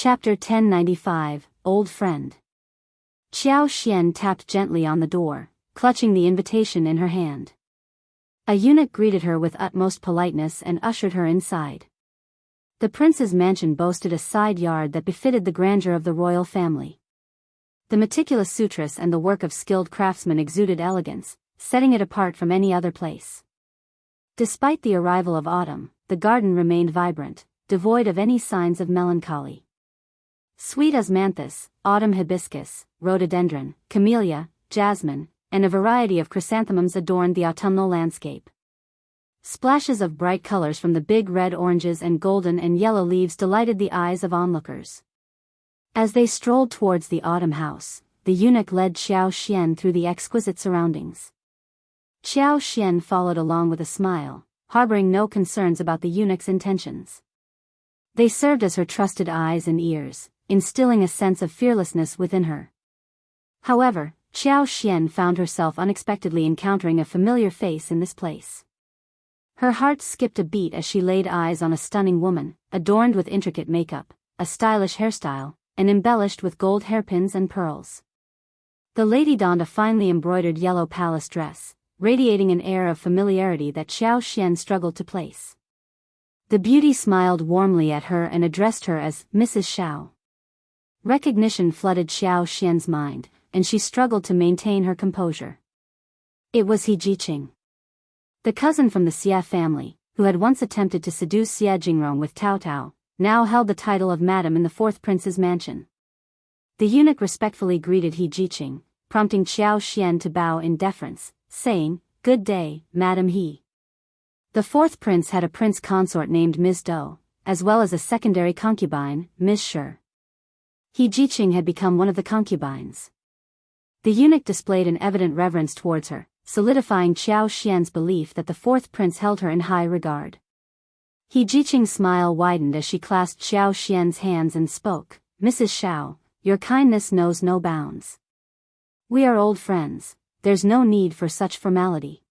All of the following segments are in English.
Chapter 1095, Old Friend. Qiao Xian tapped gently on the door, clutching the invitation in her hand. A eunuch greeted her with utmost politeness and ushered her inside. The prince's mansion boasted a side yard that befitted the grandeur of the royal family. The meticulous sutras and the work of skilled craftsmen exuded elegance, setting it apart from any other place. Despite the arrival of autumn, the garden remained vibrant, devoid of any signs of melancholy. Sweet osmanthus, autumn hibiscus, rhododendron, camellia, jasmine, and a variety of chrysanthemums adorned the autumnal landscape. Splashes of bright colors from the big red oranges and golden and yellow leaves delighted the eyes of onlookers. As they strolled towards the autumn house, the eunuch led Qiao Xian through the exquisite surroundings. Qiao Xian followed along with a smile, harboring no concerns about the eunuch's intentions. They served as her trusted eyes and ears, instilling a sense of fearlessness within her. However, Qiao Xian found herself unexpectedly encountering a familiar face in this place. Her heart skipped a beat as she laid eyes on a stunning woman, adorned with intricate makeup, a stylish hairstyle, and embellished with gold hairpins and pearls. The lady donned a finely embroidered yellow palace dress, radiating an air of familiarity that Qiao Xian struggled to place. The beauty smiled warmly at her and addressed her as Mrs. Shao. Recognition flooded Qiao Xian's mind, and she struggled to maintain her composure. It was He Jiqing. The cousin from the Xie family, who had once attempted to seduce Xie Jingrong with Tao Tao, now held the title of madam in the fourth prince's mansion. The eunuch respectfully greeted He Jiqing, prompting Qiao Xian to bow in deference, saying, "Good day, Madam He." The fourth prince had a prince consort named Ms. Do, as well as a secondary concubine, Ms. Shi. He Jiqing had become one of the concubines. The eunuch displayed an evident reverence towards her, solidifying Qiao Xian's belief that the fourth prince held her in high regard. He Jiqing's smile widened as she clasped Qiao Xian's hands and spoke, "Mrs. Shao, your kindness knows no bounds. We are old friends, there's no need for such formality."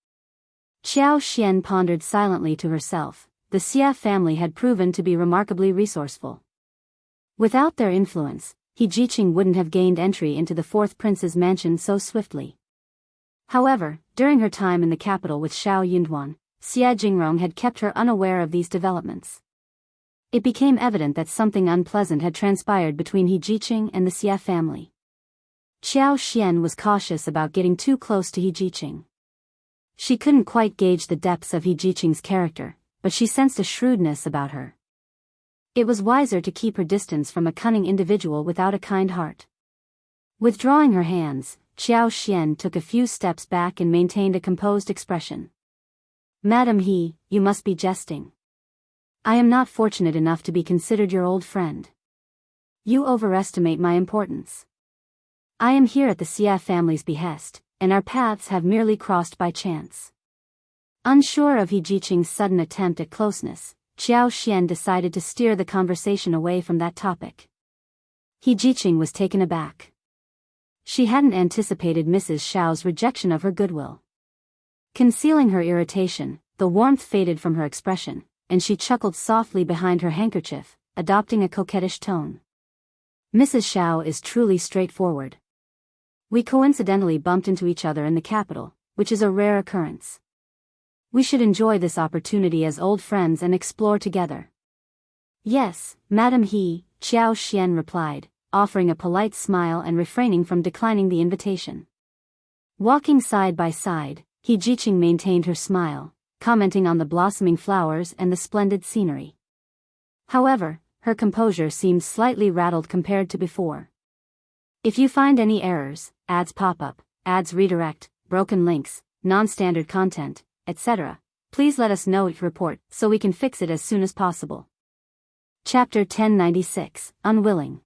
Qiao Xian pondered silently to herself. The Xie family had proven to be remarkably resourceful. Without their influence, He Jiqing wouldn't have gained entry into the fourth prince's mansion so swiftly. However, during her time in the capital with Shao Yunduan, Xie Jingrong had kept her unaware of these developments. It became evident that something unpleasant had transpired between He Jiqing and the Xie family. Qiao Xian was cautious about getting too close to He Jiqing. She couldn't quite gauge the depths of He Jiqing's character, but she sensed a shrewdness about her. It was wiser to keep her distance from a cunning individual without a kind heart. Withdrawing her hands, Qiao Xian took a few steps back and maintained a composed expression. "Madam He, you must be jesting. I am not fortunate enough to be considered your old friend. You overestimate my importance. I am here at the Xie family's behest, and our paths have merely crossed by chance." Unsure of He Jiqing's sudden attempt at closeness, Qiao Xian decided to steer the conversation away from that topic. He Jiqing was taken aback. She hadn't anticipated Mrs. Shao's rejection of her goodwill. Concealing her irritation, the warmth faded from her expression, and she chuckled softly behind her handkerchief, adopting a coquettish tone. "Mrs. Shao is truly straightforward. We coincidentally bumped into each other in the capital, which is a rare occurrence. We should enjoy this opportunity as old friends and explore together." "Yes, Madam He," Qiao Xian replied, offering a polite smile and refraining from declining the invitation. Walking side by side, He Jiqing maintained her smile, commenting on the blossoming flowers and the splendid scenery. However, her composure seemed slightly rattled compared to before. "If you find any errors, ads pop up, ads redirect, broken links, non-standard content, etc., please let us know each report so we can fix it as soon as possible." Chapter 1096, Unwilling.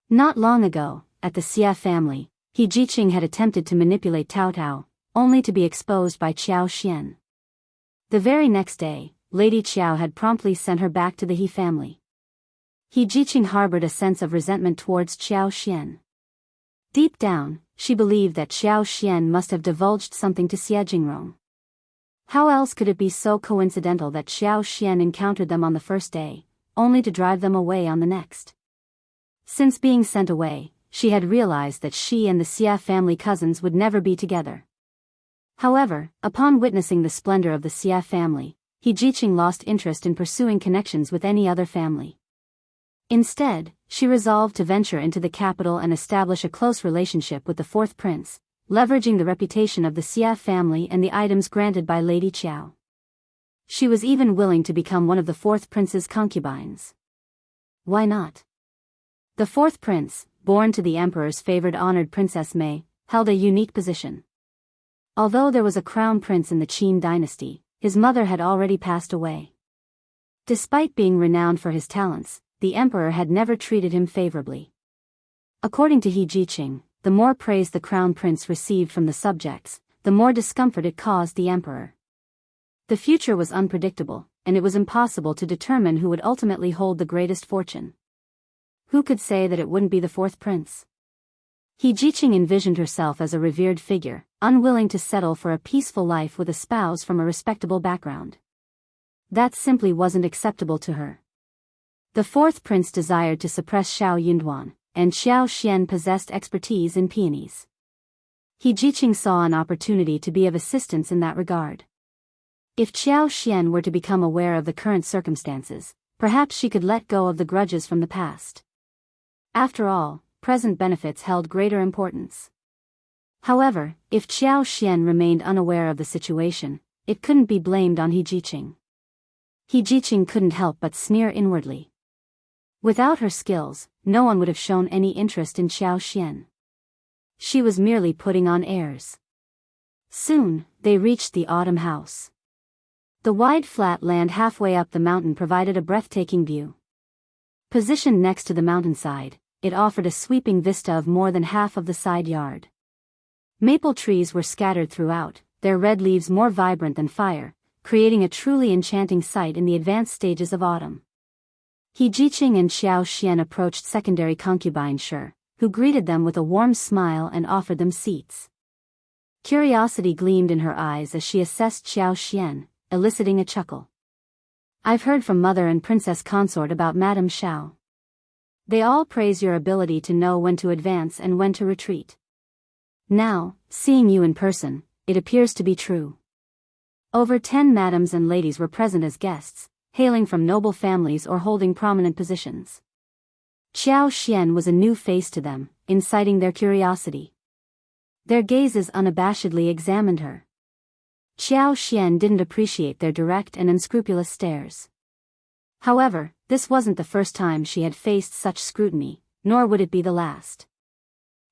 Not long ago, at the Xie family, He Jiqing had attempted to manipulate Tao Tao, only to be exposed by Qiao Xian. The very next day, Lady Qiao had promptly sent her back to the He family. He Jiqing harbored a sense of resentment towards Qiao Xian. Deep down, she believed that Qiao Xian must have divulged something to Xie Jingrong. How else could it be so coincidental that Qiao Xian encountered them on the first day, only to drive them away on the next? Since being sent away, she had realized that she and the Xia family cousins would never be together. However, upon witnessing the splendor of the Xia family, He Jiqing lost interest in pursuing connections with any other family. Instead, she resolved to venture into the capital and establish a close relationship with the fourth prince, leveraging the reputation of the Xia family and the items granted by Lady Qiao. She was even willing to become one of the fourth prince's concubines. Why not? The fourth prince, born to the emperor's favored honored Princess Mei, held a unique position. Although there was a crown prince in the Qin dynasty, his mother had already passed away. Despite being renowned for his talents, the emperor had never treated him favorably. According to He Jiqing, the more praise the crown prince received from the subjects, the more discomfort it caused the emperor. The future was unpredictable, and it was impossible to determine who would ultimately hold the greatest fortune. Who could say that it wouldn't be the fourth prince? He Jiqing envisioned herself as a revered figure, unwilling to settle for a peaceful life with a spouse from a respectable background. That simply wasn't acceptable to her. The fourth prince desired to suppress Shao Yunduan, and Xiao Xian possessed expertise in peonies. He Jiqing saw an opportunity to be of assistance in that regard. If Xiao Xian were to become aware of the current circumstances, perhaps she could let go of the grudges from the past. After all, present benefits held greater importance. However, if Xiao Xian remained unaware of the situation, it couldn't be blamed on He Jiqing. He Jiqing couldn't help but sneer inwardly. Without her skills, no one would have shown any interest in Xiao Xian. She was merely putting on airs. Soon, they reached the autumn house. The wide flat land halfway up the mountain provided a breathtaking view. Positioned next to the mountainside, it offered a sweeping vista of more than half of the side yard. Maple trees were scattered throughout, their red leaves more vibrant than fire, creating a truly enchanting sight in the advanced stages of autumn. He Jiqing and Xiao Xian approached secondary concubine Shi, who greeted them with a warm smile and offered them seats. Curiosity gleamed in her eyes as she assessed Xiao Xian, eliciting a chuckle. I've heard from Mother and Princess Consort about Madame Shao. They all praise your ability to know when to advance and when to retreat. Now, seeing you in person, it appears to be true. Over 10 madams and ladies were present as guests, hailing from noble families or holding prominent positions. Xiao Xian was a new face to them, inciting their curiosity. Their gazes unabashedly examined her. Xiao Xian didn't appreciate their direct and unscrupulous stares. However, this wasn't the first time she had faced such scrutiny, nor would it be the last.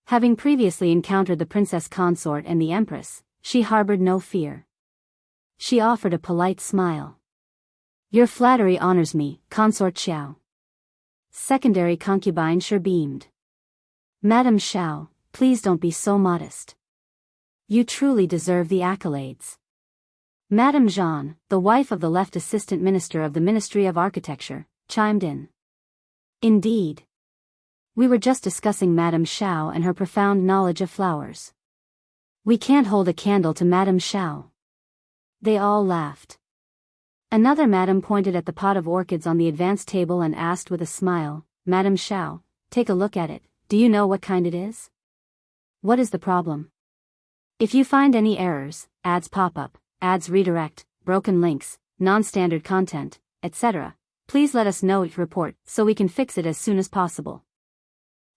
Having previously encountered the Princess Consort and the Empress, she harbored no fear. She offered a polite smile. Your flattery honors me, Consort Xiao. Secondary concubine Shi beamed. Madame Shao, please don't be so modest. You truly deserve the accolades. Madame Zhan, the wife of the left assistant minister of the Ministry of Architecture, chimed in. Indeed. We were just discussing Madame Shao and her profound knowledge of flowers. We can't hold a candle to Madame Shao. They all laughed. Another madam pointed at the pot of orchids on the advanced table and asked with a smile, Madame Shao, take a look at it, do you know what kind it is? What is the problem? If you find any errors, ads pop up, ads redirect, broken links, non-standard content, etc., please let us know each report so we can fix it as soon as possible.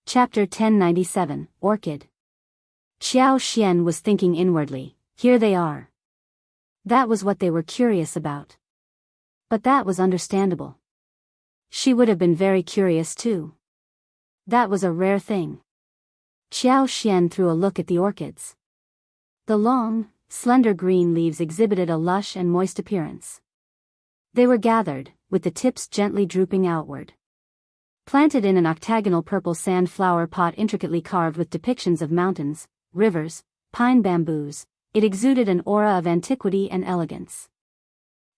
Chapter 1097, Orchid. Xiao Xian was thinking inwardly, here they are. That was what they were curious about. But that was understandable. She would have been very curious too. That was a rare thing. Xiao Xian threw a look at the orchids. The long, slender green leaves exhibited a lush and moist appearance. They were gathered, with the tips gently drooping outward. Planted in an octagonal purple sand flower pot intricately carved with depictions of mountains, rivers, pine bamboos, it exuded an aura of antiquity and elegance.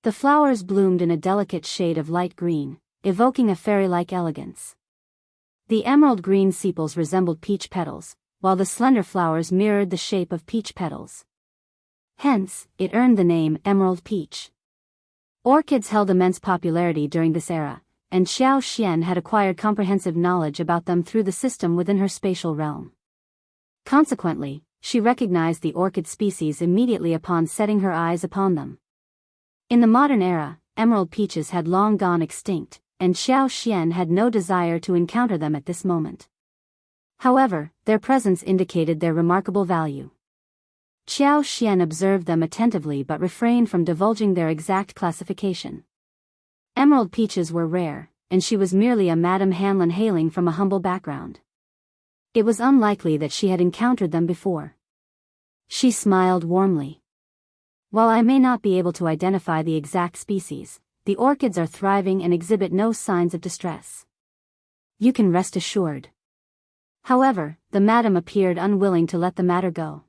The flowers bloomed in a delicate shade of light green, evoking a fairy-like elegance. The emerald green sepals resembled peach petals, while the slender flowers mirrored the shape of peach petals. Hence, it earned the name Emerald Peach. Orchids held immense popularity during this era, and Xiao Xian had acquired comprehensive knowledge about them through the system within her spatial realm. Consequently, she recognized the orchid species immediately upon setting her eyes upon them. In the modern era, emerald peaches had long gone extinct, and Xiao Xian had no desire to encounter them at this moment. However, their presence indicated their remarkable value. Xiao Xian observed them attentively but refrained from divulging their exact classification. Emerald peaches were rare, and she was merely a Madame Hanlon hailing from a humble background. It was unlikely that she had encountered them before. She smiled warmly. While I may not be able to identify the exact species, the orchids are thriving and exhibit no signs of distress. You can rest assured. However, the madam appeared unwilling to let the matter go.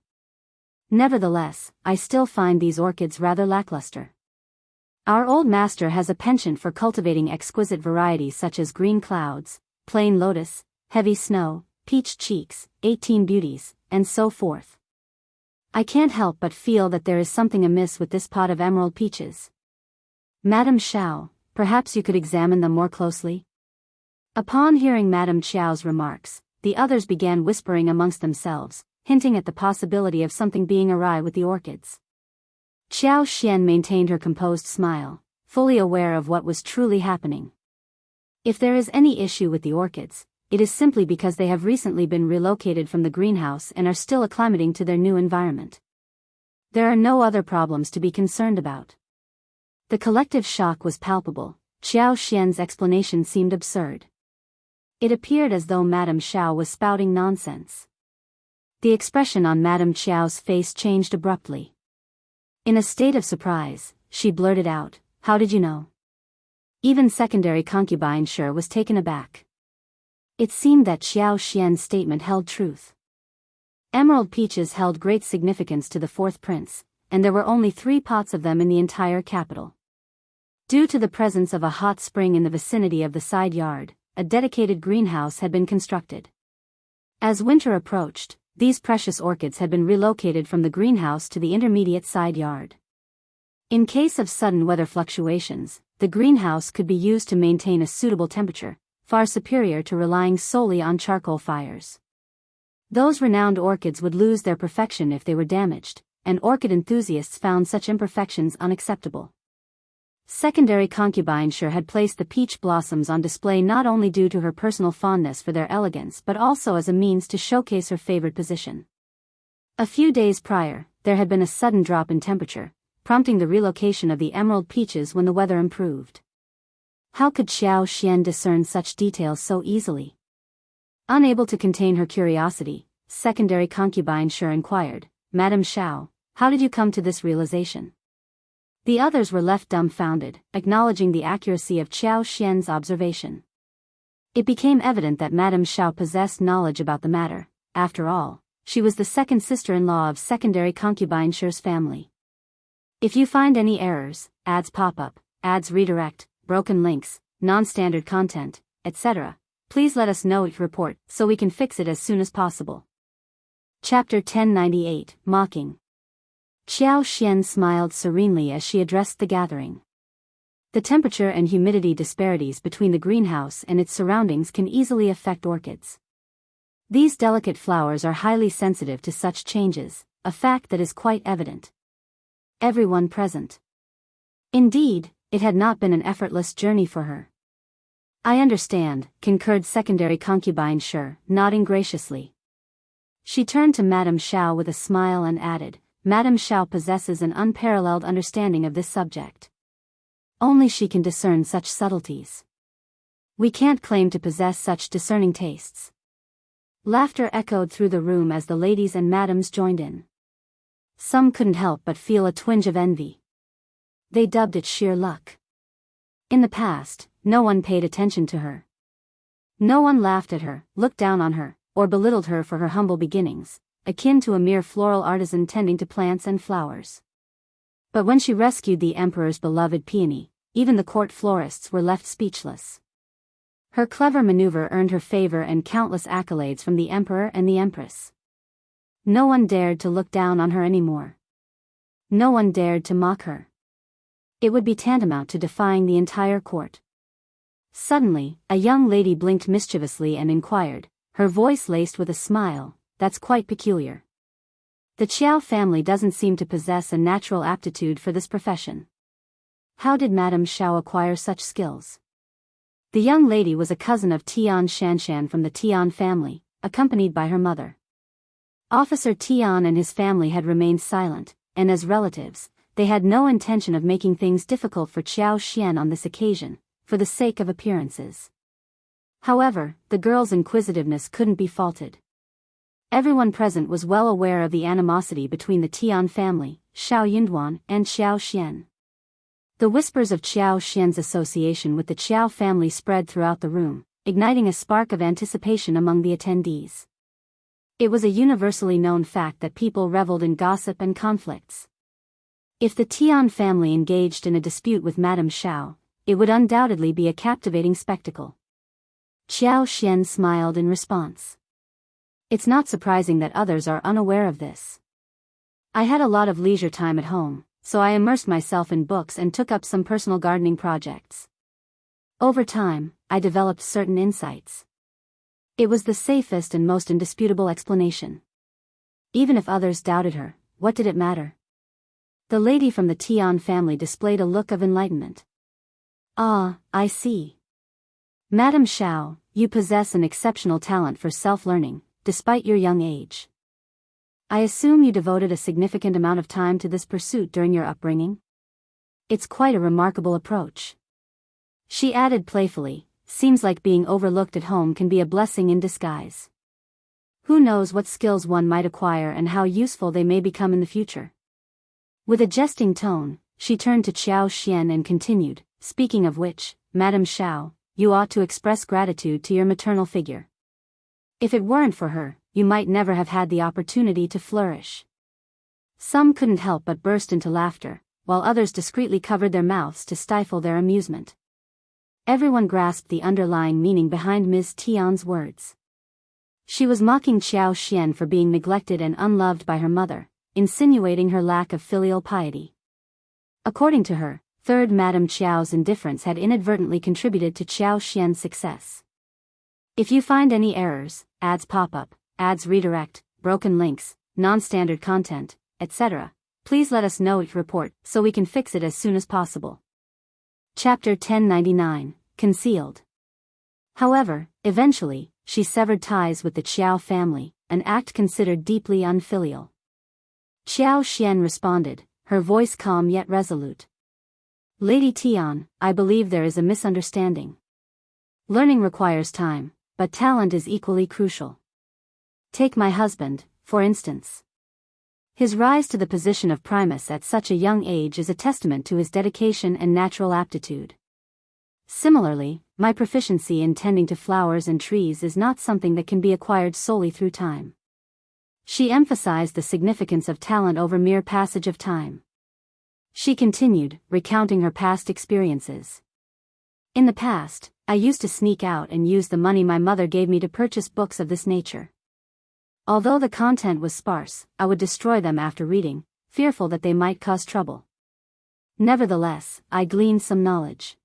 Nevertheless, I still find these orchids rather lackluster. Our old master has a penchant for cultivating exquisite varieties such as green clouds, plain lotus, heavy snow, peach cheeks, 18 beauties, and so forth. I can't help but feel that there is something amiss with this pot of emerald peaches. Madame Shao, perhaps you could examine them more closely? Upon hearing Madame Qiao's remarks, the others began whispering amongst themselves, hinting at the possibility of something being awry with the orchids. Xiao Xian maintained her composed smile, fully aware of what was truly happening. If there is any issue with the orchids, it is simply because they have recently been relocated from the greenhouse and are still acclimating to their new environment. There are no other problems to be concerned about. The collective shock was palpable. Xiao Xian's explanation seemed absurd. It appeared as though Madame Shao was spouting nonsense. The expression on Madame Qiao's face changed abruptly. In a state of surprise, she blurted out, "How did you know?" Even secondary concubine Shi was taken aback. It seemed that Xiao Xian's statement held truth. Emerald peaches held great significance to the fourth prince, and there were only 3 pots of them in the entire capital. Due to the presence of a hot spring in the vicinity of the side yard, a dedicated greenhouse had been constructed. As winter approached, these precious orchids had been relocated from the greenhouse to the intermediate side yard. In case of sudden weather fluctuations, the greenhouse could be used to maintain a suitable temperature, far superior to relying solely on charcoal fires. Those renowned orchids would lose their perfection if they were damaged, and orchid enthusiasts found such imperfections unacceptable. Secondary concubine Shi had placed the peach blossoms on display not only due to her personal fondness for their elegance but also as a means to showcase her favored position. A few days prior, there had been a sudden drop in temperature, prompting the relocation of the emerald peaches when the weather improved. How could Xiao Xian discern such details so easily? Unable to contain her curiosity, secondary concubine Shi inquired, "Madame Shao, how did you come to this realization?" The others were left dumbfounded, acknowledging the accuracy of Xiao Xian's observation. It became evident that Madame Shao possessed knowledge about the matter. After all, she was the second sister-in-law of secondary concubine Shi's family. If you find any errors, ads pop up, ads redirect, broken links, non-standard content, etc., please let us know your report so we can fix it as soon as possible. Chapter 1098, Mocking. Xiao Xian smiled serenely as she addressed the gathering. The temperature and humidity disparities between the greenhouse and its surroundings can easily affect orchids. These delicate flowers are highly sensitive to such changes, a fact that is quite evident. Everyone present. Indeed, it had not been an effortless journey for her. "I understand," concurred secondary concubine Shi, nodding graciously. She turned to Madame Shao with a smile and added, "Madame Shao possesses an unparalleled understanding of this subject. Only she can discern such subtleties. We can't claim to possess such discerning tastes." Laughter echoed through the room as the ladies and madams joined in. Some couldn't help but feel a twinge of envy. They dubbed it sheer luck. In the past, no one paid attention to her. No one laughed at her, looked down on her, or belittled her for her humble beginnings, akin to a mere floral artisan tending to plants and flowers. But when she rescued the emperor's beloved peony, even the court florists were left speechless. Her clever maneuver earned her favor and countless accolades from the emperor and the empress. No one dared to look down on her anymore. No one dared to mock her. It would be tantamount to defying the entire court. Suddenly, a young lady blinked mischievously and inquired, her voice laced with a smile, "That's quite peculiar. The Qiao family doesn't seem to possess a natural aptitude for this profession. How did Madame Shao acquire such skills?" The young lady was a cousin of Tian Shanshan from the Tian family, accompanied by her mother. Officer Tian and his family had remained silent, and as relatives, they had no intention of making things difficult for Qiao Xian on this occasion, for the sake of appearances. However, the girl's inquisitiveness couldn't be faulted. Everyone present was well aware of the animosity between the Tian family, Shao Yunduan, and Qiao Xian. The whispers of Qiao Xian's association with the Qiao family spread throughout the room, igniting a spark of anticipation among the attendees. It was a universally known fact that people reveled in gossip and conflicts. If the Tian family engaged in a dispute with Madame Shao, it would undoubtedly be a captivating spectacle. Qiao Xian smiled in response. It's not surprising that others are unaware of this. I had a lot of leisure time at home, so I immersed myself in books and took up some personal gardening projects. Over time, I developed certain insights. It was the safest and most indisputable explanation. Even if others doubted her, what did it matter? The lady from the Tian family displayed a look of enlightenment. "Ah, I see. Madame Shao, you possess an exceptional talent for self-learning, despite your young age. I assume you devoted a significant amount of time to this pursuit during your upbringing? It's quite a remarkable approach." She added playfully, "Seems like being overlooked at home can be a blessing in disguise. Who knows what skills one might acquire and how useful they may become in the future." With a jesting tone, she turned to Qiao Xian and continued, "Speaking of which, Madame Shao, you ought to express gratitude to your maternal figure. If it weren't for her, you might never have had the opportunity to flourish." Some couldn't help but burst into laughter, while others discreetly covered their mouths to stifle their amusement. Everyone grasped the underlying meaning behind Ms. Tian's words. She was mocking Qiao Xian for being neglected and unloved by her mother, insinuating her lack of filial piety. According to her, third Madame Qiao's indifference had inadvertently contributed to Qiao Xian's success. If you find any errors, ads pop up, ads redirect, broken links, non-standard content, etc., please let us know each report so we can fix it as soon as possible. Chapter 1099, Concealed. However, eventually, she severed ties with the Qiao family, an act considered deeply unfilial. Qiao Xian responded, her voice calm yet resolute. "Lady Tian, I believe there is a misunderstanding. Learning requires time, but talent is equally crucial. Take my husband, for instance. His rise to the position of Primus at such a young age is a testament to his dedication and natural aptitude. Similarly, my proficiency in tending to flowers and trees is not something that can be acquired solely through time." She emphasized the significance of talent over mere passage of time. She continued, recounting her past experiences. "In the past, I used to sneak out and use the money my mother gave me to purchase books of this nature. Although the content was sparse, I would destroy them after reading, fearful that they might cause trouble. Nevertheless, I gleaned some knowledge.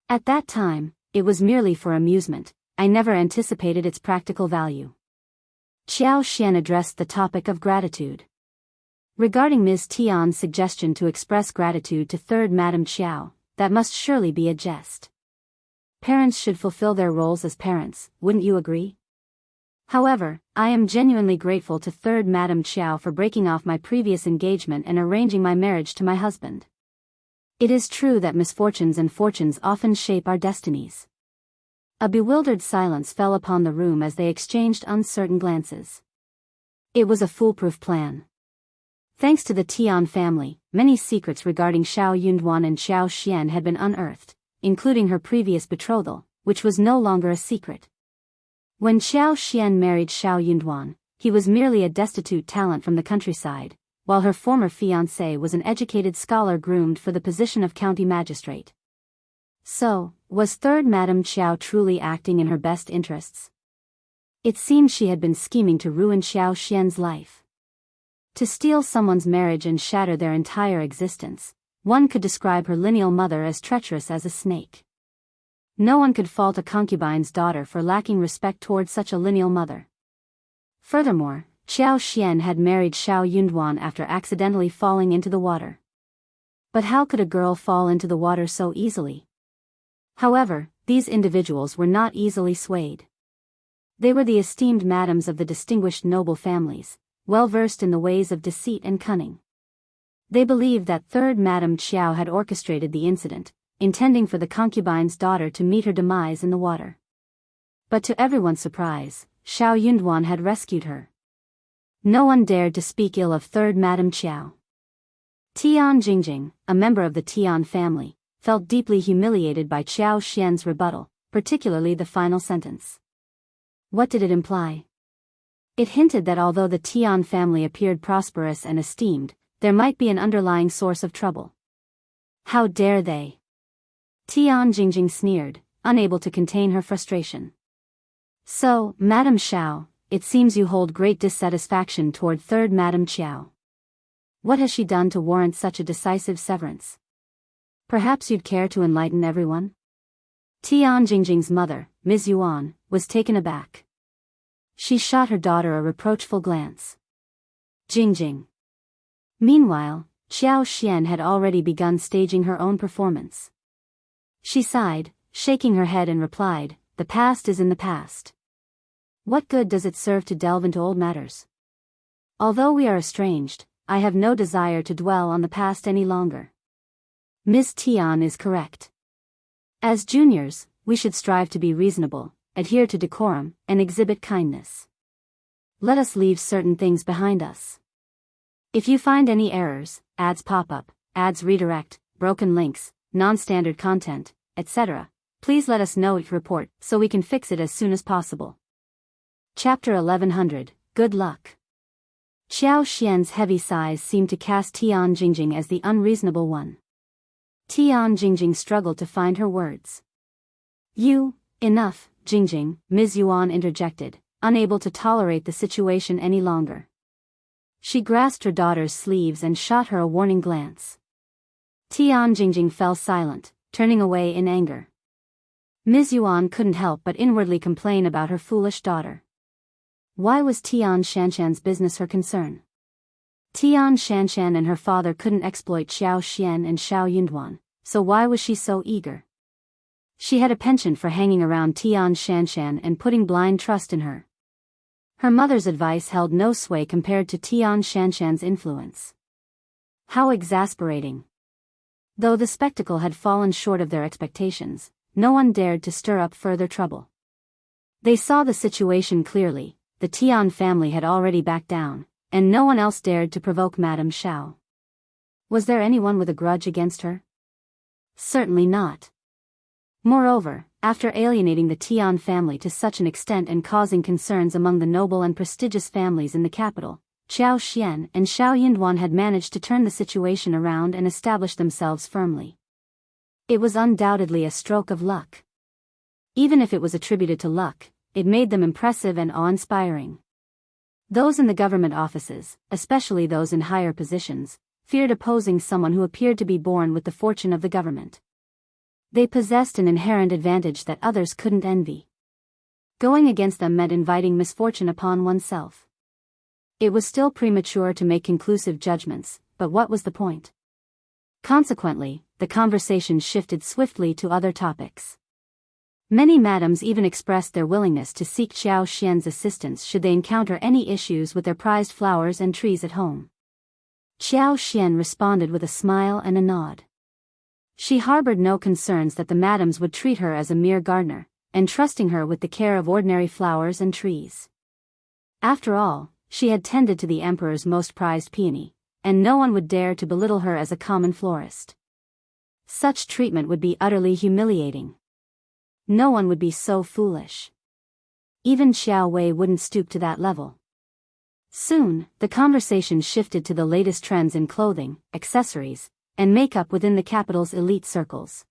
At that time, it was merely for amusement, I never anticipated its practical value." Qiao Xian addressed the topic of gratitude. Regarding Ms. Tian's suggestion to express gratitude to third Madame Qiao, that must surely be a jest. Parents should fulfill their roles as parents, wouldn't you agree? However, I am genuinely grateful to third Madame Qiao for breaking off my previous engagement and arranging my marriage to my husband. It is true that misfortunes and fortunes often shape our destinies. A bewildered silence fell upon the room as they exchanged uncertain glances. It was a foolproof plan. Thanks to the Tian family, many secrets regarding Shao Yunduan and Qiao Xian had been unearthed, including her previous betrothal, which was no longer a secret. When Qiao Xian married Shao Yunduan, he was merely a destitute talent from the countryside, while her former fiancé was an educated scholar groomed for the position of county magistrate. So, was third Madame Qiao truly acting in her best interests? It seemed she had been scheming to ruin Qiao Xian's life. To steal someone's marriage and shatter their entire existence, one could describe her lineal mother as treacherous as a snake. No one could fault a concubine's daughter for lacking respect towards such a lineal mother. Furthermore, Qiao Xian had married Shao Yunduan after accidentally falling into the water. But how could a girl fall into the water so easily? However, these individuals were not easily swayed. They were the esteemed madams of the distinguished noble families, well versed in the ways of deceit and cunning. They believed that third Madame Qiao had orchestrated the incident, intending for the concubine's daughter to meet her demise in the water. But to everyone's surprise, Shao Yunduan had rescued her. No one dared to speak ill of third Madame Qiao. Tian Jingjing, a member of the Tian family, felt deeply humiliated by Qiao Xian's rebuttal, particularly the final sentence. What did it imply? It hinted that although the Tian family appeared prosperous and esteemed, there might be an underlying source of trouble. How dare they? Tian Jingjing sneered, unable to contain her frustration. So, Madame Shao, it seems you hold great dissatisfaction toward third Madame Qiao. What has she done to warrant such a decisive severance? Perhaps you'd care to enlighten everyone? Tian Jingjing's mother, Ms. Yuan, was taken aback. She shot her daughter a reproachful glance. Jingjing. Meanwhile, Qiao Xian had already begun staging her own performance. She sighed, shaking her head and replied, "The past is in the past. What good does it serve to delve into old matters? Although we are estranged, I have no desire to dwell on the past any longer." Ms. Tian is correct. As juniors, we should strive to be reasonable, adhere to decorum, and exhibit kindness. Let us leave certain things behind us. If you find any errors, ads pop up, ads redirect, broken links, non-standard content, etc., please let us know each report so we can fix it as soon as possible. Chapter 1100, Good Luck. Qiao Xian's heavy sighs seemed to cast Tian Jingjing as the unreasonable one. Tian Jingjing struggled to find her words. Enough, Jingjing, Ms. Yuan interjected, unable to tolerate the situation any longer. She grasped her daughter's sleeves and shot her a warning glance. Tian Jingjing fell silent, turning away in anger. Ms. Yuan couldn't help but inwardly complain about her foolish daughter. Why was Tian Shanshan's business her concern? Tian Shanshan and her father couldn't exploit Qiao Xian and Shao Yunduan, so why was she so eager? She had a penchant for hanging around Tian Shanshan and putting blind trust in her. Her mother's advice held no sway compared to Tian Shanshan's influence. How exasperating. Though the spectacle had fallen short of their expectations, no one dared to stir up further trouble. They saw the situation clearly, the Tian family had already backed down, and no one else dared to provoke Madame Shao. Was there anyone with a grudge against her? Certainly not. Moreover, after alienating the Tian family to such an extent and causing concerns among the noble and prestigious families in the capital, Qiao Xian and Shao Yunduan had managed to turn the situation around and establish themselves firmly. It was undoubtedly a stroke of luck. Even if it was attributed to luck, it made them impressive and awe-inspiring. Those in the government offices, especially those in higher positions, feared opposing someone who appeared to be born with the fortune of the government. They possessed an inherent advantage that others couldn't envy. Going against them meant inviting misfortune upon oneself. It was still premature to make conclusive judgments, but what was the point? Consequently, the conversation shifted swiftly to other topics. Many madams even expressed their willingness to seek Qiao Xian's assistance should they encounter any issues with their prized flowers and trees at home. Qiao Xian responded with a smile and a nod. She harbored no concerns that the madams would treat her as a mere gardener, entrusting her with the care of ordinary flowers and trees. After all, she had tended to the emperor's most prized peony, and no one would dare to belittle her as a common florist. Such treatment would be utterly humiliating. No one would be so foolish. Even Xiao Wei wouldn't stoop to that level. Soon, the conversation shifted to the latest trends in clothing, accessories, and makeup within the capital's elite circles.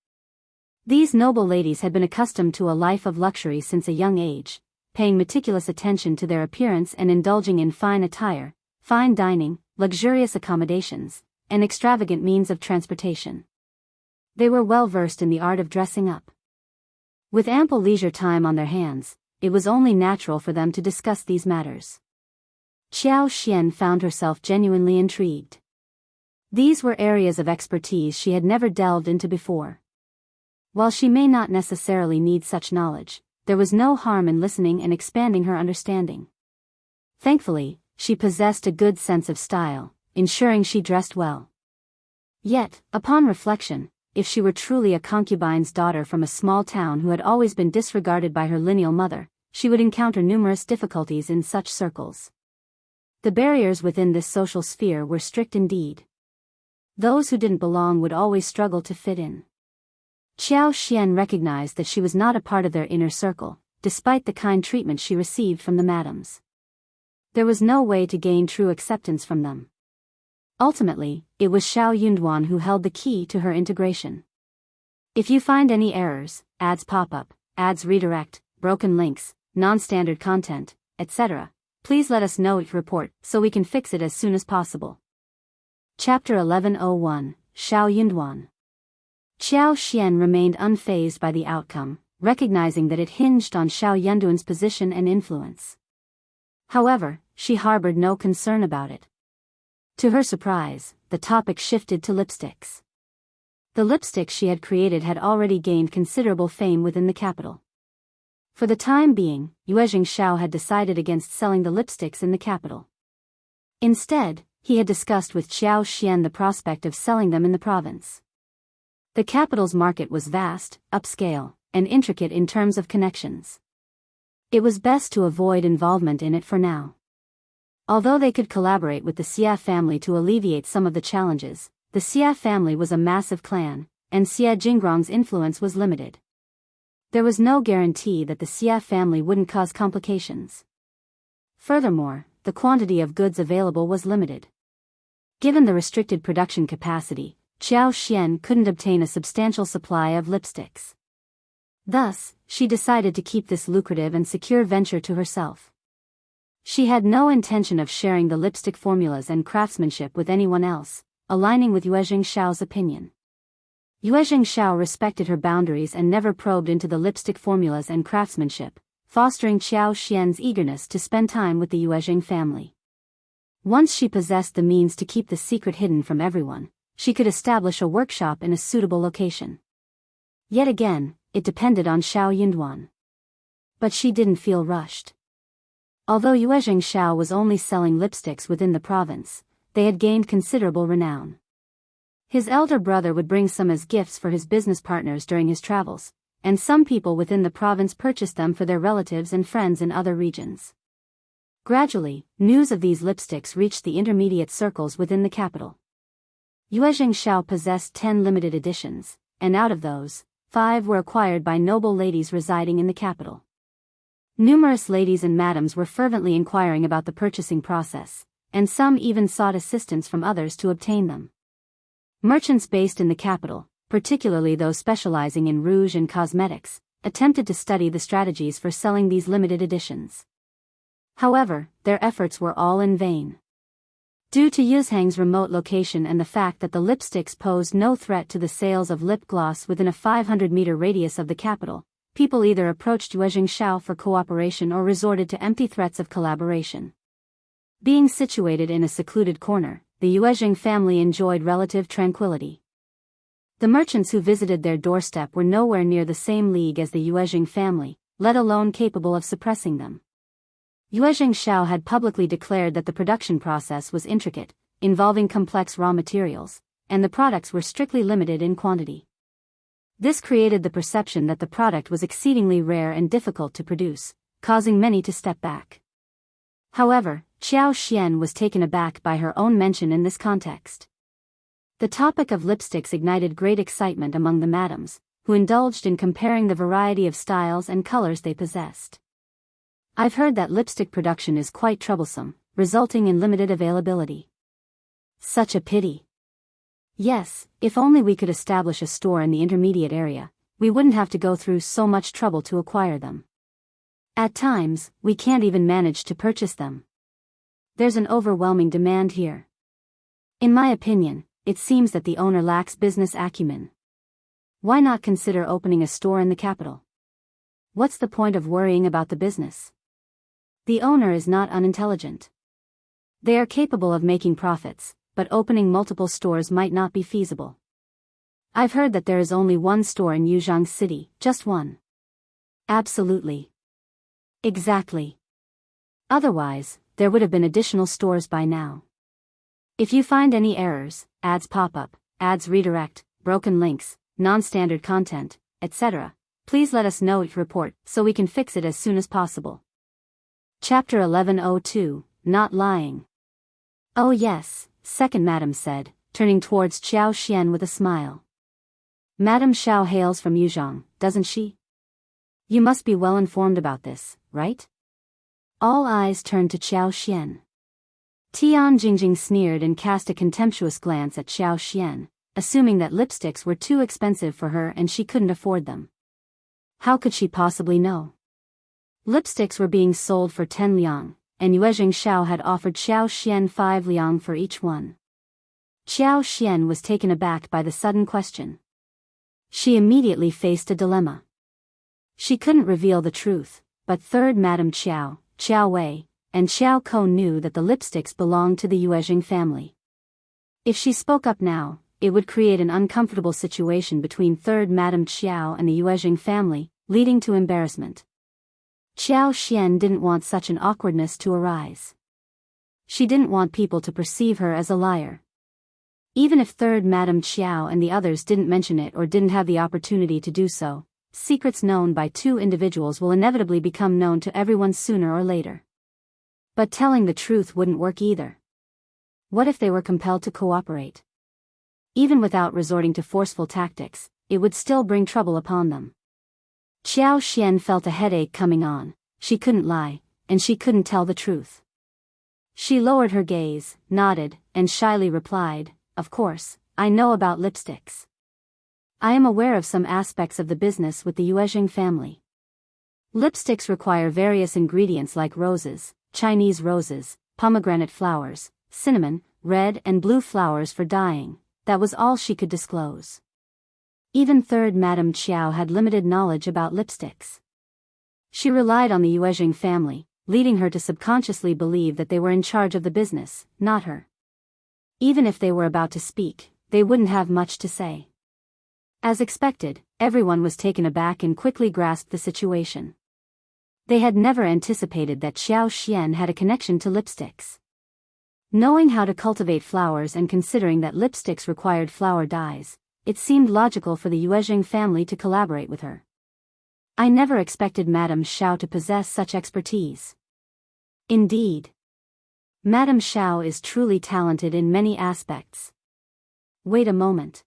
These noble ladies had been accustomed to a life of luxury since a young age, paying meticulous attention to their appearance and indulging in fine attire, fine dining, luxurious accommodations, and extravagant means of transportation. They were well versed in the art of dressing up. With ample leisure time on their hands, it was only natural for them to discuss these matters. Qiao Xian found herself genuinely intrigued. These were areas of expertise she had never delved into before. While she may not necessarily need such knowledge, there was no harm in listening and expanding her understanding. Thankfully, she possessed a good sense of style, ensuring she dressed well. Yet, upon reflection, if she were truly a concubine's daughter from a small town who had always been disregarded by her lineal mother, she would encounter numerous difficulties in such circles. The barriers within this social sphere were strict indeed. Those who didn't belong would always struggle to fit in. Qiao Xian recognized that she was not a part of their inner circle, despite the kind treatment she received from the madams. There was no way to gain true acceptance from them. Ultimately, it was Shao Yunduan who held the key to her integration. If you find any errors, ads pop up, ads redirect, broken links, non-standard content, etc., please let us know each report so we can fix it as soon as possible. Chapter 1101, Shao Yunduan. Qiao Xian remained unfazed by the outcome, recognizing that it hinged on Shao Yunduan's position and influence. However, she harbored no concern about it. To her surprise, the topic shifted to lipsticks. The lipsticks she had created had already gained considerable fame within the capital. For the time being, Shao had decided against selling the lipsticks in the capital. Instead, he had discussed with Qiao Xian the prospect of selling them in the province. The capital's market was vast, upscale, and intricate in terms of connections. It was best to avoid involvement in it for now. Although they could collaborate with the Xia family to alleviate some of the challenges, the Xia family was a massive clan, and Xia Jingrong's influence was limited. There was no guarantee that the Xia family wouldn't cause complications. Furthermore, the quantity of goods available was limited. Given the restricted production capacity, Qiao Xian couldn't obtain a substantial supply of lipsticks. Thus, she decided to keep this lucrative and secure venture to herself. She had no intention of sharing the lipstick formulas and craftsmanship with anyone else, aligning with Shao's opinion. Shao respected her boundaries and never probed into the lipstick formulas and craftsmanship, fostering Qiao Xian's eagerness to spend time with the family. Once she possessed the means to keep the secret hidden from everyone, she could establish a workshop in a suitable location. Yet again, it depended on Shao Yunduan. But she didn't feel rushed. Although Shao was only selling lipsticks within the province, they had gained considerable renown. His elder brother would bring some as gifts for his business partners during his travels, and some people within the province purchased them for their relatives and friends in other regions. Gradually, news of these lipsticks reached the intermediate circles within the capital. Shao possessed 10 limited editions, and out of those, 5 were acquired by noble ladies residing in the capital. Numerous ladies and madams were fervently inquiring about the purchasing process, and some even sought assistance from others to obtain them. Merchants based in the capital, particularly those specializing in rouge and cosmetics, attempted to study the strategies for selling these limited editions. However, their efforts were all in vain. Due to Yuzhang's remote location and the fact that the lipsticks posed no threat to the sales of lip gloss within a 500-meter radius of the capital, people either approached Shao for cooperation or resorted to empty threats of collaboration. Being situated in a secluded corner, the Yuezheng family enjoyed relative tranquility. The merchants who visited their doorstep were nowhere near the same league as the Yuezheng family, let alone capable of suppressing them. Shao had publicly declared that the production process was intricate, involving complex raw materials, and the products were strictly limited in quantity. This created the perception that the product was exceedingly rare and difficult to produce, causing many to step back. However, Qiao Xian was taken aback by her own mention in this context. The topic of lipsticks ignited great excitement among the madams, who indulged in comparing the variety of styles and colors they possessed. I've heard that lipstick production is quite troublesome, resulting in limited availability. Such a pity. Yes, if only we could establish a store in the intermediate area, we wouldn't have to go through so much trouble to acquire them. At times, we can't even manage to purchase them. There's an overwhelming demand here. In my opinion, it seems that the owner lacks business acumen. Why not consider opening a store in the capital? What's the point of worrying about the business? The owner is not unintelligent. They are capable of making profits, but opening multiple stores might not be feasible. I've heard that there is only one store in Yuzhang City, just one. Absolutely. Exactly. Otherwise, there would have been additional stores by now. If you find any errors, ads pop up, ads redirect, broken links, non-standard content, etc., please let us know each report so we can fix it as soon as possible. Chapter 1102, Not Lying. Oh yes, second Madam said, turning towards Qiao Xian with a smile. Madam Shao hails from Yuzhang, doesn't she? You must be well informed about this, right? All eyes turned to Qiao Xian. Tian Jingjing sneered and cast a contemptuous glance at Qiao Xian, assuming that lipsticks were too expensive for her and she couldn't afford them. How could she possibly know? Lipsticks were being sold for 10 liang, and Yuezhing Shao had offered Qiao Xian 5 liang for each one. Qiao Xian was taken aback by the sudden question. She immediately faced a dilemma. She couldn't reveal the truth, but third Madam Qiao, Qiao Wei, and Qiao Ko knew that the lipsticks belonged to the Yuezhing family. If she spoke up now, it would create an uncomfortable situation between third Madam Qiao and the Yuezhing family, leading to embarrassment. Qiao Xian didn't want such an awkwardness to arise. She didn't want people to perceive her as a liar. Even if third Madam Qiao and the others didn't mention it or didn't have the opportunity to do so, secrets known by two individuals will inevitably become known to everyone sooner or later. But telling the truth wouldn't work either. What if they were compelled to cooperate? Even without resorting to forceful tactics, it would still bring trouble upon them. Qiao Xian felt a headache coming on. She couldn't lie, and she couldn't tell the truth. She lowered her gaze, nodded, and shyly replied, "Of course, I know about lipsticks. I am aware of some aspects of the business with the Yuezhing family. Lipsticks require various ingredients like roses, Chinese roses, pomegranate flowers, cinnamon, red and blue flowers for dyeing." That was all she could disclose. Even third Madam Qiao had limited knowledge about lipsticks. She relied on the Yuezhing family, leading her to subconsciously believe that they were in charge of the business, not her. Even if they were about to speak, they wouldn't have much to say. As expected, everyone was taken aback and quickly grasped the situation. They had never anticipated that Qiao Xian had a connection to lipsticks. Knowing how to cultivate flowers and considering that lipsticks required flower dyes, it seemed logical for the Yuezhing family to collaborate with her. I never expected Madame Shao to possess such expertise. Indeed. Madame Shao is truly talented in many aspects. Wait a moment.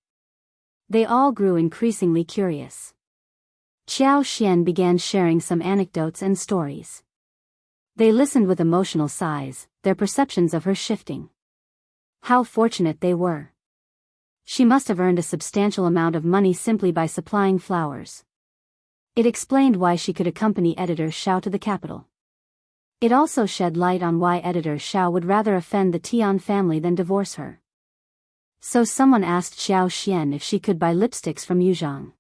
They all grew increasingly curious. Qiao Xian began sharing some anecdotes and stories. They listened with emotional sighs, their perceptions of her shifting. How fortunate they were. She must have earned a substantial amount of money simply by supplying flowers. It explained why she could accompany editor Shao to the capital. It also shed light on why editor Shao would rather offend the Tian family than divorce her. So someone asked Qiao Xian if she could buy lipsticks from Yuzhang.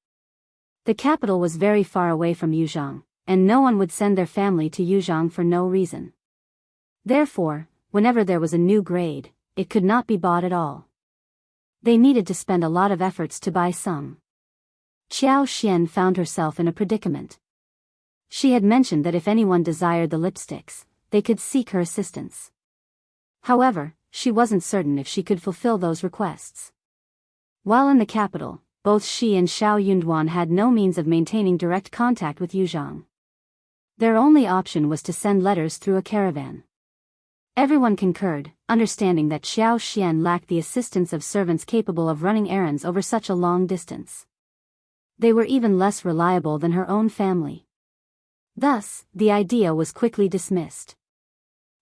The capital was very far away from Yuzhang, and no one would send their family to Yuzhang for no reason. Therefore, whenever there was a new grade, it could not be bought at all. They needed to spend a lot of efforts to buy some. Qiao Xian found herself in a predicament. She had mentioned that if anyone desired the lipsticks, they could seek her assistance. However, she wasn't certain if she could fulfill those requests. While in the capital, both she and Shao Yunduan had no means of maintaining direct contact with Yuzhang. Their only option was to send letters through a caravan. Everyone concurred, understanding that Qiao Xian lacked the assistance of servants capable of running errands over such a long distance. They were even less reliable than her own family. Thus, the idea was quickly dismissed.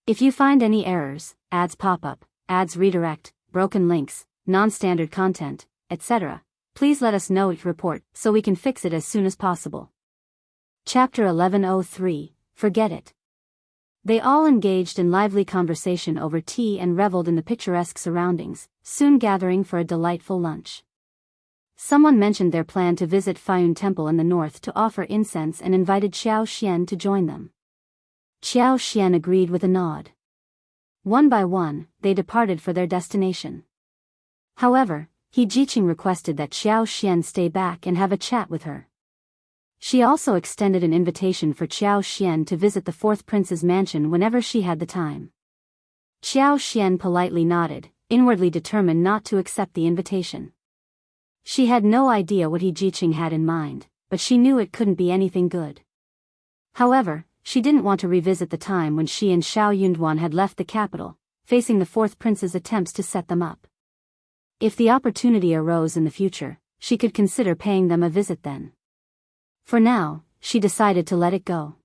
If you find any errors, ads pop up, ads redirect, broken links, non-standard content, etc., please let us know each report so we can fix it as soon as possible. Chapter 1103, Forget It. They all engaged in lively conversation over tea and reveled in the picturesque surroundings, soon gathering for a delightful lunch. Someone mentioned their plan to visit Fayun Temple in the north to offer incense and invited Qiao Xian to join them. Qiao Xian agreed with a nod. One by one, they departed for their destination. However, He Jiqing requested that Qiao Xian stay back and have a chat with her. She also extended an invitation for Qiao Xian to visit the fourth prince's mansion whenever she had the time. Qiao Xian politely nodded, inwardly determined not to accept the invitation. She had no idea what He Jiqing had in mind, but she knew it couldn't be anything good. However, she didn't want to revisit the time when she and Shao Yunduan had left the capital, facing the fourth prince's attempts to set them up. If the opportunity arose in the future, she could consider paying them a visit then. For now, she decided to let it go.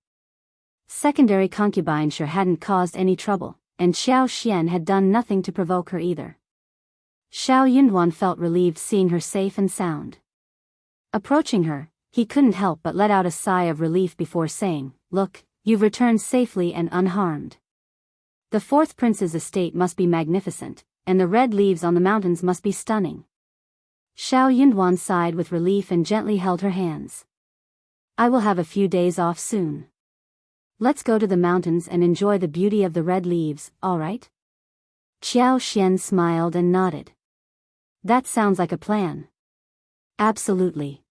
Secondary concubineship hadn't caused any trouble, and Qiao Xian had done nothing to provoke her either. Shao Yunduan felt relieved seeing her safe and sound. Approaching her, he couldn't help but let out a sigh of relief before saying, "Look, you've returned safely and unharmed. The fourth prince's estate must be magnificent, and the red leaves on the mountains must be stunning." Shao Yunduan sighed with relief and gently held her hands. "I will have a few days off soon. Let's go to the mountains and enjoy the beauty of the red leaves, all right?" Qiao Xian smiled and nodded. "That sounds like a plan." "Absolutely."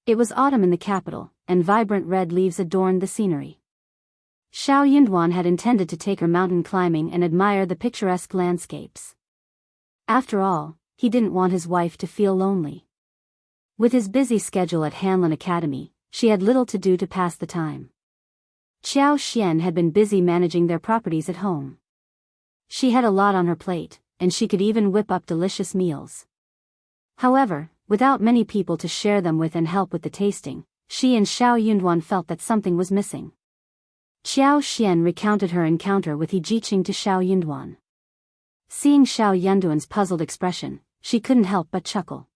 It was autumn in the capital, and vibrant red leaves adorned the scenery. Shao Yunduan had intended to take her mountain climbing and admire the picturesque landscapes. After all, he didn't want his wife to feel lonely. With his busy schedule at Hanlin Academy, she had little to do to pass the time. Qiao Xian had been busy managing their properties at home. She had a lot on her plate, and she could even whip up delicious meals. However, without many people to share them with and help with the tasting, she and Shao Yunduan felt that something was missing. Qiao Xian recounted her encounter with He Jiqing to Shao Yunduan. Seeing Shao Yunduan's puzzled expression, she couldn't help but chuckle.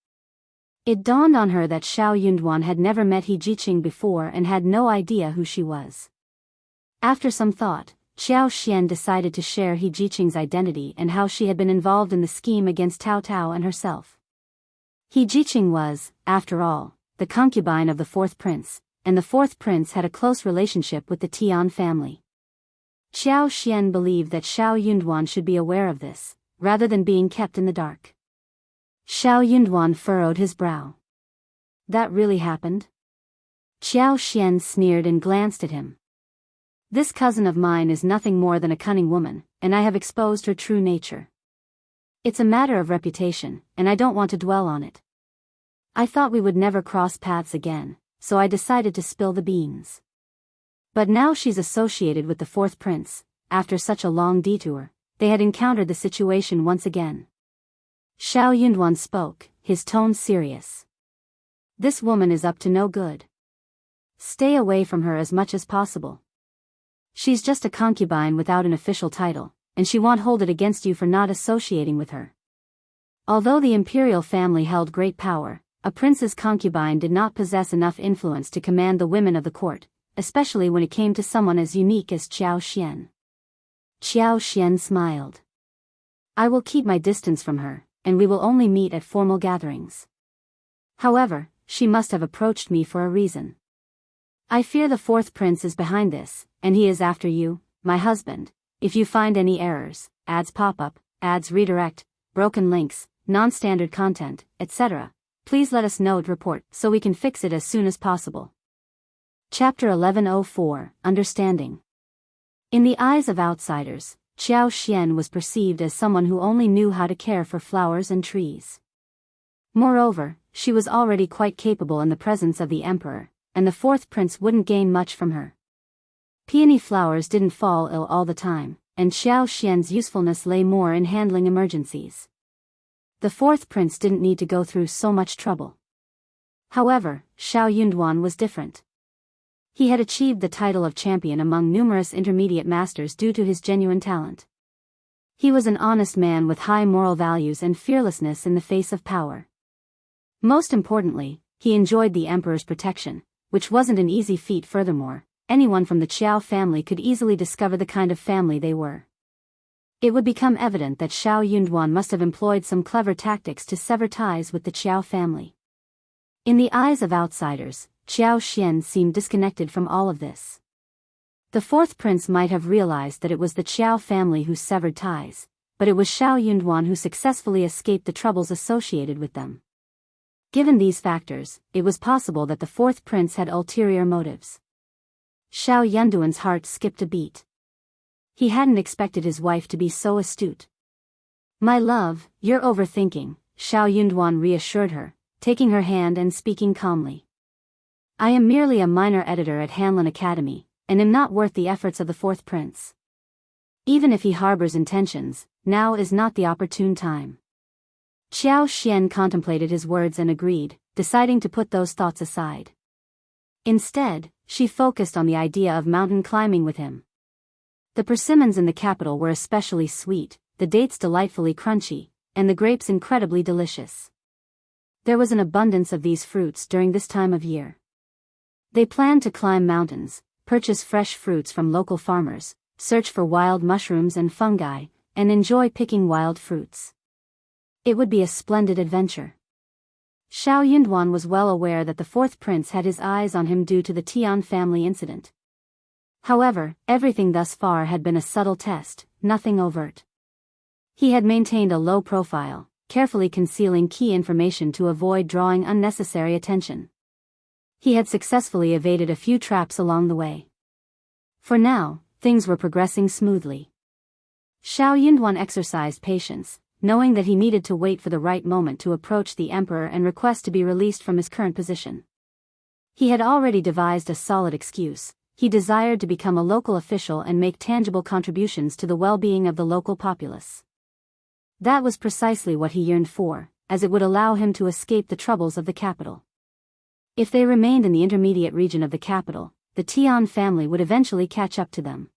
It dawned on her that Shao Yunduan had never met He Jiqing before and had no idea who she was. After some thought, Qiao Xian decided to share He Jiqing's identity and how she had been involved in the scheme against Tao Tao and herself. He Jiqing was, after all, the concubine of the fourth prince, and the fourth prince had a close relationship with the Tian family. Qiao Xian believed that Shao Yunduan should be aware of this, rather than being kept in the dark. Shao Yunduan furrowed his brow. "That really happened?" Qiao Xian sneered and glanced at him. "This cousin of mine is nothing more than a cunning woman, and I have exposed her true nature. It's a matter of reputation, and I don't want to dwell on it. I thought we would never cross paths again, so I decided to spill the beans. But now she's associated with the fourth prince. After such a long detour, they had encountered the situation once again." Shao Yunduan spoke, his tone serious. "This woman is up to no good. Stay away from her as much as possible. She's just a concubine without an official title, and she won't hold it against you for not associating with her." Although the imperial family held great power, a prince's concubine did not possess enough influence to command the women of the court, especially when it came to someone as unique as Qiao Xian. Qiao Xian smiled. "I will keep my distance from her, and we will only meet at formal gatherings. However, she must have approached me for a reason. I fear the fourth prince is behind this, and he is after you, my husband. If you find any errors, ads pop up, ads redirect, broken links, non-standard content, etc., please let us know and report so we can fix it as soon as possible." Chapter 1104, Understanding. In the eyes of outsiders, Qiao Xian was perceived as someone who only knew how to care for flowers and trees. Moreover, she was already quite capable in the presence of the emperor, and the fourth prince wouldn't gain much from her. Peony flowers didn't fall ill all the time, and Qiao Xian's usefulness lay more in handling emergencies. The fourth prince didn't need to go through so much trouble. However, Shao Yunduan was different. He had achieved the title of champion among numerous intermediate masters due to his genuine talent. He was an honest man with high moral values and fearlessness in the face of power. Most importantly, he enjoyed the emperor's protection, which wasn't an easy feat. Furthermore, anyone from the Qiao family could easily discover the kind of family they were. It would become evident that Shao Yunduan must have employed some clever tactics to sever ties with the Qiao family. In the eyes of outsiders, Qiao Xian seemed disconnected from all of this. The fourth prince might have realized that it was the Qiao family who severed ties, but it was Shao Yunduan who successfully escaped the troubles associated with them. Given these factors, it was possible that the fourth prince had ulterior motives. Shao Yunduan's heart skipped a beat. He hadn't expected his wife to be so astute. "My love, you're overthinking," Shao Yunduan reassured her, taking her hand and speaking calmly. "I am merely a minor editor at Hanlin Academy, and am not worth the efforts of the fourth prince. Even if he harbors intentions, now is not the opportune time." Qiao Xian contemplated his words and agreed, deciding to put those thoughts aside. Instead, she focused on the idea of mountain climbing with him. The persimmons in the capital were especially sweet, the dates delightfully crunchy, and the grapes incredibly delicious. There was an abundance of these fruits during this time of year. They planned to climb mountains, purchase fresh fruits from local farmers, search for wild mushrooms and fungi, and enjoy picking wild fruits. It would be a splendid adventure. Shao Yunduan was well aware that the fourth prince had his eyes on him due to the Tian family incident. However, everything thus far had been a subtle test, nothing overt. He had maintained a low profile, carefully concealing key information to avoid drawing unnecessary attention. He had successfully evaded a few traps along the way. For now, things were progressing smoothly. Shao Yunduan exercised patience, knowing that he needed to wait for the right moment to approach the emperor and request to be released from his current position. He had already devised a solid excuse. He desired to become a local official and make tangible contributions to the well-being of the local populace. That was precisely what he yearned for, as it would allow him to escape the troubles of the capital. If they remained in the intermediate region of the capital, the Tian family would eventually catch up to them.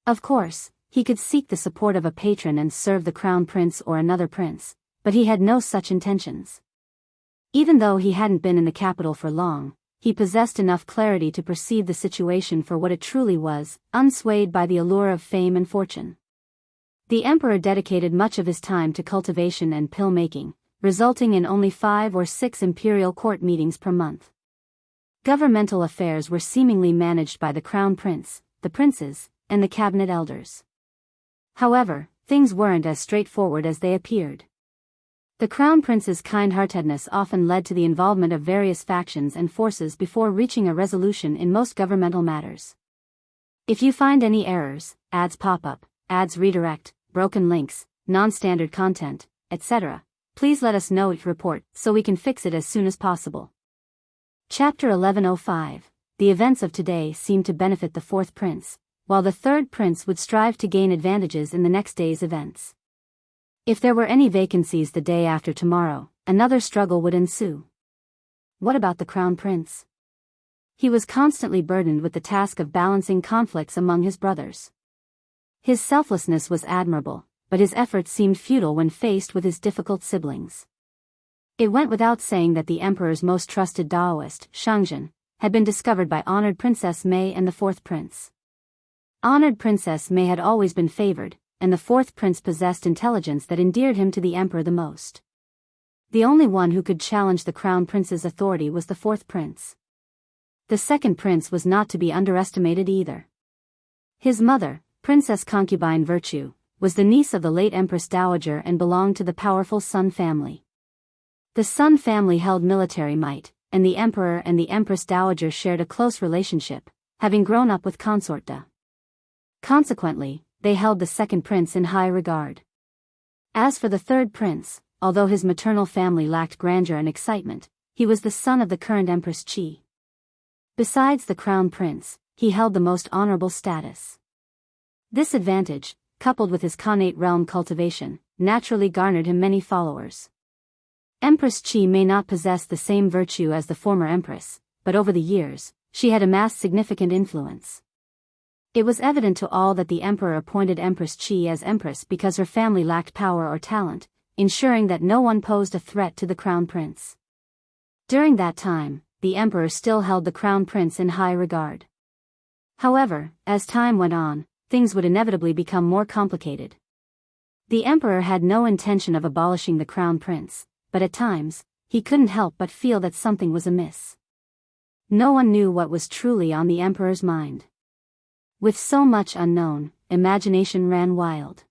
Of course, he could seek the support of a patron and serve the crown prince or another prince, but he had no such intentions. Even though he hadn't been in the capital for long, he possessed enough clarity to perceive the situation for what it truly was, unswayed by the allure of fame and fortune. The emperor dedicated much of his time to cultivation and pill-making, resulting in only 5 or 6 imperial court meetings per month. Governmental affairs were seemingly managed by the crown prince, the princes, and the cabinet elders. However, things weren't as straightforward as they appeared. The crown prince's kind-heartedness often led to the involvement of various factions and forces before reaching a resolution in most governmental matters. If you find any errors, ads pop up, ads redirect, broken links, non-standard content, etc., please let us know each report so we can fix it as soon as possible. Chapter 1105. The events of today seemed to benefit the fourth prince, while the third prince would strive to gain advantages in the next day's events. If there were any vacancies the day after tomorrow, another struggle would ensue. What about the crown prince? He was constantly burdened with the task of balancing conflicts among his brothers. His selflessness was admirable, but his efforts seemed futile when faced with his difficult siblings. It went without saying that the emperor's most trusted Daoist, Shangzhen, had been discovered by honored Princess Mei and the fourth prince. Honored Princess Mei had always been favored, and the fourth prince possessed intelligence that endeared him to the emperor the most. The only one who could challenge the crown prince's authority was the fourth prince. The second prince was not to be underestimated either. His mother, Princess Concubine Virtue, was the niece of the late Empress Dowager and belonged to the powerful Sun family. The Sun family held military might, and the emperor and the Empress Dowager shared a close relationship, having grown up with Consort. Consequently, they held the second prince in high regard. As for the third prince, although his maternal family lacked grandeur and excitement, he was the son of the current Empress Qi. Besides the crown prince, he held the most honorable status. This advantage, coupled with his Khanate realm cultivation, naturally garnered him many followers. Empress Qi may not possess the same virtue as the former empress, but over the years, she had amassed significant influence. It was evident to all that the emperor appointed Empress Qi as empress because her family lacked power or talent, ensuring that no one posed a threat to the crown prince. During that time, the emperor still held the crown prince in high regard. However, as time went on, things would inevitably become more complicated. The emperor had no intention of abolishing the crown prince, but at times, he couldn't help but feel that something was amiss. No one knew what was truly on the emperor's mind. With so much unknown, imagination ran wild.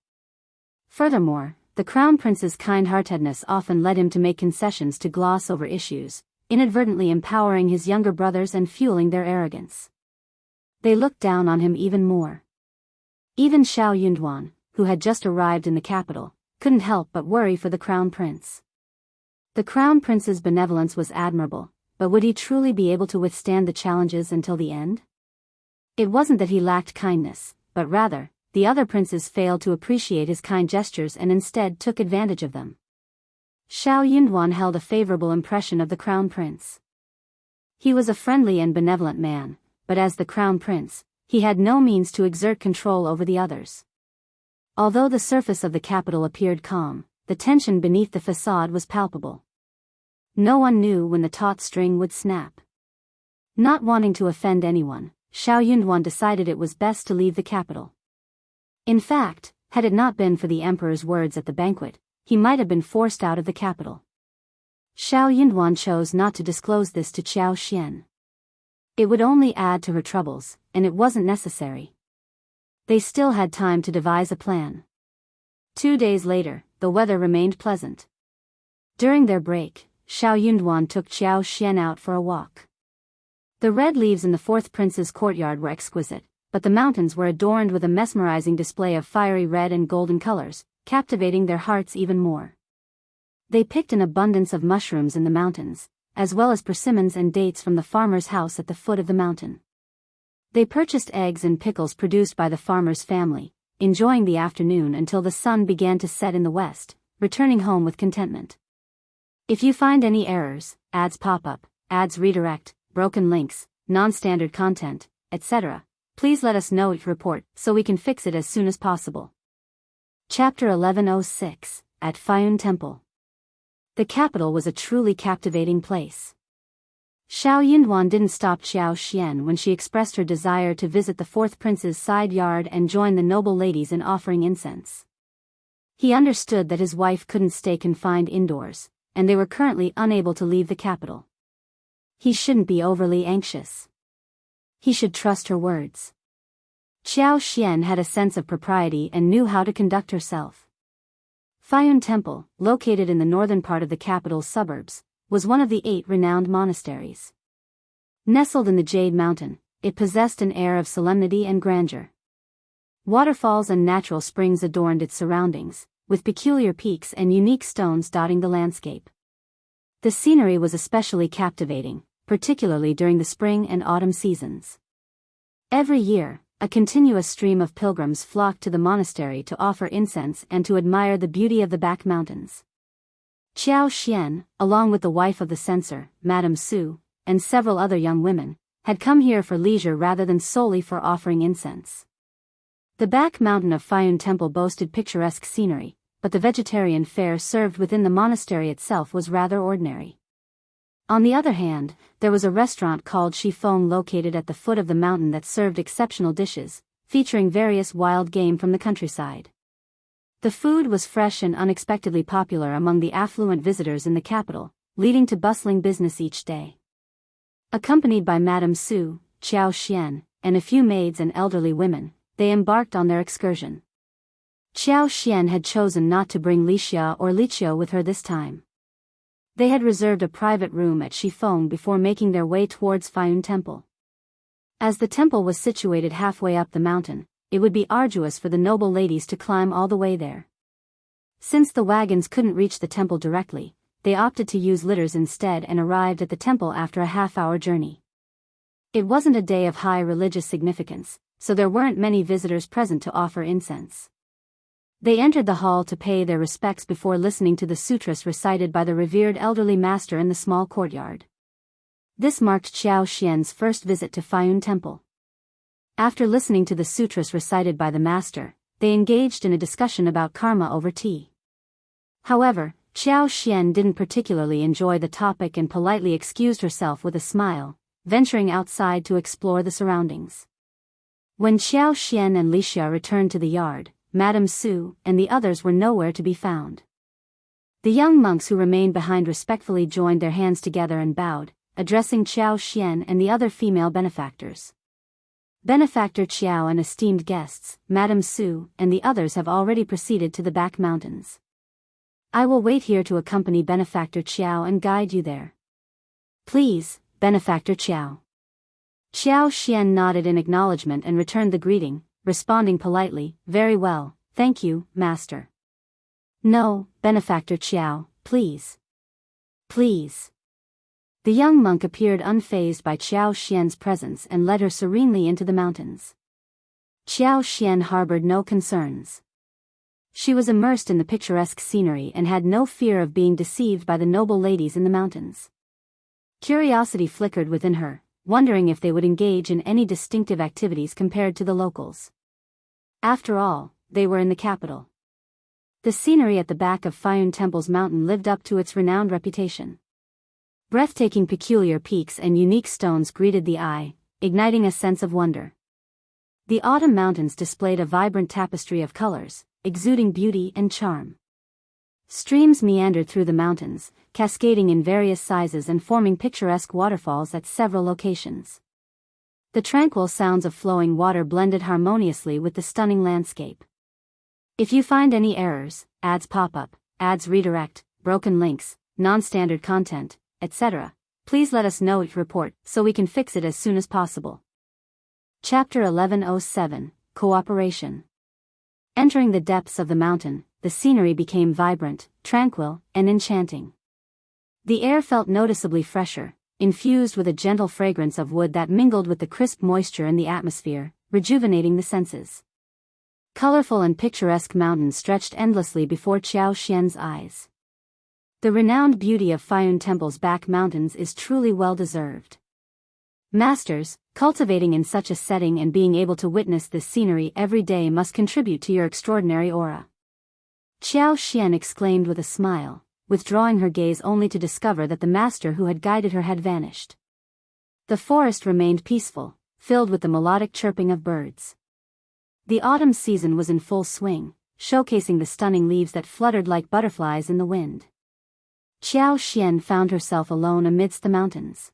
Furthermore, the crown prince's kind-heartedness often led him to make concessions to gloss over issues, inadvertently empowering his younger brothers and fueling their arrogance. They looked down on him even more. Even Shao Yunduan, who had just arrived in the capital, couldn't help but worry for the crown prince. The crown prince's benevolence was admirable, but would he truly be able to withstand the challenges until the end? It wasn't that he lacked kindness, but rather, the other princes failed to appreciate his kind gestures and instead took advantage of them. Shao Yunduan held a favorable impression of the crown prince. He was a friendly and benevolent man, but as the crown prince, he had no means to exert control over the others. Although the surface of the capital appeared calm, the tension beneath the facade was palpable. No one knew when the taut string would snap. Not wanting to offend anyone, Shao Yunduan decided it was best to leave the capital. In fact, had it not been for the emperor's words at the banquet, he might have been forced out of the capital. Shao Yunduan chose not to disclose this to Qiao Xian. It would only add to her troubles, and it wasn't necessary. They still had time to devise a plan. 2 days later, the weather remained pleasant. During their break, Shao Yunduan took Qiao Xian out for a walk. The red leaves in the fourth prince's courtyard were exquisite, but the mountains were adorned with a mesmerizing display of fiery red and golden colors, captivating their hearts even more. They picked an abundance of mushrooms in the mountains, as well as persimmons and dates from the farmer's house at the foot of the mountain. They purchased eggs and pickles produced by the farmer's family, enjoying the afternoon until the sun began to set in the west, returning home with contentment. If you find any errors, ads pop up, ads redirect, broken links, non-standard content, etc., please let us know each report so we can fix it as soon as possible. Chapter 1106, at Fayun Temple. The capital was a truly captivating place. Shao Yunduan didn't stop Qiao Xian when she expressed her desire to visit the fourth prince's side yard and join the noble ladies in offering incense. He understood that his wife couldn't stay confined indoors, and they were currently unable to leave the capital. He shouldn't be overly anxious. He should trust her words. Qiao Xian had a sense of propriety and knew how to conduct herself. Fayun Temple, located in the northern part of the capital's suburbs, was one of the 8 renowned monasteries. Nestled in the Jade Mountain, it possessed an air of solemnity and grandeur. Waterfalls and natural springs adorned its surroundings, with peculiar peaks and unique stones dotting the landscape. The scenery was especially captivating, particularly during the spring and autumn seasons. Every year, a continuous stream of pilgrims flocked to the monastery to offer incense and to admire the beauty of the back mountains. Qiao Xian, along with the wife of the censor, Madame Su, and several other young women, had come here for leisure rather than solely for offering incense. The back mountain of Fayun Temple boasted picturesque scenery, but the vegetarian fare served within the monastery itself was rather ordinary. On the other hand, there was a restaurant called Shifeng located at the foot of the mountain that served exceptional dishes, featuring various wild game from the countryside. The food was fresh and unexpectedly popular among the affluent visitors in the capital, leading to bustling business each day. Accompanied by Madame Su, Qiao Xian, and a few maids and elderly women, they embarked on their excursion. Qiao Xian had chosen not to bring Lixia or Liqiao with her this time. They had reserved a private room at Shifeng before making their way towards Fayun Temple. As the temple was situated halfway up the mountain, it would be arduous for the noble ladies to climb all the way there. Since the wagons couldn't reach the temple directly, they opted to use litters instead and arrived at the temple after a half-hour journey. It wasn't a day of high religious significance, so there weren't many visitors present to offer incense. They entered the hall to pay their respects before listening to the sutras recited by the revered elderly master in the small courtyard. This marked Qiao Xian's first visit to Fayun Temple. After listening to the sutras recited by the master, they engaged in a discussion about karma over tea. However, Qiao Xian didn't particularly enjoy the topic and politely excused herself with a smile, venturing outside to explore the surroundings. When Qiao Xian and Lixia returned to the yard, Madame Su and the others were nowhere to be found. The young monks who remained behind respectfully joined their hands together and bowed, addressing Qiao Xian and the other female benefactors. Benefactor Qiao and esteemed guests, Madame Su, and the others have already proceeded to the back mountains. I will wait here to accompany Benefactor Qiao and guide you there. Please, Benefactor Qiao. Qiao Xian nodded in acknowledgement and returned the greeting, responding politely, very well, thank you, Master. No, Benefactor Qiao, please. Please. The young monk appeared unfazed by Qiao Xian's presence and led her serenely into the mountains. Qiao Xian harbored no concerns. She was immersed in the picturesque scenery and had no fear of being deceived by the noble ladies in the mountains. Curiosity flickered within her, wondering if they would engage in any distinctive activities compared to the locals. After all, they were in the capital. The scenery at the back of Fayun Temple's mountain lived up to its renowned reputation. Breathtaking peculiar peaks and unique stones greeted the eye, igniting a sense of wonder. The autumn mountains displayed a vibrant tapestry of colors, exuding beauty and charm. Streams meandered through the mountains, cascading in various sizes and forming picturesque waterfalls at several locations. The tranquil sounds of flowing water blended harmoniously with the stunning landscape. If you find any errors, ads pop up, ads redirect, broken links, non-standard content, etc., please let us know each report so we can fix it as soon as possible. Chapter 1107, Cooperation. Entering the depths of the mountain, the scenery became vibrant, tranquil, and enchanting. The air felt noticeably fresher, infused with a gentle fragrance of wood that mingled with the crisp moisture in the atmosphere, rejuvenating the senses. Colorful and picturesque mountains stretched endlessly before Qiao Xian's eyes. The renowned beauty of Fayun Temple's back mountains is truly well-deserved. Masters, cultivating in such a setting and being able to witness this scenery every day must contribute to your extraordinary aura. Qiao Xian exclaimed with a smile, withdrawing her gaze only to discover that the master who had guided her had vanished. The forest remained peaceful, filled with the melodic chirping of birds. The autumn season was in full swing, showcasing the stunning leaves that fluttered like butterflies in the wind. Qiao Xian found herself alone amidst the mountains.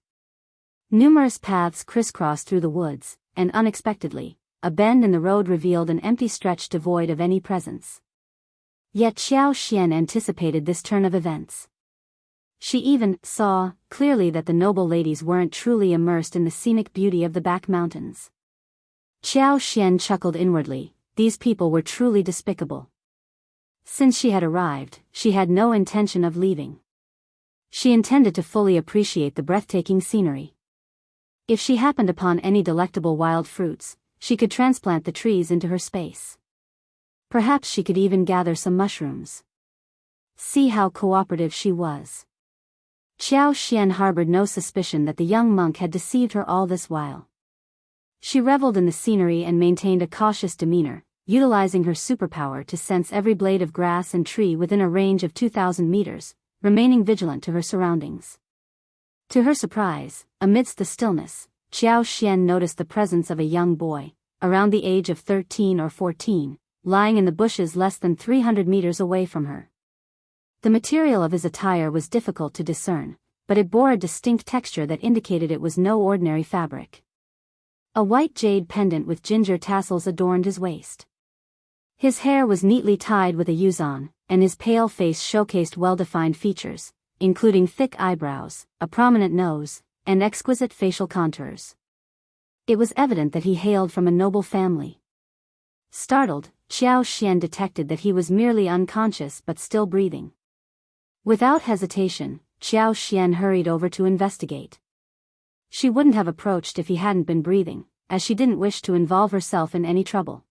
Numerous paths crisscrossed through the woods, and unexpectedly, a bend in the road revealed an empty stretch devoid of any presence. Yet Qiao Xian anticipated this turn of events. She even saw clearly that the noble ladies weren't truly immersed in the scenic beauty of the back mountains. Qiao Xian chuckled inwardly, these people were truly despicable. Since she had arrived, she had no intention of leaving. She intended to fully appreciate the breathtaking scenery. If she happened upon any delectable wild fruits, she could transplant the trees into her space. Perhaps she could even gather some mushrooms. See how cooperative she was. Qiao Xian harbored no suspicion that the young monk had deceived her all this while. She reveled in the scenery and maintained a cautious demeanor, utilizing her superpower to sense every blade of grass and tree within a range of 2,000 meters, remaining vigilant to her surroundings. To her surprise, amidst the stillness, Qiao Xian noticed the presence of a young boy, around the age of 13 or 14, lying in the bushes less than 300 meters away from her. The material of his attire was difficult to discern, but it bore a distinct texture that indicated it was no ordinary fabric. A white jade pendant with ginger tassels adorned his waist. His hair was neatly tied with a yuzan, and his pale face showcased well-defined features, including thick eyebrows, a prominent nose, and exquisite facial contours. It was evident that he hailed from a noble family. Startled, Qiao Xian detected that he was merely unconscious but still breathing. Without hesitation, Qiao Xian hurried over to investigate. She wouldn't have approached if he hadn't been breathing, as she didn't wish to involve herself in any trouble.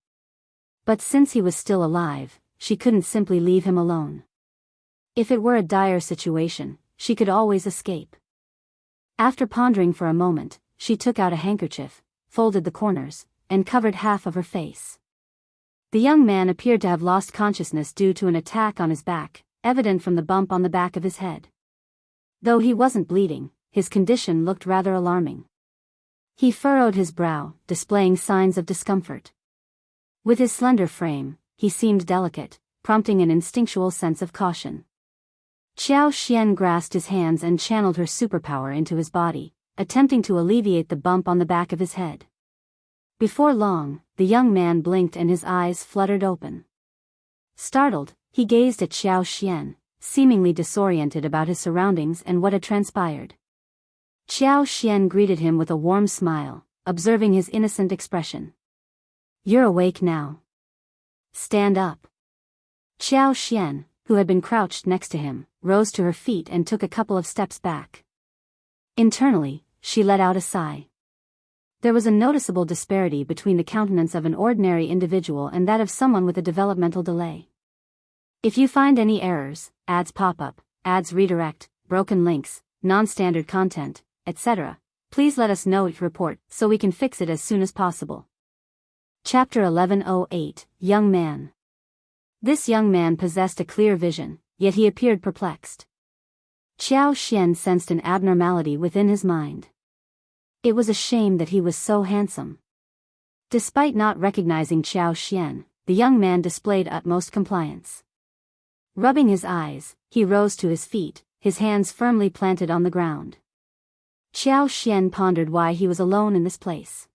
But since he was still alive, she couldn't simply leave him alone. If it were a dire situation, she could always escape. After pondering for a moment, she took out a handkerchief, folded the corners, and covered half of her face. The young man appeared to have lost consciousness due to an attack on his back, evident from the bump on the back of his head. Though he wasn't bleeding, his condition looked rather alarming. He furrowed his brow, displaying signs of discomfort. With his slender frame, he seemed delicate, prompting an instinctual sense of caution. Qiao Xian grasped his hands and channeled her superpower into his body, attempting to alleviate the bump on the back of his head. Before long, the young man blinked and his eyes fluttered open. Startled, he gazed at Qiao Xian, seemingly disoriented about his surroundings and what had transpired. Qiao Xian greeted him with a warm smile, observing his innocent expression. "You're awake now. Stand up." Qiao Xian, who had been crouched next to him, rose to her feet and took a couple of steps back. Internally, she let out a sigh. There was a noticeable disparity between the countenance of an ordinary individual and that of someone with a developmental delay. If you find any errors, ads pop up, ads redirect, broken links, non-standard content, etc., please let us know each report so we can fix it as soon as possible. Chapter 1108, Young Man. This young man possessed a clear vision, yet he appeared perplexed. Qiao Xian sensed an abnormality within his mind. It was a shame that he was so handsome. Despite not recognizing Qiao Xian, the young man displayed utmost compliance. Rubbing his eyes, he rose to his feet, his hands firmly planted on the ground. Qiao Xian pondered why he was alone in this place.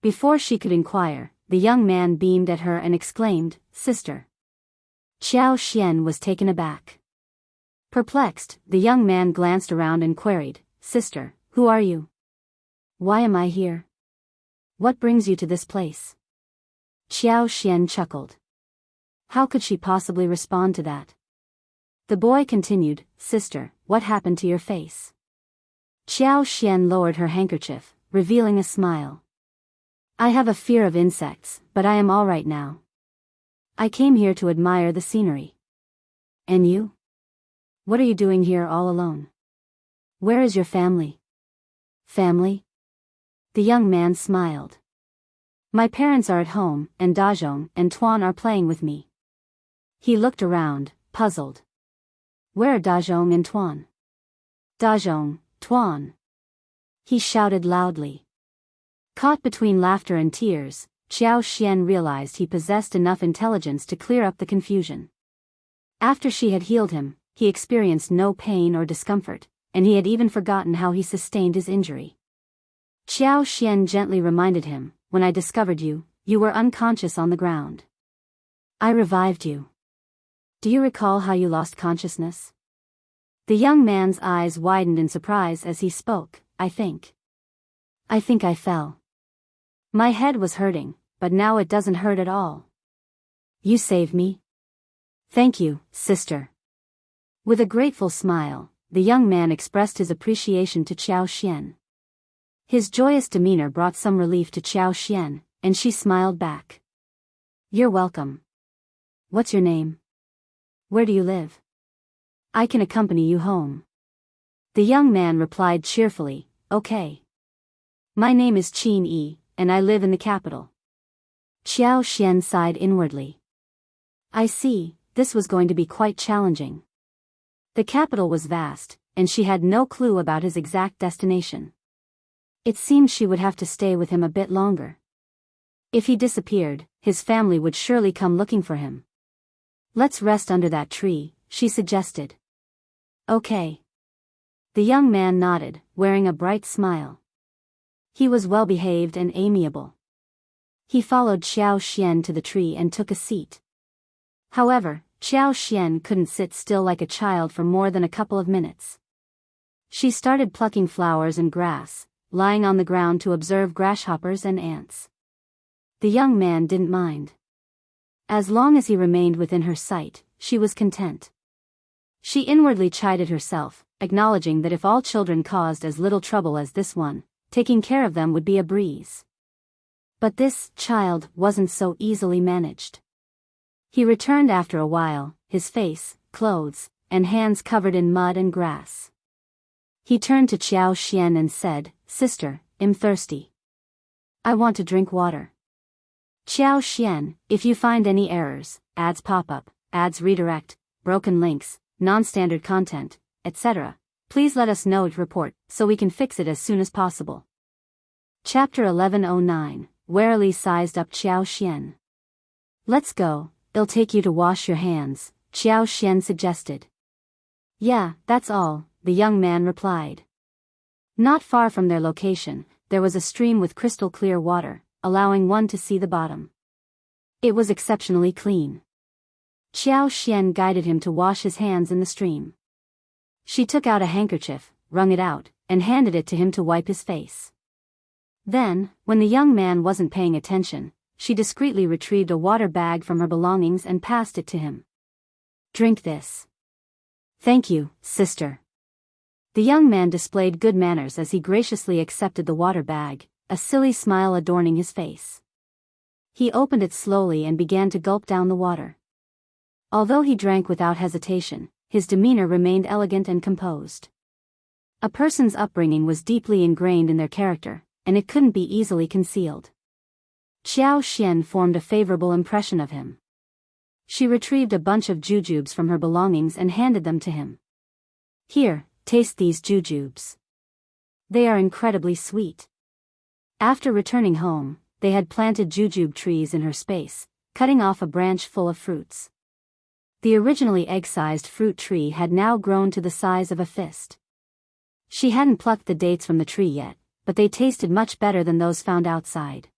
Before she could inquire, the young man beamed at her and exclaimed, "Sister." Qiao Xian was taken aback. Perplexed, the young man glanced around and queried, "Sister, who are you? Why am I here? What brings you to this place?" Qiao Xian chuckled. How could she possibly respond to that? The boy continued, "Sister, what happened to your face?" Qiao Xian lowered her handkerchief, revealing a smile. "I have a fear of insects, but I am all right now. I came here to admire the scenery." "And you? What are you doing here all alone? Where is your family?" "Family?" The young man smiled. "My parents are at home, and Dazhong and Tuan are playing with me." He looked around, puzzled. "Where are Dazhong and Tuan?" "Dazhong, Tuan!" he shouted loudly. Caught between laughter and tears, Qiao Xian realized he possessed enough intelligence to clear up the confusion. After she had healed him, he experienced no pain or discomfort, and he had even forgotten how he sustained his injury. Qiao Xian gently reminded him, "When I discovered you, you were unconscious on the ground. I revived you. Do you recall how you lost consciousness?" The young man's eyes widened in surprise as he spoke. I think I fell. My head was hurting, but now it doesn't hurt at all. You saved me. Thank you, sister." With a grateful smile, the young man expressed his appreciation to Qiao Xian. His joyous demeanor brought some relief to Qiao Xian, and she smiled back. "You're welcome. What's your name? Where do you live? I can accompany you home." The young man replied cheerfully, "Okay. My name is Qin Yi, and I live in the capital." Qiao Xian sighed inwardly. I see, this was going to be quite challenging. The capital was vast, and she had no clue about his exact destination. It seemed she would have to stay with him a bit longer. If he disappeared, his family would surely come looking for him. "Let's rest under that tree," she suggested. "Okay." The young man nodded, wearing a bright smile. He was well-behaved and amiable. He followed Qiao Xian to the tree and took a seat. However, Qiao Xian couldn't sit still like a child for more than a couple of minutes. She started plucking flowers and grass, lying on the ground to observe grasshoppers and ants. The young man didn't mind. As long as he remained within her sight, she was content. She inwardly chided herself, acknowledging that if all children caused as little trouble as this one, taking care of them would be a breeze. But this child wasn't so easily managed. He returned after a while, his face, clothes, and hands covered in mud and grass. He turned to Qiao Xian and said, "Sister, I'm thirsty. I want to drink water." Qiao Xian, if you find any errors, ads pop up, ads redirect, broken links, non-standard content, etc., please let us know each report so we can fix it as soon as possible. Chapter 1109, Warily sized up Qiao Xian. "Let's go, it'll take you to wash your hands," Qiao Xian suggested. Yeah, that's all, the young man replied. Not far from their location, there was a stream with crystal clear water, allowing one to see the bottom. It was exceptionally clean. Qiao Xian guided him to wash his hands in the stream. She took out a handkerchief, wrung it out, and handed it to him to wipe his face. Then, when the young man wasn't paying attention, she discreetly retrieved a water bag from her belongings and passed it to him. Drink this. Thank you, sister. The young man displayed good manners as he graciously accepted the water bag, a silly smile adorning his face. He opened it slowly and began to gulp down the water. Although he drank without hesitation, his demeanor remained elegant and composed. A person's upbringing was deeply ingrained in their character, and it couldn't be easily concealed. Qiao Xian formed a favorable impression of him. She retrieved a bunch of jujubes from her belongings and handed them to him. Here, taste these jujubes. They are incredibly sweet. After returning home, they had planted jujube trees in her space, cutting off a branch full of fruits. The originally egg-sized fruit tree had now grown to the size of a fist. She hadn't plucked the dates from the tree yet, but they tasted much better than those found outside.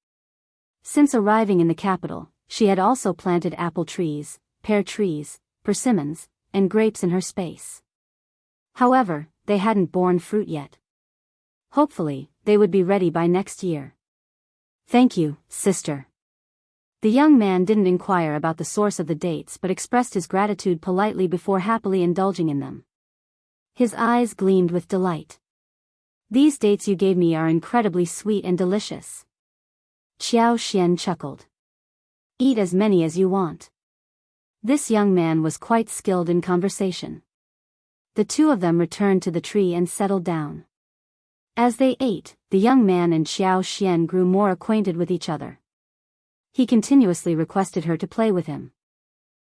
Since arriving in the capital, she had also planted apple trees, pear trees, persimmons, and grapes in her space. However, they hadn't borne fruit yet. Hopefully, they would be ready by next year. Thank you, sister. The young man didn't inquire about the source of the dates but expressed his gratitude politely before happily indulging in them. His eyes gleamed with delight. These dates you gave me are incredibly sweet and delicious. Qiao Xian chuckled. Eat as many as you want. This young man was quite skilled in conversation. The two of them returned to the tree and settled down. As they ate, the young man and Qiao Xian grew more acquainted with each other. He continuously requested her to play with him.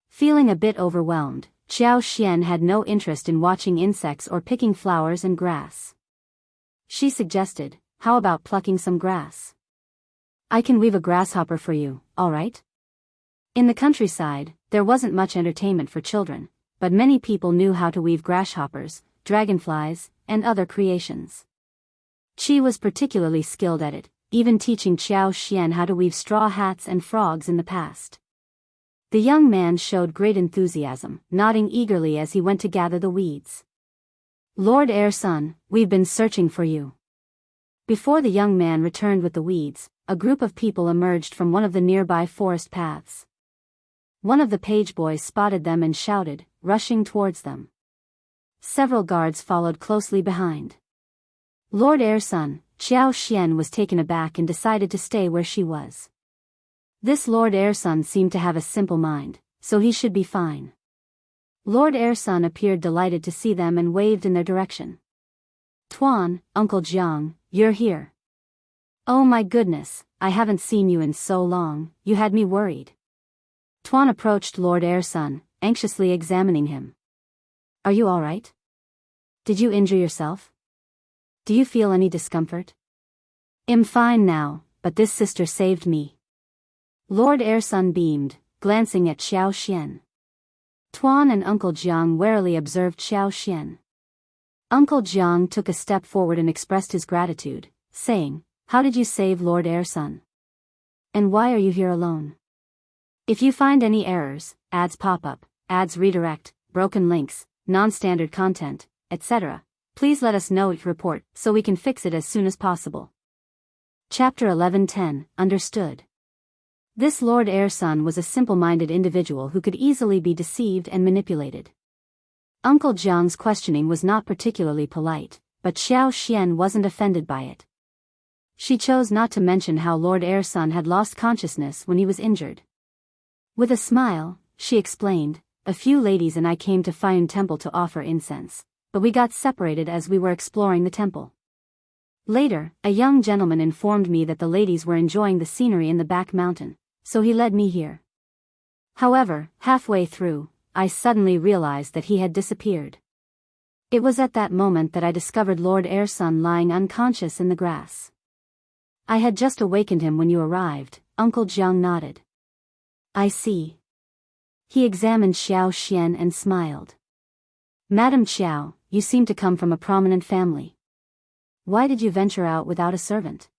Feeling a bit overwhelmed, Qiao Xian had no interest in watching insects or picking flowers and grass. She suggested, how about plucking some grass? I can weave a grasshopper for you, all right? In the countryside, there wasn't much entertainment for children, but many people knew how to weave grasshoppers, dragonflies, and other creations. She was particularly skilled at it, even teaching Qiao Xian how to weave straw hats and frogs in the past. The young man showed great enthusiasm, nodding eagerly as he went to gather the weeds. Lord Heir-son, we've been searching for you. Before the young man returned with the weeds, a group of people emerged from one of the nearby forest paths. One of the page boys spotted them and shouted, rushing towards them. Several guards followed closely behind. Lord Heir-son, Qiao Xian was taken aback and decided to stay where she was. This Lord Heir-son seemed to have a simple mind, so he should be fine. Lord Heir-son appeared delighted to see them and waved in their direction. Tuan, Uncle Jiang, you're here. Oh my goodness, I haven't seen you in so long, you had me worried. Tuan approached Lord Heir-son, anxiously examining him. Are you all right? Did you injure yourself? Do you feel any discomfort? I'm fine now, but this sister saved me. Lord Heir-son beamed, glancing at Qiao Xian. Tuan and Uncle Jiang warily observed Qiao Xian. Uncle Jiang took a step forward and expressed his gratitude, saying, How did you save Lord Heir-son? And why are you here alone? If you find any errors, ads pop up, ads redirect, broken links, non-standard content, etc., please let us know each report so we can fix it as soon as possible. Chapter 11:10, Understood. This Lord Heir-son was a simple-minded individual who could easily be deceived and manipulated. Uncle Jiang's questioning was not particularly polite, but Qiao Xian wasn't offended by it. She chose not to mention how Lord Heir-son had lost consciousness when he was injured. With a smile, she explained, A few ladies and I came to Fayun Temple to offer incense, but we got separated as we were exploring the temple. Later, a young gentleman informed me that the ladies were enjoying the scenery in the back mountain, so he led me here. However, halfway through, I suddenly realized that he had disappeared. It was at that moment that I discovered Lord Heir-son lying unconscious in the grass. I had just awakened him when you arrived, Uncle Jiang nodded. I see. He examined Qiao Xian and smiled. Madam Qiao, you seem to come from a prominent family. Why did you venture out without a servant?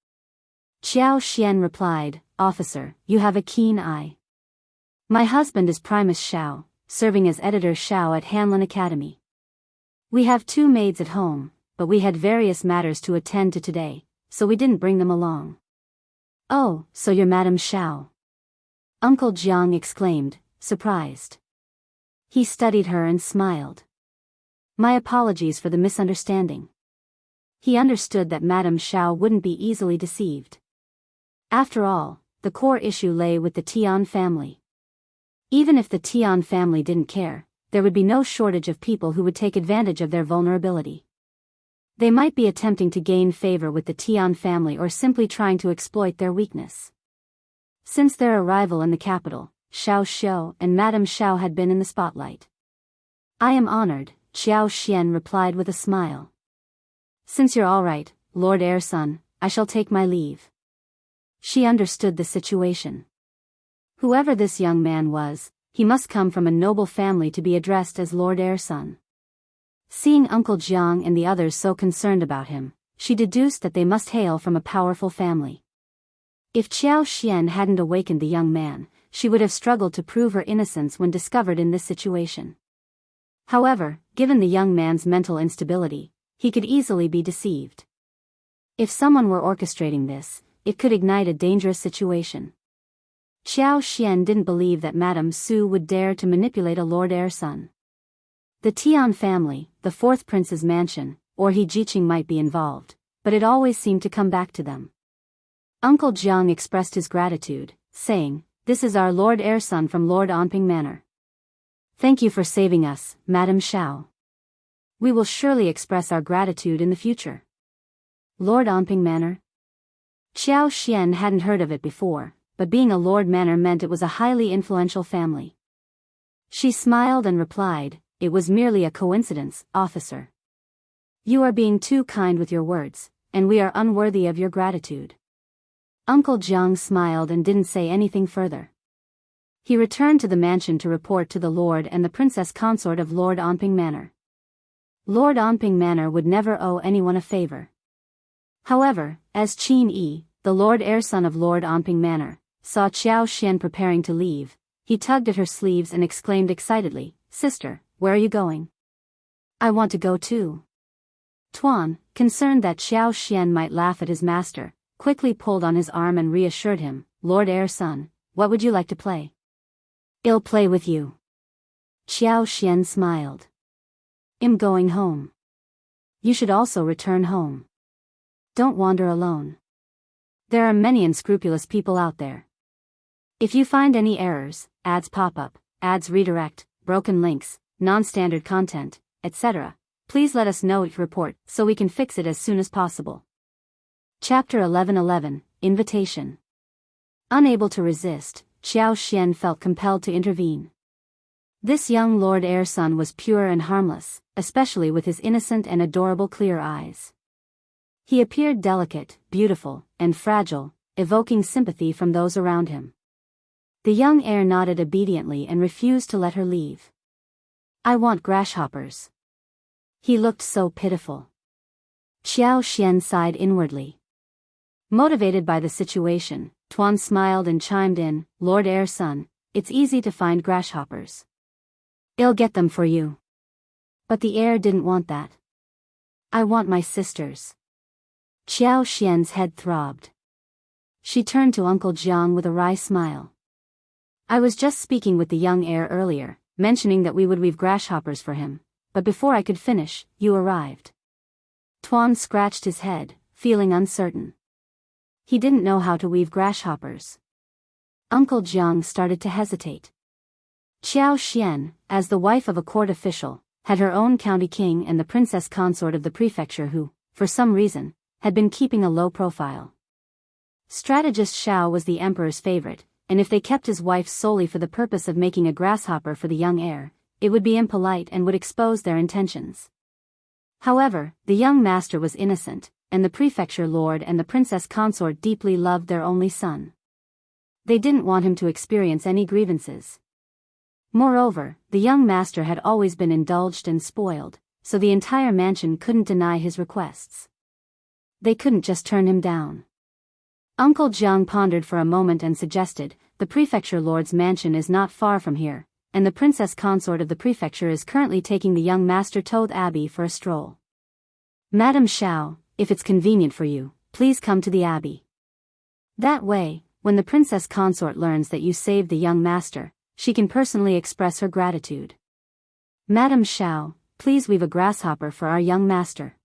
Qiao Xian replied, Officer, you have a keen eye. My husband is Primus Shao, serving as editor Shao at Hanlin Academy. We have 2 maids at home, but we had various matters to attend to today, so we didn't bring them along. Oh, so you're Madam Shao? Uncle Jiang exclaimed, surprised. He studied her and smiled. My apologies for the misunderstanding. He understood that Madam Shao wouldn't be easily deceived. After all, the core issue lay with the Tian family. Even if the Tian family didn't care, there would be no shortage of people who would take advantage of their vulnerability. They might be attempting to gain favor with the Tian family or simply trying to exploit their weakness. Since their arrival in the capital, Shao and Madame Shao had been in the spotlight. I am honored, Qiao Xian replied with a smile. Since you're all right, Lord Heir's son, I shall take my leave. She understood the situation. Whoever this young man was, he must come from a noble family to be addressed as Lord Heir's son. Seeing Uncle Jiang and the others so concerned about him, she deduced that they must hail from a powerful family. If Qiao Xian hadn't awakened the young man, she would have struggled to prove her innocence when discovered in this situation. However, given the young man's mental instability, he could easily be deceived. If someone were orchestrating this, it could ignite a dangerous situation. Qiao Xian didn't believe that Madame Su would dare to manipulate a Lord Heir's son. The Tian family, the 4th prince's mansion, or He Jiqing might be involved, but it always seemed to come back to them. Uncle Jiang expressed his gratitude, saying, This is our Lord Heir's son from Lord Anping Manor. Thank you for saving us, Madame Shao. We will surely express our gratitude in the future. Lord Anping Manor? Qiao Xian hadn't heard of it before, but being a Lord Manor meant it was a highly influential family. She smiled and replied, It was merely a coincidence, officer. You are being too kind with your words, and we are unworthy of your gratitude. Uncle Jiang smiled and didn't say anything further. He returned to the mansion to report to the Lord and the Princess Consort of Lord Anping Manor. Lord Anping Manor would never owe anyone a favor. However, as Qin Yi, the Lord Heir's son of Lord Anping Manor, saw Qiao Xian preparing to leave, he tugged at her sleeves and exclaimed excitedly, Sister, where are you going? I want to go too. Tuan, concerned that Qiao Xian might laugh at his master, quickly pulled on his arm and reassured him, Lord Heir's son, what would you like to play? I'll play with you. Qiao Xian smiled. I'm going home. You should also return home. Don't wander alone. There are many unscrupulous people out there. If you find any errors, ads pop up, ads redirect, broken links, non-standard content, etc., please let us know your report so we can fix it as soon as possible. Chapter 11:11, Invitation. Unable to resist, Qiao Xian felt compelled to intervene. This young Lord Heir's son was pure and harmless, especially with his innocent and adorable clear eyes. He appeared delicate, beautiful, and fragile, evoking sympathy from those around him. The young heir nodded obediently and refused to let her leave. I want grasshoppers. He looked so pitiful. Qiao Xian sighed inwardly. Motivated by the situation, Tuan smiled and chimed in, Lord Heir's son, it's easy to find grasshoppers. I'll get them for you. But the heir didn't want that. I want my sisters. Qiao Xian's head throbbed. She turned to Uncle Jiang with a wry smile. I was just speaking with the young heir earlier, mentioning that we would weave grasshoppers for him, but before I could finish, you arrived. Tuan scratched his head, feeling uncertain. He didn't know how to weave grasshoppers. Uncle Jiang started to hesitate. Qiao Xian, as the wife of a court official, had her own county king and the princess consort of the prefecture who, for some reason, had been keeping a low profile. Strategist Shao was the emperor's favorite, and if they kept his wife solely for the purpose of making a grasshopper for the young heir, it would be impolite and would expose their intentions. However, the young master was innocent, and the prefecture lord and the princess consort deeply loved their only son. They didn't want him to experience any grievances. Moreover, the young master had always been indulged and spoiled, so the entire mansion couldn't deny his requests. They couldn't just turn him down. Uncle Jiang pondered for a moment and suggested, the prefecture lord's mansion is not far from here, and the princess consort of the prefecture is currently taking the young master to the abbey for a stroll. Madam Shao, if it's convenient for you, please come to the abbey. That way, when the princess consort learns that you saved the young master, she can personally express her gratitude. Madam Shao, please weave a grasshopper for our young master.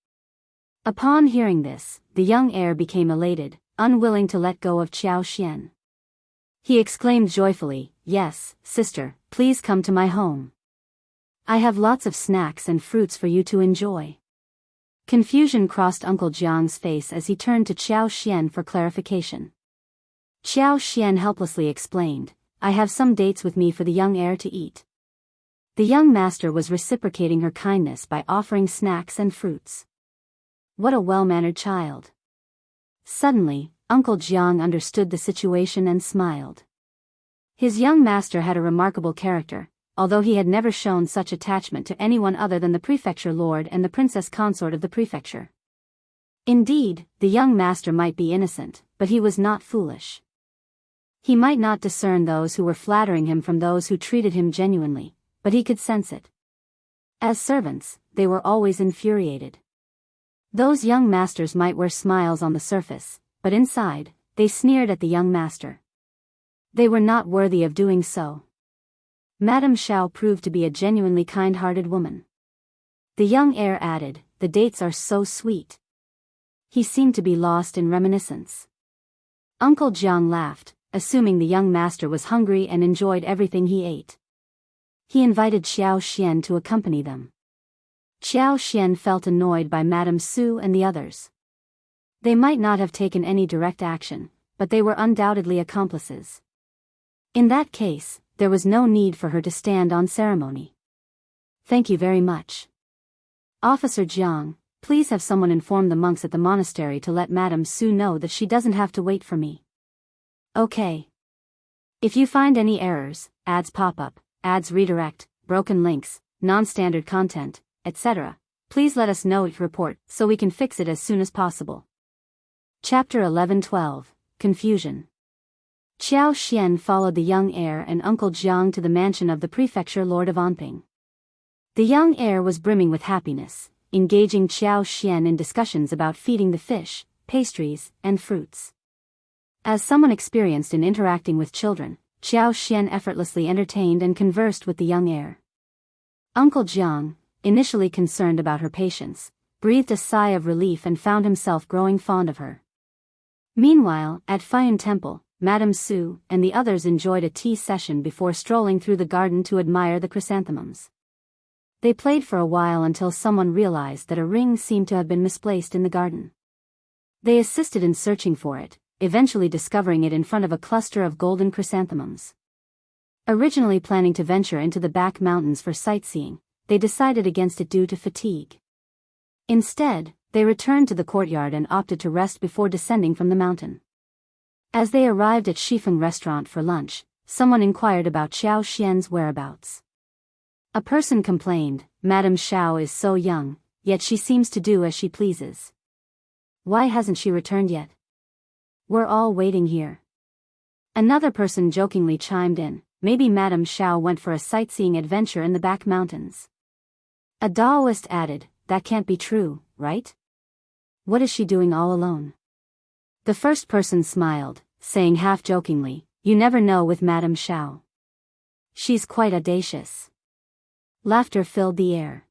Upon hearing this, the young heir became elated, unwilling to let go of Qiao Xian. He exclaimed joyfully, "Yes, sister, please come to my home. I have lots of snacks and fruits for you to enjoy." Confusion crossed Uncle Jiang's face as he turned to Qiao Xian for clarification. Qiao Xian helplessly explained, "I have some dates with me for the young heir to eat." The young master was reciprocating her kindness by offering snacks and fruits. What a well-mannered child. Suddenly, Uncle Jiang understood the situation and smiled. His young master had a remarkable character, although he had never shown such attachment to anyone other than the prefecture lord and the princess consort of the prefecture. Indeed, the young master might be innocent, but he was not foolish. He might not discern those who were flattering him from those who treated him genuinely, but he could sense it. As servants, they were always infuriated. Those young masters might wear smiles on the surface, but inside, they sneered at the young master. They were not worthy of doing so. Madame Shao proved to be a genuinely kind-hearted woman. The young heir added, "The dates are so sweet." He seemed to be lost in reminiscence. Uncle Jiang laughed, assuming the young master was hungry and enjoyed everything he ate. He invited Qiao Xian to accompany them. Qiao Xian felt annoyed by Madame Su and the others. They might not have taken any direct action, but they were undoubtedly accomplices. In that case, there was no need for her to stand on ceremony. "Thank you very much. Officer Jiang, please have someone inform the monks at the monastery to let Madame Su know that she doesn't have to wait for me." "Okay. If you find any errors, ads pop up, ads redirect, broken links, non-standard content, etc., please let us know each report so we can fix it as soon as possible." Chapter 11-12, Confusion. Qiao Xian followed the young heir and Uncle Jiang to the mansion of the prefecture lord of Anping. The young heir was brimming with happiness, engaging Qiao Xian in discussions about feeding the fish, pastries, and fruits. As someone experienced in interacting with children, Qiao Xian effortlessly entertained and conversed with the young heir. Uncle Jiang, initially concerned about her patience, breathed a sigh of relief and found himself growing fond of her. Meanwhile, at Fayun Temple, Madame Su and the others enjoyed a tea session before strolling through the garden to admire the chrysanthemums. They played for a while until someone realized that a ring seemed to have been misplaced in the garden. They assisted in searching for it, eventually discovering it in front of a cluster of golden chrysanthemums. Originally planning to venture into the back mountains for sightseeing, they decided against it due to fatigue. Instead, they returned to the courtyard and opted to rest before descending from the mountain. As they arrived at Shifeng restaurant for lunch, someone inquired about Qiao Xian's whereabouts. A person complained, "Madame Shao is so young, yet she seems to do as she pleases. Why hasn't she returned yet? We're all waiting here." Another person jokingly chimed in, "Maybe Madame Shao went for a sightseeing adventure in the back mountains." A Daoist added, "That can't be true, right? What is she doing all alone?" The first person smiled, saying half-jokingly, "You never know with Madame Shao. She's quite audacious." Laughter filled the air.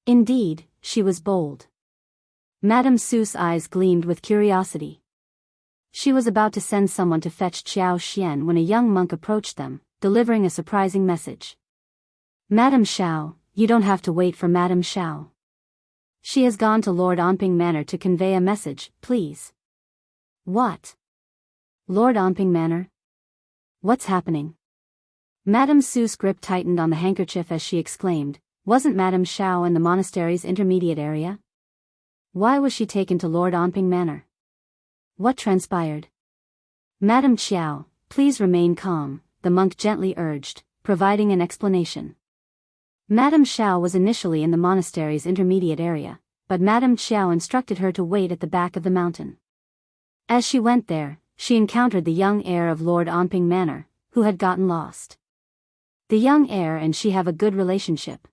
Indeed, she was bold. Madame Su's eyes gleamed with curiosity. She was about to send someone to fetch Qiao Xian when a young monk approached them, delivering a surprising message. "Madame Shao, you don't have to wait for Madame Shao. She has gone to Lord Anping Manor to convey a message, please." "What? Lord Anping Manor? What's happening?" Madame Su's grip tightened on the handkerchief as she exclaimed, "Wasn't Madame Shao in the monastery's intermediate area? Why was she taken to Lord Anping Manor? What transpired?" "Madame Qiao, please remain calm," the monk gently urged, providing an explanation. Madame Shao was initially in the monastery's intermediate area, but Madame Qiao instructed her to wait at the back of the mountain. As she went there, she encountered the young heir of Lord Onping Manor, who had gotten lost. The young heir and she have a good relationship.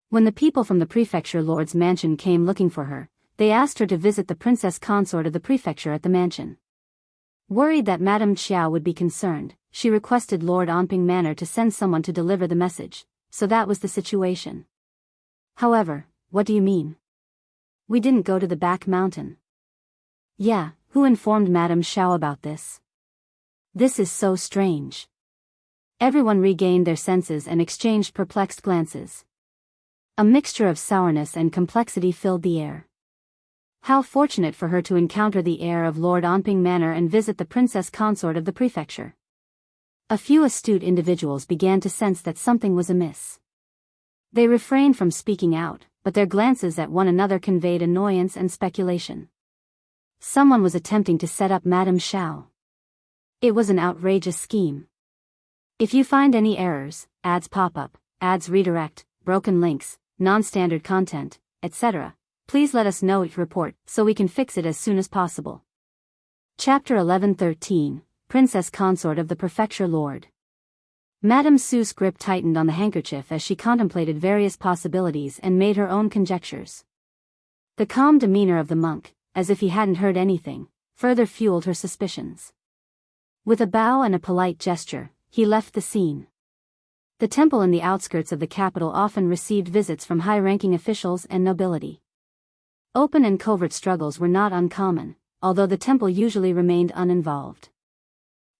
When the people from the prefecture lord's mansion came looking for her, they asked her to visit the princess consort of the prefecture at the mansion. Worried that Madame Qiao would be concerned, she requested Lord Onping Manor to send someone to deliver the message, so that was the situation. However, what do you mean? We didn't go to the back mountain. Yeah, who informed Madame Qiao about this? This is so strange. Everyone regained their senses and exchanged perplexed glances. A mixture of sourness and complexity filled the air. How fortunate for her to encounter the heir of Lord Onping Manor and visit the princess consort of the prefecture. A few astute individuals began to sense that something was amiss. They refrained from speaking out, but their glances at one another conveyed annoyance and speculation. Someone was attempting to set up Madame Shao. It was an outrageous scheme. If you find any errors, ads pop up, ads redirect, broken links, non-standard content, etc., please let us know it report so we can fix it as soon as possible. Chapter 11:13, Princess Consort of the Perfecture Lord. Madame Su's grip tightened on the handkerchief as she contemplated various possibilities and made her own conjectures. The calm demeanor of the monk, as if he hadn't heard anything, further fueled her suspicions. With a bow and a polite gesture, he left the scene. The temple in the outskirts of the capital often received visits from high-ranking officials and nobility. Open and covert struggles were not uncommon, although the temple usually remained uninvolved.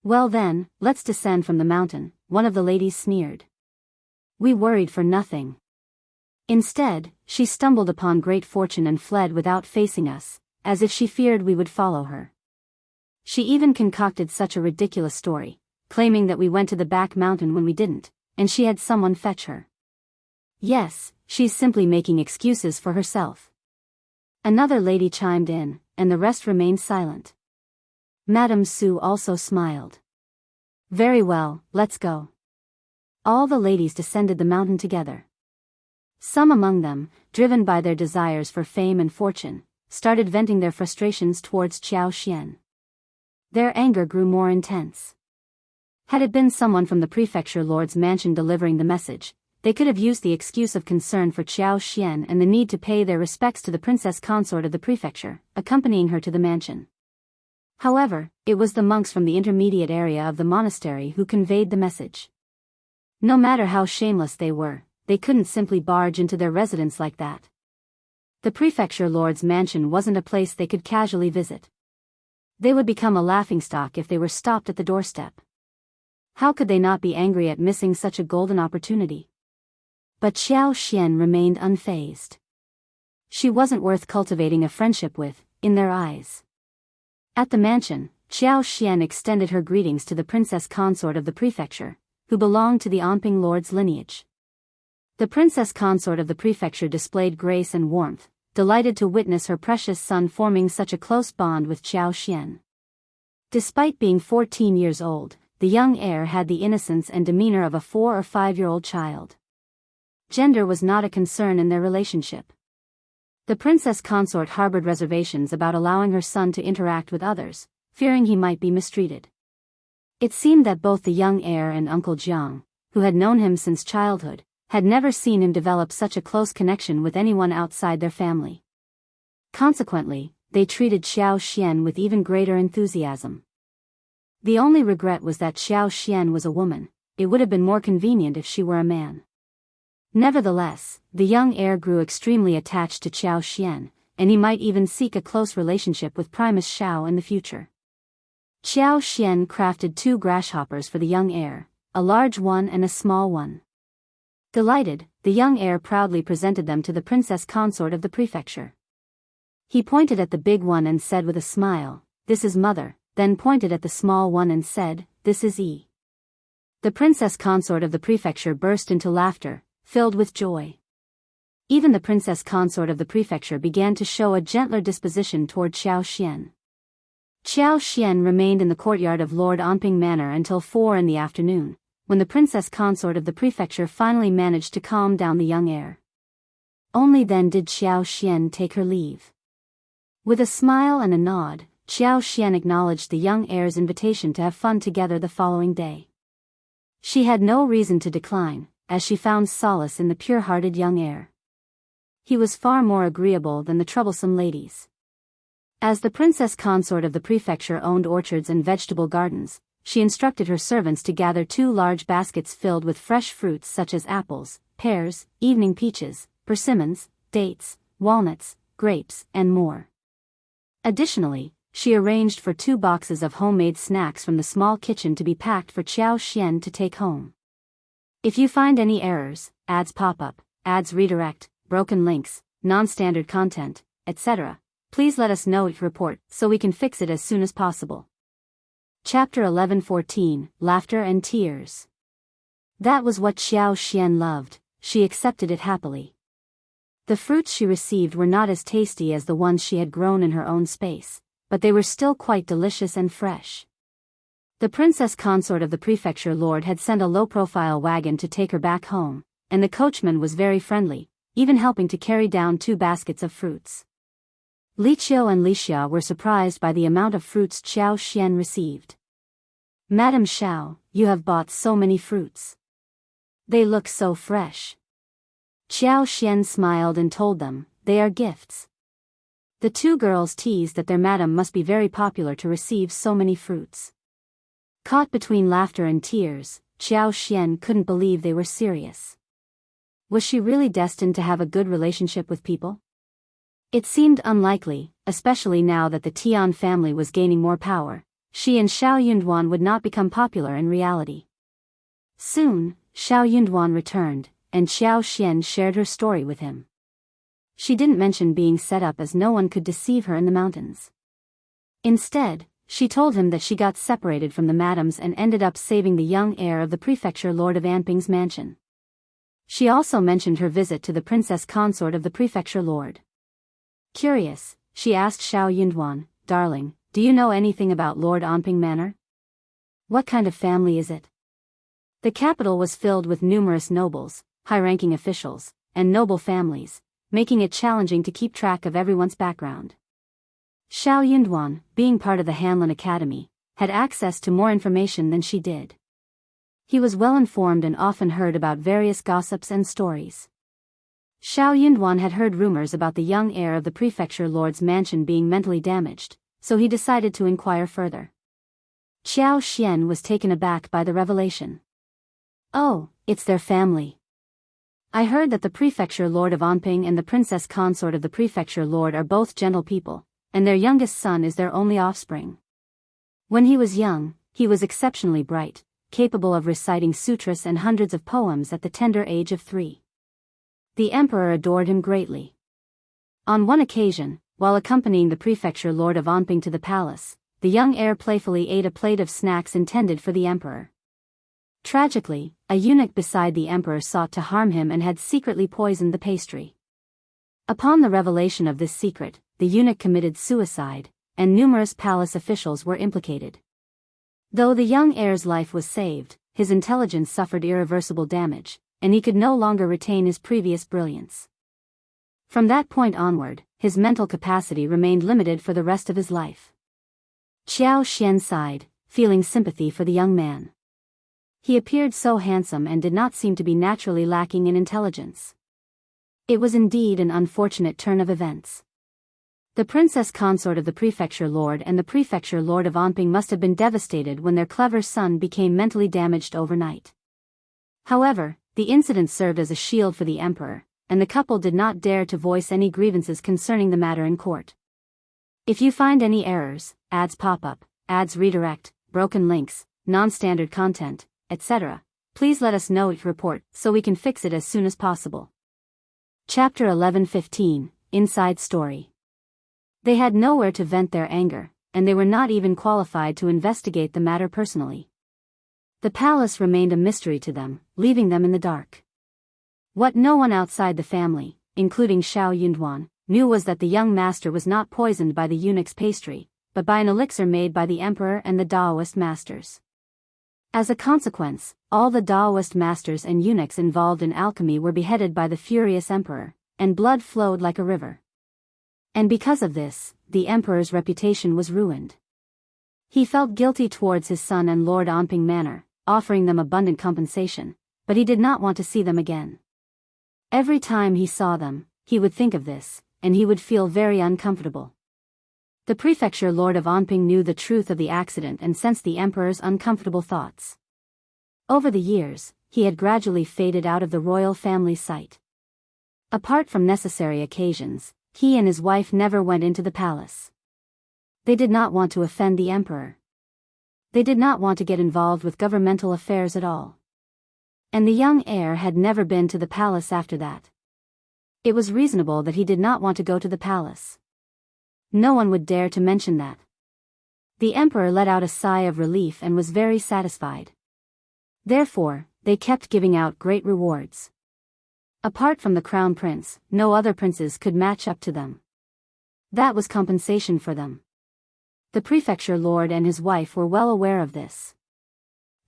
Well then, let's descend from the mountain, one of the ladies sneered. We worried for nothing. Instead, she stumbled upon great fortune and fled without facing us, as if she feared we would follow her. She even concocted such a ridiculous story, claiming that we went to the back mountain when we didn't, and she had someone fetch her. Yes, she's simply making excuses for herself. Another lady chimed in, and the rest remained silent. Madame Su also smiled. Very well, let's go. All the ladies descended the mountain together. Some among them, driven by their desires for fame and fortune, started venting their frustrations towards Qiao Xian. Their anger grew more intense. Had it been someone from the prefecture lord's mansion delivering the message, they could have used the excuse of concern for Qiao Xian and the need to pay their respects to the princess consort of the prefecture, accompanying her to the mansion. However, it was the monks from the intermediate area of the monastery who conveyed the message. No matter how shameless they were, they couldn't simply barge into their residence like that. The prefecture lord's mansion wasn't a place they could casually visit. They would become a laughingstock if they were stopped at the doorstep. How could they not be angry at missing such a golden opportunity? But Qiao Xian remained unfazed. She wasn't worth cultivating a friendship with, in their eyes. At the mansion, Qiao Xian extended her greetings to the princess consort of the prefecture, who belonged to the Onping lord's lineage. The princess consort of the prefecture displayed grace and warmth, delighted to witness her precious son forming such a close bond with Qiao Xian. Despite being 14 years old, the young heir had the innocence and demeanor of a 4 or 5-year-old child. Gender was not a concern in their relationship. The princess consort harbored reservations about allowing her son to interact with others, fearing he might be mistreated. It seemed that both the young heir and Uncle Jiang, who had known him since childhood, had never seen him develop such a close connection with anyone outside their family. Consequently, they treated Qiao Xian with even greater enthusiasm. The only regret was that Qiao Xian was a woman. It would have been more convenient if she were a man. Nevertheless, the young heir grew extremely attached to Qiao Xian, and he might even seek a close relationship with Primus Shao in the future. Qiao Xian crafted 2 grasshoppers for the young heir, a large one and a small one. Delighted, the young heir proudly presented them to the princess consort of the prefecture. He pointed at the big one and said with a smile, "This is mother," then pointed at the small one and said, "This is E." The princess consort of the prefecture burst into laughter, filled with joy. Even the princess consort of the prefecture began to show a gentler disposition toward Qiao Xian. Qiao Xian remained in the courtyard of Lord Onping Manor until 4 in the afternoon, when the princess consort of the prefecture finally managed to calm down the young heir. Only then did Xiao Xian take her leave. With a smile and a nod, Xiao Xian acknowledged the young heir's invitation to have fun together the following day. She had no reason to decline, as she found solace in the pure-hearted young heir. He was far more agreeable than the troublesome ladies. As the princess consort of the prefecture owned orchards and vegetable gardens, she instructed her servants to gather 2 large baskets filled with fresh fruits such as apples, pears, evening peaches, persimmons, dates, walnuts, grapes, and more. Additionally, she arranged for 2 boxes of homemade snacks from the small kitchen to be packed for Xiao Xian to take home. If you find any errors, ads pop up, ads redirect, broken links, non-standard content, etc., please let us know each report so we can fix it as soon as possible. Chapter 11:14, Laughter and Tears. That was what Xiao Xian loved, she accepted it happily. The fruits she received were not as tasty as the ones she had grown in her own space, but they were still quite delicious and fresh. The princess consort of the prefecture lord had sent a low-profile wagon to take her back home, and the coachman was very friendly, even helping to carry down 2 baskets of fruits. Qiao and Xiao were surprised by the amount of fruits Xiao Xian received. "Madam Shao, you have bought so many fruits. They look so fresh." Xiao Xian smiled and told them, "They are gifts." The 2 girls teased that their madam must be very popular to receive so many fruits. Caught between laughter and tears, Xiao Xian couldn't believe they were serious. Was she really destined to have a good relationship with people? It seemed unlikely, especially now that the Tian family was gaining more power. She and Shao Yunduan would not become popular in reality. Soon, Shao Yunduan returned, and Xiao Xian shared her story with him. She didn't mention being set up as no one could deceive her in the mountains. Instead, she told him that she got separated from the madams and ended up saving the young heir of the prefecture lord of Anping's mansion. She also mentioned her visit to the princess consort of the prefecture lord. Curious, she asked Shao Yunduan, "Darling, do you know anything about Lord Anping Manor? What kind of family is it?" The capital was filled with numerous nobles, high-ranking officials, and noble families, making it challenging to keep track of everyone's background. Shao Yunduan, being part of the Hanlin Academy, had access to more information than she did. He was well-informed and often heard about various gossips and stories. Shao Yunduan had heard rumors about the young heir of the prefecture lord's mansion being mentally damaged, so he decided to inquire further. Xiao Xian was taken aback by the revelation. "Oh, it's their family. I heard that the prefecture lord of Anping and the princess consort of the prefecture lord are both gentle people, and their youngest son is their only offspring. When he was young, he was exceptionally bright, capable of reciting sutras and hundreds of poems at the tender age of 3. The emperor adored him greatly. On one occasion, while accompanying the prefecture lord of Anping to the palace, the young heir playfully ate a plate of snacks intended for the emperor. Tragically, a eunuch beside the emperor sought to harm him and had secretly poisoned the pastry. Upon the revelation of this secret, the eunuch committed suicide, and numerous palace officials were implicated. Though the young heir's life was saved, his intelligence suffered irreversible damage, and he could no longer retain his previous brilliance. From that point onward, his mental capacity remained limited for the rest of his life. Xiao Xian sighed, feeling sympathy for the young man. He appeared so handsome and did not seem to be naturally lacking in intelligence. It was indeed an unfortunate turn of events. The princess consort of the prefecture lord and the prefecture lord of Anping must have been devastated when their clever son became mentally damaged overnight. However, the incident served as a shield for the emperor, and the couple did not dare to voice any grievances concerning the matter in court. If you find any errors, ads pop up, ads redirect, broken links, non-standard content, etc., please let us know each report so we can fix it as soon as possible. Chapter 11:15, Inside Story. They had nowhere to vent their anger, and they were not even qualified to investigate the matter personally. The palace remained a mystery to them, leaving them in the dark. What no one outside the family, including Shao Yunduan, knew was that the young master was not poisoned by the eunuch's pastry, but by an elixir made by the emperor and the Taoist masters. As a consequence, all the Taoist masters and eunuchs involved in alchemy were beheaded by the furious emperor, and blood flowed like a river. And because of this, the emperor's reputation was ruined. He felt guilty towards his son and Lord Onping Manor, offering them abundant compensation, but he did not want to see them again. Every time he saw them, he would think of this, and he would feel very uncomfortable. The prefecture lord of Onping knew the truth of the accident and sensed the emperor's uncomfortable thoughts. Over the years, he had gradually faded out of the royal family's sight. Apart from necessary occasions, he and his wife never went into the palace. They did not want to offend the emperor. They did not want to get involved with governmental affairs at all. And the young heir had never been to the palace after that. It was reasonable that he did not want to go to the palace. No one would dare to mention that. The emperor let out a sigh of relief and was very satisfied. Therefore, they kept giving out great rewards. Apart from the crown prince, no other princes could match up to them. That was compensation for them. The prefecture lord and his wife were well aware of this.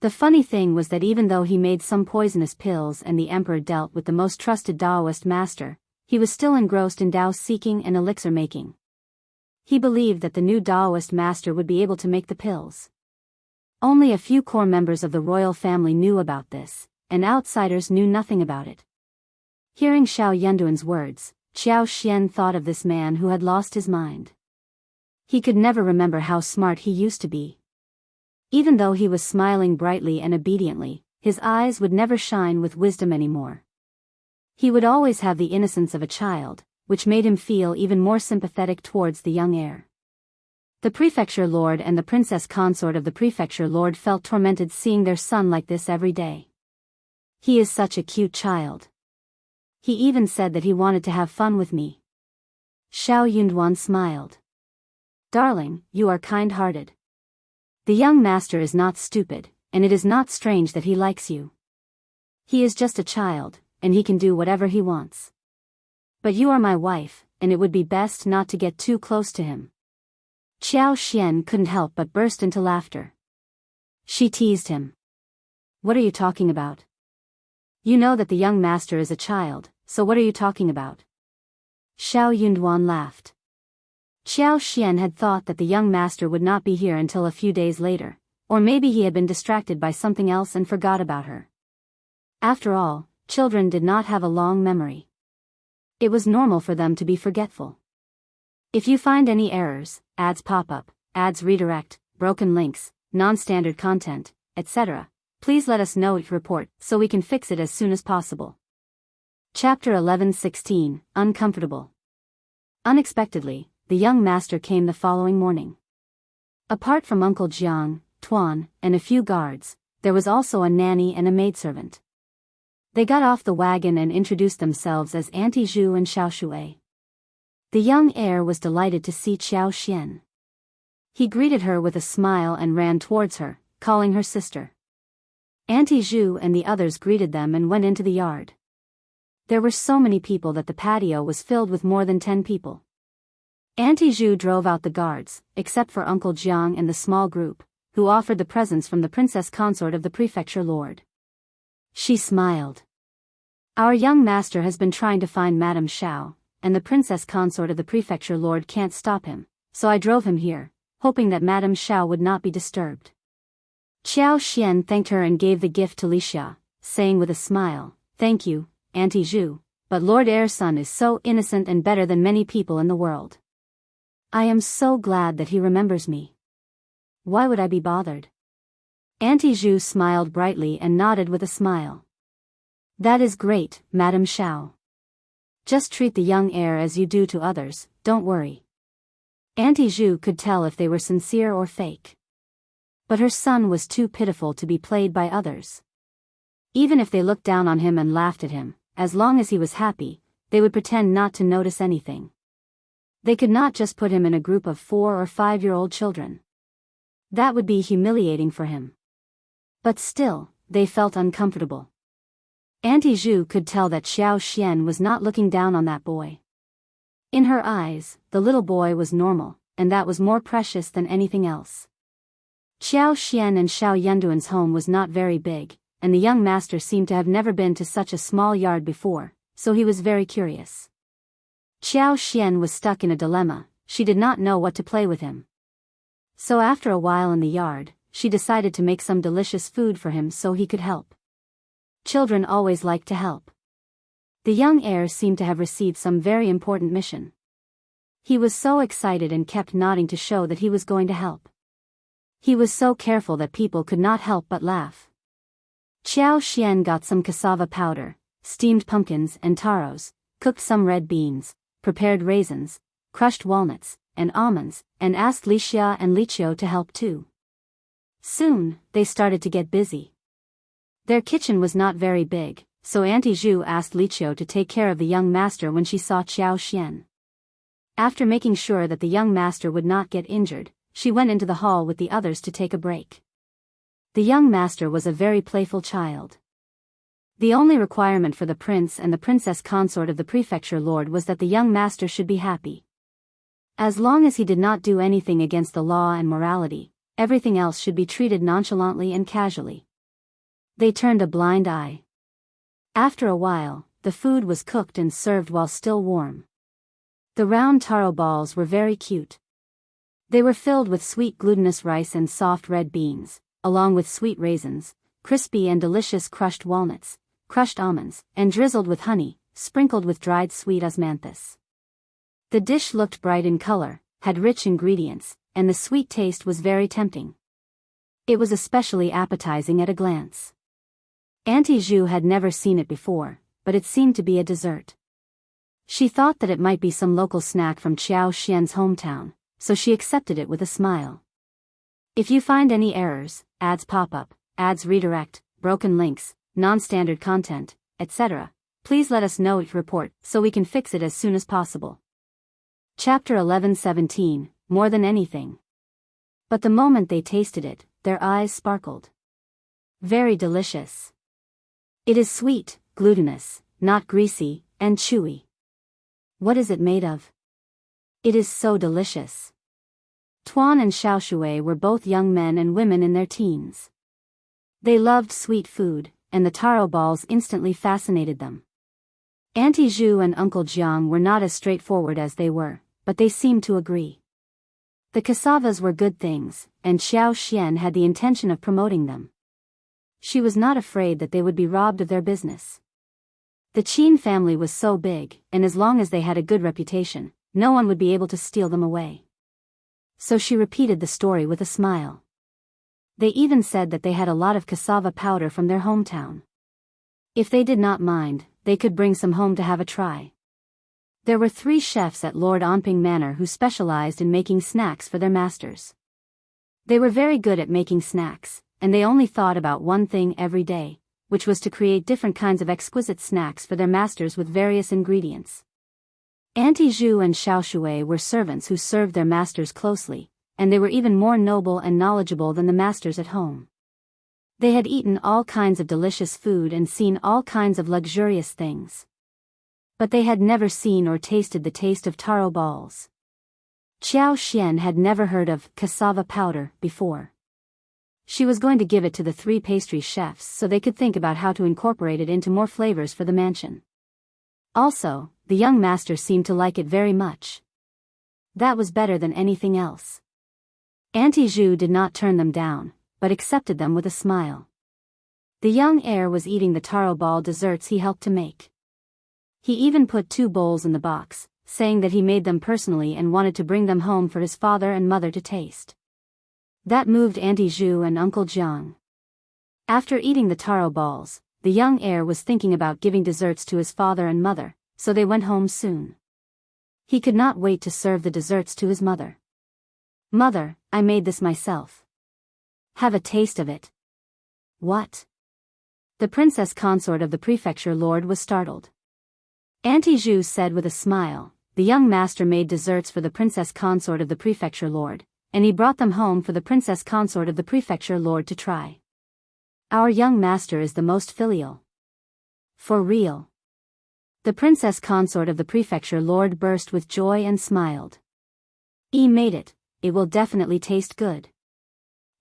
The funny thing was that even though he made some poisonous pills and the emperor dealt with the most trusted Taoist master, he was still engrossed in Tao seeking and elixir making. He believed that the new Taoist master would be able to make the pills. Only a few core members of the royal family knew about this, and outsiders knew nothing about it. Hearing Shao Yunduan's words, Qiao Xian thought of this man who had lost his mind. He could never remember how smart he used to be. Even though he was smiling brightly and obediently, his eyes would never shine with wisdom anymore. He would always have the innocence of a child, which made him feel even more sympathetic towards the young heir. The prefecture lord and the princess consort of the prefecture lord felt tormented seeing their son like this every day. He is such a cute child. He even said that he wanted to have fun with me. Shao Yunduan smiled. Darling, you are kind-hearted. The young master is not stupid, and it is not strange that he likes you. He is just a child, and he can do whatever he wants. But you are my wife, and it would be best not to get too close to him. Qiao Xian couldn't help but burst into laughter. She teased him. What are you talking about? You know that the young master is a child, so what are you talking about? Shao Yunduan laughed. Qiao Xian had thought that the young master would not be here until a few days later, or maybe he had been distracted by something else and forgot about her. After all, children did not have a long memory. It was normal for them to be forgetful. If you find any errors, ads pop up, ads redirect, broken links, non-standard content, etc., please let us know it report so we can fix it as soon as possible. Chapter 11:16, Uncomfortable. Unexpectedly, the young master came the following morning. Apart from Uncle Jiang, Tuan, and a few guards, there was also a nanny and a maidservant. They got off the wagon and introduced themselves as Auntie Zhu and Xiao Shui. The young heir was delighted to see Qiao Xian. He greeted her with a smile and ran towards her, calling her sister. Auntie Zhu and the others greeted them and went into the yard. There were so many people that the patio was filled with more than 10 people. Auntie Zhu drove out the guards, except for Uncle Jiang and the small group, who offered the presents from the princess consort of the prefecture lord. She smiled. Our young master has been trying to find Madame Shao, and the princess consort of the prefecture lord can't stop him, so I drove him here, hoping that Madame Shao would not be disturbed. Qiao Xian thanked her and gave the gift to Lixia, saying with a smile, Thank you, Auntie Zhu, but Lord Heir's son is so innocent and better than many people in the world. I am so glad that he remembers me. Why would I be bothered? Auntie Zhu smiled brightly and nodded with a smile. That is great, Madame Shao. Just treat the young heir as you do to others, don't worry. Auntie Zhu could tell if they were sincere or fake. But her son was too pitiful to be played by others. Even if they looked down on him and laughed at him, as long as he was happy, they would pretend not to notice anything. They could not just put him in a group of 4 or 5-year-old children. That would be humiliating for him. But still, they felt uncomfortable. Auntie Zhu could tell that Xiao Xian was not looking down on that boy. In her eyes, the little boy was normal, and that was more precious than anything else. Qiao Xian and Shao Yunduan's home was not very big, and the young master seemed to have never been to such a small yard before, so he was very curious. Qiao Xian was stuck in a dilemma. She did not know what to play with him. So after a while in the yard, she decided to make some delicious food for him so he could help. Children always like to help. The young heir seemed to have received some very important mission. He was so excited and kept nodding to show that he was going to help. He was so careful that people could not help but laugh. Qiao Xian got some cassava powder, steamed pumpkins and taros, cooked some red beans, prepared raisins, crushed walnuts, and almonds, and asked Li Xia and Li Qiao to help too. Soon, they started to get busy. Their kitchen was not very big, so Auntie Zhu asked Li Qiao to take care of the young master when she saw Qiao Xian. After making sure that the young master would not get injured, she went into the hall with the others to take a break. The young master was a very playful child. The only requirement for the prince and the princess consort of the prefecture lord was that the young master should be happy. As long as he did not do anything against the law and morality, everything else should be treated nonchalantly and casually. They turned a blind eye. After a while, the food was cooked and served while still warm. The round taro balls were very cute. They were filled with sweet glutinous rice and soft red beans, along with sweet raisins, crispy and delicious crushed walnuts, crushed almonds, and drizzled with honey, sprinkled with dried sweet osmanthus. The dish looked bright in color, had rich ingredients, and the sweet taste was very tempting. It was especially appetizing at a glance. Auntie Zhu had never seen it before, but it seemed to be a dessert. She thought that it might be some local snack from Qiao Xian's hometown, so she accepted it with a smile. If you find any errors, ads pop up, ads redirect, broken links, non-standard content, etc., please let us know your report so we can fix it as soon as possible. Chapter 11:17, More Than Anything. But the moment they tasted it, their eyes sparkled. Very delicious. It is sweet, glutinous, not greasy, and chewy. What is it made of? It is so delicious. Tuan and Xiaoshui were both young men and women in their teens. They loved sweet food, and the taro balls instantly fascinated them. Auntie Zhu and Uncle Jiang were not as straightforward as they were, but they seemed to agree. The cassavas were good things, and Qiao Xian had the intention of promoting them. She was not afraid that they would be robbed of their business. The Qin family was so big, and as long as they had a good reputation, no one would be able to steal them away. So she repeated the story with a smile. They even said that they had a lot of cassava powder from their hometown. If they did not mind, they could bring some home to have a try. There were 3 chefs at Lord Onping Manor who specialized in making snacks for their masters. They were very good at making snacks, and they only thought about one thing every day, which was to create different kinds of exquisite snacks for their masters with various ingredients. Auntie Zhu and Xiaoshui were servants who served their masters closely, and they were even more noble and knowledgeable than the masters at home. They had eaten all kinds of delicious food and seen all kinds of luxurious things. But they had never seen or tasted the taste of taro balls. Qiao Xian had never heard of cassava powder before. She was going to give it to the 3 pastry chefs so they could think about how to incorporate it into more flavors for the mansion. Also, the young master seemed to like it very much. That was better than anything else. Auntie Zhu did not turn them down, but accepted them with a smile. The young heir was eating the taro ball desserts he helped to make. He even put 2 bowls in the box, saying that he made them personally and wanted to bring them home for his father and mother to taste. That moved Auntie Zhu and Uncle Jiang. After eating the taro balls, the young heir was thinking about giving desserts to his father and mother, so they went home soon. He could not wait to serve the desserts to his mother. "Mother, I made this myself. Have a taste of it." "What?" The princess consort of the prefecture lord was startled. Auntie Zhu said with a smile, "The young master made desserts for the princess consort of the prefecture lord, and he brought them home for the princess consort of the prefecture lord to try. Our young master is the most filial." "For real?" The princess consort of the prefecture lord burst with joy and smiled. "He made it, it will definitely taste good."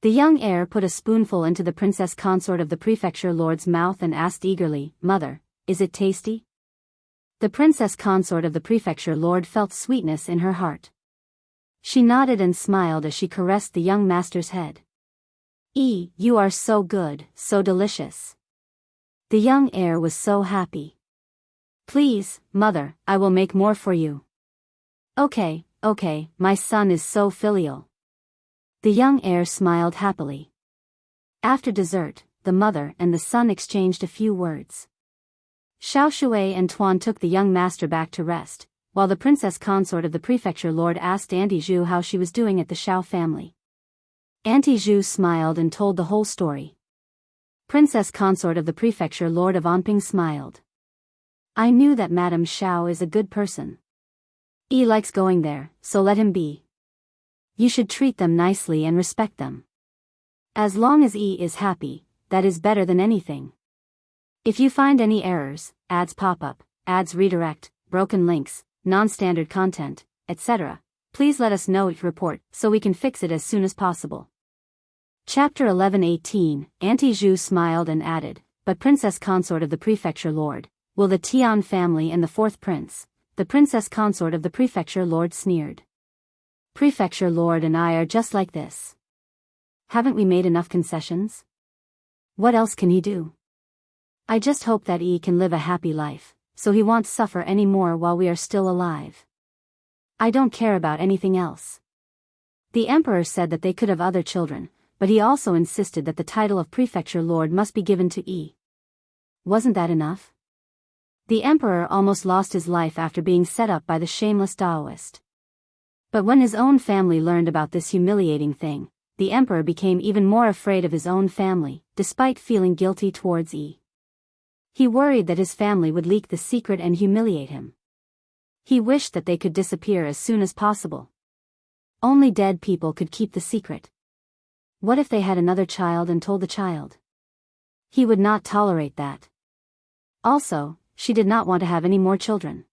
The young heir put a spoonful into the princess consort of the prefecture lord's mouth and asked eagerly, "Mother, is it tasty?" The princess consort of the prefecture lord felt sweetness in her heart. She nodded and smiled as she caressed the young master's head. You are so good, so delicious." The young heir was so happy. "Please, mother, I will make more for you." Okay, my son is so filial." The young heir smiled happily. After dessert, the mother and the son exchanged a few words. Shao Shui and Tuan took the young master back to rest, while the princess consort of the prefecture lord asked Auntie Zhu how she was doing at the Shao family. Auntie Zhu smiled and told the whole story. Princess consort of the prefecture lord of Anping smiled. "I knew that Madame Shao is a good person. He likes going there, so let him be. You should treat them nicely and respect them. As long as he is happy, that is better than anything. If you find any errors, ads pop up, ads redirect, broken links, non-standard content, etc., please let us know report so we can fix it as soon as possible." Chapter 11:18, Auntie Zhu smiled and added, "But princess consort of the prefecture lord, will the Tian family and the fourth prince?" The princess consort of the prefecture lord sneered. "Prefecture lord and I are just like this. Haven't we made enough concessions? What else can he do? I just hope that he can live a happy life, so he won't suffer any more while we are still alive. I don't care about anything else." The emperor said that they could have other children, but he also insisted that the title of prefecture lord must be given to Yi. Wasn't that enough? The emperor almost lost his life after being set up by the shameless Taoist. But when his own family learned about this humiliating thing, the emperor became even more afraid of his own family, despite feeling guilty towards Yi. He worried that his family would leak the secret and humiliate him. He wished that they could disappear as soon as possible. Only dead people could keep the secret. What if they had another child and told the child? He would not tolerate that. Also, she did not want to have any more children.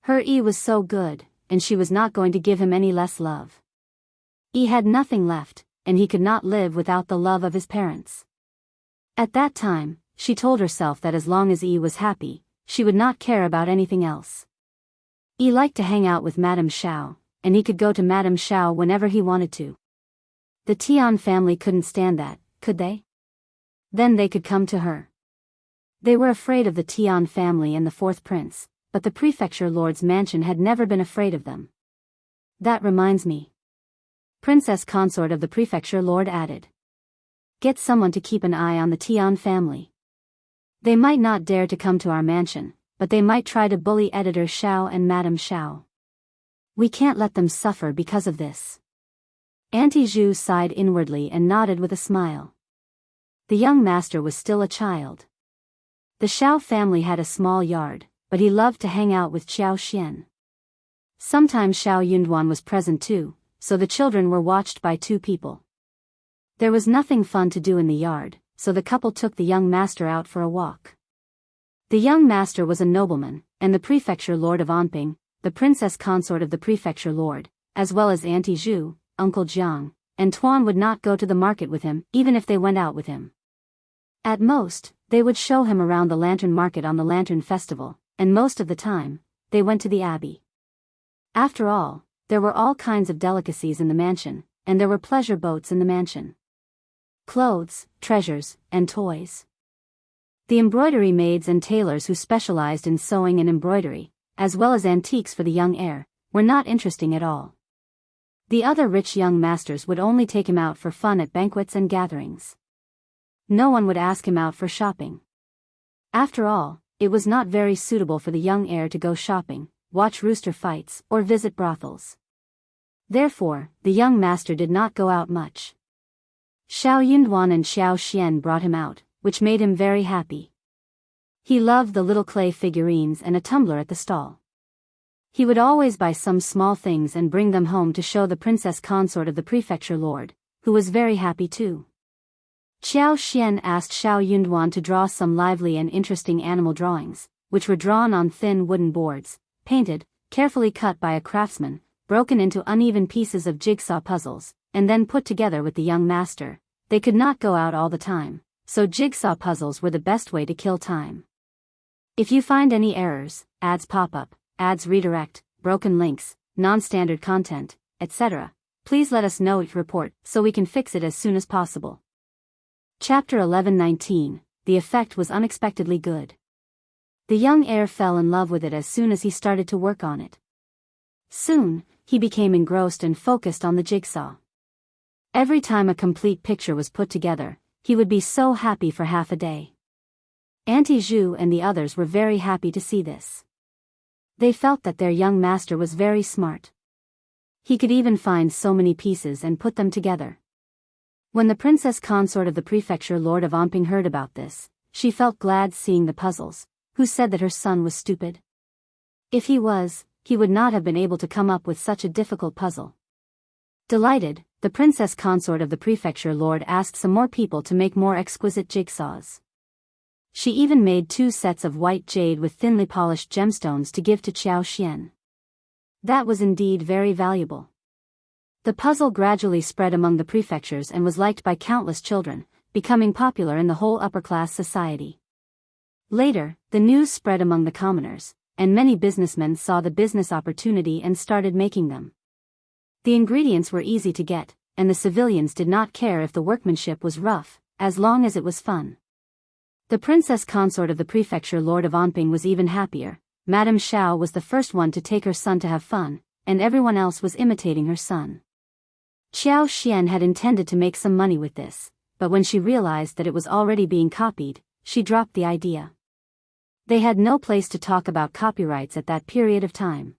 Her Yi was so good, and she was not going to give him any less love. He had nothing left, and he could not live without the love of his parents. At that time, she told herself that as long as Yi was happy, she would not care about anything else. He liked to hang out with Madame Shao, and he could go to Madame Shao whenever he wanted to. The Tian family couldn't stand that, could they? Then they could come to her. They were afraid of the Tian family and the fourth prince, but the prefecture lord's mansion had never been afraid of them. That reminds me. Princess consort of the prefecture lord added. Get someone to keep an eye on the Tian family. They might not dare to come to our mansion, but they might try to bully editor Shao and Madame Shao. We can't let them suffer because of this. Auntie Zhu sighed inwardly and nodded with a smile. The young master was still a child. The Shao family had a small yard, but he loved to hang out with Qiao Xian. Sometimes Shao Yunduan was present too, so the children were watched by two people. There was nothing fun to do in the yard, so the couple took the young master out for a walk. The young master was a nobleman, and the prefecture lord of Anping, the princess consort of the prefecture lord, as well as Auntie Zhu, Uncle Jiang, and Tuan would not go to the market with him, even if they went out with him. At most, they would show him around the lantern market on the lantern festival, and most of the time, they went to the abbey. After all, there were all kinds of delicacies in the mansion, and there were pleasure boats in the mansion. Clothes, treasures, and toys. The embroidery maids and tailors who specialized in sewing and embroidery, as well as antiques for the young heir, were not interesting at all. The other rich young masters would only take him out for fun at banquets and gatherings. No one would ask him out for shopping. After all, it was not very suitable for the young heir to go shopping, watch rooster fights, or visit brothels. Therefore, the young master did not go out much. Shao Yunduan and Xiao Xian brought him out, which made him very happy. He loved the little clay figurines and a tumbler at the stall. He would always buy some small things and bring them home to show the princess consort of the prefecture lord, who was very happy too. Qiao Xian asked Shao Yunduan to draw some lively and interesting animal drawings, which were drawn on thin wooden boards, painted, carefully cut by a craftsman, broken into uneven pieces of jigsaw puzzles, and then put together with the young master. They could not go out all the time, so jigsaw puzzles were the best way to kill time. If you find any errors, ads pop up, ads redirect, broken links, non-standard content, etc., please let us know each report so we can fix it as soon as possible. Chapter 11:19. The effect was unexpectedly good. The young heir fell in love with it as soon as he started to work on it. Soon, he became engrossed and focused on the jigsaw. Every time a complete picture was put together, he would be so happy for half a day. Auntie Zhu and the others were very happy to see this. They felt that their young master was very smart. He could even find so many pieces and put them together. When the princess consort of the prefecture Lord of Omping heard about this, she felt glad seeing the puzzles, who said that her son was stupid. If he was, he would not have been able to come up with such a difficult puzzle. Delighted, the princess consort of the prefecture lord asked some more people to make more exquisite jigsaws. She even made 2 sets of white jade with thinly polished gemstones to give to Qiao. That was indeed very valuable. The puzzle gradually spread among the prefectures and was liked by countless children, becoming popular in the whole upper-class society. Later, the news spread among the commoners, and many businessmen saw the business opportunity and started making them. The ingredients were easy to get, and the civilians did not care if the workmanship was rough, as long as it was fun. The princess consort of the prefecture Lord of Onping was even happier. Madame Shao was the first one to take her son to have fun, and everyone else was imitating her son. Qiao had intended to make some money with this, but when she realized that it was already being copied, she dropped the idea. They had no place to talk about copyrights at that period of time.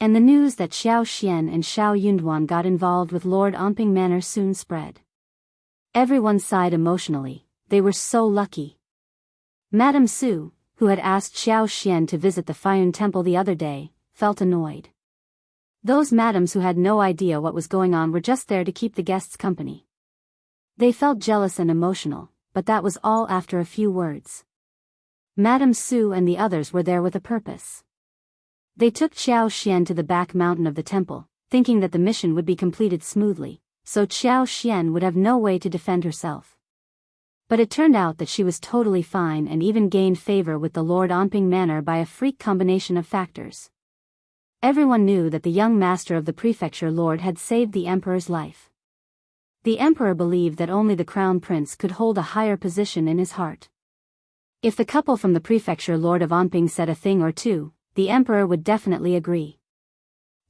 And the news that Xiao and Shao Yunduan got involved with Lord Omping Manor soon spread. Everyone sighed emotionally, they were so lucky. Madame Su, who had asked Xiao to visit the Fayun temple the other day, felt annoyed. Those madams who had no idea what was going on were just there to keep the guests company. They felt jealous and emotional, but that was all after a few words. Madame Su and the others were there with a purpose. They took Qiao to the back mountain of the temple, thinking that the mission would be completed smoothly, so Qiao would have no way to defend herself. But it turned out that she was totally fine and even gained favor with the Lord Onping Manor by a freak combination of factors. Everyone knew that the young master of the prefecture lord had saved the emperor's life. The emperor believed that only the crown prince could hold a higher position in his heart. If the couple from the prefecture Lord of Onping said a thing or two, the emperor would definitely agree.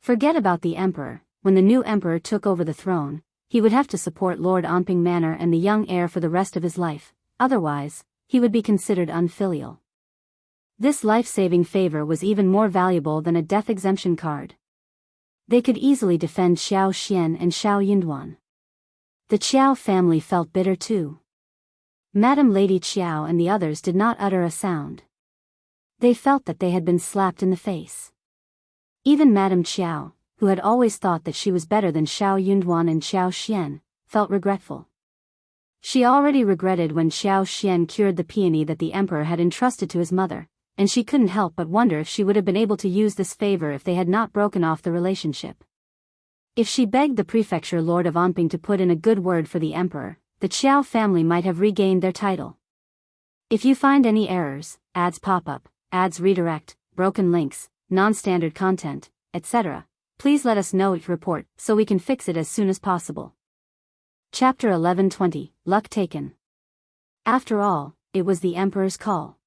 Forget about the emperor. When the new emperor took over the throne, he would have to support Lord Omping Manor and the young heir for the rest of his life, otherwise, he would be considered unfilial. This life-saving favor was even more valuable than a death exemption card. They could easily defend Xiao and Shao Yunduan. The Qiao family felt bitter too. Madame Lady Qiao and the others did not utter a sound. They felt that they had been slapped in the face. Even Madame Qiao, who had always thought that she was better than Shao Yunduan and Xiao, felt regretful. She already regretted when Xiao cured the peony that the emperor had entrusted to his mother, and she couldn't help but wonder if she would have been able to use this favor if they had not broken off the relationship. If she begged the prefecture Lord of Onping to put in a good word for the emperor, the Qiao family might have regained their title. If you find any errors, ads pop up, ads redirect, broken links, non-standard content, etc., please let us know each report so we can fix it as soon as possible. Chapter 11:20, Luck Taken. After all, it was the emperor's call.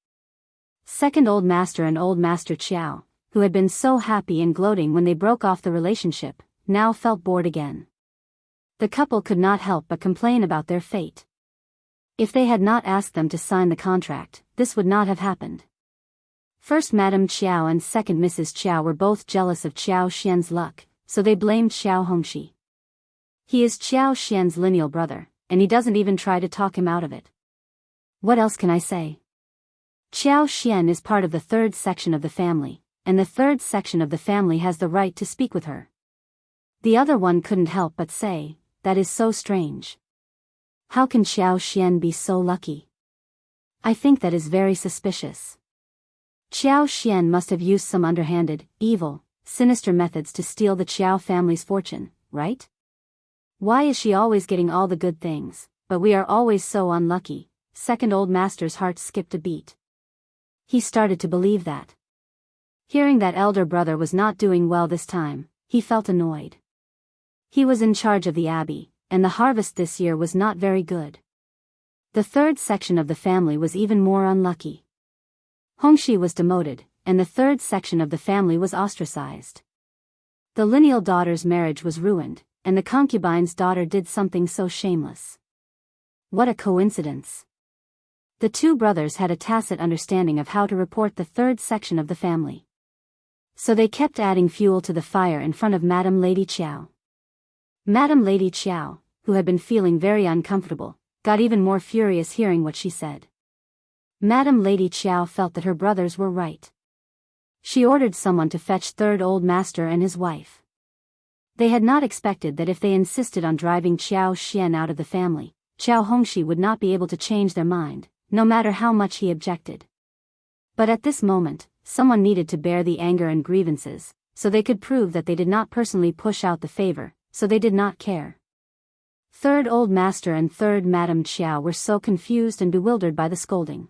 Second Old Master and Old Master Qiao, who had been so happy and gloating when they broke off the relationship, now felt bored again. The couple could not help but complain about their fate. If they had not asked them to sign the contract, this would not have happened. First Madame Qiao and second Mrs. Qiao were both jealous of Qiao's luck, so they blamed Xiao Hongxi. He is Qiao's lineal brother, and he doesn't even try to talk him out of it. What else can I say? Qiao is part of the third section of the family, and the third section of the family has the right to speak with her. The other one couldn't help but say, that is so strange. How can Qiao be so lucky? I think that is very suspicious. Qiao must have used some underhanded, evil, sinister methods to steal the Qiao family's fortune, right? Why is she always getting all the good things, but we are always so unlucky? Second old master's heart skipped a beat. He started to believe that. Hearing that elder brother was not doing well this time, he felt annoyed. He was in charge of the abbey, and the harvest this year was not very good. The third section of the family was even more unlucky. Hongxi was demoted, and the third section of the family was ostracized. The lineal daughter's marriage was ruined, and the concubine's daughter did something so shameless. What a coincidence. The two brothers had a tacit understanding of how to report the third section of the family. So they kept adding fuel to the fire in front of Madame Lady Qiao. Madame Lady Qiao, who had been feeling very uncomfortable, got even more furious hearing what she said. Madame Lady Qiao felt that her brothers were right. She ordered someone to fetch third old master and his wife. They had not expected that if they insisted on driving Qiao Xian out of the family, Qiao Hongxi would not be able to change their mind, no matter how much he objected. But at this moment, someone needed to bear the anger and grievances, so they could prove that they did not personally push out the favor, so they did not care. Third old master and third Madame Qiao were so confused and bewildered by the scolding.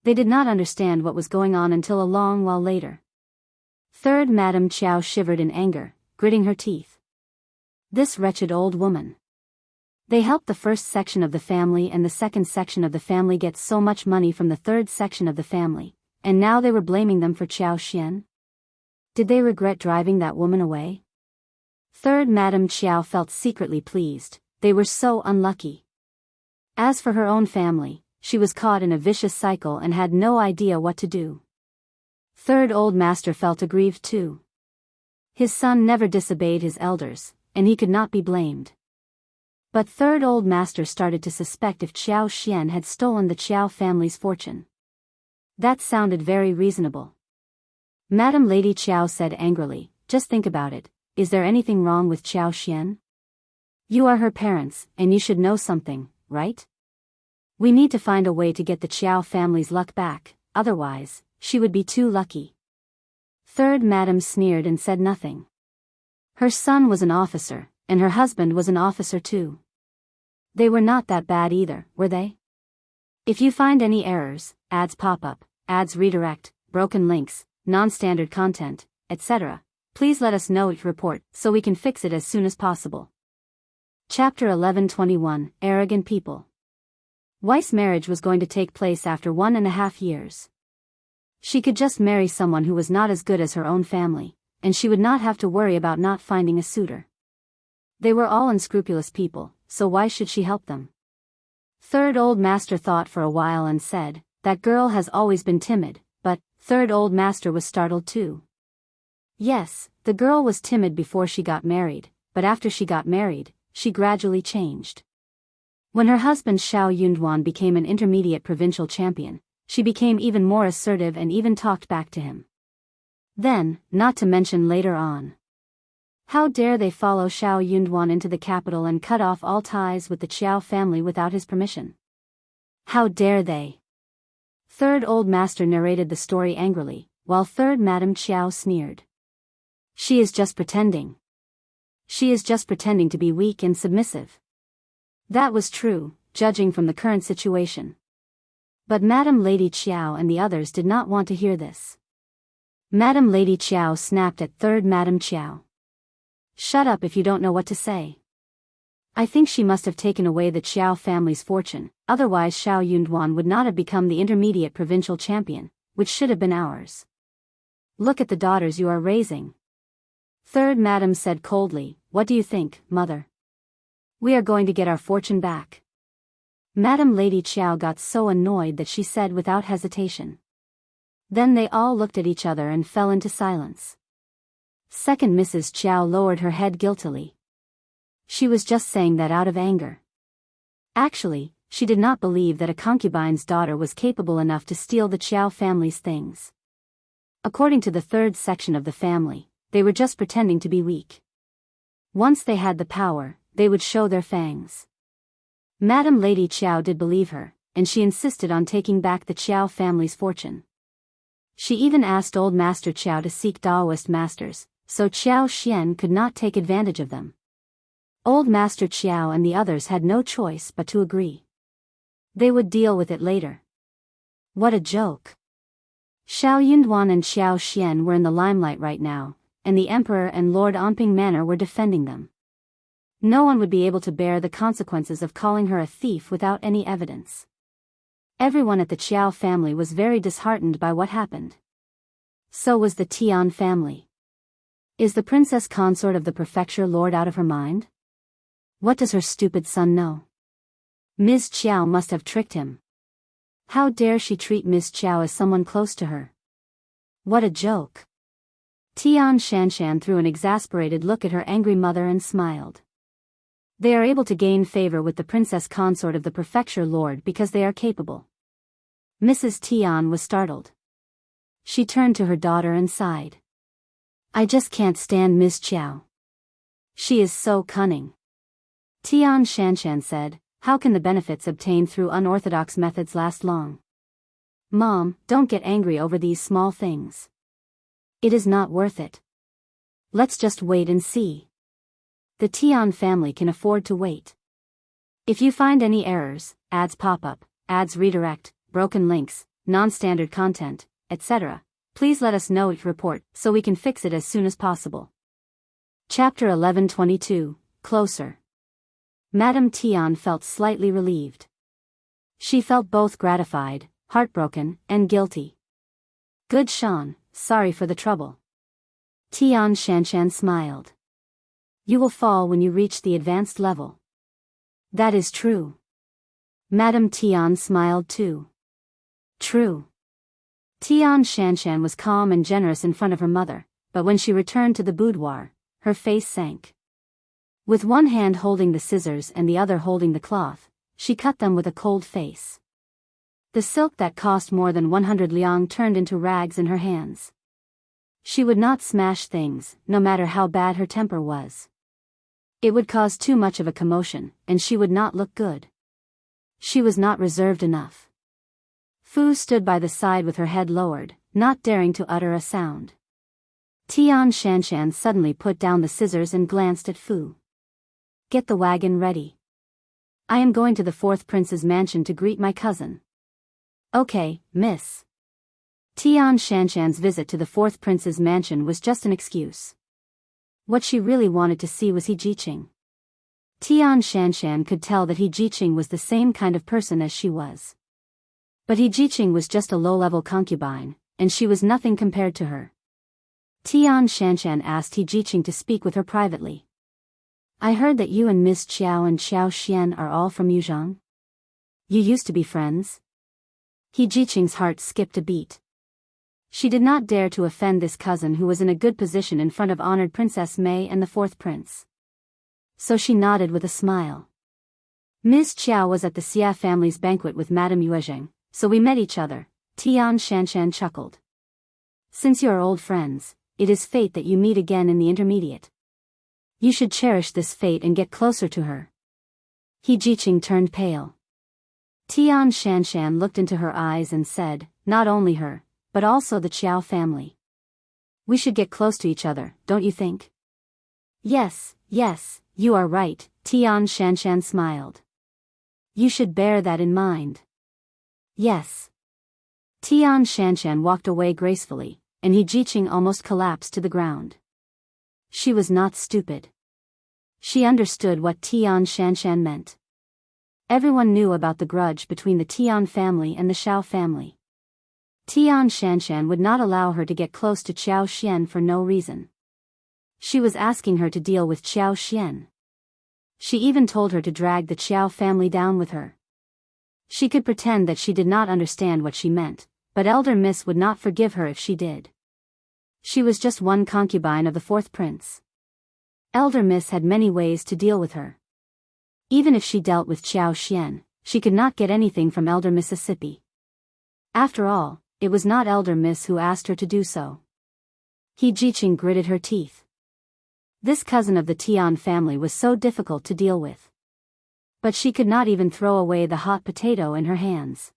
They did not understand what was going on until a long while later. Third Madame Qiao shivered in anger, gritting her teeth. This wretched old woman. They helped the first section of the family and the second section of the family get so much money from the third section of the family, and now they were blaming them for Qiao Xian? Did they regret driving that woman away? Third Madame Qiao felt secretly pleased, they were so unlucky. As for her own family, she was caught in a vicious cycle and had no idea what to do. Third old master felt aggrieved too. His son never disobeyed his elders, and he could not be blamed. But third old master started to suspect if Qiao Xian had stolen the Qiao family's fortune. That sounded very reasonable. Madame Lady Qiao said angrily, just think about it, is there anything wrong with Qiao Xian? You are her parents, and you should know something, right? We need to find a way to get the Qiao family's luck back, otherwise, she would be too lucky. Third Madame sneered and said nothing. Her son was an officer, and her husband was an officer too. They were not that bad either, were they? If you find any errors, ads pop up, ads redirect, broken links, non-standard content, etc., please let us know each report so we can fix it as soon as possible. Chapter 11:21 Arrogant People. Wei's marriage was going to take place after 1.5 years. She could just marry someone who was not as good as her own family, and she would not have to worry about not finding a suitor. They were all unscrupulous people, so why should she help them? Third old master thought for a while and said, that girl has always been timid, but, third old master was startled too. Yes, the girl was timid before she got married, but after she got married, she gradually changed. When her husband Shao Yunduan became an intermediate provincial champion, she became even more assertive and even talked back to him. Then, not to mention later on. How dare they follow Shao Yunduan into the capital and cut off all ties with the Qiao family without his permission? How dare they? Third old master narrated the story angrily, while third Madame Qiao sneered. She is just pretending. She is just pretending to be weak and submissive. That was true, judging from the current situation. But Madame Lady Qiao and the others did not want to hear this. Madame Lady Qiao snapped at third Madame Qiao. Shut up if you don't know what to say. I think she must have taken away the Qiao family's fortune, otherwise Shao Yunduan would not have become the intermediate provincial champion, which should have been ours. Look at the daughters you are raising. Third Madame said coldly, what do you think, mother? We are going to get our fortune back. Madame Lady Qiao got so annoyed that she said without hesitation. Then they all looked at each other and fell into silence. Second Mrs. Qiao lowered her head guiltily. She was just saying that out of anger. Actually, she did not believe that a concubine's daughter was capable enough to steal the Qiao family's things. According to the third section of the family, they were just pretending to be weak. Once they had the power, they would show their fangs. Madame Lady Qiao did believe her, and she insisted on taking back the Qiao family's fortune. She even asked old Master Qiao to seek Daoist masters, so Qiao Xian could not take advantage of them. Old Master Qiao and the others had no choice but to agree. They would deal with it later. What a joke. Shao Yunduan and Xiao Xian were in the limelight right now, and the Emperor and Lord Onping Manor were defending them. No one would be able to bear the consequences of calling her a thief without any evidence. Everyone at the Qiao family was very disheartened by what happened. So was the Tian family. Is the princess consort of the Perfecture Lord out of her mind? What does her stupid son know? Ms. Qiao must have tricked him. How dare she treat Ms. Qiao as someone close to her? What a joke. Tian Shanshan threw an exasperated look at her angry mother and smiled. They are able to gain favor with the princess consort of the Perfecture Lord because they are capable. Mrs. Tian was startled. She turned to her daughter and sighed. I just can't stand Ms. Qiao. She is so cunning. Tian Shanshan said, how can the benefits obtained through unorthodox methods last long? Mom, don't get angry over these small things. It is not worth it. Let's just wait and see. The Tian family can afford to wait. If you find any errors, ads pop up, ads redirect, broken links, non-standard content, etc., please let us know each report so we can fix it as soon as possible. Chapter 1122, Closer. Madame Tian felt slightly relieved. She felt both gratified, heartbroken, and guilty. Good Xuan, sorry for the trouble. Tian Shanshan smiled. You will fall when you reach the advanced level. That is true. Madame Tian smiled too. True. Tian Shanshan was calm and generous in front of her mother, but when she returned to the boudoir, her face sank. With one hand holding the scissors and the other holding the cloth, she cut them with a cold face. The silk that cost more than 100 liang turned into rags in her hands. She would not smash things, no matter how bad her temper was. It would cause too much of a commotion, and she would not look good. She was not reserved enough. Fu stood by the side with her head lowered, not daring to utter a sound. Tian Shanshan suddenly put down the scissors and glanced at Fu. Get the wagon ready. I am going to the fourth prince's mansion to greet my cousin. Okay, miss. Tian Shanshan's visit to the fourth prince's mansion was just an excuse. What she really wanted to see was He Jiqing. Tian Shanshan could tell that He Jiqing was the same kind of person as she was. But He Jiqing was just a low-level concubine, and she was nothing compared to her. Tian Shanshan asked He Jiqing to speak with her privately. I heard that you and Miss Qiao and Xiao Xian are all from Yuzhang. You used to be friends? He Jiqing's heart skipped a beat. She did not dare to offend this cousin who was in a good position in front of honored Princess Mei and the fourth prince. So she nodded with a smile. Ms. Qiao was at the Xia family's banquet with Madame Yuezheng, so we met each other, Tian Shanshan chuckled. Since you are old friends, it is fate that you meet again in the intermediate. You should cherish this fate and get closer to her. He Jiqing turned pale. Tian Shanshan looked into her eyes and said, not only her, but also the Qiao family. We should get close to each other, don't you think? Yes, you are right, Tian Shanshan smiled. You should bear that in mind. Yes. Tian Shanshan walked away gracefully, and He Jiqing almost collapsed to the ground. She was not stupid. She understood what Tian Shanshan meant. Everyone knew about the grudge between the Tian family and the Shao family. Tian Shanshan would not allow her to get close to Qiao Xian for no reason. She was asking her to deal with Qiao Xian. She even told her to drag the Qiao family down with her. She could pretend that she did not understand what she meant, but Elder Miss would not forgive her if she did. She was just one concubine of the fourth prince. Elder Miss had many ways to deal with her. Even if she dealt with Qiao Xian, she could not get anything from Elder Mississippi. After all, it was not Elder Miss who asked her to do so. He Jiqing gritted her teeth. This cousin of the Tian family was so difficult to deal with. But she could not even throw away the hot potato in her hands.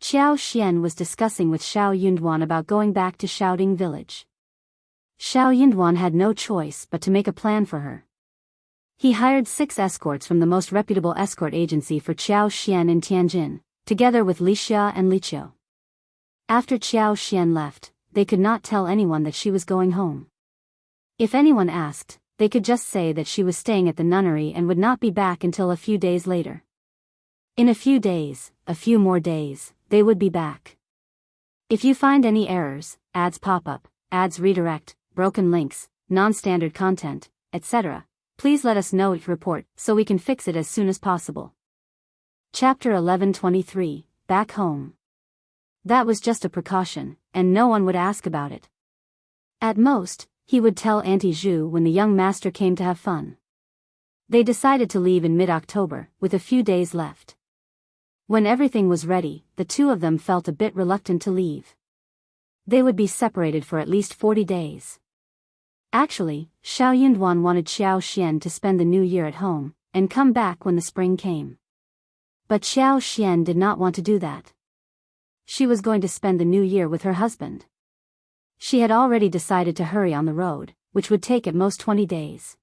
Qiao Xian was discussing with Shao Yunduan about going back to Shaoding village. Shao Yunduan had no choice but to make a plan for her. He hired 6 escorts from the most reputable escort agency for Qiao Xian in Tianjin, together with Li Xia and Li Qiao. After Qiao Xian left, they could not tell anyone that she was going home. If anyone asked, they could just say that she was staying at the nunnery and would not be back until a few days later. In a few days, a few more days, they would be back. If you find any errors, ads pop up, ads redirect, broken links, non-standard content, etc., please let us know each report so we can fix it as soon as possible. Chapter 1123, Back Home. That was just a precaution, and no one would ask about it. At most, he would tell Auntie Zhu when the young master came to have fun. They decided to leave in mid-October, with a few days left. When everything was ready, the two of them felt a bit reluctant to leave. They would be separated for at least 40 days. Actually, Shao Yunduan wanted Qiao Xian to spend the new year at home, and come back when the spring came. But Qiao Xian did not want to do that. She was going to spend the new year with her husband. She had already decided to hurry on the road, which would take at most 20 days.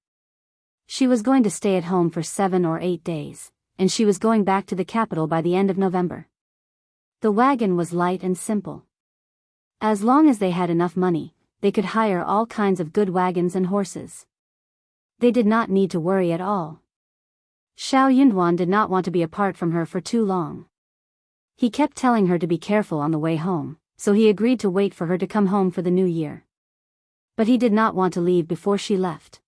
She was going to stay at home for 7 or 8 days, and she was going back to the capital by the end of November. The wagon was light and simple. As long as they had enough money, they could hire all kinds of good wagons and horses. They did not need to worry at all. Shao Yunduan did not want to be apart from her for too long. He kept telling her to be careful on the way home, so he agreed to wait for her to come home for the new year. But he did not want to leave before she left.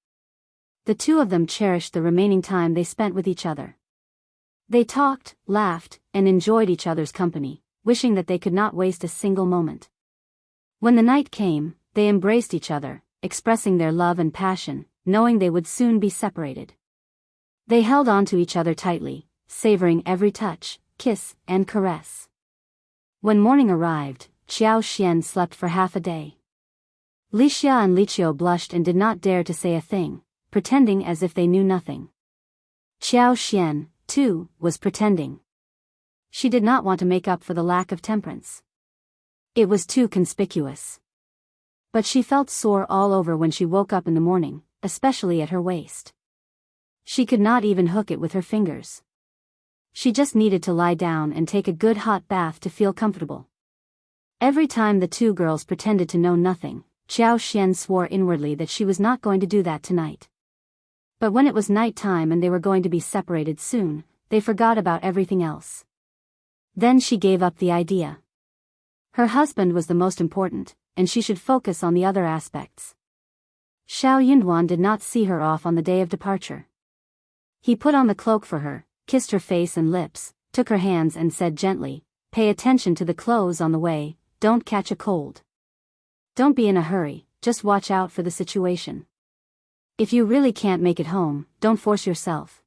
The two of them cherished the remaining time they spent with each other. They talked, laughed, and enjoyed each other's company, wishing that they could not waste a single moment. When the night came, they embraced each other, expressing their love and passion, knowing they would soon be separated. They held on to each other tightly, savoring every touch, kiss, and caress. When morning arrived, Qiao Xian slept for half a day. Li Xia and Li Qiao blushed and did not dare to say a thing, pretending as if they knew nothing. Qiao Xian, too, was pretending. She did not want to make up for the lack of temperance. It was too conspicuous. But she felt sore all over when she woke up in the morning, especially at her waist. She could not even hook it with her fingers. She just needed to lie down and take a good hot bath to feel comfortable. Every time the two girls pretended to know nothing, Qiao Xian swore inwardly that she was not going to do that tonight. But when it was night time and they were going to be separated soon, they forgot about everything else. Then she gave up the idea. Her husband was the most important, and she should focus on the other aspects. Shao Yunduan did not see her off on the day of departure. He put on the cloak for her, kissed her face and lips, took her hands and said gently, "Pay attention to the clothes on the way, don't catch a cold. Don't be in a hurry, just watch out for the situation. If you really can't make it home, don't force yourself."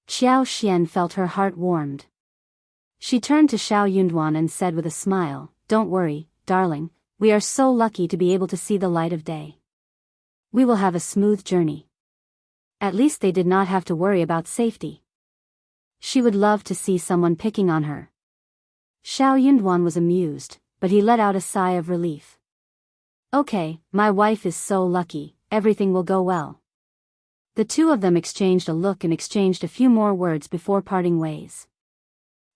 Qiao Xian felt her heart warmed. She turned to Shao Yunduan and said with a smile, "Don't worry, darling, we are so lucky to be able to see the light of day. We will have a smooth journey." At least they did not have to worry about safety. She would love to see someone picking on her. Shao Yunduan was amused, but he let out a sigh of relief. "Okay, my wife is so lucky, everything will go well." The two of them exchanged a look and exchanged a few more words before parting ways.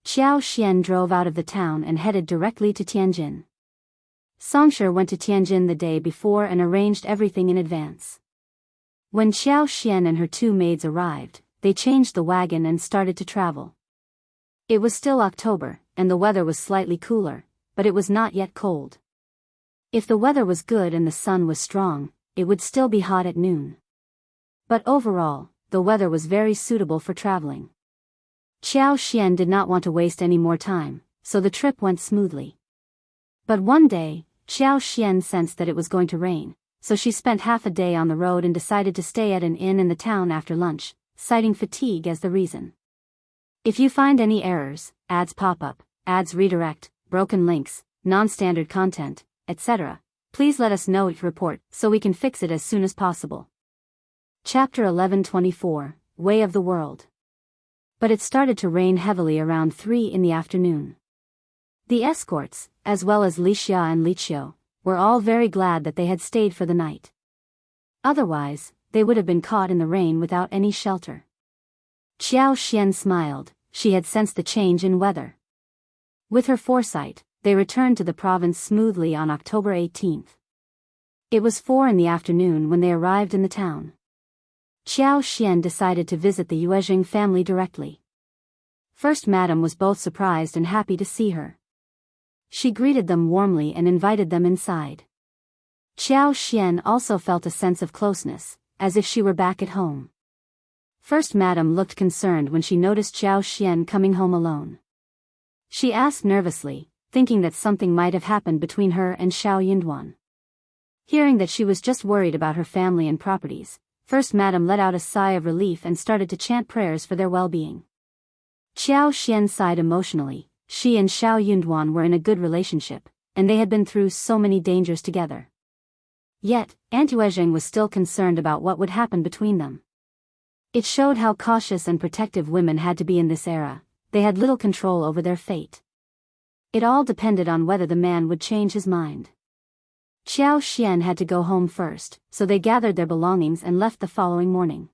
Qiao Xian drove out of the town and headed directly to Tianjin. Songsher went to Tianjin the day before and arranged everything in advance. When Qiao Xian and her two maids arrived, they changed the wagon and started to travel. It was still October, and the weather was slightly cooler, but it was not yet cold. If the weather was good and the sun was strong, it would still be hot at noon. But overall, the weather was very suitable for traveling. Qiao Xian did not want to waste any more time, so the trip went smoothly. But one day, Qiao Xian sensed that it was going to rain, so she spent half a day on the road and decided to stay at an inn in the town after lunch, citing fatigue as the reason. If you find any errors, ads pop up, ads redirect, broken links, non-standard content, etc., please let us know each report so we can fix it as soon as possible. Chapter 1124, Way of the World. But it started to rain heavily around 3 in the afternoon. The escorts, as well as Li Xia and Li Qiao, were all very glad that they had stayed for the night. Otherwise, they would have been caught in the rain without any shelter. Qiao Xian smiled, she had sensed the change in weather. With her foresight, they returned to the province smoothly on October 18th. It was 4 in the afternoon when they arrived in the town. Qiao Xian decided to visit the Yuezhing family directly. First Madam was both surprised and happy to see her. She greeted them warmly and invited them inside. Qiao Xian also felt a sense of closeness, as if she were back at home. First Madam looked concerned when she noticed Qiao Xian coming home alone. She asked nervously, thinking that something might have happened between her and Shao Yunduan. Hearing that she was just worried about her family and properties, First Madam let out a sigh of relief and started to chant prayers for their well-being. Qiao Xian sighed emotionally. She and Shao Yunduan were in a good relationship, and they had been through so many dangers together. Yet, Aunt Yuezhing was still concerned about what would happen between them. It showed how cautious and protective women had to be in this era. They had little control over their fate. It all depended on whether the man would change his mind. Qiao Xian had to go home first, so they gathered their belongings and left the following morning.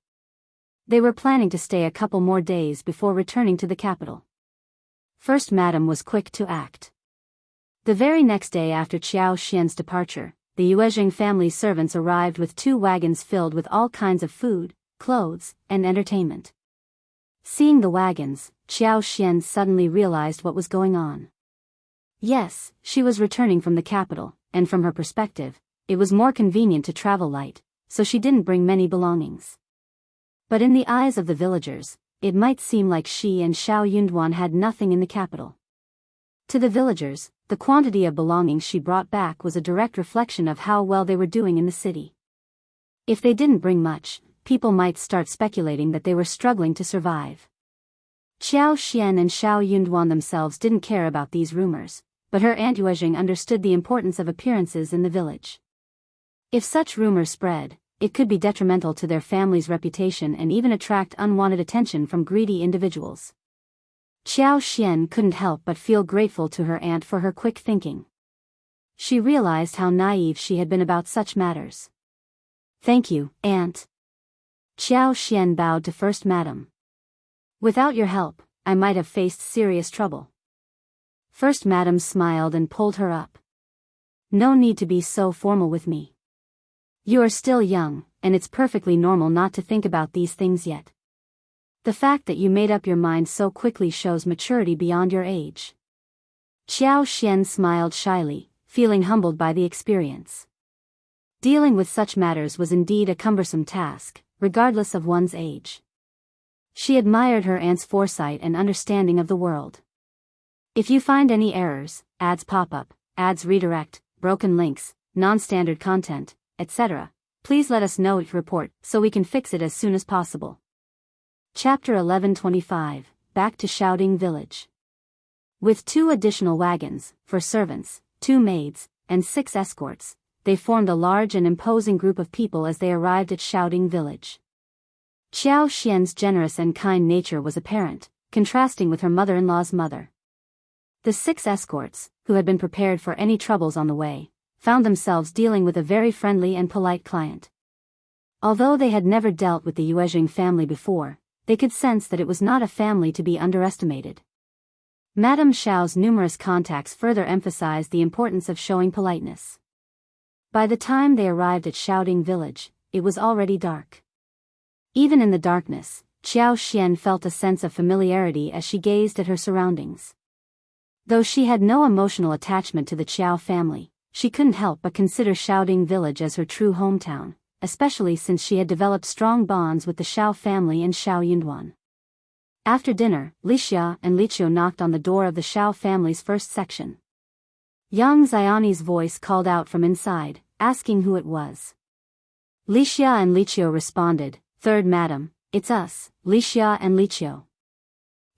They were planning to stay a couple more days before returning to the capital. First Madam was quick to act. The very next day after Qiao Xian's departure, the Yuezhing family's servants arrived with 2 wagons filled with all kinds of food, clothes, and entertainment. Seeing the wagons, Qiao Xian suddenly realized what was going on. Yes, she was returning from the capital, and from her perspective, it was more convenient to travel light, so she didn't bring many belongings. But in the eyes of the villagers, it might seem like she and Shao Yunduan had nothing in the capital. To the villagers, the quantity of belongings she brought back was a direct reflection of how well they were doing in the city. If they didn't bring much, people might start speculating that they were struggling to survive. Qiao Xian and Shao Yunduan themselves didn't care about these rumors, but her Aunt Yuezhing understood the importance of appearances in the village. If such rumors spread, it could be detrimental to their family's reputation and even attract unwanted attention from greedy individuals. Qiao Xian couldn't help but feel grateful to her aunt for her quick thinking. She realized how naive she had been about such matters. "Thank you, Aunt." Qiao Xian bowed to First Madam. "Without your help, I might have faced serious trouble." First Madam smiled and pulled her up. "No need to be so formal with me. You are still young, and it's perfectly normal not to think about these things yet. The fact that you made up your mind so quickly shows maturity beyond your age." Qiao Xian smiled shyly, feeling humbled by the experience. Dealing with such matters was indeed a cumbersome task, regardless of one's age. She admired her aunt's foresight and understanding of the world. "If you find any errors, ads pop up, ads redirect, broken links, non-standard content, etc., please let us know each report so we can fix it as soon as possible." Chapter 11:25, Back to Shaoding Village. With 2 additional wagons, for servants, 2 maids, and 6 escorts, they formed a large and imposing group of people as they arrived at Shaoding Village. Qiao Xian's generous and kind nature was apparent, contrasting with her mother-in-law's mother. The 6 escorts, who had been prepared for any troubles on the way, found themselves dealing with a very friendly and polite client. Although they had never dealt with the Yuezhing family before, they could sense that it was not a family to be underestimated. Madame Shao's numerous contacts further emphasized the importance of showing politeness. By the time they arrived at Shaoding Village, it was already dark. Even in the darkness, Qiao Xian felt a sense of familiarity as she gazed at her surroundings. Though she had no emotional attachment to the Qiao family, she couldn't help but consider Shaoding Village as her true hometown, especially since she had developed strong bonds with the Shao family and Shao Yunduan. After dinner, Li Xia and Li Qiao knocked on the door of the Shao family's first section. Yang Xiaoni's voice called out from inside, asking who it was. Li Xia and Li Qiao responded, "Third Madam, it's us, Li Xia and Li Qiao."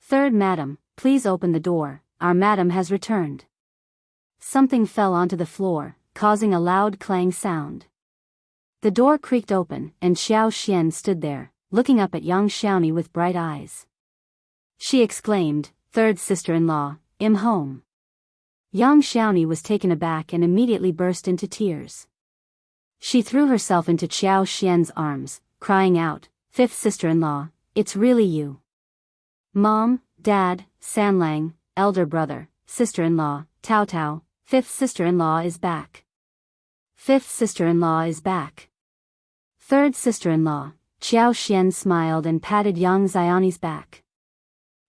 "Third Madam, please open the door, our madam has returned." Something fell onto the floor, causing a loud clang sound. The door creaked open, and Qiao Xian stood there, looking up at Yang Xiaoni with bright eyes. She exclaimed, "Third sister-in-law, I'm home." Yang Xiaoni was taken aback and immediately burst into tears. She threw herself into Qiao Xian's arms, crying out, "Fifth sister-in-law, it's really you." Mom, Dad, Sanlang, elder brother, sister-in-law, Tao Tao, fifth sister-in-law is back. Fifth sister-in-law is back. Third sister-in-law, Qiao Xian smiled and patted young Xiani's back.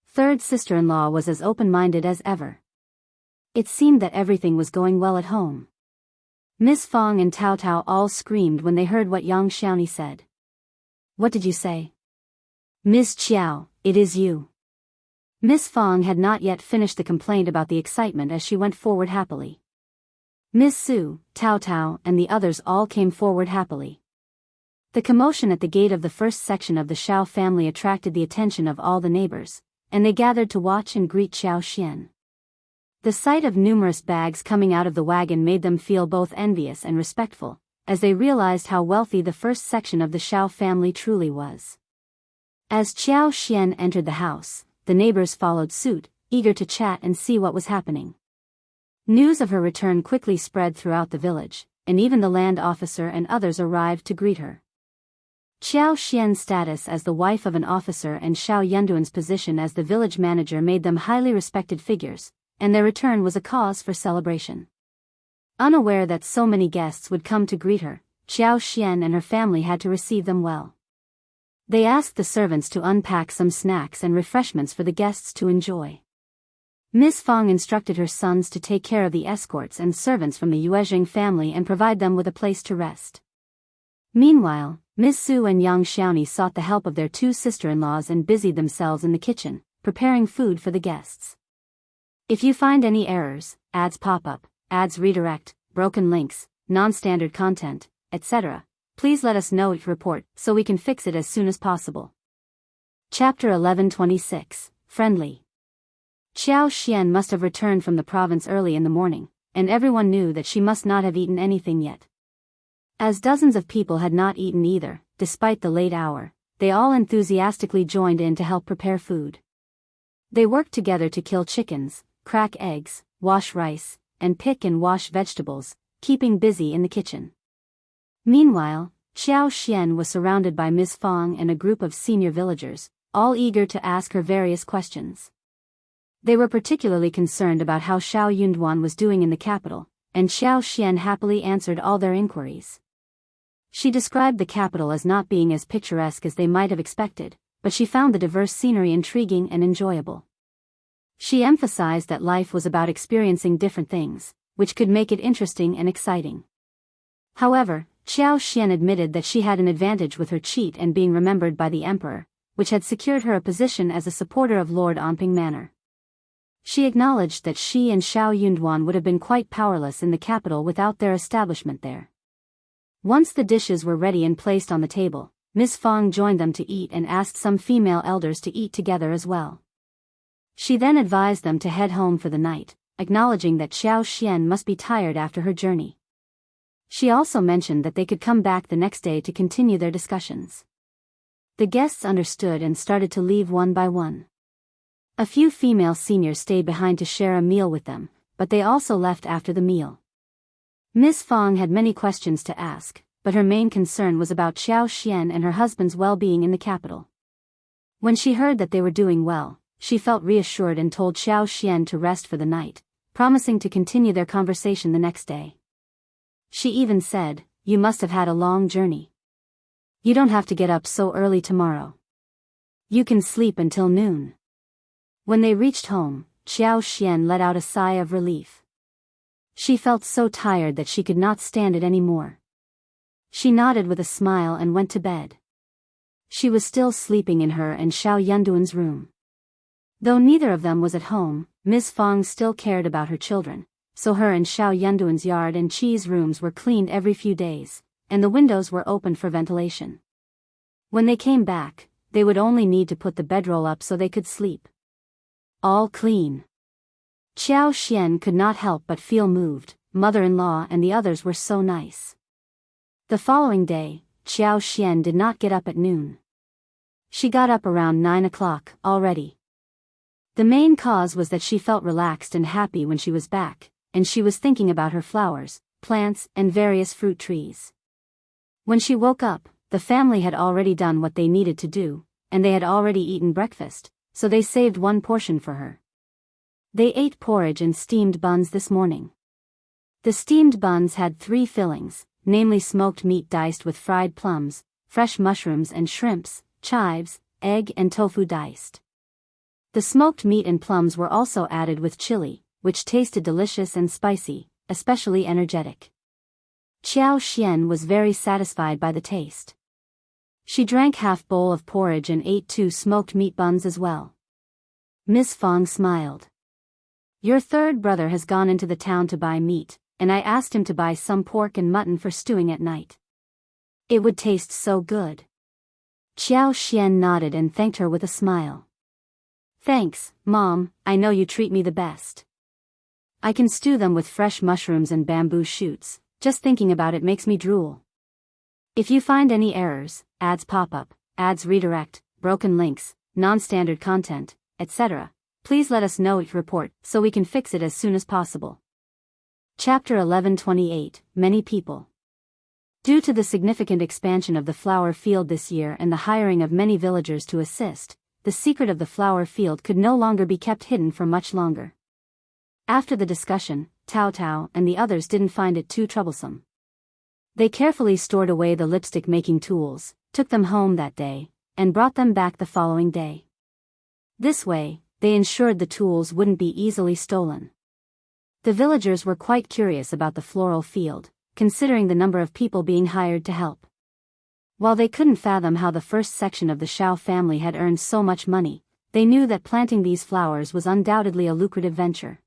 Third sister-in-law was as open-minded as ever. It seemed that everything was going well at home. Miss Fong and Tao Tao all screamed when they heard what young Xiaoni said. "What did you say?" "Miss Qiao, it is you." Miss Fong had not yet finished the complaint about the excitement as she went forward happily. Miss Su, Tao Tao, and the others all came forward happily. The commotion at the gate of the first section of the Shao family attracted the attention of all the neighbors, and they gathered to watch and greet Xiao Xian. The sight of numerous bags coming out of the wagon made them feel both envious and respectful, as they realized how wealthy the first section of the Shao family truly was. As Qiao Xian entered the house, the neighbors followed suit, eager to chat and see what was happening. News of her return quickly spread throughout the village, and even the land officer and others arrived to greet her. Qiao Xian's status as the wife of an officer and Shao Yunduan's position as the village manager made them highly respected figures, and their return was a cause for celebration. Unaware that so many guests would come to greet her, Qiao Xian and her family had to receive them well. They asked the servants to unpack some snacks and refreshments for the guests to enjoy. Miss Fong instructed her sons to take care of the escorts and servants from the Yuezheng family and provide them with a place to rest. Meanwhile, Miss Su and young Xiaoni sought the help of their two sister-in-laws and busied themselves in the kitchen, preparing food for the guests. If you find any errors, ads pop up, ads redirect, broken links, non-standard content, etc., please let us know it report so we can fix it as soon as possible. Chapter 11:26, Friendly. Qiao Xian must have returned from the province early in the morning, and everyone knew that she must not have eaten anything yet. As dozens of people had not eaten either, despite the late hour, they all enthusiastically joined in to help prepare food. They worked together to kill chickens, crack eggs, wash rice, and pick and wash vegetables, keeping busy in the kitchen. Meanwhile, Qiao Xian was surrounded by Miss Fong and a group of senior villagers, all eager to ask her various questions. They were particularly concerned about how Shao Yunduan was doing in the capital, and Qiao Xian happily answered all their inquiries. She described the capital as not being as picturesque as they might have expected, but she found the diverse scenery intriguing and enjoyable. She emphasized that life was about experiencing different things, which could make it interesting and exciting. However, Qiao Xian admitted that she had an advantage with her cheat and being remembered by the emperor, which had secured her a position as a supporter of Lord Onping Manor. She acknowledged that she and Shao Yunduan would have been quite powerless in the capital without their establishment there. Once the dishes were ready and placed on the table, Miss Fong joined them to eat and asked some female elders to eat together as well. She then advised them to head home for the night, acknowledging that Qiao Xian must be tired after her journey. She also mentioned that they could come back the next day to continue their discussions. The guests understood and started to leave one by one. A few female seniors stayed behind to share a meal with them, but they also left after the meal. Miss Fong had many questions to ask, but her main concern was about Qiao Xian and her husband's well-being in the capital. When she heard that they were doing well, she felt reassured and told Qiao Xian to rest for the night, promising to continue their conversation the next day. She even said, "You must have had a long journey. You don't have to get up so early tomorrow. You can sleep until noon." When they reached home, Qiao Xian let out a sigh of relief. She felt so tired that she could not stand it anymore. She nodded with a smile and went to bed. She was still sleeping in her and Shao Yunduan's room. Though neither of them was at home, Miss Fong still cared about her children, so her and Shao Yunduan's yard and Qi's rooms were cleaned every few days, and the windows were opened for ventilation. When they came back, they would only need to put the bedroll up so they could sleep. All clean. Qiao Xian could not help but feel moved. Mother-in-law and the others were so nice. The following day, Qiao Xian did not get up at noon. She got up around 9 o'clock already. The main cause was that she felt relaxed and happy when she was back, and she was thinking about her flowers, plants, and various fruit trees. When she woke up, the family had already done what they needed to do, and they had already eaten breakfast, so they saved one portion for her. They ate porridge and steamed buns this morning. The steamed buns had 3 fillings, namely smoked meat diced with fried plums, fresh mushrooms and shrimps, chives, egg and tofu diced. The smoked meat and plums were also added with chili, which tasted delicious and spicy, especially energetic. Qiao Xian was very satisfied by the taste. She drank half bowl of porridge and ate 2 smoked meat buns as well. Ms. Fong smiled. Your third brother has gone into the town to buy meat, and I asked him to buy some pork and mutton for stewing at night. It would taste so good. Qiao Xian nodded and thanked her with a smile. Thanks, Mom, I know you treat me the best. I can stew them with fresh mushrooms and bamboo shoots, just thinking about it makes me drool. If you find any errors, ads pop up, ads redirect, broken links, non-standard content, etc., please let us know each report so we can fix it as soon as possible. Chapter 11:28, Many People. Due to the significant expansion of the flower field this year and the hiring of many villagers to assist, the secret of the flower field could no longer be kept hidden for much longer. After the discussion, Tao Tao and the others didn't find it too troublesome. They carefully stored away the lipstick-making tools, took them home that day, and brought them back the following day. This way, they ensured the tools wouldn't be easily stolen. The villagers were quite curious about the floral field, considering the number of people being hired to help. While they couldn't fathom how the first section of the Shao family had earned so much money, they knew that planting these flowers was undoubtedly a lucrative venture.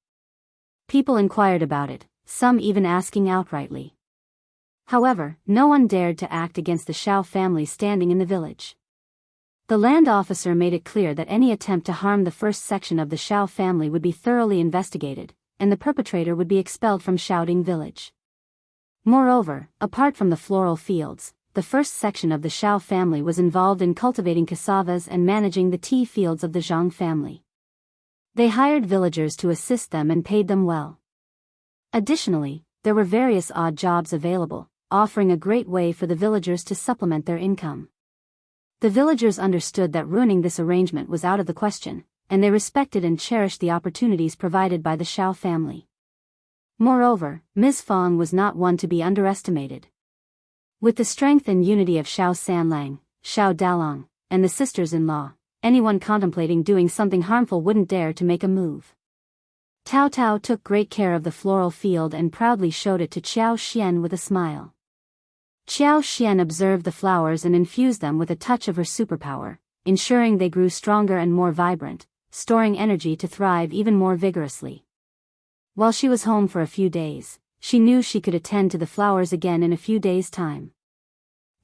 People inquired about it, some even asking outrightly. However, no one dared to act against the Shao family standing in the village. The land officer made it clear that any attempt to harm the first section of the Shao family would be thoroughly investigated, and the perpetrator would be expelled from Shaoding village. Moreover, apart from the floral fields, the first section of the Shao family was involved in cultivating cassavas and managing the tea fields of the Zhang family. They hired villagers to assist them and paid them well. Additionally, there were various odd jobs available, offering a great way for the villagers to supplement their income. The villagers understood that ruining this arrangement was out of the question, and they respected and cherished the opportunities provided by the Shao family. Moreover, Ms. Fong was not one to be underestimated. With the strength and unity of Shao Sanlang, Shao Dalong, and the sisters-in-law, anyone contemplating doing something harmful wouldn't dare to make a move. Tao Tao took great care of the floral field and proudly showed it to Qiao Xian with a smile. Qiao Xian observed the flowers and infused them with a touch of her superpower, ensuring they grew stronger and more vibrant, storing energy to thrive even more vigorously. While she was home for a few days, she knew she could attend to the flowers again in a few days' time.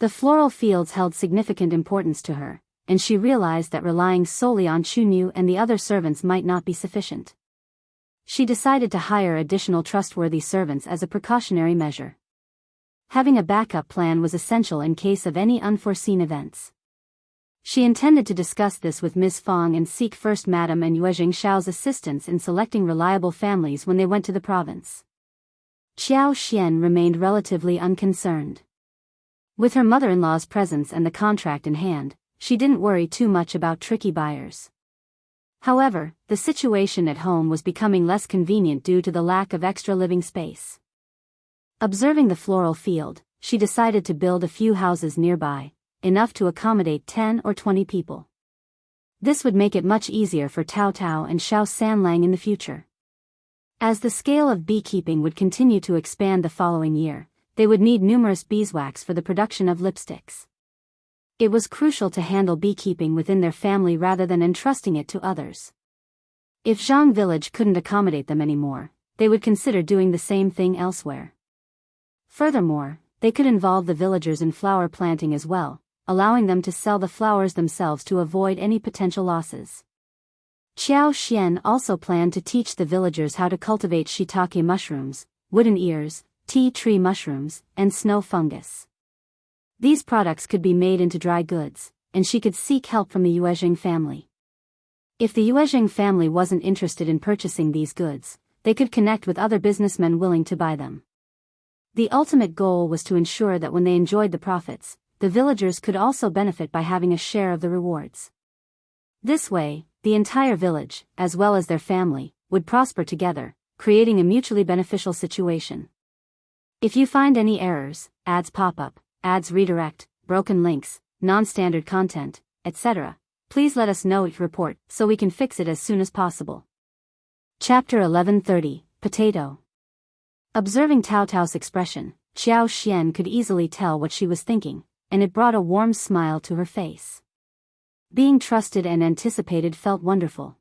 The floral fields held significant importance to her, and she realized that relying solely on Chunyu and the other servants might not be sufficient. She decided to hire additional trustworthy servants as a precautionary measure. Having a backup plan was essential in case of any unforeseen events. She intended to discuss this with Ms. Fong and seek First Madam and Yuezhing Shao's assistance in selecting reliable families when they went to the province. Qiao Xian remained relatively unconcerned. With her mother-in-law's presence and the contract in hand, she didn't worry too much about tricky buyers. However, the situation at home was becoming less convenient due to the lack of extra living space. Observing the floral field, she decided to build a few houses nearby, enough to accommodate 10 or 20 people. This would make it much easier for Tao Tao and Shao Sanlang in the future. As the scale of beekeeping would continue to expand the following year, they would need numerous beeswax for the production of lipsticks. It was crucial to handle beekeeping within their family rather than entrusting it to others. If Zhang village couldn't accommodate them anymore, they would consider doing the same thing elsewhere. Furthermore, they could involve the villagers in flower planting as well, allowing them to sell the flowers themselves to avoid any potential losses. Qiao Xian also planned to teach the villagers how to cultivate shiitake mushrooms, wooden ears, tea tree mushrooms, and snow fungus. These products could be made into dry goods, and she could seek help from the Yuezhing family. If the Yuezhing family wasn't interested in purchasing these goods, they could connect with other businessmen willing to buy them. The ultimate goal was to ensure that when they enjoyed the profits, the villagers could also benefit by having a share of the rewards. This way, the entire village, as well as their family, would prosper together, creating a mutually beneficial situation. If you find any errors, ads pop up, ads redirect, broken links, non-standard content, etc., please let us know each report so we can fix it as soon as possible. Chapter 1130, Potato. Observing Tao Tao's expression, Qiao Xian could easily tell what she was thinking, and it brought a warm smile to her face. Being trusted and anticipated felt wonderful.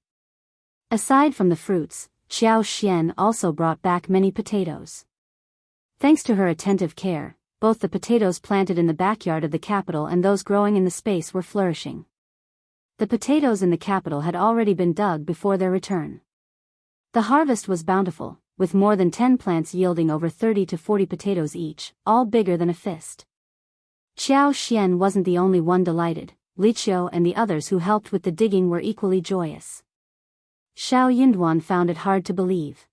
Aside from the fruits, Qiao Xian also brought back many potatoes. Thanks to her attentive care, both the potatoes planted in the backyard of the capital and those growing in the space were flourishing. The potatoes in the capital had already been dug before their return. The harvest was bountiful, with more than 10 plants yielding over 30 to 40 potatoes each, all bigger than a fist. Qiao Xian wasn't the only one delighted. Qiao and the others who helped with the digging were equally joyous. Shao Yunduan found it hard to believe.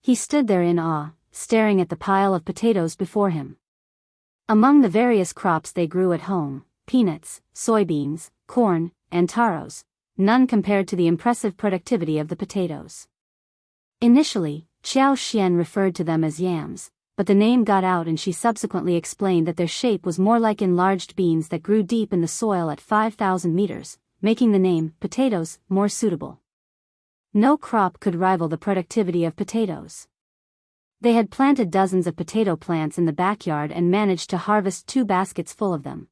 He stood there in awe, staring at the pile of potatoes before him. Among the various crops they grew at home, peanuts, soybeans, corn, and taros, none compared to the impressive productivity of the potatoes. Initially, Qiao Xian referred to them as yams, but the name got out and she subsequently explained that their shape was more like enlarged beans that grew deep in the soil at 5,000 meters, making the name potatoes more suitable. No crop could rival the productivity of potatoes. They had planted dozens of potato plants in the backyard and managed to harvest 2 baskets full of them.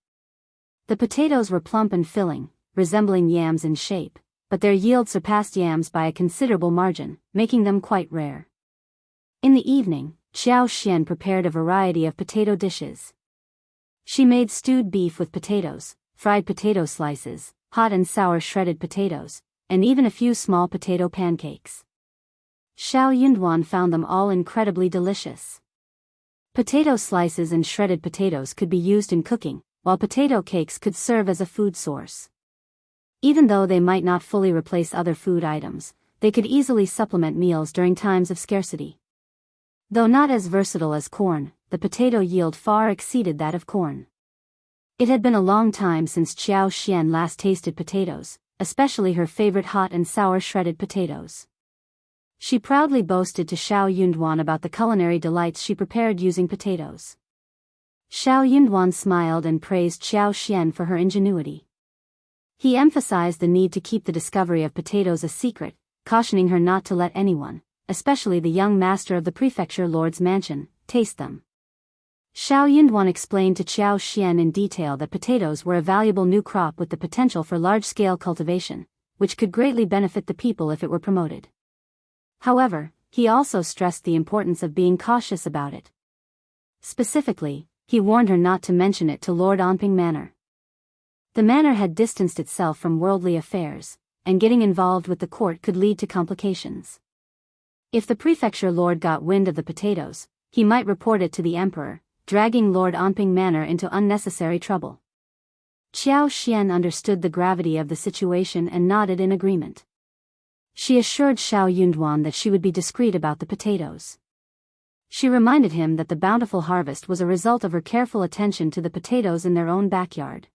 The potatoes were plump and filling, resembling yams in shape, but their yield surpassed yams by a considerable margin, making them quite rare. In the evening, Qiao Xian prepared a variety of potato dishes. She made stewed beef with potatoes, fried potato slices, hot and sour shredded potatoes, and even a few small potato pancakes. Shao Yunduan found them all incredibly delicious. Potato slices and shredded potatoes could be used in cooking, while potato cakes could serve as a food source. Even though they might not fully replace other food items, they could easily supplement meals during times of scarcity. Though not as versatile as corn, the potato yield far exceeded that of corn. It had been a long time since Qiao Xian last tasted potatoes, especially her favorite hot and sour shredded potatoes. She proudly boasted to Shao Yunduan about the culinary delights she prepared using potatoes. Shao Yunduan smiled and praised Qiao Xian for her ingenuity. He emphasized the need to keep the discovery of potatoes a secret, cautioning her not to let anyone, especially the young master of the Prefecture Lord's mansion, taste them. Shao Yunduan explained to Qiao Xian in detail that potatoes were a valuable new crop with the potential for large-scale cultivation, which could greatly benefit the people if it were promoted. However, he also stressed the importance of being cautious about it. Specifically, he warned her not to mention it to Lord Onping Manor. The manor had distanced itself from worldly affairs, and getting involved with the court could lead to complications. If the prefecture lord got wind of the potatoes, he might report it to the emperor, dragging Lord Onping Manor into unnecessary trouble. Qiao Xian understood the gravity of the situation and nodded in agreement. She assured Shao Yunduan that she would be discreet about the potatoes. She reminded him that the bountiful harvest was a result of her careful attention to the potatoes in their own backyard.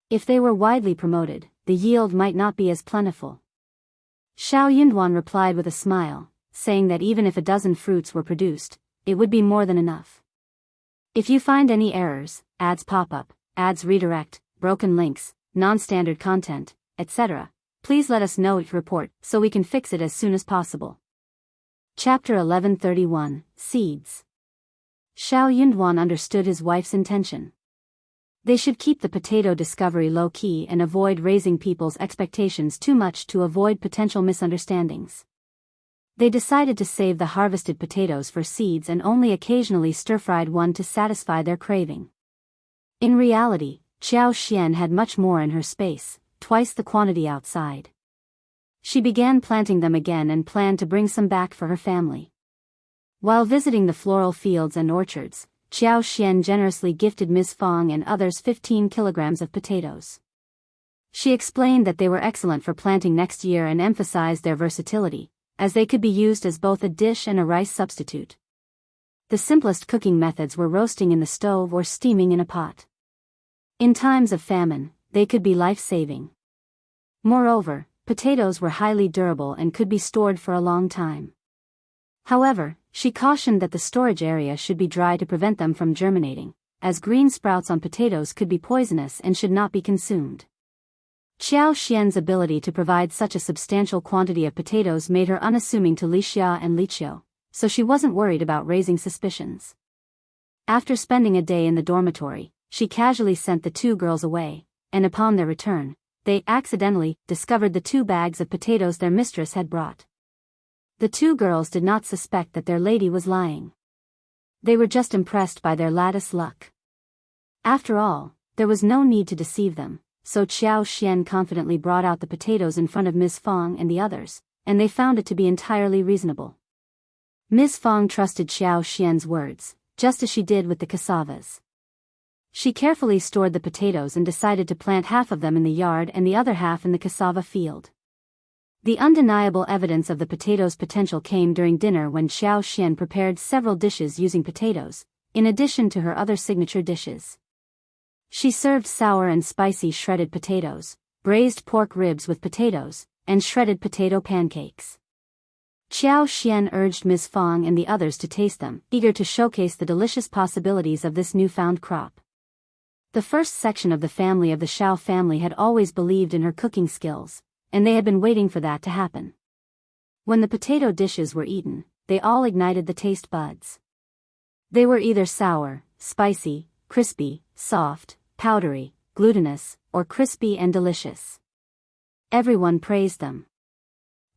If they were widely promoted, the yield might not be as plentiful. Shao Yunduan replied with a smile, saying that even if a dozen fruits were produced, it would be more than enough. If you find any errors, ads pop up, ads redirect, broken links, non-standard content, etc., please let us know each report so we can fix it as soon as possible. Chapter 1131, Seeds. Shao Yunduan understood his wife's intention. They should keep the potato discovery low-key and avoid raising people's expectations too much to avoid potential misunderstandings. They decided to save the harvested potatoes for seeds and only occasionally stir-fried one to satisfy their craving. In reality, Qiao Xian had much more in her space, twice the quantity outside. She began planting them again and planned to bring some back for her family. While visiting the floral fields and orchards, Qiao Xian generously gifted Ms. Fong and others 15 kilograms of potatoes. She explained that they were excellent for planting next year and emphasized their versatility, as they could be used as both a dish and a rice substitute. The simplest cooking methods were roasting in the stove or steaming in a pot. In times of famine, they could be life-saving. Moreover, potatoes were highly durable and could be stored for a long time. However, she cautioned that the storage area should be dry to prevent them from germinating, as green sprouts on potatoes could be poisonous and should not be consumed. Qiao Xian's ability to provide such a substantial quantity of potatoes made her unassuming to Li Xia and Li Qiao, so she wasn't worried about raising suspicions. After spending a day in the dormitory, she casually sent the two girls away, and upon their return, they accidentally discovered the 2 bags of potatoes their mistress had brought. The 2 girls did not suspect that their lady was lying. They were just impressed by their lattice luck. After all, there was no need to deceive them, so Qiao Xian confidently brought out the potatoes in front of Ms. Fang and the others, and they found it to be entirely reasonable. Ms. Fang trusted Qiao Xian's words, just as she did with the cassavas. She carefully stored the potatoes and decided to plant half of them in the yard and the other half in the cassava field. The undeniable evidence of the potatoes' potential came during dinner when Qiao Xian prepared several dishes using potatoes, in addition to her other signature dishes. She served sour and spicy shredded potatoes, braised pork ribs with potatoes, and shredded potato pancakes. Qiao Xian urged Ms. Fang and the others to taste them, eager to showcase the delicious possibilities of this newfound crop. The first section of the family of the Shao family had always believed in her cooking skills, and they had been waiting for that to happen. When the potato dishes were eaten, they all ignited the taste buds. They were either sour, spicy, crispy, soft, powdery, glutinous, or crispy and delicious. Everyone praised them.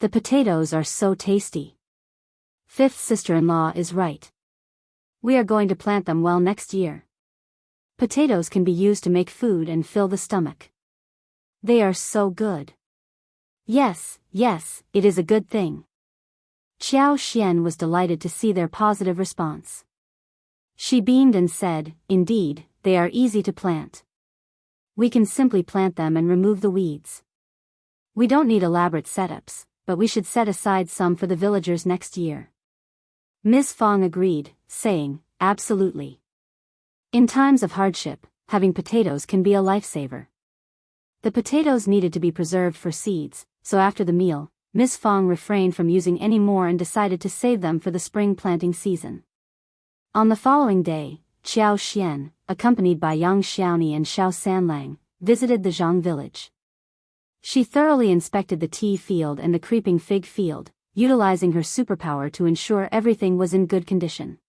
The potatoes are so tasty. 5th sister-in-law is right. We are going to plant them well next year. Potatoes can be used to make food and fill the stomach. They are so good. Yes, it is a good thing. Qiao Xian was delighted to see their positive response. She beamed and said, "Indeed, they are easy to plant. We can simply plant them and remove the weeds. We don't need elaborate setups, but we should set aside some for the villagers next year." Ms. Fang agreed, saying, "Absolutely. In times of hardship, having potatoes can be a lifesaver." The potatoes needed to be preserved for seeds, so after the meal, Ms. Fang refrained from using any more and decided to save them for the spring planting season. On the following day, Qiao Xian, accompanied by Yang Xiaoni and Shao Sanlang, visited the Zhang village. She thoroughly inspected the tea field and the creeping fig field, utilizing her superpower to ensure everything was in good condition.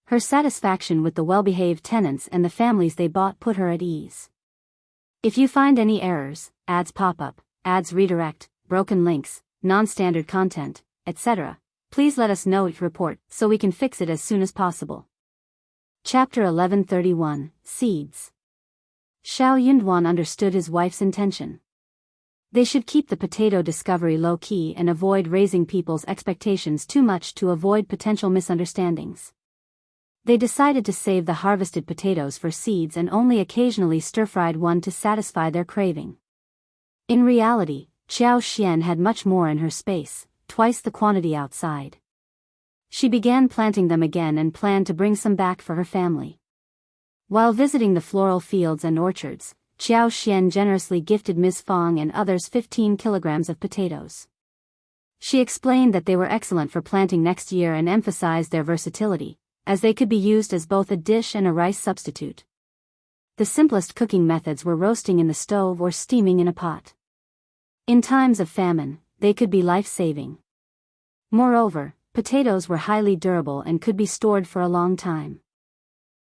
Her satisfaction with the well-behaved tenants and the families they bought put her at ease. If you find any errors, ads pop up, ads redirect, broken links, non-standard content, etc., please let us know each report so we can fix it as soon as possible. Chapter 1131, Seeds. Shao Yunduan understood his wife's intention. They should keep the potato discovery low-key and avoid raising people's expectations too much to avoid potential misunderstandings. They decided to save the harvested potatoes for seeds and only occasionally stir-fried one to satisfy their craving. In reality, Qiao Xian had much more in her space, twice the quantity outside. She began planting them again and planned to bring some back for her family. While visiting the floral fields and orchards, Qiao Xian generously gifted Ms. Fang and others 15 kilograms of potatoes. She explained that they were excellent for planting next year and emphasized their versatility, as they could be used as both a dish and a rice substitute. The simplest cooking methods were roasting in the stove or steaming in a pot. In times of famine, they could be life-saving. Moreover, potatoes were highly durable and could be stored for a long time.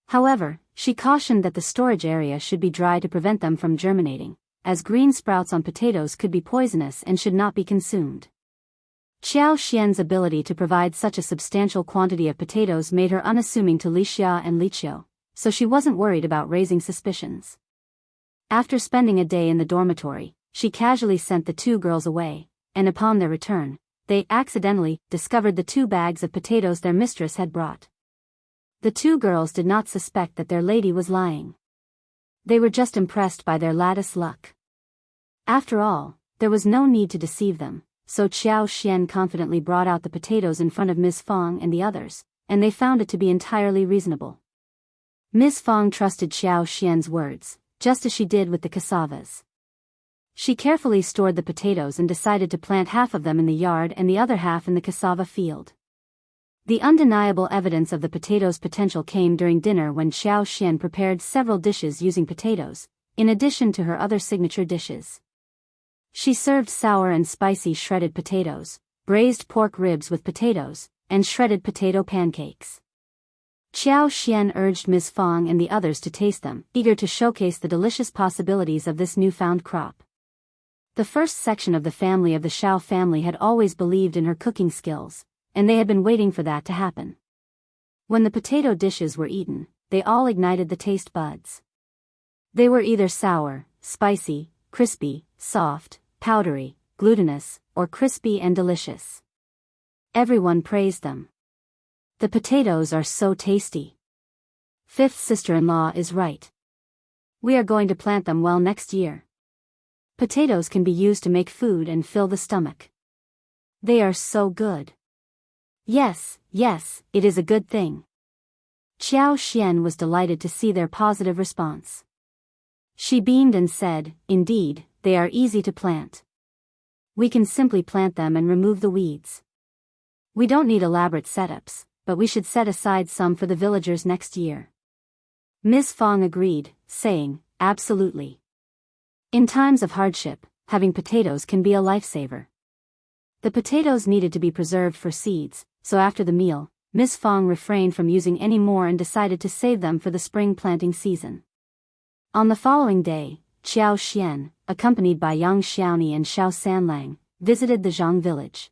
However, she cautioned that the storage area should be dry to prevent them from germinating, as green sprouts on potatoes could be poisonous and should not be consumed. Qiao Xian's ability to provide such a substantial quantity of potatoes made her unassuming to Li Xia and Li Qiao, so she wasn't worried about raising suspicions. After spending a day in the dormitory, she casually sent the 2 girls away, and upon their return, they accidentally discovered the 2 bags of potatoes their mistress had brought. The 2 girls did not suspect that their lady was lying. They were just impressed by their lattice luck. After all, there was no need to deceive them, so Qiao Xian confidently brought out the potatoes in front of Ms. Fang and the others, and they found it to be entirely reasonable. Ms. Fang trusted Qiao Xian's words, just as she did with the cassavas. She carefully stored the potatoes and decided to plant half of them in the yard and the other half in the cassava field. The undeniable evidence of the potatoes' potential came during dinner when Xiao Xian prepared several dishes using potatoes, in addition to her other signature dishes. She served sour and spicy shredded potatoes, braised pork ribs with potatoes, and shredded potato pancakes. Qiao Xian urged Ms. Fong and the others to taste them, eager to showcase the delicious possibilities of this newfound crop. The first section of the family of the Shao family had always believed in her cooking skills, and they had been waiting for that to happen. When the potato dishes were eaten, they all ignited the taste buds. They were either sour, spicy, crispy, soft, powdery, glutinous, or crispy and delicious. Everyone praised them. The potatoes are so tasty. Fifth sister-in-law is right. We are going to plant them well next year. Potatoes can be used to make food and fill the stomach. They are so good. Yes, it is a good thing. Qiao Xian was delighted to see their positive response. She beamed and said, "Indeed, they are easy to plant. We can simply plant them and remove the weeds. We don't need elaborate setups, but we should set aside some for the villagers next year." Ms. Fong agreed, saying, "Absolutely. In times of hardship, having potatoes can be a lifesaver." The potatoes needed to be preserved for seeds, so after the meal, Ms. Fong refrained from using any more and decided to save them for the spring planting season. On the following day, Qiao Xian, accompanied by Yang Xiaoni and Shao Sanlang, visited the Zhang village.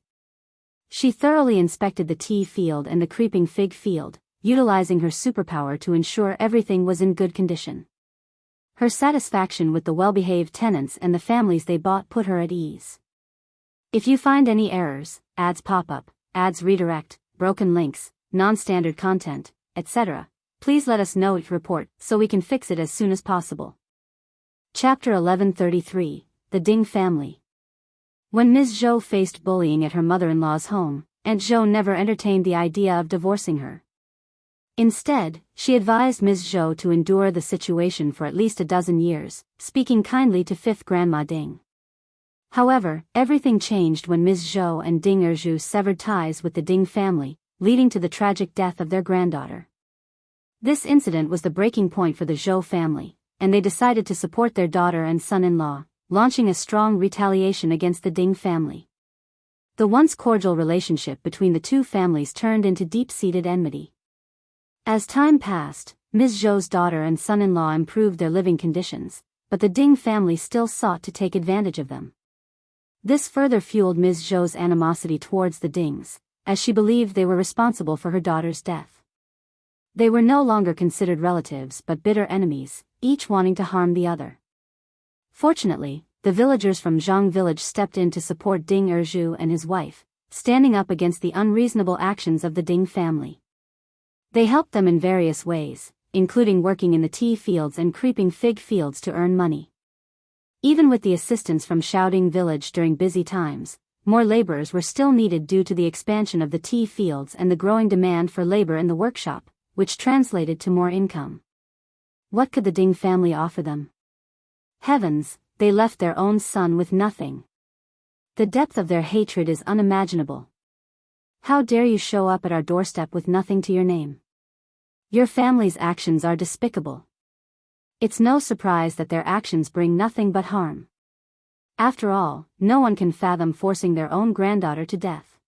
She thoroughly inspected the tea field and the creeping fig field, utilizing her superpower to ensure everything was in good condition. Her satisfaction with the well-behaved tenants and the families they bought put her at ease. If you find any errors, ads pop up, ads redirect, broken links, non-standard content, etc., please let us know each report so we can fix it as soon as possible. Chapter 1133, The Ding Family. When Ms. Zhou faced bullying at her mother-in-law's home, Aunt Zhou never entertained the idea of divorcing her. Instead, she advised Ms. Zhou to endure the situation for at least a dozen years, speaking kindly to fifth Grandma Ding. However, everything changed when Ms. Zhou and Ding Erju severed ties with the Ding family, leading to the tragic death of their granddaughter. This incident was the breaking point for the Zhou family, and they decided to support their daughter and son-in-law, launching a strong retaliation against the Ding family. The once cordial relationship between the two families turned into deep-seated enmity. As time passed, Ms. Zhou's daughter and son-in-law improved their living conditions, but the Ding family still sought to take advantage of them. This further fueled Ms. Zhou's animosity towards the Dings, as she believed they were responsible for her daughter's death. They were no longer considered relatives but bitter enemies, each wanting to harm the other. Fortunately, the villagers from Zhang village stepped in to support Ding Erju and his wife, standing up against the unreasonable actions of the Ding family. They helped them in various ways, including working in the tea fields and creeping fig fields to earn money. Even with the assistance from Shaoding village during busy times, more laborers were still needed due to the expansion of the tea fields and the growing demand for labor in the workshop, which translated to more income. What could the Ding family offer them? Heavens, they left their own son with nothing. The depth of their hatred is unimaginable. How dare you show up at our doorstep with nothing to your name? Your family's actions are despicable. It's no surprise that their actions bring nothing but harm. After all, no one can fathom forcing their own granddaughter to death.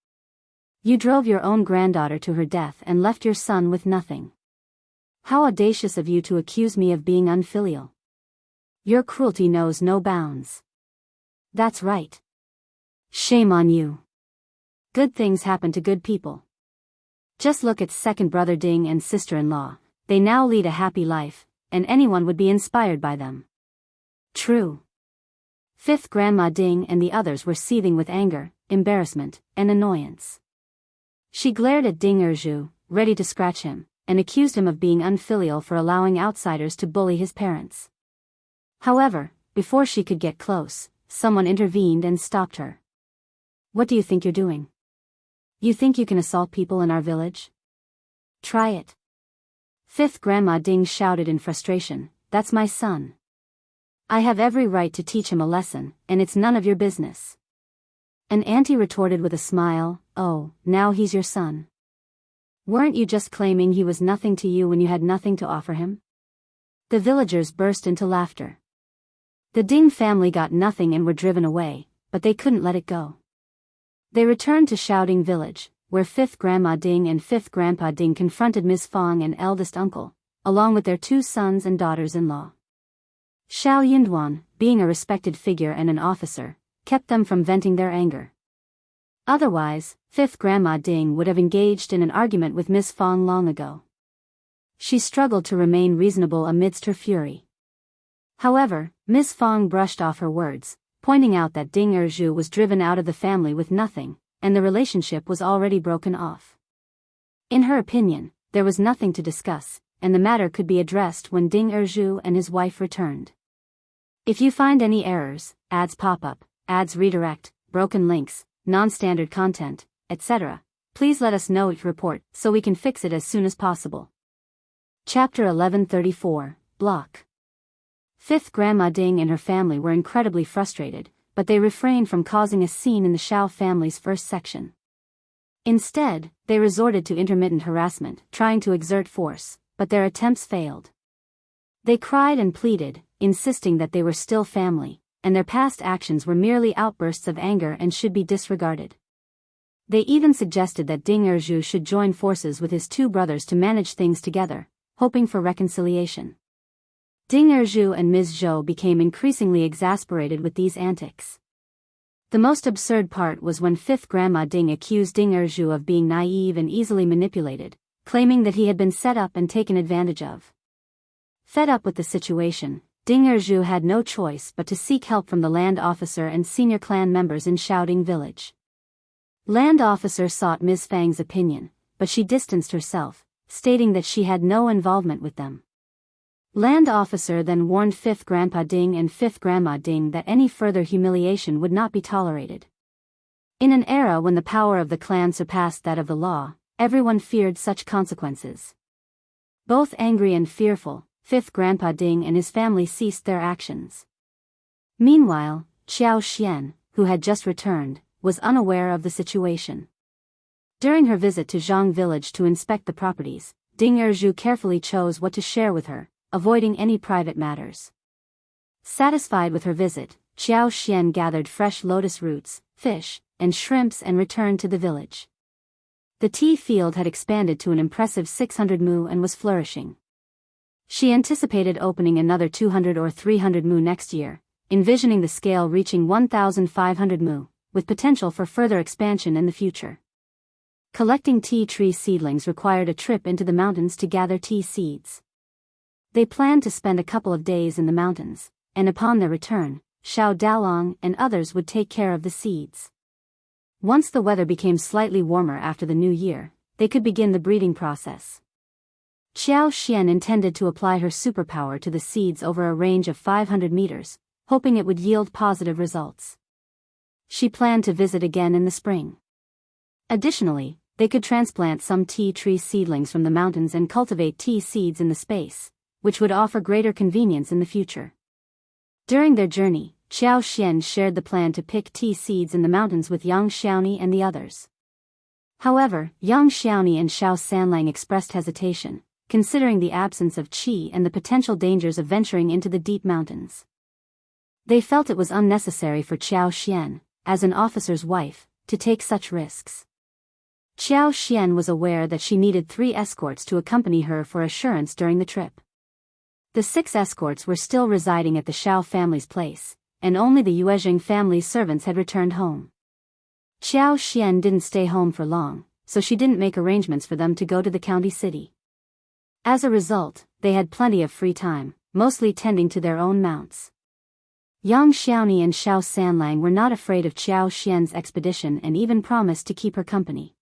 You drove your own granddaughter to her death and left your son with nothing. How audacious of you to accuse me of being unfilial. Your cruelty knows no bounds. That's right. Shame on you. Good things happen to good people. Just look at second brother Ding and sister-in-law, they now lead a happy life, and anyone would be inspired by them. True. Fifth Grandma Ding and the others were seething with anger, embarrassment, and annoyance. She glared at Ding Erju, ready to scratch him, and accused him of being unfilial for allowing outsiders to bully his parents. However, before she could get close, someone intervened and stopped her. What do you think you're doing? You think you can assault people in our village? Try it. Fifth Grandma Ding shouted in frustration, That's my son. I have every right to teach him a lesson, and it's none of your business. An auntie retorted with a smile, oh, now he's your son. Weren't you just claiming he was nothing to you when you had nothing to offer him? The villagers burst into laughter. The Ding family got nothing and were driven away, but they couldn't let it go. They returned to Shaoding village, where 5th Grandma Ding and 5th Grandpa Ding confronted Ms. Fong and eldest uncle, along with their 2 sons and daughters-in-law. Shao Yunduan, being a respected figure and an officer, kept them from venting their anger. Otherwise, 5th Grandma Ding would have engaged in an argument with Ms. Fong long ago. She struggled to remain reasonable amidst her fury. However, Ms. Fong brushed off her words, pointing out that Ding Erju was driven out of the family with nothing, and the relationship was already broken off. In her opinion, there was nothing to discuss, and the matter could be addressed when Ding Erju and his wife returned. If you find any errors, ads pop up, ads redirect, broken links, non-standard content, etc., please let us know your report so we can fix it as soon as possible. Chapter 1134, Block. 5th Grandma Ding and her family were incredibly frustrated, but they refrained from causing a scene in the Shao family's first section. Instead, they resorted to intermittent harassment, trying to exert force, but their attempts failed. They cried and pleaded, insisting that they were still family, and their past actions were merely outbursts of anger and should be disregarded. They even suggested that Ding Erju should join forces with his 2 brothers to manage things together, hoping for reconciliation. Ding Erju and Ms. Zhou became increasingly exasperated with these antics. The most absurd part was when 5th Grandma Ding accused Ding Erju of being naive and easily manipulated, claiming that he had been set up and taken advantage of. Fed up with the situation, Ding Erju had no choice but to seek help from the land officer and senior clan members in Shaoding village. Land officer sought Ms. Fang's opinion, but she distanced herself, stating that she had no involvement with them. Land officer then warned 5th Grandpa Ding and 5th Grandma Ding that any further humiliation would not be tolerated. In an era when the power of the clan surpassed that of the law, everyone feared such consequences. Both angry and fearful, 5th Grandpa Ding and his family ceased their actions. Meanwhile, Qiao, who had just returned, was unaware of the situation. During her visit to Zhang village to inspect the properties, Ding Erju carefully chose what to share with her, avoiding any private matters. Satisfied with her visit, Qiao gathered fresh lotus roots, fish, and shrimps and returned to the village. The tea field had expanded to an impressive 600 mu and was flourishing. She anticipated opening another 200 or 300 mu next year, envisioning the scale reaching 1,500 mu, with potential for further expansion in the future. Collecting tea tree seedlings required a trip into the mountains to gather tea seeds. They planned to spend a couple of days in the mountains, and upon their return, Shao Dalong and others would take care of the seeds. Once the weather became slightly warmer after the new year, they could begin the breeding process. Qiao intended to apply her superpower to the seeds over a range of 500 meters, hoping it would yield positive results. She planned to visit again in the spring. Additionally, they could transplant some tea tree seedlings from the mountains and cultivate tea seeds in the space, which would offer greater convenience in the future. During their journey, Qiao shared the plan to pick tea seeds in the mountains with Yang Xiaoni and the others. However, Yang Xiaoni and Shao Sanlang expressed hesitation, considering the absence of qi and the potential dangers of venturing into the deep mountains. They felt it was unnecessary for Qiao, as an officer's wife, to take such risks. Qiao was aware that she needed 3 escorts to accompany her for assurance during the trip. The 6 escorts were still residing at the Shao family's place, and only the Yuezheng family's servants had returned home. Qiao didn't stay home for long, so she didn't make arrangements for them to go to the county city. As a result, they had plenty of free time, mostly tending to their own mounts. Yang Xiaoni and Shao Sanlang were not afraid of Qiao's expedition and even promised to keep her company.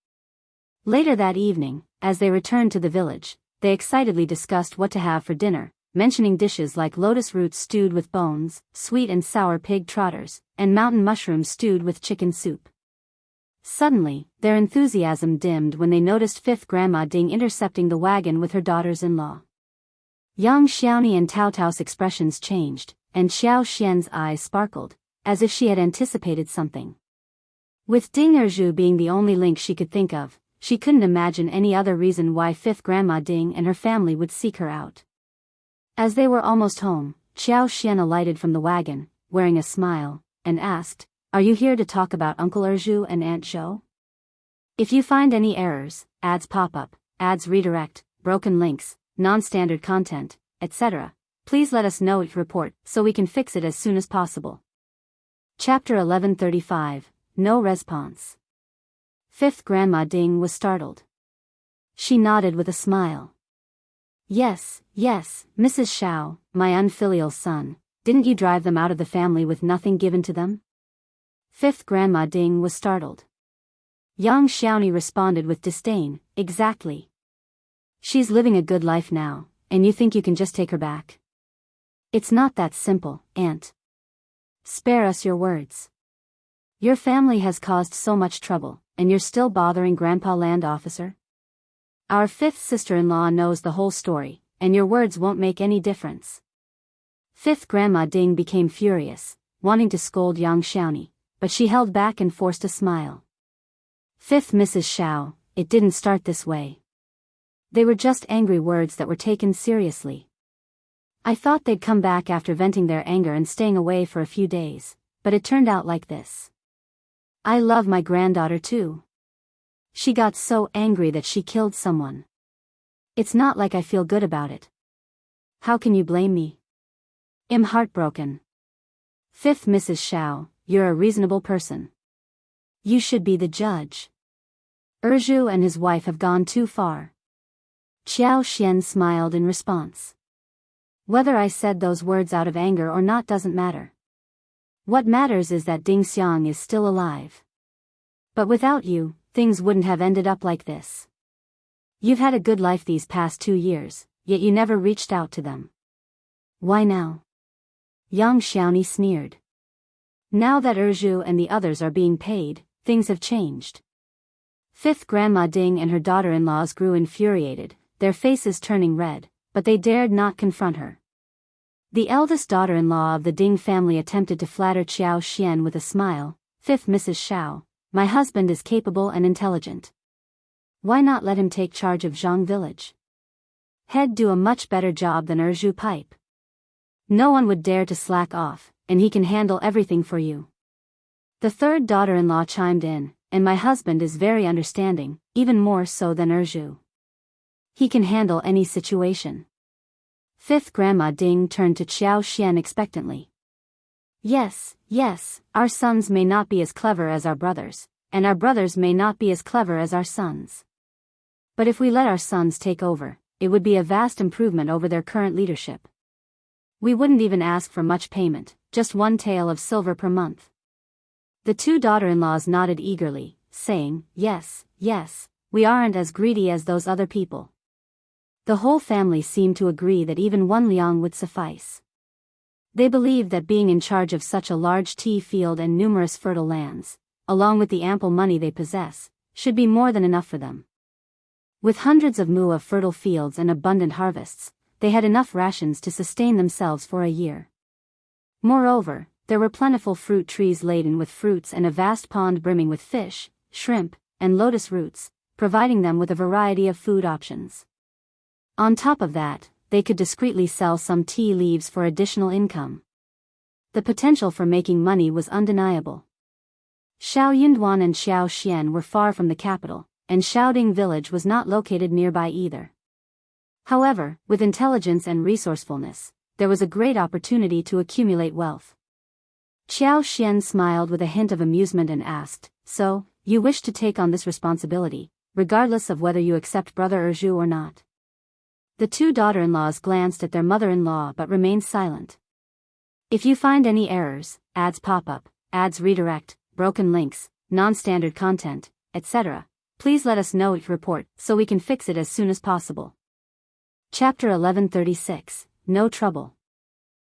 Later that evening, as they returned to the village, they excitedly discussed what to have for dinner, mentioning dishes like lotus roots stewed with bones, sweet and sour pig trotters, and mountain mushrooms stewed with chicken soup. Suddenly, their enthusiasm dimmed when they noticed 5th Grandma Ding intercepting the wagon with her daughters-in-law. Yang Xiaoni and Tao Tao's expressions changed, and Xiao Xian's eyes sparkled, as if she had anticipated something. With Ding Erju being the only link she could think of, she couldn't imagine any other reason why fifth Grandma Ding and her family would seek her out. As they were almost home, Xiao Xian alighted from the wagon, wearing a smile, and asked, "Are you here to talk about Uncle Erju and Aunt Zhou? If you find any errors, ads pop up, ads redirect, broken links, non-standard content, etc., please let us know each report so we can fix it as soon as possible." Chapter 1135, No Response. Fifth Grandma Ding was startled. She nodded with a smile. Yes, Mrs. Shao, my unfilial son, didn't you drive them out of the family with nothing given to them? Fifth Grandma Ding was startled. Young Xiaoni responded with disdain, exactly. She's living a good life now, and you think you can just take her back? It's not that simple, Aunt. Spare us your words. Your family has caused so much trouble, and you're still bothering Grandpa Land Officer? Our fifth sister-in-law knows the whole story, and your words won't make any difference. Fifth Grandma Ding became furious, wanting to scold young Xiaoni, but she held back and forced a smile. Fifth Mrs. Shao, it didn't start this way. They were just angry words that were taken seriously. I thought they'd come back after venting their anger and staying away for a few days, but it turned out like this. I love my granddaughter too. She got so angry that she killed someone. It's not like I feel good about it. How can you blame me? I'm heartbroken. Fifth Mrs. Shao, you're a reasonable person. You should be the judge. Erju and his wife have gone too far. Qiao Xian smiled in response. Whether I said those words out of anger or not doesn't matter. What matters is that Ding Xiang is still alive. But without you, things wouldn't have ended up like this. You've had a good life these past 2 years, yet you never reached out to them. Why now? Young Xiaoni sneered. Now that Erju and the others are being paid, things have changed. Fifth Grandma Ding and her daughter-in-laws grew infuriated, their faces turning red, but they dared not confront her. The eldest daughter-in-law of the Ding family attempted to flatter Qiao Xian with a smile. Fifth Mrs. Shao, my husband is capable and intelligent. Why not let him take charge of Zhang village? He'd do a much better job than Erju Pipe. No one would dare to slack off, and he can handle everything for you. The third daughter-in-law chimed in, and my husband is very understanding, even more so than Erju. He can handle any situation. Fifth Grandma Ding turned to Qiao Xian expectantly. Yes, our sons may not be as clever as our brothers, and our brothers may not be as clever as our sons. But if we let our sons take over, it would be a vast improvement over their current leadership. We wouldn't even ask for much payment, just 1 tael of silver per month. The two daughter-in-laws nodded eagerly, saying, yes, we aren't as greedy as those other people. The whole family seemed to agree that even 1 liang would suffice. They believed that being in charge of such a large tea field and numerous fertile lands, along with the ample money they possess, should be more than enough for them. With hundreds of mu of fertile fields and abundant harvests, they had enough rations to sustain themselves for a year. Moreover, there were plentiful fruit trees laden with fruits and a vast pond brimming with fish, shrimp, and lotus roots, providing them with a variety of food options. On top of that, they could discreetly sell some tea leaves for additional income. The potential for making money was undeniable. Shao Yunduan and Xiao Xian were far from the capital, and Shaoding village was not located nearby either. However, with intelligence and resourcefulness, there was a great opportunity to accumulate wealth. Qiao Xian smiled with a hint of amusement and asked, so, you wish to take on this responsibility, regardless of whether you accept Brother Erju or not? The two daughter-in-laws glanced at their mother-in-law but remained silent. If you find any errors, ads pop up, ads redirect, broken links, non-standard content, etc., please let us know each report so we can fix it as soon as possible. Chapter 1136, No Trouble.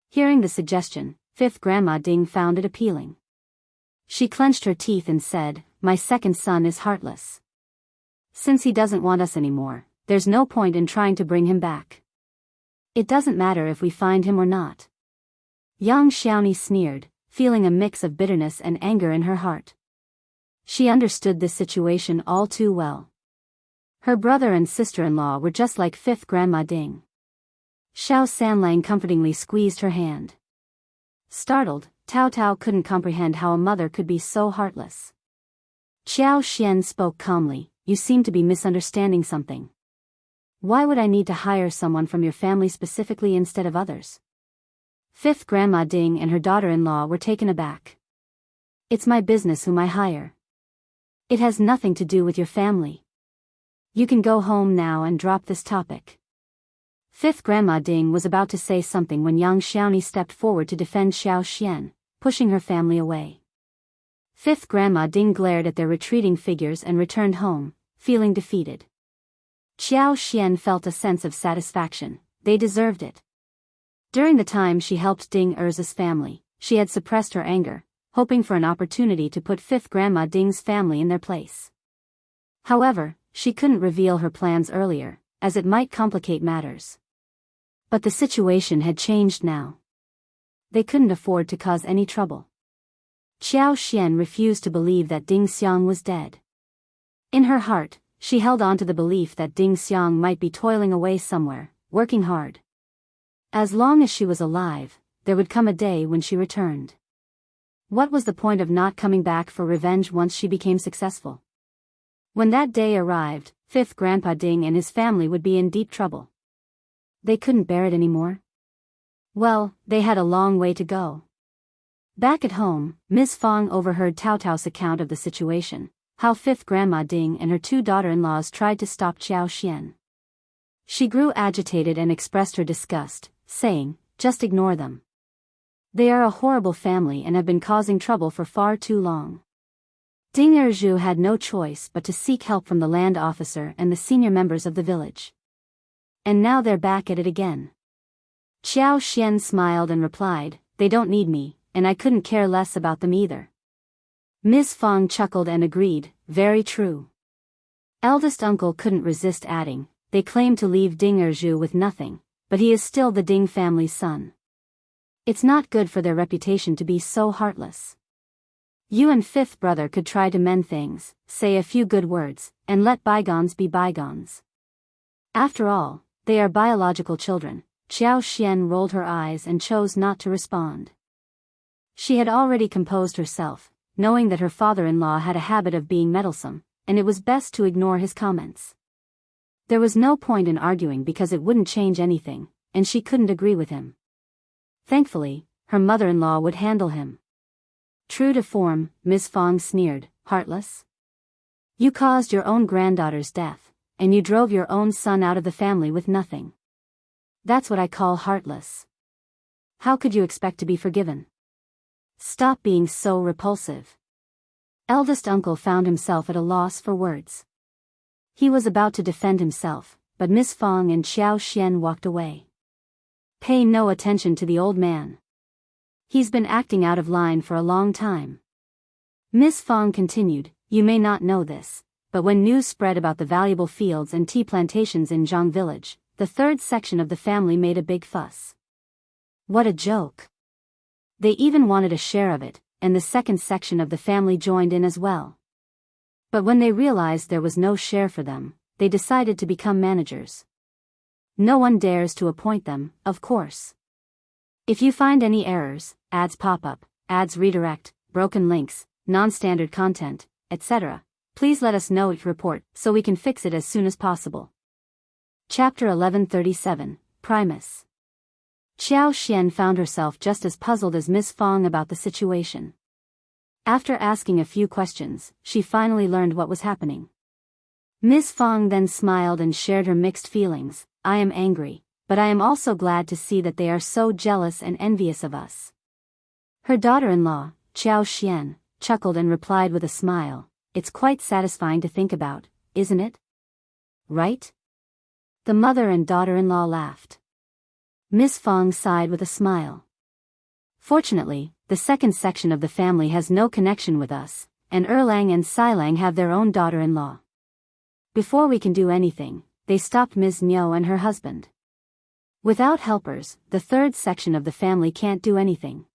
Hearing the suggestion, Fifth Grandma Ding found it appealing. She clenched her teeth and said, my second son is heartless. Since he doesn't want us anymore, there's no point in trying to bring him back. It doesn't matter if we find him or not. Yang Xiaoni sneered, feeling a mix of bitterness and anger in her heart. She understood this situation all too well. Her brother and sister-in-law were just like fifth Grandma Ding. Shao Sanlang comfortingly squeezed her hand. Startled, Tao Tao couldn't comprehend how a mother could be so heartless. Qiao Xian spoke calmly, you seem to be misunderstanding something. Why would I need to hire someone from your family specifically instead of others? Fifth Grandma Ding and her daughter-in-law were taken aback. It's my business whom I hire. It has nothing to do with your family. You can go home now and drop this topic. Fifth Grandma Ding was about to say something when Yang Xiaoni stepped forward to defend Xiao Xian, pushing her family away. Fifth Grandma Ding glared at their retreating figures and returned home, feeling defeated. Xiao Xian felt a sense of satisfaction. They deserved it. During the time she helped Ding Erza's family, she had suppressed her anger, hoping for an opportunity to put Fifth Grandma Ding's family in their place. However, she couldn't reveal her plans earlier, as it might complicate matters. But the situation had changed now. They couldn't afford to cause any trouble. Xiao Xian refused to believe that Ding Xiang was dead. In her heart, she held on to the belief that Ding Xiang might be toiling away somewhere, working hard. As long as she was alive, there would come a day when she returned. What was the point of not coming back for revenge once she became successful? When that day arrived, Fifth Grandpa Ding and his family would be in deep trouble. They couldn't bear it anymore. Well, they had a long way to go. Back at home, Ms. Fong overheard Tao Tao's account of the situation, how Fifth Grandma Ding and her two daughter-in-laws tried to stop Qiao Xian. She grew agitated and expressed her disgust, saying, just ignore them. They are a horrible family and have been causing trouble for far too long. Ding Erzu had no choice but to seek help from the land officer and the senior members of the village. And now they're back at it again. Qiao Xian smiled and replied, they don't need me, and I couldn't care less about them either. Ms. Fong chuckled and agreed, very true. Eldest uncle couldn't resist adding, they claim to leave Ding Erzu with nothing, but he is still the Ding family's son. It's not good for their reputation to be so heartless. You and fifth brother could try to mend things, say a few good words, and let bygones be bygones. After all, they are biological children. Qiao Xian rolled her eyes and chose not to respond. She had already composed herself, knowing that her father-in-law had a habit of being meddlesome, and it was best to ignore his comments. There was no point in arguing because it wouldn't change anything, and she couldn't agree with him. Thankfully, her mother-in-law would handle him. True to form, Ms. Fong sneered, heartless? You caused your own granddaughter's death, and you drove your own son out of the family with nothing. That's what I call heartless. How could you expect to be forgiven? Stop being so repulsive. Eldest uncle found himself at a loss for words. He was about to defend himself, but Miss Fong and Xiao Xian walked away. Pay no attention to the old man. He's been acting out of line for a long time. Miss Fong continued, you may not know this, but when news spread about the valuable fields and tea plantations in Zhang village, the third section of the family made a big fuss. What a joke. They even wanted a share of it, and the second section of the family joined in as well. But when they realized there was no share for them, they decided to become managers. No one dares to appoint them, of course. If you find any errors, ads pop up, ads redirect, broken links, non-standard content, etc., please let us know each report so we can fix it as soon as possible. Chapter 1137, Primus. Qiao Xian found herself just as puzzled as Miss Fong about the situation. After asking a few questions, she finally learned what was happening. Miss Fong then smiled and shared her mixed feelings. I am angry, but I am also glad to see that they are so jealous and envious of us. Her daughter-in-law, Qiao Xian, chuckled and replied with a smile, it's quite satisfying to think about, isn't it? Right? The mother and daughter-in-law laughed. Miss Fong sighed with a smile. Fortunately, the second section of the family has no connection with us, and Erlang and Silang have their own daughter-in-law. Before we can do anything, they stopped Ms. Niu and her husband. Without helpers, the third section of the family can't do anything.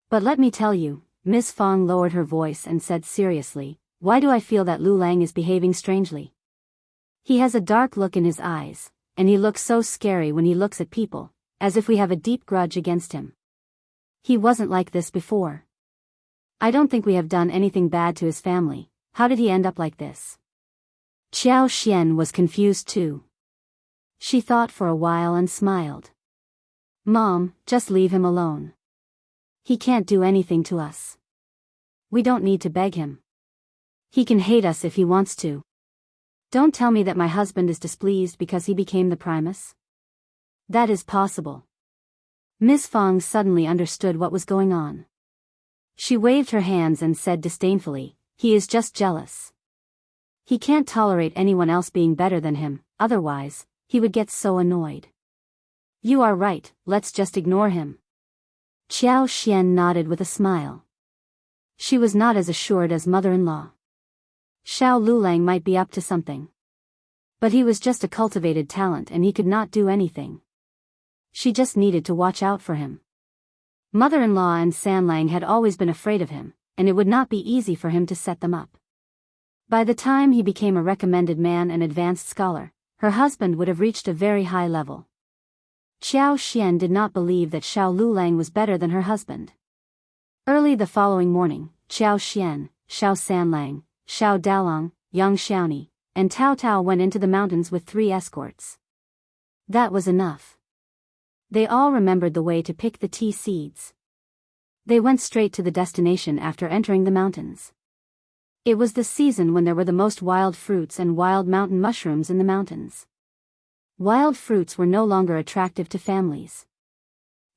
But let me tell you, Miss Fong lowered her voice and said seriously, why do I feel that Lu Lang is behaving strangely? He has a dark look in his eyes, and he looks so scary when he looks at people, as if we have a deep grudge against him. He wasn't like this before. I don't think we have done anything bad to his family. How did he end up like this? Qiao Xian was confused too. She thought for a while and smiled. Mom, just leave him alone. He can't do anything to us. We don't need to beg him. He can hate us if he wants to. Don't tell me that my husband is displeased because he became the Primus. That is possible. Miss Fong suddenly understood what was going on. She waved her hands and said disdainfully, he is just jealous. He can't tolerate anyone else being better than him, otherwise, he would get so annoyed. You are right, let's just ignore him. Qiao Xian nodded with a smile. She was not as assured as mother-in-law. Shao Lulang might be up to something. But he was just a cultivated talent and he could not do anything. She just needed to watch out for him. Mother-in-law and Sanlang had always been afraid of him, and it would not be easy for him to set them up. By the time he became a recommended man and advanced scholar, her husband would have reached a very high level. Qiao Xian did not believe that Shao Lulang was better than her husband. Early the following morning, Qiao Xian, Shao Sanlang, Shao Dalong, Yang Xiaoni, and Tao Tao went into the mountains with 3 escorts. That was enough. They all remembered the way to pick the tea seeds. They went straight to the destination after entering the mountains. It was the season when there were the most wild fruits and wild mountain mushrooms in the mountains. Wild fruits were no longer attractive to families.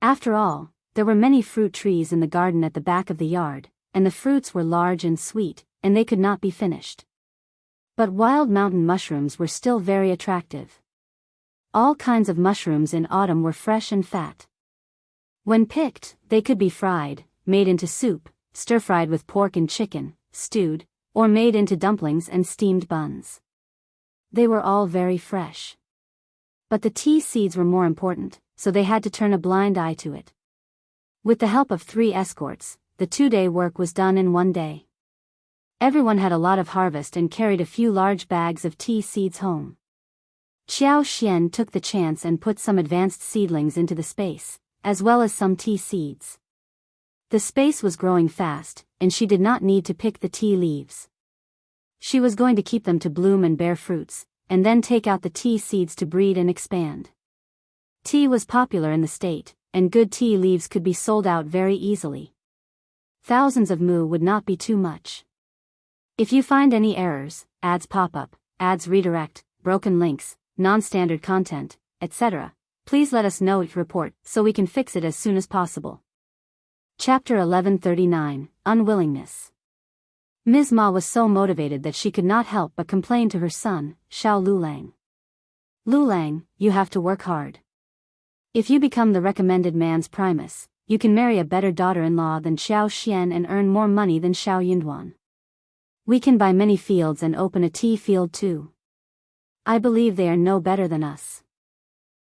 After all, there were many fruit trees in the garden at the back of the yard, and the fruits were large and sweet, and they could not be finished. But wild mountain mushrooms were still very attractive. All kinds of mushrooms in autumn were fresh and fat. When picked, they could be fried, made into soup, stir-fried with pork and chicken, stewed, or made into dumplings and steamed buns. They were all very fresh. But the tea seeds were more important, so they had to turn a blind eye to it. With the help of 3 escorts, the 2-day work was done in 1 day. Everyone had a lot of harvest and carried a few large bags of tea seeds home. Qiao Xian took the chance and put some advanced seedlings into the space, as well as some tea seeds. The space was growing fast, and she did not need to pick the tea leaves. She was going to keep them to bloom and bear fruits, and then take out the tea seeds to breed and expand. Tea was popular in the state, and good tea leaves could be sold out very easily. Thousands of mu would not be too much. If you find any errors, ads pop up, ads redirect, broken links, non-standard content, etc., please let us know your report so we can fix it as soon as possible. Chapter 1139, Unwillingness. Ms. Ma was so motivated that she could not help but complain to her son, Shao Lulang. Lulang, you have to work hard. If you become the recommended man's Primus, you can marry a better daughter-in-law than Qiao Xian and earn more money than Shao Yunduan. We can buy many fields and open a tea field too. I believe they are no better than us.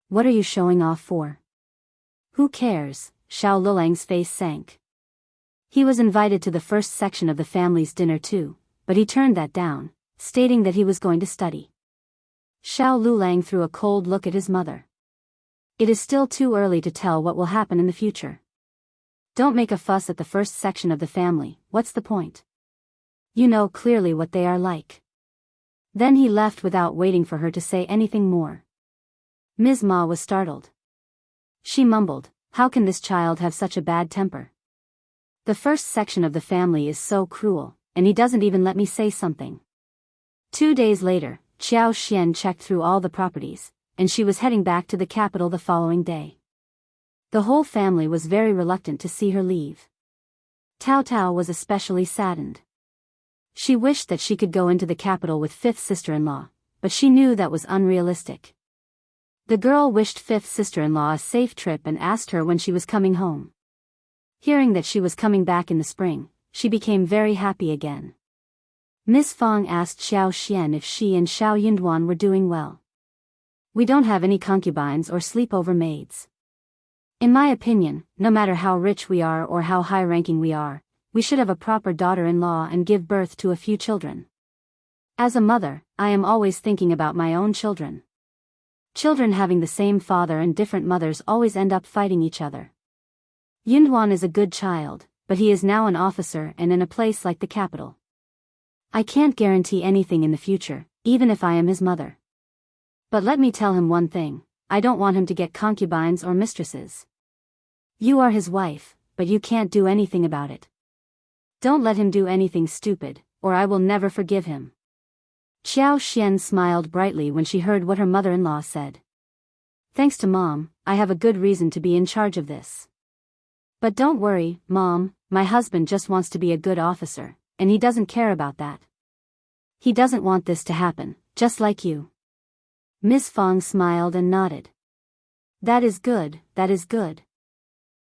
What are you showing off for? Who cares? Shao Lulang's face sank. He was invited to the first section of the family's dinner too, but he turned that down, stating that he was going to study. Shao Lulang threw a cold look at his mother. It is still too early to tell what will happen in the future. Don't make a fuss at the first section of the family, what's the point? You know clearly what they are like. Then he left without waiting for her to say anything more. Ms. Ma was startled. She mumbled, how can this child have such a bad temper? The first section of the family is so cruel, and he doesn't even let me say something. 2 days later, Qiao Xian checked through all the properties, and she was heading back to the capital the following day. The whole family was very reluctant to see her leave. Tao Tao was especially saddened. She wished that she could go into the capital with 5th sister-in-law, but she knew that was unrealistic. The girl wished 5th sister-in-law a safe trip and asked her when she was coming home. Hearing that she was coming back in the spring, she became very happy again. Miss Fong asked Xiao Xian if she and Shao Yunduan were doing well. We don't have any concubines or sleepover maids. In my opinion, no matter how rich we are or how high-ranking we are, we should have a proper daughter-in-law and give birth to a few children. As a mother, I am always thinking about my own children. Children having the same father and different mothers always end up fighting each other. Yunduan is a good child, but he is now an officer and in a place like the capital. I can't guarantee anything in the future, even if I am his mother. But let me tell him one thing, I don't want him to get concubines or mistresses. You are his wife, but you can't do anything about it. Don't let him do anything stupid, or I will never forgive him. Qiao smiled brightly when she heard what her mother-in-law said. Thanks to Mom, I have a good reason to be in charge of this. But don't worry, Mom, my husband just wants to be a good officer, and he doesn't care about that. He doesn't want this to happen, just like you. Ms. Fong smiled and nodded. That is good, that is good.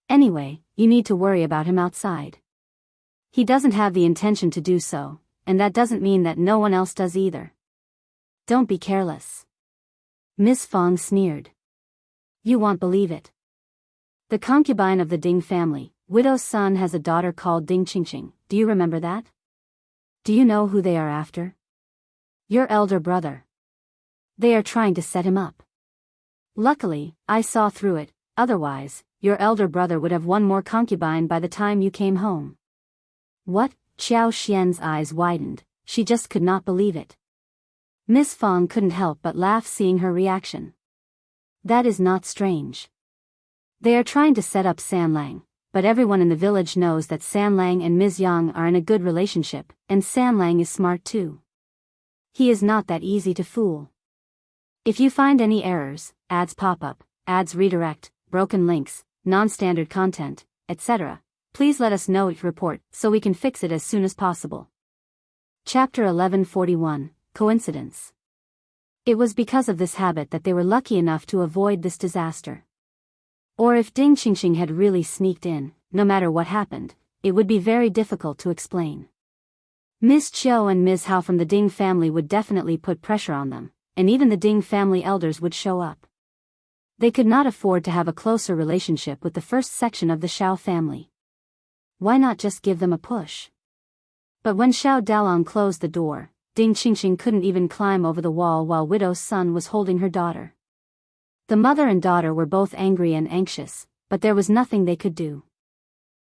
Anyway, you need to worry about him outside. He doesn't have the intention to do so, and that doesn't mean that no one else does either. Don't be careless. Ms. Fong sneered. You won't believe it. The concubine of the Ding family, widow's son, has a daughter called Ding Qingqing. Do you remember that? Do you know who they are after? Your elder brother. They are trying to set him up. Luckily, I saw through it, otherwise, your elder brother would have one more concubine by the time you came home. What? Qiao's eyes widened, she just could not believe it. Miss Fong couldn't help but laugh seeing her reaction. That is not strange. They are trying to set up San Lang, but everyone in the village knows that San Lang and Ms. Yang are in a good relationship, and San Lang is smart too. He is not that easy to fool. If you find any errors, ads pop up, ads redirect, broken links, non-standard content, etc., please let us know each report so we can fix it as soon as possible. Chapter 1141, Coincidence. It was because of this habit that they were lucky enough to avoid this disaster. Or if Ding Qingqing had really sneaked in, no matter what happened, it would be very difficult to explain. Miss Qiao and Ms. Hao from the Ding family would definitely put pressure on them, and even the Ding family elders would show up. They could not afford to have a closer relationship with the first section of the Shao family. Why not just give them a push? But when Shao Dalong closed the door, Ding Qingqing couldn't even climb over the wall while widow's son was holding her daughter. The mother and daughter were both angry and anxious, but there was nothing they could do.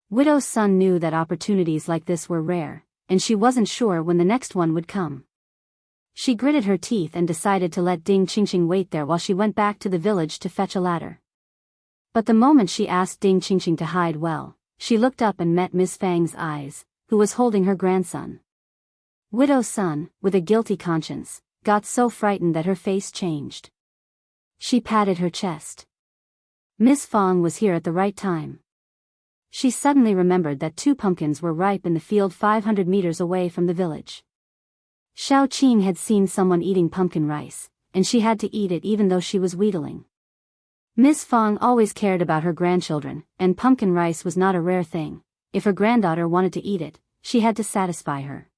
Widow's son knew that opportunities like this were rare, and she wasn't sure when the next one would come. She gritted her teeth and decided to let Ding Qingqing wait there while she went back to the village to fetch a ladder. But the moment she asked Ding Qingqing to hide well, she looked up and met Miss Fang's eyes, who was holding her grandson. Widow's son, with a guilty conscience, got so frightened that her face changed. She patted her chest. Miss Fong was here at the right time. She suddenly remembered that 2 pumpkins were ripe in the field 500 meters away from the village. Shao Qing had seen someone eating pumpkin rice, and she had to eat it even though she was wheedling. Miss Fong always cared about her grandchildren, and pumpkin rice was not a rare thing. If her granddaughter wanted to eat it, she had to satisfy her.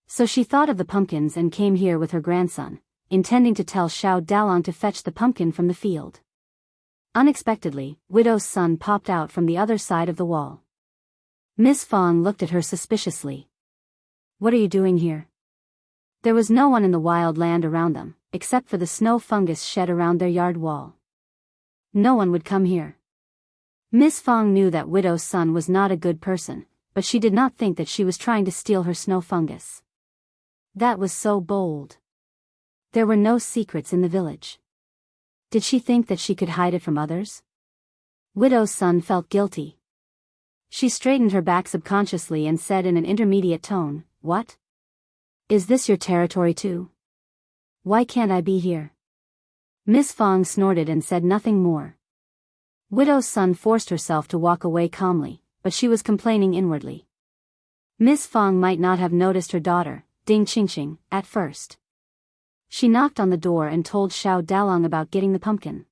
So she thought of the pumpkins and came here with her grandson, intending to tell Shao Dalong to fetch the pumpkin from the field. Unexpectedly, widow's son popped out from the other side of the wall. Miss Fong looked at her suspiciously. What are you doing here? There was no one in the wild land around them, except for the snow fungus shed around their yard wall. No one would come here. Miss Fong knew that widow's son was not a good person, but she did not think that she was trying to steal her snow fungus. That was so bold. There were no secrets in the village. Did she think that she could hide it from others? Widow's son felt guilty. She straightened her back subconsciously and said in an intermediate tone, "What? Is this your territory too? Why can't I be here?" Miss Fong snorted and said nothing more. Widow's son forced herself to walk away calmly, but she was complaining inwardly. Miss Fong might not have noticed her daughter, Ding Qingqing, at first. She knocked on the door and told Shao Dalong about getting the pumpkin.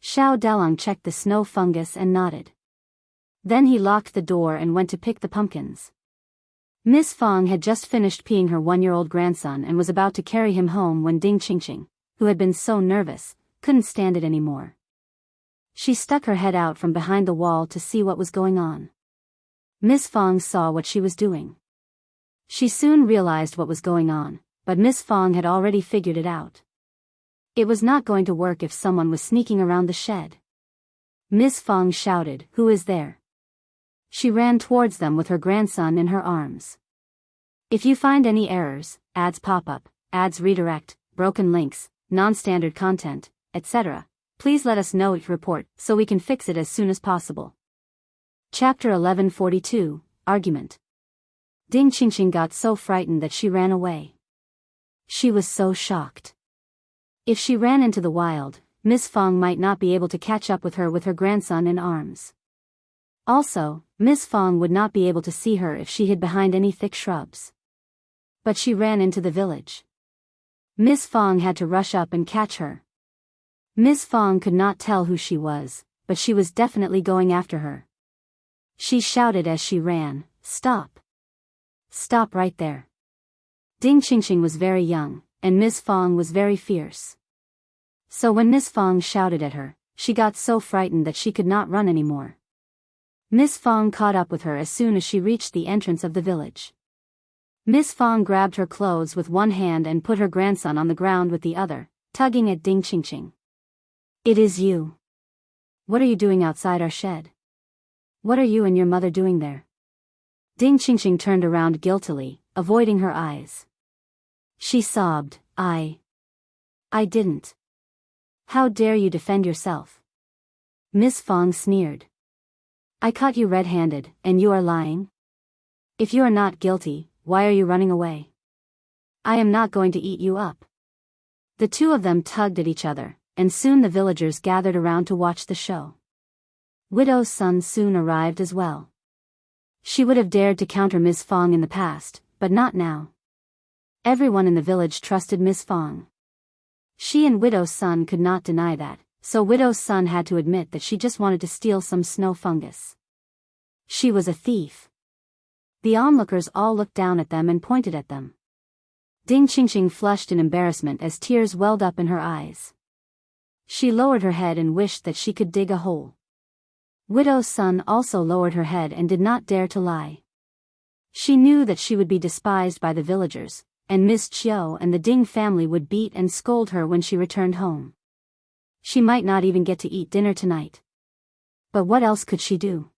Shao Dalong checked the snow fungus and nodded. Then he locked the door and went to pick the pumpkins. Miss Fong had just finished peeing her 1-year-old grandson and was about to carry him home when Ding Qingqing, who had been so nervous, couldn't stand it anymore. She stuck her head out from behind the wall to see what was going on. Miss Fong saw what she was doing. She soon realized what was going on, but Miss Fong had already figured it out. It was not going to work if someone was sneaking around the shed. Miss Fong shouted, "Who is there?" She ran towards them with her grandson in her arms. If you find any errors, ads pop up, ads redirect, broken links, non-standard content, etc., please let us know it report so we can fix it as soon as possible. Chapter 1142, Argument. Ding Qingqing got so frightened that she ran away. She was so shocked. If she ran into the wild, Miss Fong might not be able to catch up with her grandson in arms. Also, Miss Fong would not be able to see her if she hid behind any thick shrubs. But she ran into the village. Miss Fong had to rush up and catch her. Miss Fong could not tell who she was, but she was definitely going after her. She shouted as she ran, "Stop! Stop right there!" Ding Qingqing was very young, and Miss Fong was very fierce. So when Miss Fong shouted at her, she got so frightened that she could not run anymore. Miss Fong caught up with her as soon as she reached the entrance of the village. Miss Fong grabbed her clothes with one hand and put her grandson on the ground with the other, tugging at Ding Qingqing. "It is you. What are you doing outside our shed? What are you and your mother doing there?" Ding Qingqing turned around guiltily, avoiding her eyes. She sobbed, I didn't. How dare you defend yourself?" Miss Fong sneered. "I caught you red-handed, and you are lying? If you are not guilty, why are you running away? I am not going to eat you up." The two of them tugged at each other, and soon the villagers gathered around to watch the show. Widow's son soon arrived as well. She would have dared to counter Miss Fong in the past, but not now. Everyone in the village trusted Miss Fong. She and Widow's son could not deny that, so Widow's son had to admit that she just wanted to steal some snow fungus. She was a thief. The onlookers all looked down at them and pointed at them. Ding Qingqing flushed in embarrassment as tears welled up in her eyes. She lowered her head and wished that she could dig a hole. Widow's son also lowered her head and did not dare to lie. She knew that she would be despised by the villagers, and Miss Qiao and the Ding family would beat and scold her when she returned home. She might not even get to eat dinner tonight. But what else could she do?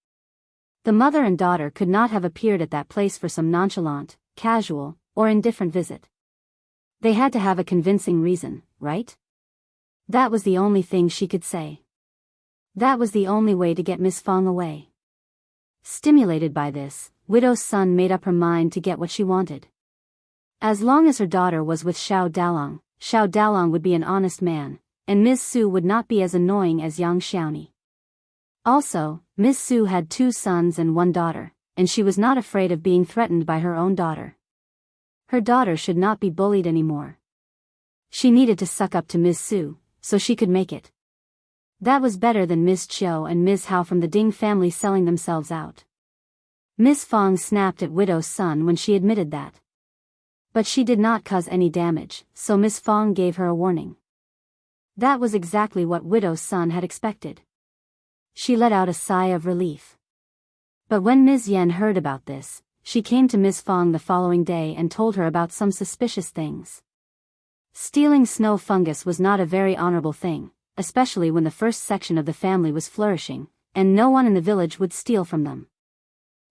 The mother and daughter could not have appeared at that place for some nonchalant, casual, or indifferent visit. They had to have a convincing reason, right? That was the only thing she could say. That was the only way to get Miss Fong away. Stimulated by this, Widow's son made up her mind to get what she wanted. As long as her daughter was with Shao Dalong would be an honest man, and Miss Su would not be as annoying as Yang Xiaoni. Also, Miss Su had 2 sons and 1 daughter, and she was not afraid of being threatened by her own daughter. Her daughter should not be bullied anymore. She needed to suck up to Miss Su, so she could make it. That was better than Miss Qiao and Miss Hao from the Ding family selling themselves out. Miss Fong snapped at Widow's son when she admitted that. But she did not cause any damage, so Miss Fong gave her a warning. That was exactly what Widow's son had expected. She let out a sigh of relief. But when Ms. Yen heard about this, she came to Miss Fong the following day and told her about some suspicious things. Stealing snow fungus was not a very honorable thing, especially when the first section of the family was flourishing, and no one in the village would steal from them.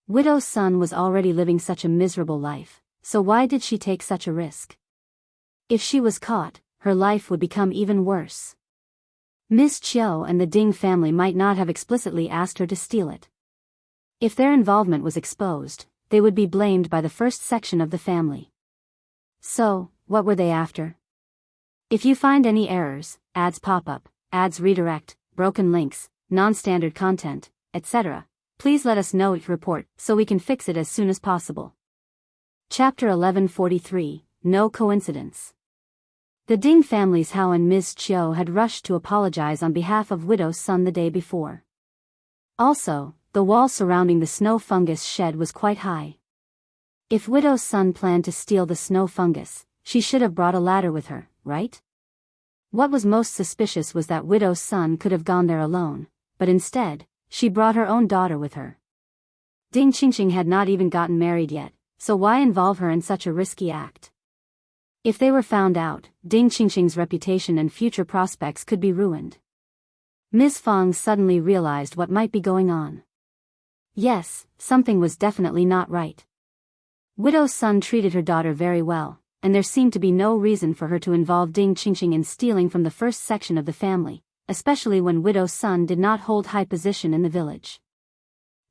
Widow's son was already living such a miserable life, so why did she take such a risk? If she was caught, her life would become even worse. Miss Qiao and the Ding family might not have explicitly asked her to steal it. If their involvement was exposed, they would be blamed by the first section of the family. So, what were they after? If you find any errors, ads pop up, ads redirect, broken links, non-standard content, etc., please let us know it report so we can fix it as soon as possible. Chapter 1143, No Coincidence. The Ding family's Hao and Miss Qiao had rushed to apologize on behalf of Widow's son the day before. Also, the wall surrounding the snow fungus shed was quite high. If Widow's son planned to steal the snow fungus, she should have brought a ladder with her, right? What was most suspicious was that Widow Sun could have gone there alone, but instead, she brought her own daughter with her. Ding Qingqing had not even gotten married yet, so why involve her in such a risky act? If they were found out, Ding Qingqing's reputation and future prospects could be ruined. Ms. Fang suddenly realized what might be going on. Yes, something was definitely not right. Widow Sun treated her daughter very well, and there seemed to be no reason for her to involve Ding Qingqing in stealing from the first section of the family, especially when Widow Sun did not hold high position in the village.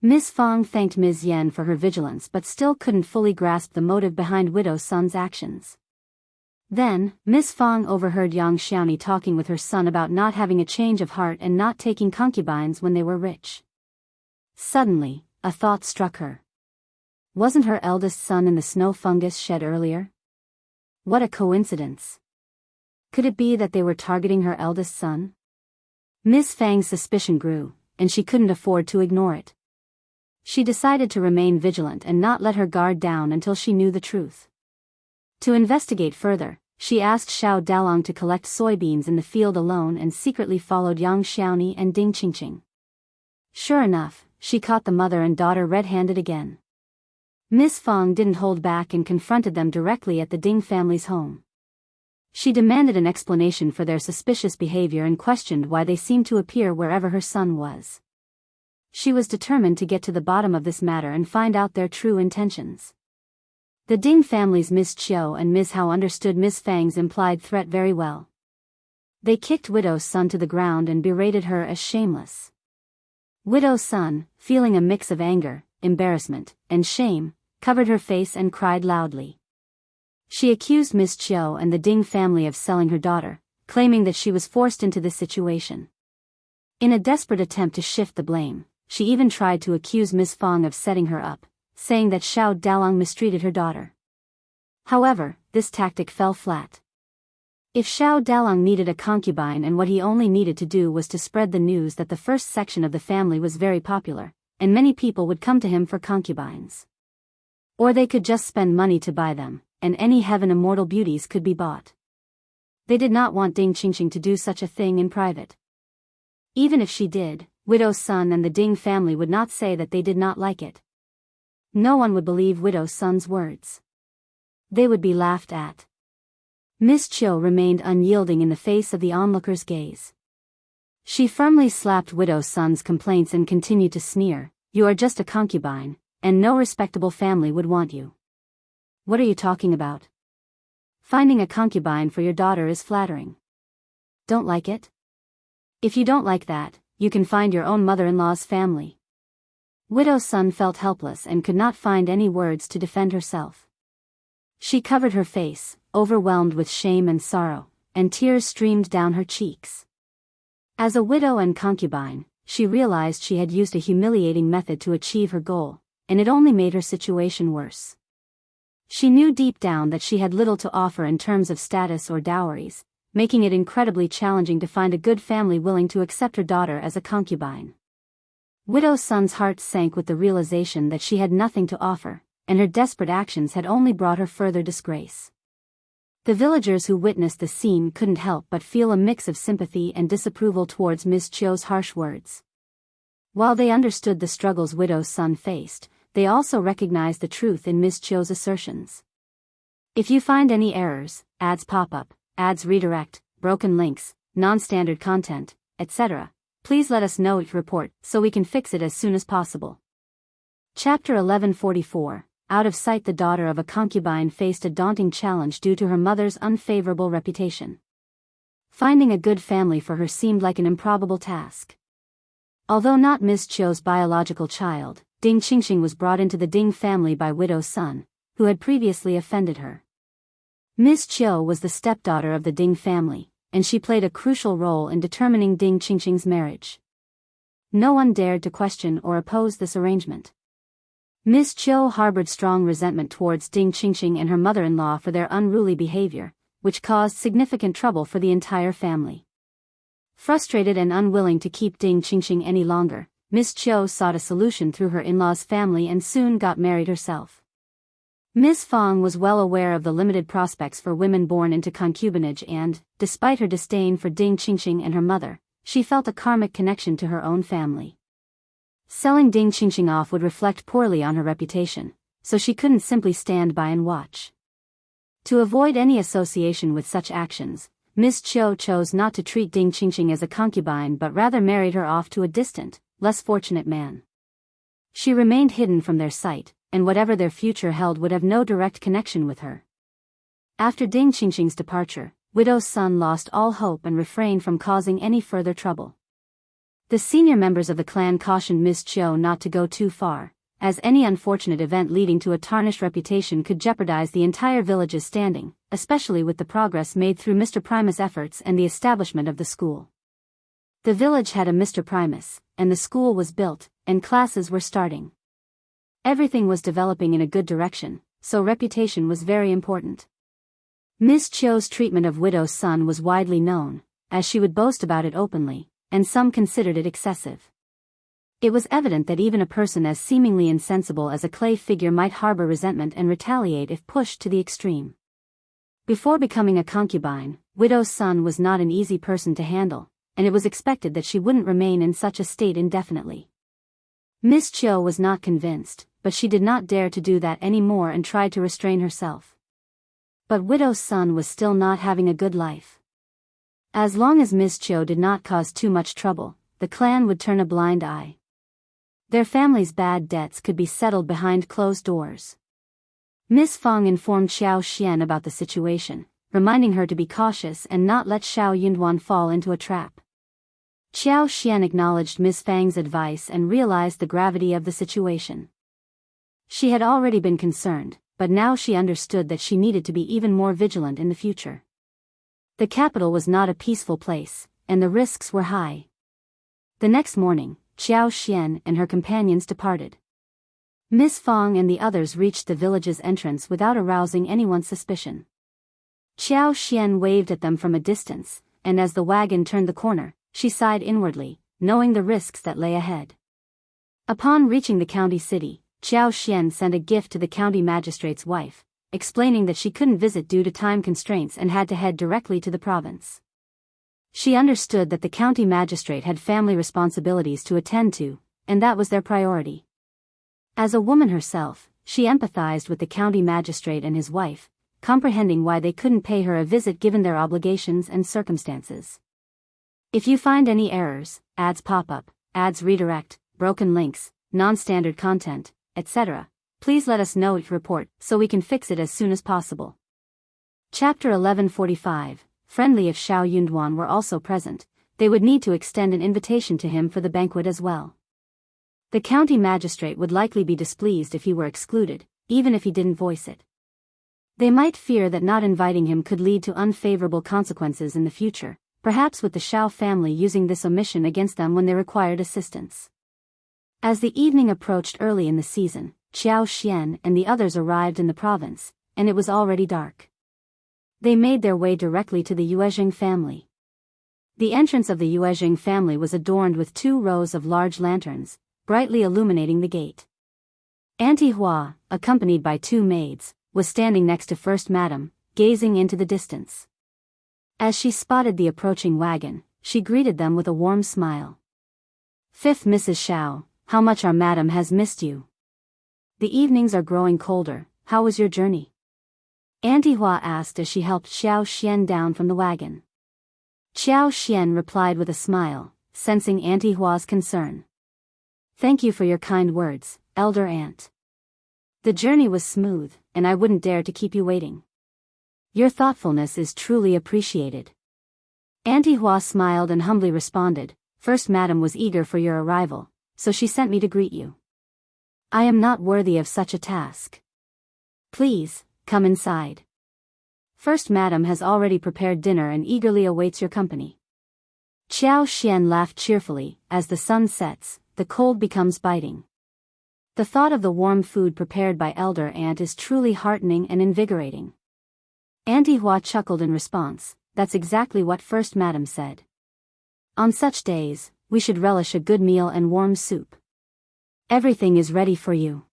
Ms. Fang thanked Ms. Yan for her vigilance but still couldn't fully grasp the motive behind Widow Sun's actions. Then, Ms. Fang overheard Yang Xiaoni talking with her son about not having a change of heart and not taking concubines when they were rich. Suddenly, a thought struck her. Wasn't her eldest son in the snow fungus shed earlier? What a coincidence. Could it be that they were targeting her eldest son? Ms. Fang's suspicion grew, and she couldn't afford to ignore it. She decided to remain vigilant and not let her guard down until she knew the truth. To investigate further, she asked Shao Dalong to collect soybeans in the field alone and secretly followed Yang Xiaoni and Ding Qingqing. Sure enough, she caught the mother and daughter red-handed again. Ms. Fang didn't hold back and confronted them directly at the Ding family's home. She demanded an explanation for their suspicious behavior and questioned why they seemed to appear wherever her son was. She was determined to get to the bottom of this matter and find out their true intentions. The Ding family's Ms. Qiao and Ms. Hao understood Ms. Fang's implied threat very well. They kicked Widow Sun to the ground and berated her as shameless. Widow Sun, feeling a mix of anger, embarrassment, and shame, covered her face and cried loudly. She accused Ms. Qiao and the Ding family of selling her daughter, claiming that she was forced into this situation. In a desperate attempt to shift the blame, she even tried to accuse Ms. Fang of setting her up, saying that Shao Dalong mistreated her daughter. However, this tactic fell flat. If Shao Dalong needed a concubine and what he only needed to do was to spread the news that the first section of the family was very popular, and many people would come to him for concubines. Or they could just spend money to buy them, and any heaven immortal beauties could be bought. They did not want Ding Qingqing to do such a thing in private. Even if she did, Widow Sun and the Ding family would not say that they did not like it. No one would believe Widow Sun's words. They would be laughed at. Miss Qiao remained unyielding in the face of the onlooker's gaze. She firmly slapped Widow Sun's complaints and continued to sneer, "You are just a concubine, and no respectable family would want you. What are you talking about? Finding a concubine for your daughter is flattering. Don't like it? If you don't like that, you can find your own mother-in-law's family." Widow Sun felt helpless and could not find any words to defend herself. She covered her face, overwhelmed with shame and sorrow, and tears streamed down her cheeks. As a widow and concubine, she realized she had used a humiliating method to achieve her goal, and it only made her situation worse. She knew deep down that she had little to offer in terms of status or dowries, making it incredibly challenging to find a good family willing to accept her daughter as a concubine. Widow Sun's heart sank with the realization that she had nothing to offer, and her desperate actions had only brought her further disgrace. The villagers who witnessed the scene couldn't help but feel a mix of sympathy and disapproval towards Ms. Qiao's harsh words. While they understood the struggles Widow Sun faced, they also recognized the truth in Ms. Qiao's assertions. If you find any errors, ads pop up, ads redirect, broken links, non-standard content, etc., please let us know each report so we can fix it as soon as possible. Chapter 1144. Out of sight. The daughter of a concubine faced a daunting challenge due to her mother's unfavorable reputation. Finding a good family for her seemed like an improbable task. Although not Ms. Qiao's biological child, Ding Qingqing was brought into the Ding family by Widow Sun, who had previously offended her. Ms. Qiao was the stepdaughter of the Ding family, and she played a crucial role in determining Ding Qingqing's marriage. No one dared to question or oppose this arrangement. Ms. Qiao harbored strong resentment towards Ding Qingqing and her mother-in-law for their unruly behavior, which caused significant trouble for the entire family. Frustrated and unwilling to keep Ding Qingqing any longer, Ms. Qiao sought a solution through her in-laws' family and soon got married herself. Ms. Fong was well aware of the limited prospects for women born into concubinage and, despite her disdain for Ding Qingqing and her mother, she felt a karmic connection to her own family. Selling Ding Qingqing off would reflect poorly on her reputation, so she couldn't simply stand by and watch. To avoid any association with such actions, Ms. Qiao chose not to treat Ding Qingqing as a concubine but rather married her off to a distant, less fortunate man. She remained hidden from their sight, and whatever their future held would have no direct connection with her. After Ding Qingqing's departure, Widow's son lost all hope and refrained from causing any further trouble. The senior members of the clan cautioned Ms. Qiao not to go too far, as any unfortunate event leading to a tarnished reputation could jeopardize the entire village's standing, especially with the progress made through Mr. Primus' efforts and the establishment of the school. The village had a Mr. Primus, and the school was built, and classes were starting. Everything was developing in a good direction, so reputation was very important. Ms. Qiao's treatment of Widow's son was widely known, as she would boast about it openly, and some considered it excessive. It was evident that even a person as seemingly insensible as a clay figure might harbor resentment and retaliate if pushed to the extreme. Before becoming a concubine, Widow's son was not an easy person to handle, and it was expected that she wouldn't remain in such a state indefinitely. Ms. Qiao was not convinced, but she did not dare to do that anymore and tried to restrain herself. But Widow's son was still not having a good life. As long as Ms. Qiao did not cause too much trouble, the clan would turn a blind eye. Their family's bad debts could be settled behind closed doors. Ms. Fong informed Xiao Xian about the situation, reminding her to be cautious and not let Shao Yunduan fall into a trap. Xiao Xian acknowledged Ms. Fang's advice and realized the gravity of the situation. She had already been concerned, but now she understood that she needed to be even more vigilant in the future. The capital was not a peaceful place, and the risks were high. The next morning, Xiao Xian and her companions departed. Miss Fong and the others reached the village's entrance without arousing anyone's suspicion. Xiao Xian waved at them from a distance, and as the wagon turned the corner, she sighed inwardly, knowing the risks that lay ahead. Upon reaching the county city, Xiao Xian sent a gift to the county magistrate's wife, explaining that she couldn't visit due to time constraints and had to head directly to the province. She understood that the county magistrate had family responsibilities to attend to, and that was their priority. As a woman herself, she empathized with the county magistrate and his wife, comprehending why they couldn't pay her a visit given their obligations and circumstances. If you find any errors, ads pop up, ads redirect, broken links, non-standard content, etc., please let us know your report so we can fix it as soon as possible. Chapter 1145. Friendly. If Shao Yunduan were also present, they would need to extend an invitation to him for the banquet as well. The county magistrate would likely be displeased if he were excluded, even if he didn't voice it. They might fear that not inviting him could lead to unfavorable consequences in the future, perhaps with the Shao family using this omission against them when they required assistance. As the evening approached early in the season, Xiao Xian and the others arrived in the province, and it was already dark. They made their way directly to the Yuezheng family. The entrance of the Yuezheng family was adorned with 2 rows of large lanterns, brightly illuminating the gate. Auntie Hua, accompanied by 2 maids, was standing next to First Madam, gazing into the distance. As she spotted the approaching wagon, she greeted them with a warm smile. "Fifth Mrs. Shao, how much our madam has missed you. The evenings are growing colder, how was your journey?" Auntie Hua asked as she helped Xiao Xian down from the wagon. Xiao Xian replied with a smile, sensing Auntie Hua's concern. "Thank you for your kind words, elder aunt. The journey was smooth, and I wouldn't dare to keep you waiting. Your thoughtfulness is truly appreciated." Auntie Hua smiled and humbly responded, "First Madam was eager for your arrival, so she sent me to greet you. I am not worthy of such a task. Please, come inside. First Madam has already prepared dinner and eagerly awaits your company." Xiao Xian laughed cheerfully. As the sun sets, the cold becomes biting. The thought of the warm food prepared by Elder Aunt is truly heartening and invigorating. Auntie Hua chuckled in response, "That's exactly what First Madam said. On such days, we should relish a good meal and warm soup. Everything is ready for you."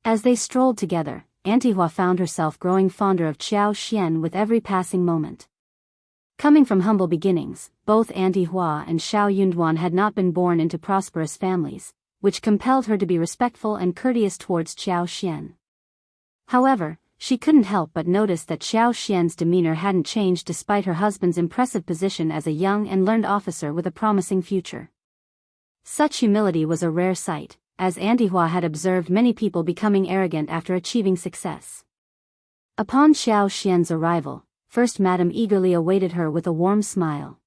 As they strolled together, Auntie Hua found herself growing fonder of Qiao Xian with every passing moment. Coming from humble beginnings, both Auntie Hua and Shao Yunduan had not been born into prosperous families, which compelled her to be respectful and courteous towards Qiao Xian. However, she couldn't help but notice that Qiao Xian's demeanor hadn't changed despite her husband's impressive position as a young and learned officer with a promising future. Such humility was a rare sight, as Auntie Hua had observed many people becoming arrogant after achieving success. Upon Qiao Xian's arrival, First Madam eagerly awaited her with a warm smile.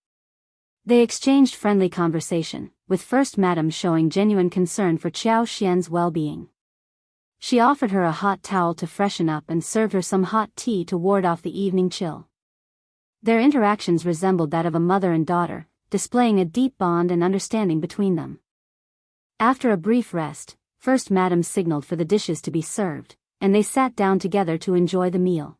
They exchanged friendly conversation, with First Madam showing genuine concern for Qiao Xian's well-being. She offered her a hot towel to freshen up and served her some hot tea to ward off the evening chill. Their interactions resembled that of a mother and daughter, displaying a deep bond and understanding between them. After a brief rest, First Madam signaled for the dishes to be served, and they sat down together to enjoy the meal.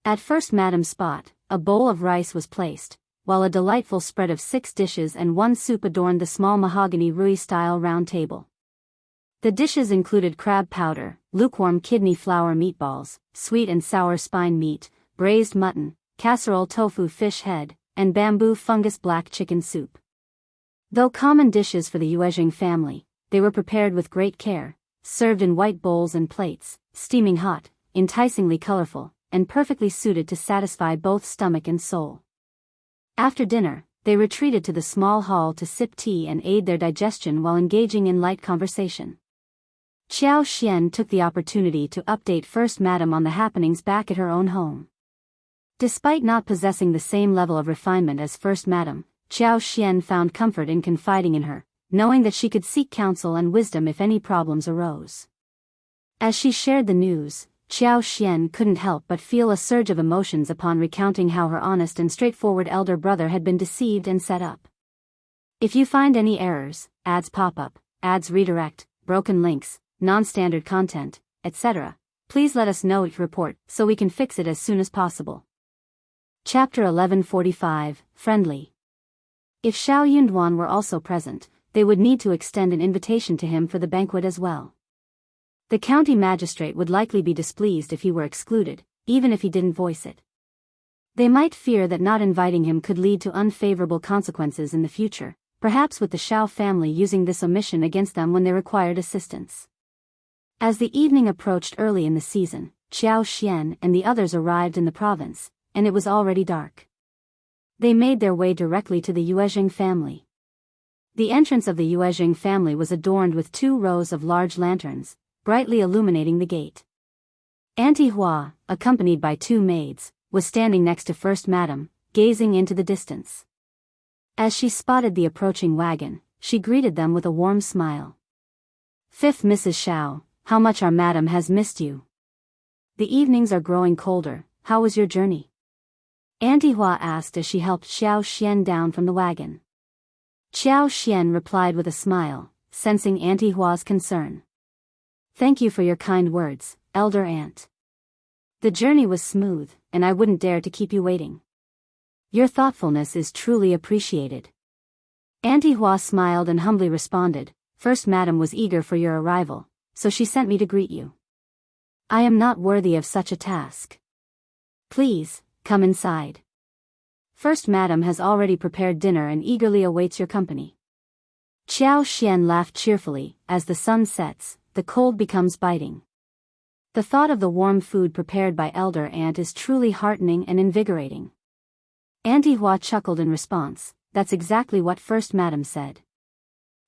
At First Madam's spot, a bowl of rice was placed, while a delightful spread of 6 dishes and 1 soup adorned the small mahogany Rui-style round table. The dishes included crab powder, lukewarm kidney flour meatballs, sweet and sour spine meat, braised mutton, casserole tofu fish head, and bamboo fungus black chicken soup. Though common dishes for the Yuezheng family, they were prepared with great care, served in white bowls and plates, steaming hot, enticingly colorful, and perfectly suited to satisfy both stomach and soul. After dinner, they retreated to the small hall to sip tea and aid their digestion while engaging in light conversation. Qiao Xian took the opportunity to update First Madam on the happenings back at her own home. Despite not possessing the same level of refinement as First Madam, Qiao Xian found comfort in confiding in her, knowing that she could seek counsel and wisdom if any problems arose. As she shared the news, Qiao Xian couldn't help but feel a surge of emotions upon recounting how her honest and straightforward elder brother had been deceived and set up. If you find any errors, ads pop up, ads redirect, broken links, non-standard content, etc., please let us know each report so we can fix it as soon as possible. Chapter 1145, Friendly. If Shao Yunduan were also present, they would need to extend an invitation to him for the banquet as well. The county magistrate would likely be displeased if he were excluded, even if he didn't voice it. They might fear that not inviting him could lead to unfavorable consequences in the future, perhaps with the Shao family using this omission against them when they required assistance. As the evening approached early in the season, Qiao Xian and the others arrived in the province, and it was already dark. They made their way directly to the Yuezheng family. The entrance of the Yuezheng family was adorned with 2 rows of large lanterns, brightly illuminating the gate. Auntie Hua, accompanied by 2 maids, was standing next to First Madam, gazing into the distance. As she spotted the approaching wagon, she greeted them with a warm smile. "Fifth Mrs. Shao, how much our madam has missed you. The evenings are growing colder, how was your journey?" Auntie Hua asked as she helped Qiao Xian down from the wagon. Qiao Xian replied with a smile, sensing Auntie Hua's concern. "Thank you for your kind words, elder aunt. The journey was smooth, and I wouldn't dare to keep you waiting. Your thoughtfulness is truly appreciated." Auntie Hua smiled and humbly responded, "First Madam was eager for your arrival, so she sent me to greet you. I am not worthy of such a task. Please, come inside. First Madam has already prepared dinner and eagerly awaits your company." Qiao Xian laughed cheerfully. As the sun sets, the cold becomes biting. The thought of the warm food prepared by elder aunt is truly heartening and invigorating. Auntie Hua chuckled in response, "That's exactly what First Madam said.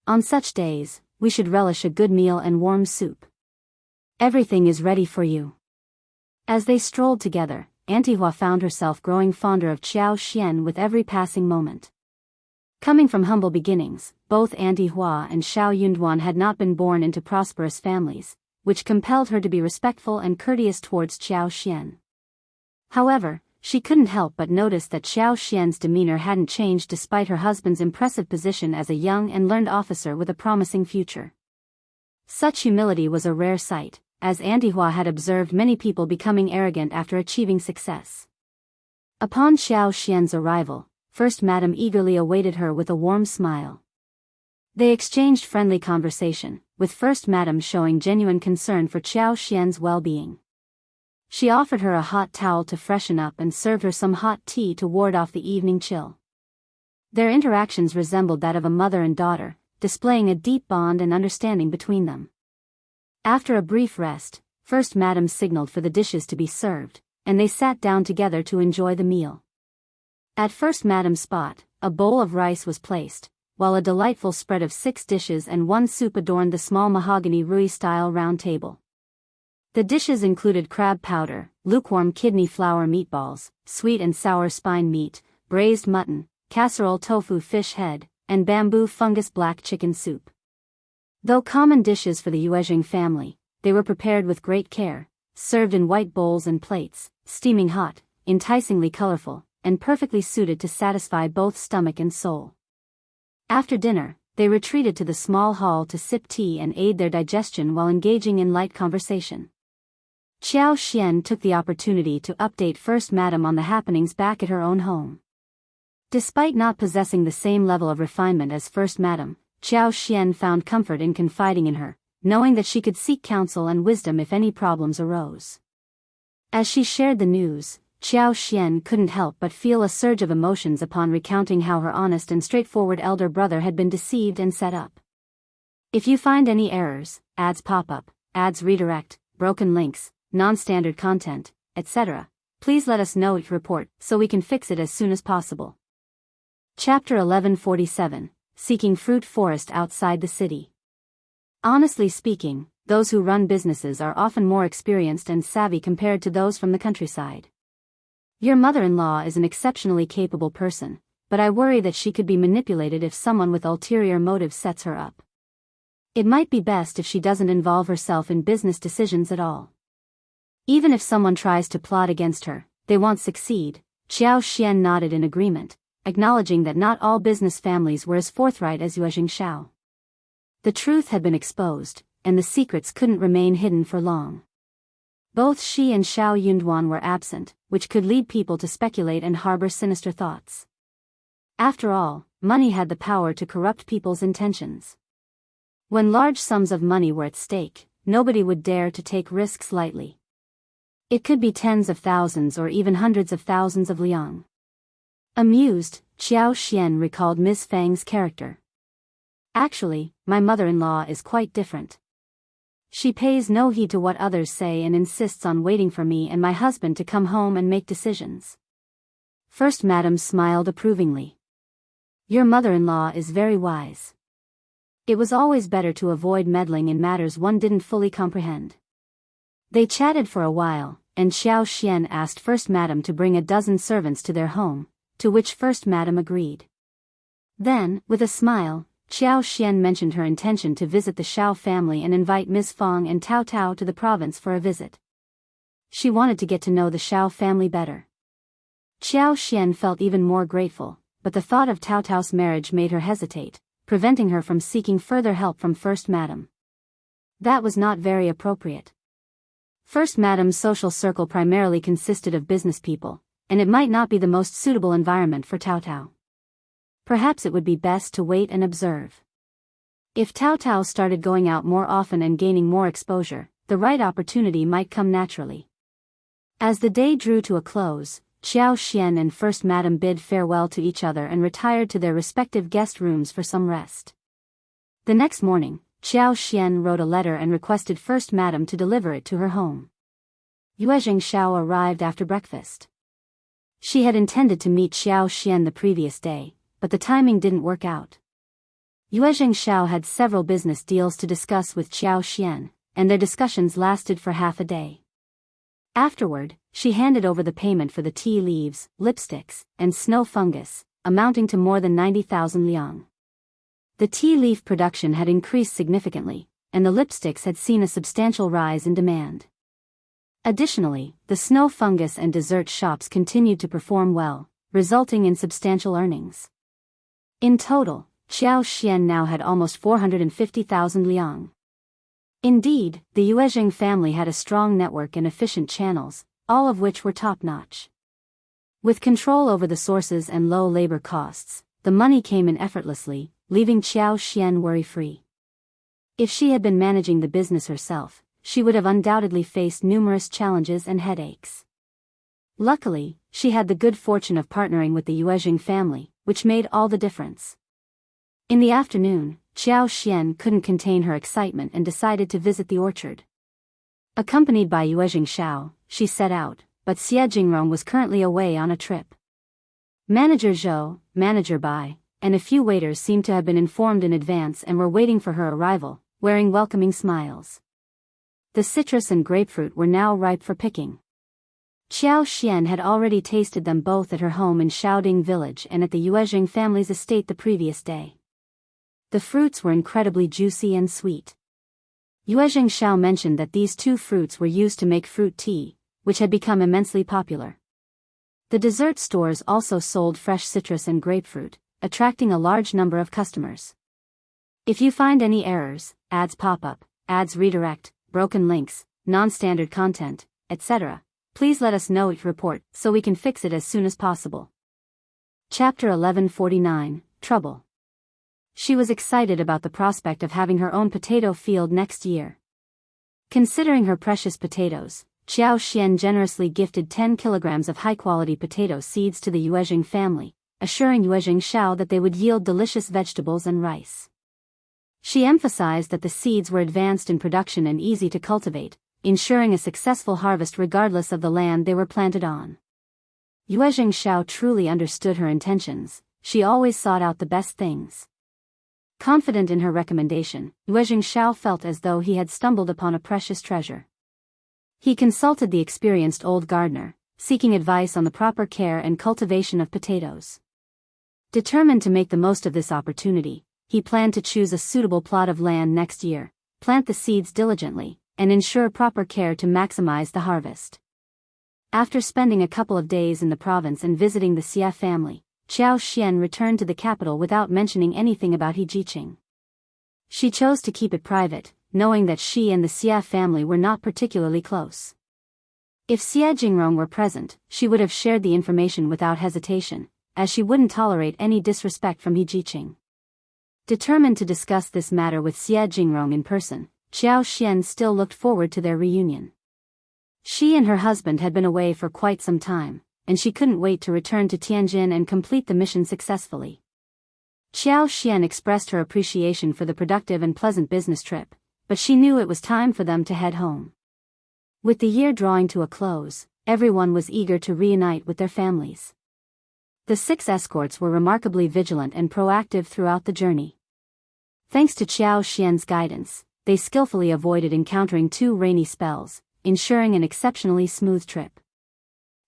On such days, we should relish a good meal and warm soup. Everything is ready for you." As they strolled together, Auntie Hua found herself growing fonder of Qiao Xian with every passing moment. Coming from humble beginnings, both Auntie Hua and Shao Yunduan had not been born into prosperous families, which compelled her to be respectful and courteous towards Qiao Xian. However, she couldn't help but notice that Qiao Xian's demeanor hadn't changed despite her husband's impressive position as a young and learned officer with a promising future. Such humility was a rare sight, as Auntie Hua had observed many people becoming arrogant after achieving success. Upon Qiao Xian's arrival, First Madam eagerly awaited her with a warm smile. They exchanged friendly conversation, with First Madam showing genuine concern for Qiao Xian's well-being. She offered her a hot towel to freshen up and served her some hot tea to ward off the evening chill. Their interactions resembled that of a mother and daughter, displaying a deep bond and understanding between them. After a brief rest, First Madam signaled for the dishes to be served, and they sat down together to enjoy the meal. At First Madam's spot, a bowl of rice was placed, while a delightful spread of 6 dishes and 1 soup adorned the small mahogany Rui-style round table. The dishes included crab powder, lukewarm kidney flour meatballs, sweet and sour spine meat, braised mutton, casserole tofu fish head, and bamboo fungus black chicken soup. Though common dishes for the Yuezheng family, they were prepared with great care, served in white bowls and plates, steaming hot, enticingly colorful, and perfectly suited to satisfy both stomach and soul. After dinner, they retreated to the small hall to sip tea and aid their digestion while engaging in light conversation. Qiao Xian took the opportunity to update First Madam on the happenings back at her own home. Despite not possessing the same level of refinement as First Madam, Qiao Xian found comfort in confiding in her, knowing that she could seek counsel and wisdom if any problems arose. As she shared the news, Qiao Xian couldn't help but feel a surge of emotions upon recounting how her honest and straightforward elder brother had been deceived and set up. If you find any errors, ads pop up, ads redirect, broken links, non-standard content, etc., please let us know each report so we can fix it as soon as possible. Chapter 1147, Seeking Fruit Forest Outside the City. Honestly speaking, those who run businesses are often more experienced and savvy compared to those from the countryside. Your mother-in-law is an exceptionally capable person, but I worry that she could be manipulated if someone with ulterior motives sets her up. It might be best if she doesn't involve herself in business decisions at all. Even if someone tries to plot against her, they won't succeed. Qiao Xian nodded in agreement, acknowledging that not all business families were as forthright as Yuezheng Shao. The truth had been exposed, and the secrets couldn't remain hidden for long. Both she and Shao Yunduan were absent, which could lead people to speculate and harbor sinister thoughts. After all, money had the power to corrupt people's intentions. When large sums of money were at stake, nobody would dare to take risks lightly. It could be tens of thousands or even hundreds of thousands of liang. Amused, Qiao Xian recalled Ms. Fang's character. Actually, my mother-in-law is quite different. She pays no heed to what others say and insists on waiting for me and my husband to come home and make decisions. First Madam smiled approvingly. Your mother-in-law is very wise. It was always better to avoid meddling in matters one didn't fully comprehend. They chatted for a while, and Qiao Xian asked First Madam to bring a dozen servants to their home, to which First Madam agreed. Then, with a smile, Qiao Xian mentioned her intention to visit the Shao family and invite Ms. Fang and Tao Tao to the province for a visit. She wanted to get to know the Shao family better. Qiao Xian felt even more grateful, but the thought of Tao Tao's marriage made her hesitate, preventing her from seeking further help from First Madam. That was not very appropriate. First Madam's social circle primarily consisted of business people, and it might not be the most suitable environment for Tao Tao. Perhaps it would be best to wait and observe. If Tao Tao started going out more often and gaining more exposure, the right opportunity might come naturally. As the day drew to a close, Qiao Xian and First Madam bid farewell to each other and retired to their respective guest rooms for some rest. The next morning, Qiao Xian wrote a letter and requested First Madam to deliver it to her home. Yuezheng Shao arrived after breakfast. She had intended to meet Qiao Xian the previous day, but the timing didn't work out. Yuezheng Shao had several business deals to discuss with Qiao Xian, and their discussions lasted for half a day. Afterward, she handed over the payment for the tea leaves, lipsticks, and snow fungus, amounting to more than 90,000 liang. The tea leaf production had increased significantly, and the lipsticks had seen a substantial rise in demand. Additionally, the snow fungus and dessert shops continued to perform well, resulting in substantial earnings. In total, Qiao Xian now had almost 450,000 liang. Indeed, the Yuezheng family had a strong network and efficient channels, all of which were top-notch. With control over the sources and low labor costs, the money came in effortlessly, leaving Qiao Xian worry-free. If she had been managing the business herself, she would have undoubtedly faced numerous challenges and headaches. Luckily, she had the good fortune of partnering with the Yuezhing family, which made all the difference. In the afternoon, Qiao Xian couldn't contain her excitement and decided to visit the orchard. Accompanied by Yuezhing Shao, she set out, but Xie Jingrong was currently away on a trip. Manager Zhou, Manager Bai, and a few waiters seemed to have been informed in advance and were waiting for her arrival, wearing welcoming smiles. The citrus and grapefruit were now ripe for picking. Qiao Xian had already tasted them both at her home in Shaoding village and at the Yuezhing family's estate the previous day. The fruits were incredibly juicy and sweet. Yuezhing Shao mentioned that these two fruits were used to make fruit tea, which had become immensely popular. The dessert stores also sold fresh citrus and grapefruit, attracting a large number of customers. If you find any errors, ads pop up, ads redirect, broken links, non-standard content, etc., please let us know it report so we can fix it as soon as possible. Chapter 1149, Trouble. She was excited about the prospect of having her own potato field next year. Considering her precious potatoes, Qiao Xian generously gifted 10 kilograms of high-quality potato seeds to the Yuezhing family, assuring Yuezhing Shao that they would yield delicious vegetables and rice. She emphasized that the seeds were advanced in production and easy to cultivate, ensuring a successful harvest regardless of the land they were planted on. Yuezhing Shao truly understood her intentions. She always sought out the best things. Confident in her recommendation, Yuezhing Shao felt as though he had stumbled upon a precious treasure. He consulted the experienced old gardener, seeking advice on the proper care and cultivation of potatoes. Determined to make the most of this opportunity, he planned to choose a suitable plot of land next year, plant the seeds diligently, and ensure proper care to maximize the harvest. After spending a couple of days in the province and visiting the Xie family, Qiao Xian returned to the capital without mentioning anything about He Jiqing. She chose to keep it private, knowing that she and the Xie family were not particularly close. If Xie Jingrong were present, she would have shared the information without hesitation, as she wouldn't tolerate any disrespect from He Jiqing. Determined to discuss this matter with Xie Jingrong in person, Qiao Xian still looked forward to their reunion. She and her husband had been away for quite some time, and she couldn't wait to return to Tianjin and complete the mission successfully. Qiao Xian expressed her appreciation for the productive and pleasant business trip, but she knew it was time for them to head home. With the year drawing to a close, everyone was eager to reunite with their families. The 6 escorts were remarkably vigilant and proactive throughout the journey. Thanks to Qiao Xian's guidance, they skillfully avoided encountering 2 rainy spells, ensuring an exceptionally smooth trip.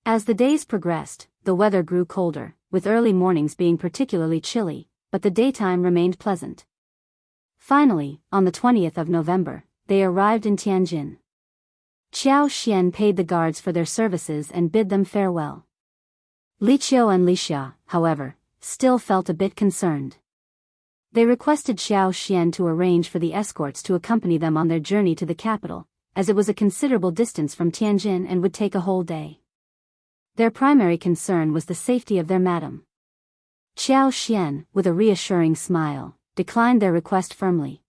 As the days progressed, the weather grew colder, with early mornings being particularly chilly, but the daytime remained pleasant. Finally, on the 20th of November, they arrived in Tianjin. Qiao Xian paid the guards for their services and bid them farewell. Qiao and Xia, however, still felt a bit concerned. They requested Qiao Xian to arrange for the escorts to accompany them on their journey to the capital, as it was a considerable distance from Tianjin and would take a whole day. Their primary concern was the safety of their madam. Qiao Xian, with a reassuring smile, declined their request firmly.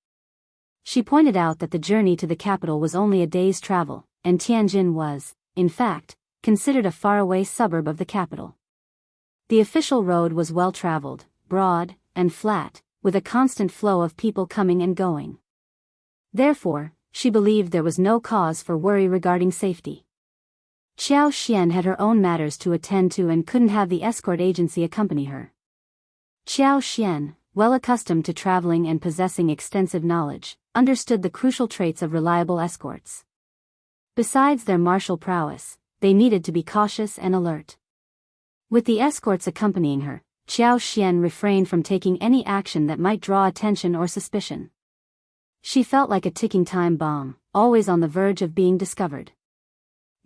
She pointed out that the journey to the capital was only a day's travel, and Tianjin was, in fact, considered a faraway suburb of the capital. The official road was well-traveled, broad, and flat, with a constant flow of people coming and going. Therefore, she believed there was no cause for worry regarding safety. Qiao Xian had her own matters to attend to and couldn't have the escort agency accompany her. Qiao Xian, well accustomed to traveling and possessing extensive knowledge, understood the crucial traits of reliable escorts. Besides their martial prowess, they needed to be cautious and alert. With the escorts accompanying her, Qiao Xian refrained from taking any action that might draw attention or suspicion. She felt like a ticking time bomb, always on the verge of being discovered.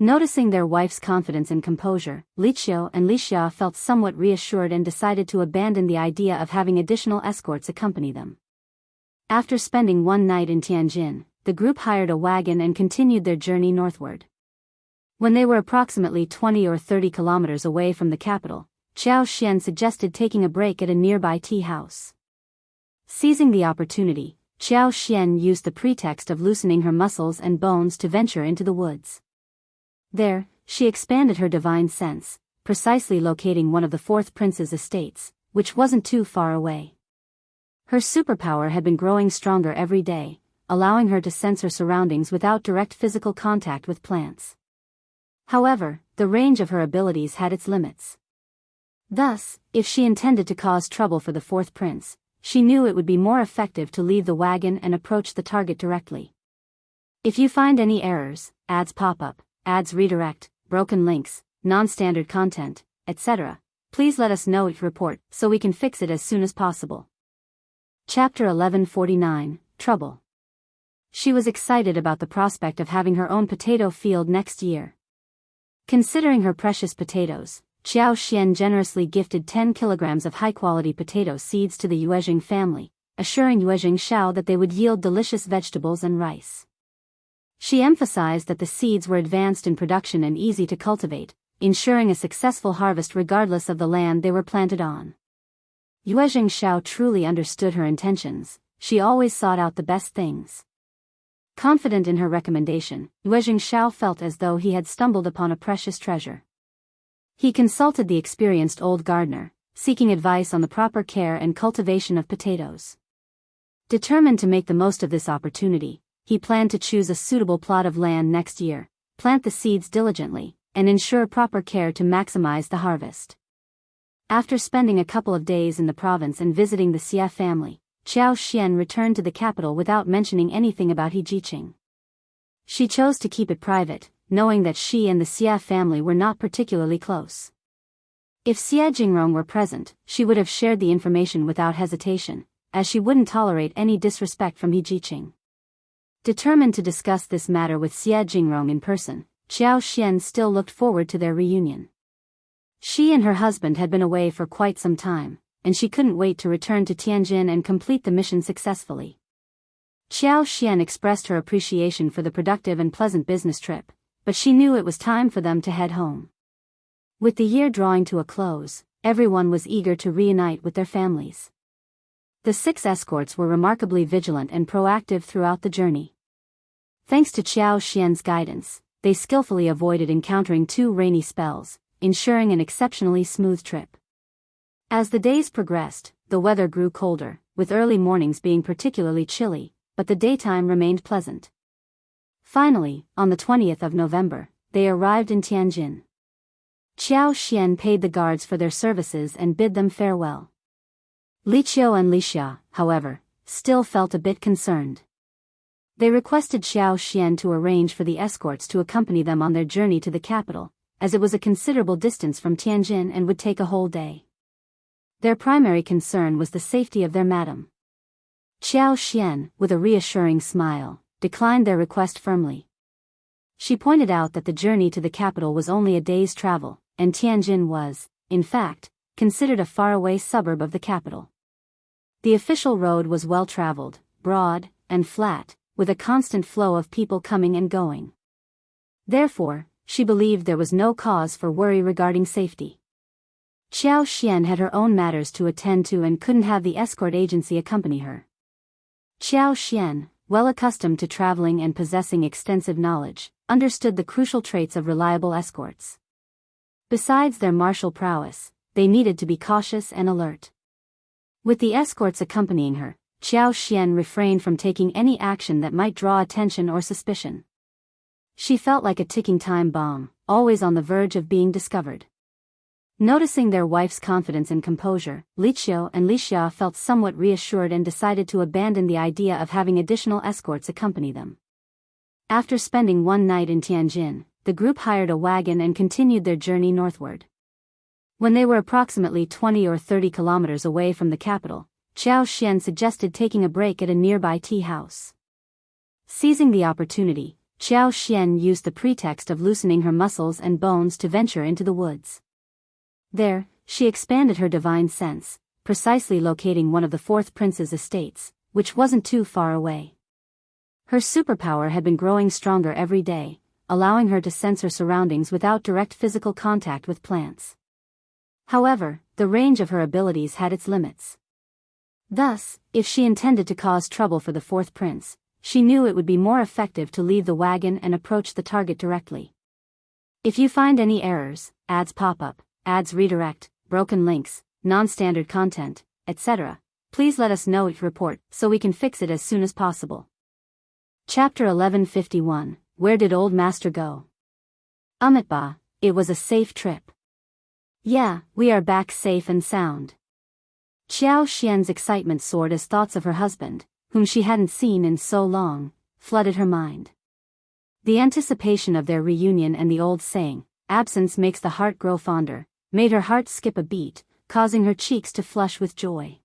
Noticing their wife's confidence and composure, Qiao and Xia felt somewhat reassured and decided to abandon the idea of having additional escorts accompany them. After spending one night in Tianjin, the group hired a wagon and continued their journey northward. When they were approximately 20 or 30 kilometers away from the capital, Qiao Xian suggested taking a break at a nearby tea house. Seizing the opportunity, Qiao Xian used the pretext of loosening her muscles and bones to venture into the woods. There, she expanded her divine sense, precisely locating one of the fourth prince's estates, which wasn't too far away. Her superpower had been growing stronger every day, allowing her to sense her surroundings without direct physical contact with plants. However, the range of her abilities had its limits. Thus, if she intended to cause trouble for the fourth prince, she knew it would be more effective to leave the wagon and approach the target directly. If you find any errors, ads pop up, ads redirect, broken links, non-standard content, etc., please let us know each report so we can fix it as soon as possible. Chapter 1149, Trouble. She was excited about the prospect of having her own potato field next year. Considering her precious potatoes, Qiao Xian generously gifted 10 kilograms of high-quality potato seeds to the Yuezhing family, assuring Yuezhing Shao that they would yield delicious vegetables and rice. She emphasized that the seeds were advanced in production and easy to cultivate, ensuring a successful harvest regardless of the land they were planted on. Yuezhing Shao truly understood her intentions. She always sought out the best things. Confident in her recommendation, Yuezhing Shao felt as though he had stumbled upon a precious treasure. He consulted the experienced old gardener, seeking advice on the proper care and cultivation of potatoes. Determined to make the most of this opportunity, he planned to choose a suitable plot of land next year, plant the seeds diligently, and ensure proper care to maximize the harvest. After spending a couple of days in the province and visiting the Xia family, Qiao Xian returned to the capital without mentioning anything about He Jiqing. She chose to keep it private, knowing that she and the Xia family were not particularly close. If Xia Jingrong were present, she would have shared the information without hesitation, as she wouldn't tolerate any disrespect from He Jiqing. Determined to discuss this matter with Xia Jingrong in person, Qiao Xian still looked forward to their reunion. She and her husband had been away for quite some time, and she couldn't wait to return to Tianjin and complete the mission successfully. Qiao Xian expressed her appreciation for the productive and pleasant business trip, but she knew it was time for them to head home. With the year drawing to a close, everyone was eager to reunite with their families. The 6 escorts were remarkably vigilant and proactive throughout the journey. Thanks to Qiao Xian's guidance, they skillfully avoided encountering 2 rainy spells, ensuring an exceptionally smooth trip. As the days progressed, the weather grew colder, with early mornings being particularly chilly, but the daytime remained pleasant. Finally, on the 20th of November, they arrived in Tianjin. Qiao Xian paid the guards for their services and bid them farewell. Qiao and Xia, however, still felt a bit concerned. They requested Qiao Xian to arrange for the escorts to accompany them on their journey to the capital, as it was a considerable distance from Tianjin and would take a whole day. Their primary concern was the safety of their madam. Qiao Xian, with a reassuring smile, declined their request firmly. She pointed out that the journey to the capital was only a day's travel, and Tianjin was, in fact, considered a faraway suburb of the capital. The official road was well-traveled, broad, and flat, with a constant flow of people coming and going. Therefore, she believed there was no cause for worry regarding safety. Qiao Xian had her own matters to attend to and couldn't have the escort agency accompany her. Qiao Xian, well accustomed to traveling and possessing extensive knowledge, understood the crucial traits of reliable escorts. Besides their martial prowess, they needed to be cautious and alert. With the escorts accompanying her, Qiao Xian refrained from taking any action that might draw attention or suspicion. She felt like a ticking time bomb, always on the verge of being discovered. Noticing their wife's confidence and composure, Qiao and Xia felt somewhat reassured and decided to abandon the idea of having additional escorts accompany them. After spending one night in Tianjin, the group hired a wagon and continued their journey northward. When they were approximately 20 or 30 kilometers away from the capital, Qiao Xian suggested taking a break at a nearby tea house. Seizing the opportunity, Qiao Xian used the pretext of loosening her muscles and bones to venture into the woods. There, she expanded her divine sense, precisely locating one of the fourth prince's estates, which wasn't too far away. Her superpower had been growing stronger every day, allowing her to sense her surroundings without direct physical contact with plants. However, the range of her abilities had its limits. Thus, if she intended to cause trouble for the fourth prince, she knew it would be more effective to leave the wagon and approach the target directly. If you find any errors, ads pop up, ads redirect, broken links, non-standard content, etc., please let us know it report so we can fix it as soon as possible. Chapter 1151, Where did Old Master go? Ba, it was a safe trip. Yeah, we are back safe and sound. Qiao Xian's excitement soared as thoughts of her husband, whom she hadn't seen in so long, flooded her mind. The anticipation of their reunion and the old saying, absence makes the heart grow fonder, made her heart skip a beat, causing her cheeks to flush with joy.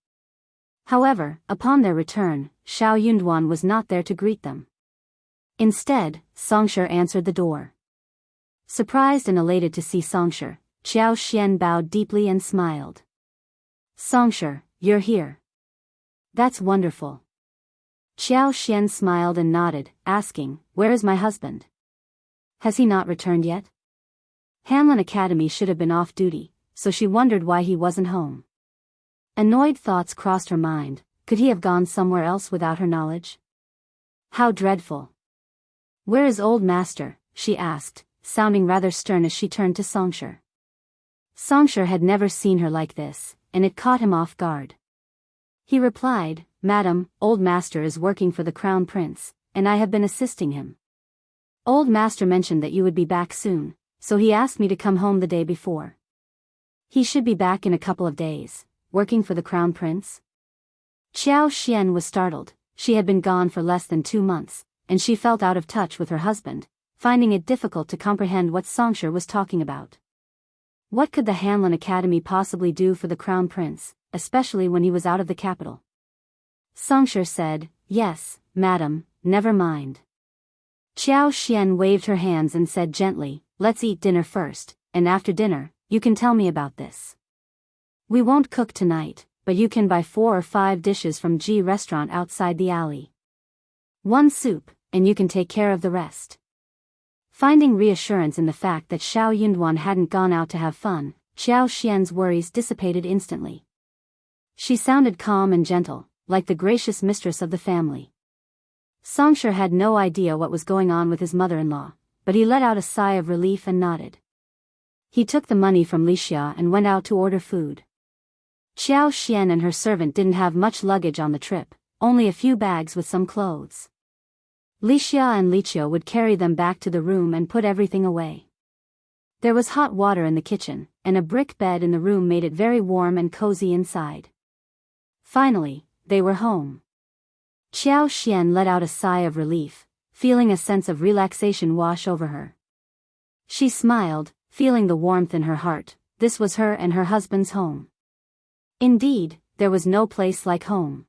However, upon their return, Shao Yunduan was not there to greet them. Instead, Songshur answered the door. Surprised and elated to see Songshur, Qiao Xian bowed deeply and smiled. Songshur, you're here. That's wonderful. Qiao Xian smiled and nodded, asking, where is my husband? Has he not returned yet? Hanlin Academy should have been off duty, so she wondered why he wasn't home. Annoyed thoughts crossed her mind, could he have gone somewhere else without her knowledge? How dreadful. Where is old master? She asked, sounding rather stern as she turned to Songshur. Songshur had never seen her like this, and it caught him off guard. He replied, Madam, old master is working for the crown prince, and I have been assisting him. Old master mentioned that you would be back soon, so he asked me to come home the day before. He should be back in a couple of days, working for the crown prince? Qiao Xian was startled. She had been gone for less than 2 months, and she felt out of touch with her husband, finding it difficult to comprehend what Songshur was talking about. What could the Hanlin Academy possibly do for the crown prince, especially when he was out of the capital? Songshur said, yes, madam, never mind. Qiao Xian waved her hands and said gently, let's eat dinner first, and after dinner, you can tell me about this. We won't cook tonight, but you can buy 4 or 5 dishes from G restaurant outside the alley. 1 soup, and you can take care of the rest. Finding reassurance in the fact that Shao Yunduan hadn't gone out to have fun, Qiao Xian's worries dissipated instantly. She sounded calm and gentle, like the gracious mistress of the family. Songshur had no idea what was going on with his mother-in-law, but he let out a sigh of relief and nodded. He took the money from Xia and went out to order food. Qiao Xian and her servant didn't have much luggage on the trip, only a few bags with some clothes. Xia and Qiao would carry them back to the room and put everything away. There was hot water in the kitchen, and a brick bed in the room made it very warm and cozy inside. Finally, they were home. Qiao Xian let out a sigh of relief, feeling a sense of relaxation wash over her. She smiled, feeling the warmth in her heart. This was her and her husband's home. Indeed, there was no place like home.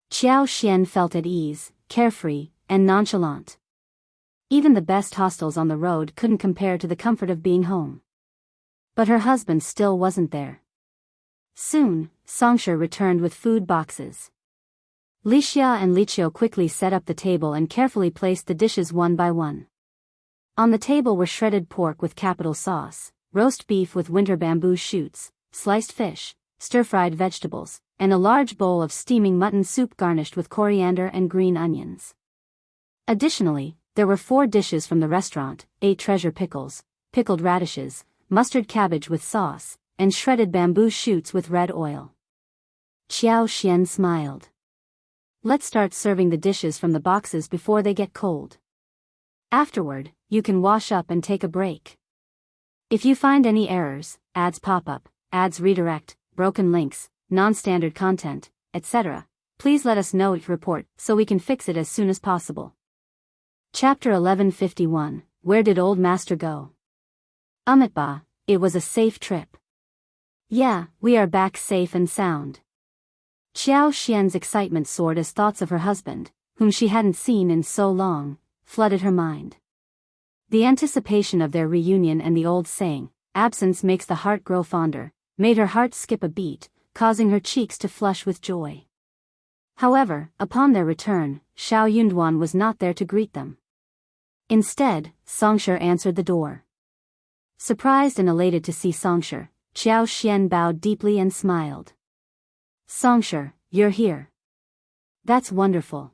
Qiao Xian felt at ease, carefree, and nonchalant. Even the best hostels on the road couldn't compare to the comfort of being home. But her husband still wasn't there. Soon, Songshur returned with food boxes. Xia and Qiao quickly set up the table and carefully placed the dishes one by one. On the table were shredded pork with capital sauce, roast beef with winter bamboo shoots, sliced fish, stir-fried vegetables, and a large bowl of steaming mutton soup garnished with coriander and green onions. Additionally, there were 4 dishes from the restaurant, 8 treasure pickles, pickled radishes, mustard cabbage with sauce, and shredded bamboo shoots with red oil. Qiao Xian smiled. Let's start serving the dishes from the boxes before they get cold. Afterward, you can wash up and take a break. If you find any errors, ads pop up, ads redirect, broken links, non-standard content, etc., please let us know it report so we can fix it as soon as possible. Chapter 1151, Where did old master go? Ba, it was a safe trip. Yeah, we are back safe and sound. Qiao Xian's excitement soared as thoughts of her husband, whom she hadn't seen in so long, flooded her mind. The anticipation of their reunion and the old saying, absence makes the heart grow fonder, made her heart skip a beat, causing her cheeks to flush with joy. However, upon their return, Shao Yunduan was not there to greet them. Instead, Songshur answered the door. Surprised and elated to see Songshur, Qiao Xian bowed deeply and smiled. Songshur, you're here. That's wonderful.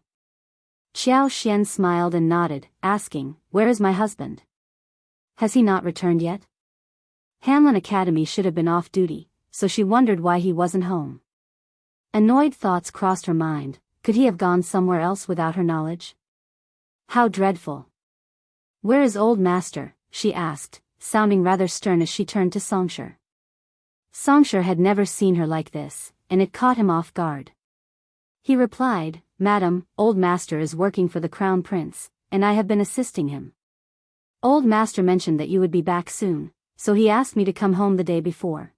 Qiao Xian smiled and nodded, asking, where is my husband? Has he not returned yet? Hanlon Academy should have been off duty, so she wondered why he wasn't home. Annoyed thoughts crossed her mind. Could he have gone somewhere else without her knowledge? How dreadful. Where is old master? She asked, sounding rather stern as she turned to Songshur. Songshur had never seen her like this, and it caught him off guard. He replied, Madam, old master is working for the Crown Prince, and I have been assisting him. Old master mentioned that you would be back soon, so he asked me to come home the day before.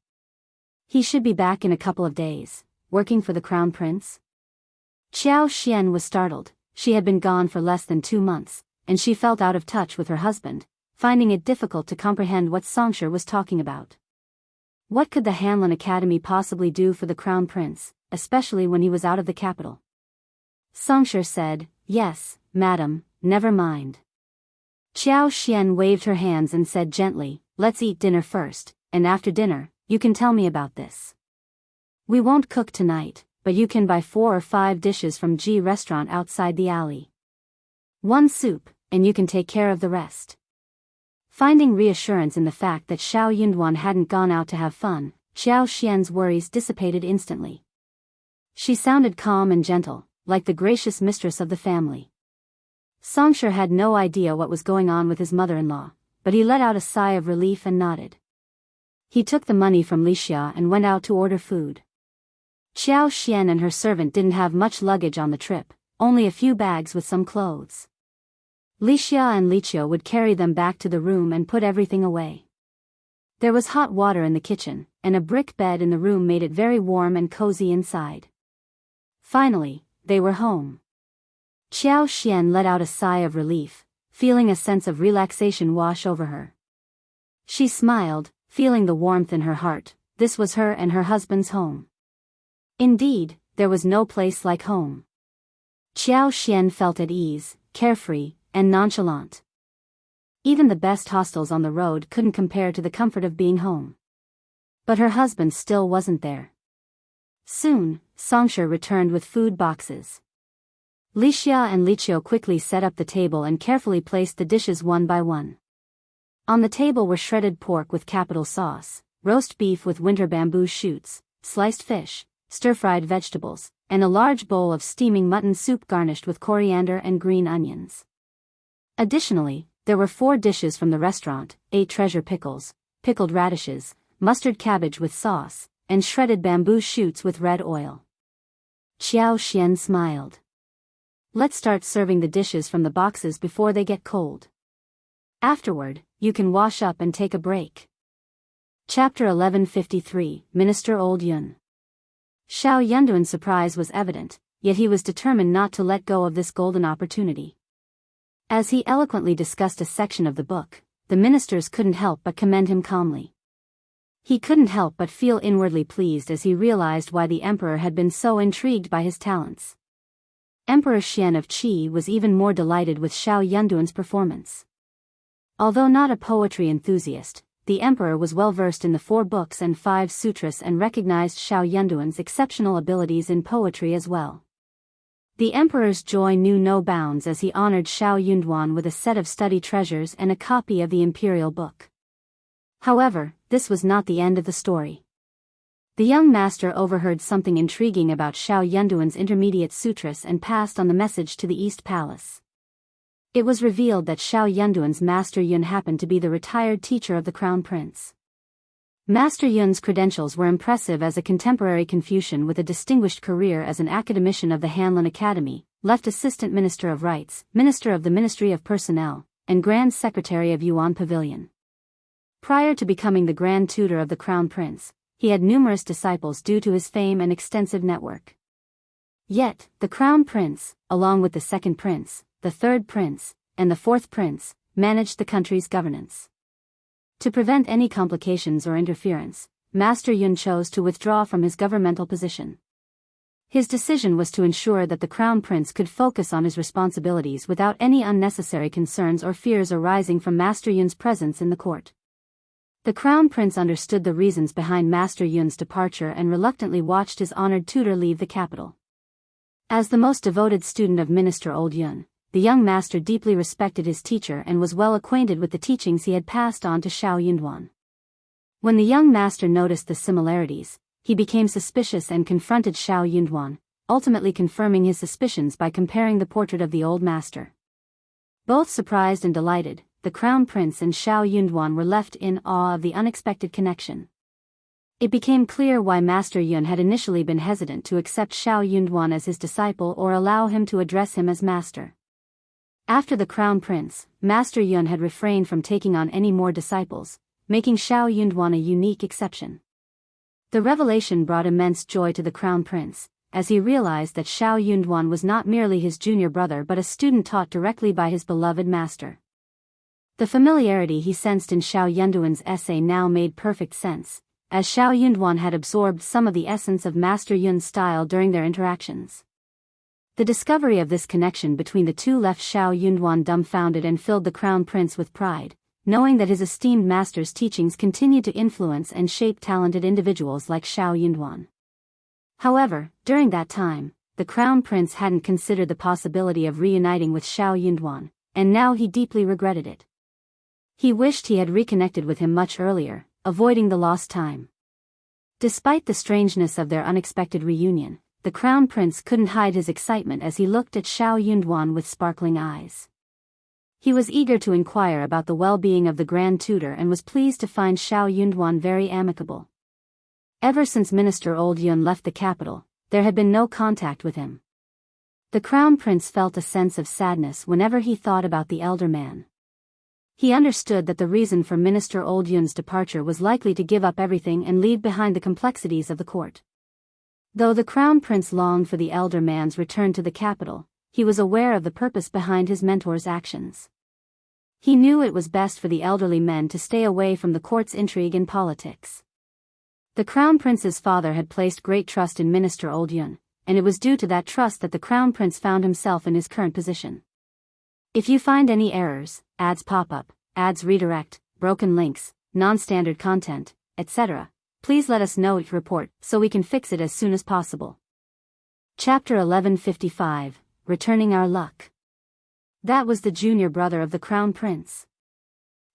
He should be back in a couple of days, working for the Crown Prince? Qiao Xian was startled. She had been gone for less than 2 months, and she felt out of touch with her husband, finding it difficult to comprehend what Songshur was talking about. What could the Hanlon Academy possibly do for the Crown Prince, especially when he was out of the capital? Songshur said, Yes, madam, never mind. Qiao Xian waved her hands and said gently, Let's eat dinner first, and after dinner, you can tell me about this. We won't cook tonight, but you can buy 4 or 5 dishes from G restaurant outside the alley. 1 soup, and you can take care of the rest. Finding reassurance in the fact that Shao Yunduan hadn't gone out to have fun, Qiao Xian's worries dissipated instantly. She sounded calm and gentle, like the gracious mistress of the family. Songshur had no idea what was going on with his mother-in-law, but he let out a sigh of relief and nodded. He took the money from Lixia and went out to order food. Qiao Xian and her servant didn't have much luggage on the trip, only a few bags with some clothes. Lixia and Liqiao would carry them back to the room and put everything away. There was hot water in the kitchen, and a brick bed in the room made it very warm and cozy inside. Finally, they were home. Qiao Xian let out a sigh of relief, feeling a sense of relaxation wash over her. She smiled, feeling the warmth in her heart. This was her and her husband's home. Indeed, there was no place like home. Qiao Xian felt at ease, carefree, and nonchalant. Even the best hostels on the road couldn't compare to the comfort of being home. But her husband still wasn't there. Soon, Songshur returned with food boxes. Lixia and Liqiao quickly set up the table and carefully placed the dishes one by one. On the table were shredded pork with capital sauce, roast beef with winter bamboo shoots, sliced fish, stir-fried vegetables, and a large bowl of steaming mutton soup garnished with coriander and green onions. Additionally, there were 4 dishes from the restaurant, 8 treasure pickles, pickled radishes, mustard cabbage with sauce, and shredded bamboo shoots with red oil. Qiao Xian smiled. Let's start serving the dishes from the boxes before they get cold. Afterward, you can wash up and take a break. Chapter 1153, Minister Old Yun. Shao Yunduan's surprise was evident, yet he was determined not to let go of this golden opportunity. As he eloquently discussed a section of the book, the ministers couldn't help but commend him calmly. He couldn't help but feel inwardly pleased as he realized why the emperor had been so intrigued by his talents. Emperor Xian of Qi was even more delighted with Shao Yunduan's performance. Although not a poetry enthusiast, the emperor was well versed in the 4 books and 5 sutras and recognized Shao Yunduan's exceptional abilities in poetry as well. The emperor's joy knew no bounds as he honored Shao Yunduan with a set of study treasures and a copy of the imperial book. However, this was not the end of the story. The young master overheard something intriguing about Shao Yunduan's intermediate sutras and passed on the message to the East Palace. It was revealed that Shao Yunduan's Master Yun happened to be the retired teacher of the Crown Prince. Master Yun's credentials were impressive as a contemporary Confucian with a distinguished career as an academician of the Hanlon Academy, left Assistant Minister of Rights, Minister of the Ministry of Personnel, and Grand Secretary of Yuan Pavilion. Prior to becoming the Grand Tutor of the Crown Prince, he had numerous disciples due to his fame and extensive network. Yet, the Crown Prince, along with the Second Prince, the Third Prince, and the Fourth Prince, managed the country's governance. To prevent any complications or interference, Master Yun chose to withdraw from his governmental position. His decision was to ensure that the Crown Prince could focus on his responsibilities without any unnecessary concerns or fears arising from Master Yun's presence in the court. The Crown Prince understood the reasons behind Master Yun's departure and reluctantly watched his honored tutor leave the capital. As the most devoted student of Minister Old Yun, the young master deeply respected his teacher and was well acquainted with the teachings he had passed on to Shao Yunduan. When the young master noticed the similarities, he became suspicious and confronted Shao Yunduan, ultimately confirming his suspicions by comparing the portrait of the old master. Both surprised and delighted, the Crown Prince and Shao Yunduan were left in awe of the unexpected connection. It became clear why Master Yun had initially been hesitant to accept Shao Yunduan as his disciple or allow him to address him as master. After the Crown Prince, Master Yun had refrained from taking on any more disciples, making Shao Yunduan a unique exception. The revelation brought immense joy to the Crown Prince, as he realized that Shao Yunduan was not merely his junior brother but a student taught directly by his beloved master. The familiarity he sensed in Shao Yunduan's essay now made perfect sense, as Shao Yunduan had absorbed some of the essence of Master Yun's style during their interactions. The discovery of this connection between the two left Shao Yunduan dumbfounded and filled the Crown Prince with pride, knowing that his esteemed master's teachings continued to influence and shape talented individuals like Shao Yunduan. However, during that time, the Crown Prince hadn't considered the possibility of reuniting with Shao Yunduan, and now he deeply regretted it. He wished he had reconnected with him much earlier, avoiding the lost time. Despite the strangeness of their unexpected reunion, the Crown Prince couldn't hide his excitement as he looked at Shao Yunduan with sparkling eyes. He was eager to inquire about the well-being of the Grand Tutor and was pleased to find Shao Yunduan very amicable. Ever since Minister Old Yun left the capital, there had been no contact with him. The Crown Prince felt a sense of sadness whenever he thought about the elder man. He understood that the reason for Minister Old Yun's departure was likely to give up everything and leave behind the complexities of the court. Though the Crown Prince longed for the elder man's return to the capital, he was aware of the purpose behind his mentor's actions. He knew it was best for the elderly men to stay away from the court's intrigue and politics. The Crown Prince's father had placed great trust in Minister Old Yun, and it was due to that trust that the Crown Prince found himself in his current position. If you find any errors, ads pop up, ads redirect, broken links, non-standard content, etc., please let us know each report so we can fix it as soon as possible. Chapter 1155, Returning Our Luck. That was the junior brother of the Crown Prince.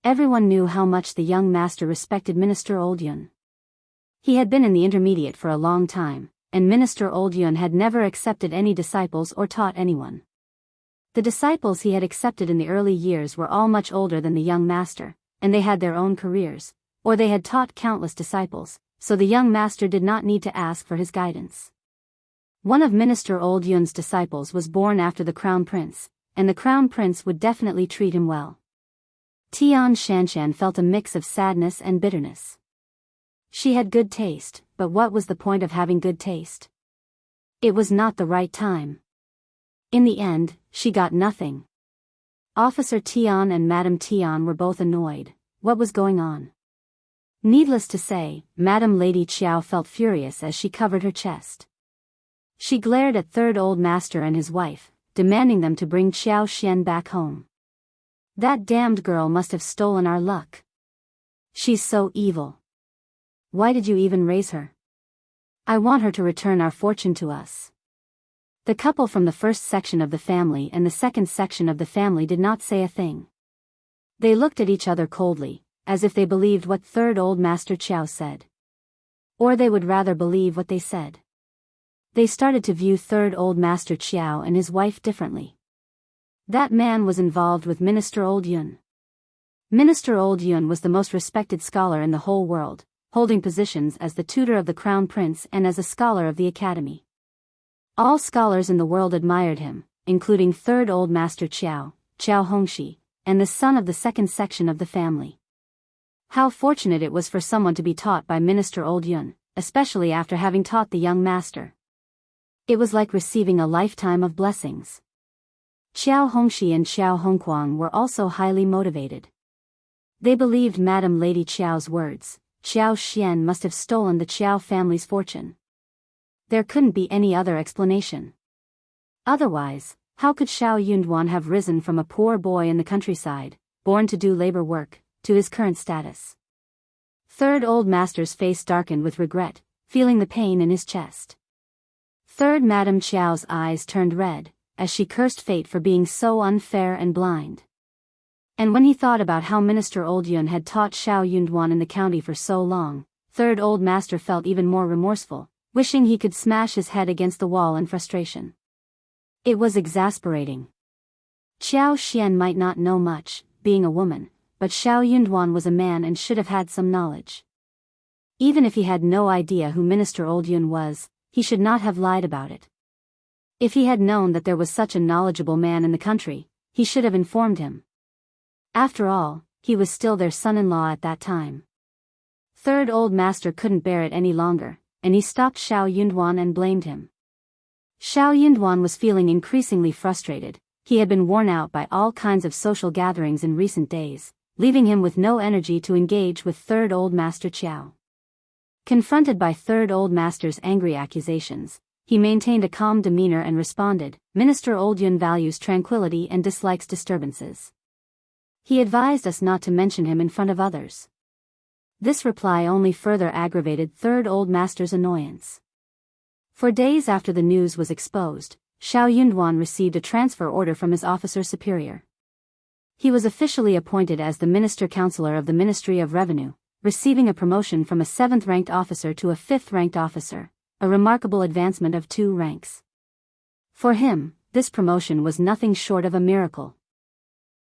Everyone knew how much the young master respected Minister Old Yun. He had been in the intermediate for a long time, and Minister Old Yun had never accepted any disciples or taught anyone. The disciples he had accepted in the early years were all much older than the young master, and they had their own careers, or they had taught countless disciples, so the young master did not need to ask for his guidance. One of Minister Old Yun's disciples was born after the Crown Prince, and the Crown Prince would definitely treat him well. Tian Shanshan felt a mix of sadness and bitterness. She had good taste, but what was the point of having good taste? It was not the right time. In the end, she got nothing. Officer Tian and Madame Tian were both annoyed. What was going on? Needless to say, Madame Lady Qiao felt furious as she covered her chest. She glared at Third Old Master and his wife, demanding them to bring Qiao Xian back home. That damned girl must have stolen our luck. She's so evil. Why did you even raise her? I want her to return our fortune to us. The couple from the first section of the family and the second section of the family did not say a thing. They looked at each other coldly, as if they believed what Third Old Master Qiao said. Or they would rather believe what they said. They started to view Third Old Master Qiao and his wife differently. That man was involved with Minister Old Yun. Minister Old Yun was the most respected scholar in the whole world, holding positions as the tutor of the Crown Prince and as a scholar of the academy. All scholars in the world admired him, including Third Old Master Qiao, Qiao Hongxi, and the son of the second section of the family. How fortunate it was for someone to be taught by Minister Old Yun, especially after having taught the young master. It was like receiving a lifetime of blessings. Qiao Hongxi and Qiao Hongquang were also highly motivated. They believed Madame Lady Qiao's words. Qiao Xian must have stolen the Qiao family's fortune. There couldn't be any other explanation. Otherwise, how could Shao Yunduan have risen from a poor boy in the countryside, born to do labor work, to his current status? Third Old Master's face darkened with regret, feeling the pain in his chest. Third Madame Qiao's eyes turned red, as she cursed fate for being so unfair and blind. And when he thought about how Minister Old Yun had taught Shao Yunduan in the county for so long, Third Old Master felt even more remorseful, wishing he could smash his head against the wall in frustration. It was exasperating. Qiao Xian might not know much, being a woman, but Shao Yunduan was a man and should have had some knowledge. Even if he had no idea who Minister Old Yun was, he should not have lied about it. If he had known that there was such a knowledgeable man in the country, he should have informed him. After all, he was still their son-in-law at that time. Third Old Master couldn't bear it any longer, and he stopped Shao Yunduan and blamed him. Shao Yunduan was feeling increasingly frustrated. He had been worn out by all kinds of social gatherings in recent days, leaving him with no energy to engage with Third Old Master Qiao. Confronted by Third Old Master's angry accusations, he maintained a calm demeanor and responded, "Minister Old Yun values tranquility and dislikes disturbances. He advised us not to mention him in front of others." This reply only further aggravated Third Old Master's annoyance. For days after the news was exposed, Shao Yunduan received a transfer order from his officer superior. He was officially appointed as the Minister Counselor of the Ministry of Revenue, receiving a promotion from a 7th-ranked officer to a 5th-ranked officer, a remarkable advancement of 2 ranks. For him, this promotion was nothing short of a miracle.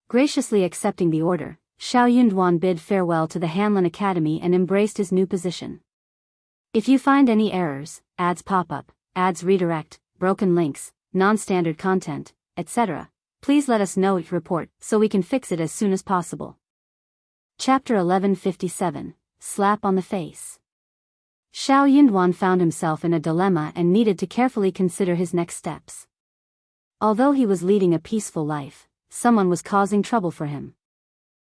Graciously accepting the order, Shao Yunduan bid farewell to the Hanlin Academy and embraced his new position. If you find any errors, ads pop up, ads redirect, broken links, non-standard content, etc., please let us know it report so we can fix it as soon as possible. Chapter 1157, Slap on the Face. Shao Yunduan found himself in a dilemma and needed to carefully consider his next steps. Although he was leading a peaceful life, someone was causing trouble for him.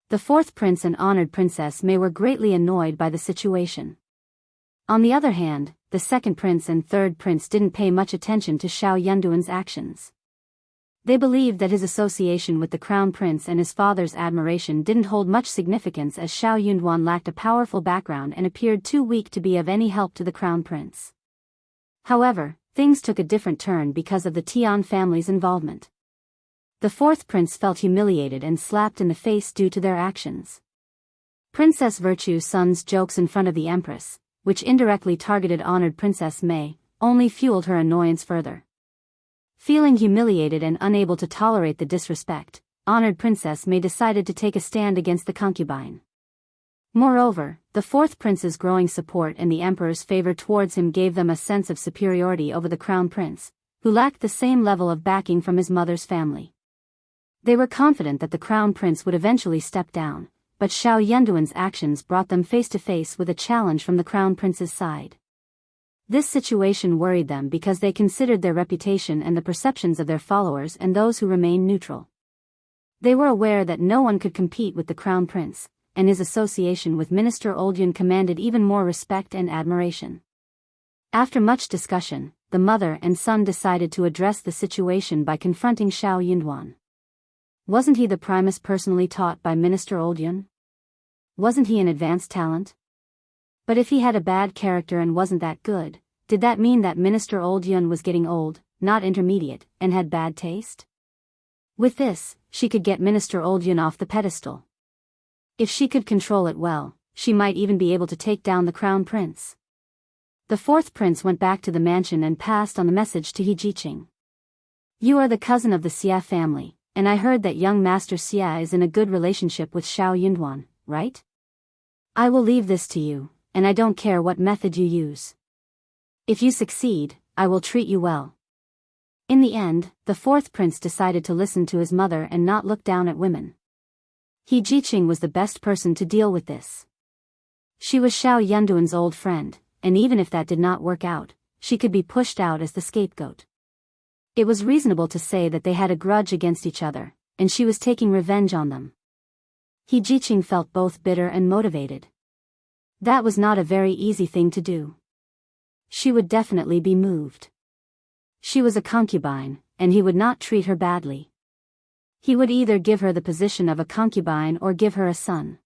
The 4th prince and honored princess Mei were greatly annoyed by the situation. On the other hand, the 2nd prince and 3rd prince didn't pay much attention to Shao Yunduan's actions. They believed that his association with the crown prince and his father's admiration didn't hold much significance, as Shao Yunduan lacked a powerful background and appeared too weak to be of any help to the crown prince. However, things took a different turn because of the Tian family's involvement. The 4th prince felt humiliated and slapped in the face due to their actions. Princess Virtue's son's jokes in front of the Empress, which indirectly targeted honored Princess Mei, only fueled her annoyance further. Feeling humiliated and unable to tolerate the disrespect, honored Princess Mei decided to take a stand against the concubine. Moreover, the 4th prince's growing support and the emperor's favor towards him gave them a sense of superiority over the crown prince, who lacked the same level of backing from his mother's family. They were confident that the crown prince would eventually step down, but Shao Yunduan's actions brought them face to face with a challenge from the crown prince's side. This situation worried them because they considered their reputation and the perceptions of their followers and those who remained neutral. They were aware that no one could compete with the crown prince, and his association with Minister Old Yun commanded even more respect and admiration. After much discussion, the mother and son decided to address the situation by confronting Shao Yunduan. Wasn't he the Primus personally taught by Minister Old Yun? Wasn't he an advanced talent? But if he had a bad character and wasn't that good, did that mean that Minister Old Yun was getting old, not intermediate, and had bad taste? With this, she could get Minister Old Yun off the pedestal. If she could control it well, she might even be able to take down the crown prince. The 4th prince went back to the mansion and passed on the message to He Jiqing. "You are the cousin of the Xia family, and I heard that young Master Xia is in a good relationship with Shao Yunduan, right? I will leave this to you, and I don't care what method you use. If you succeed, I will treat you well." In the end, the 4th prince decided to listen to his mother and not look down at women. He Jiqing was the best person to deal with this. She was Shao Yunduan's old friend, and even if that did not work out, she could be pushed out as the scapegoat. It was reasonable to say that they had a grudge against each other, and she was taking revenge on them. He Jiqing felt both bitter and motivated. That was not a very easy thing to do. She would definitely be moved. She was a concubine, and he would not treat her badly. He would either give her the position of a concubine or give her a son.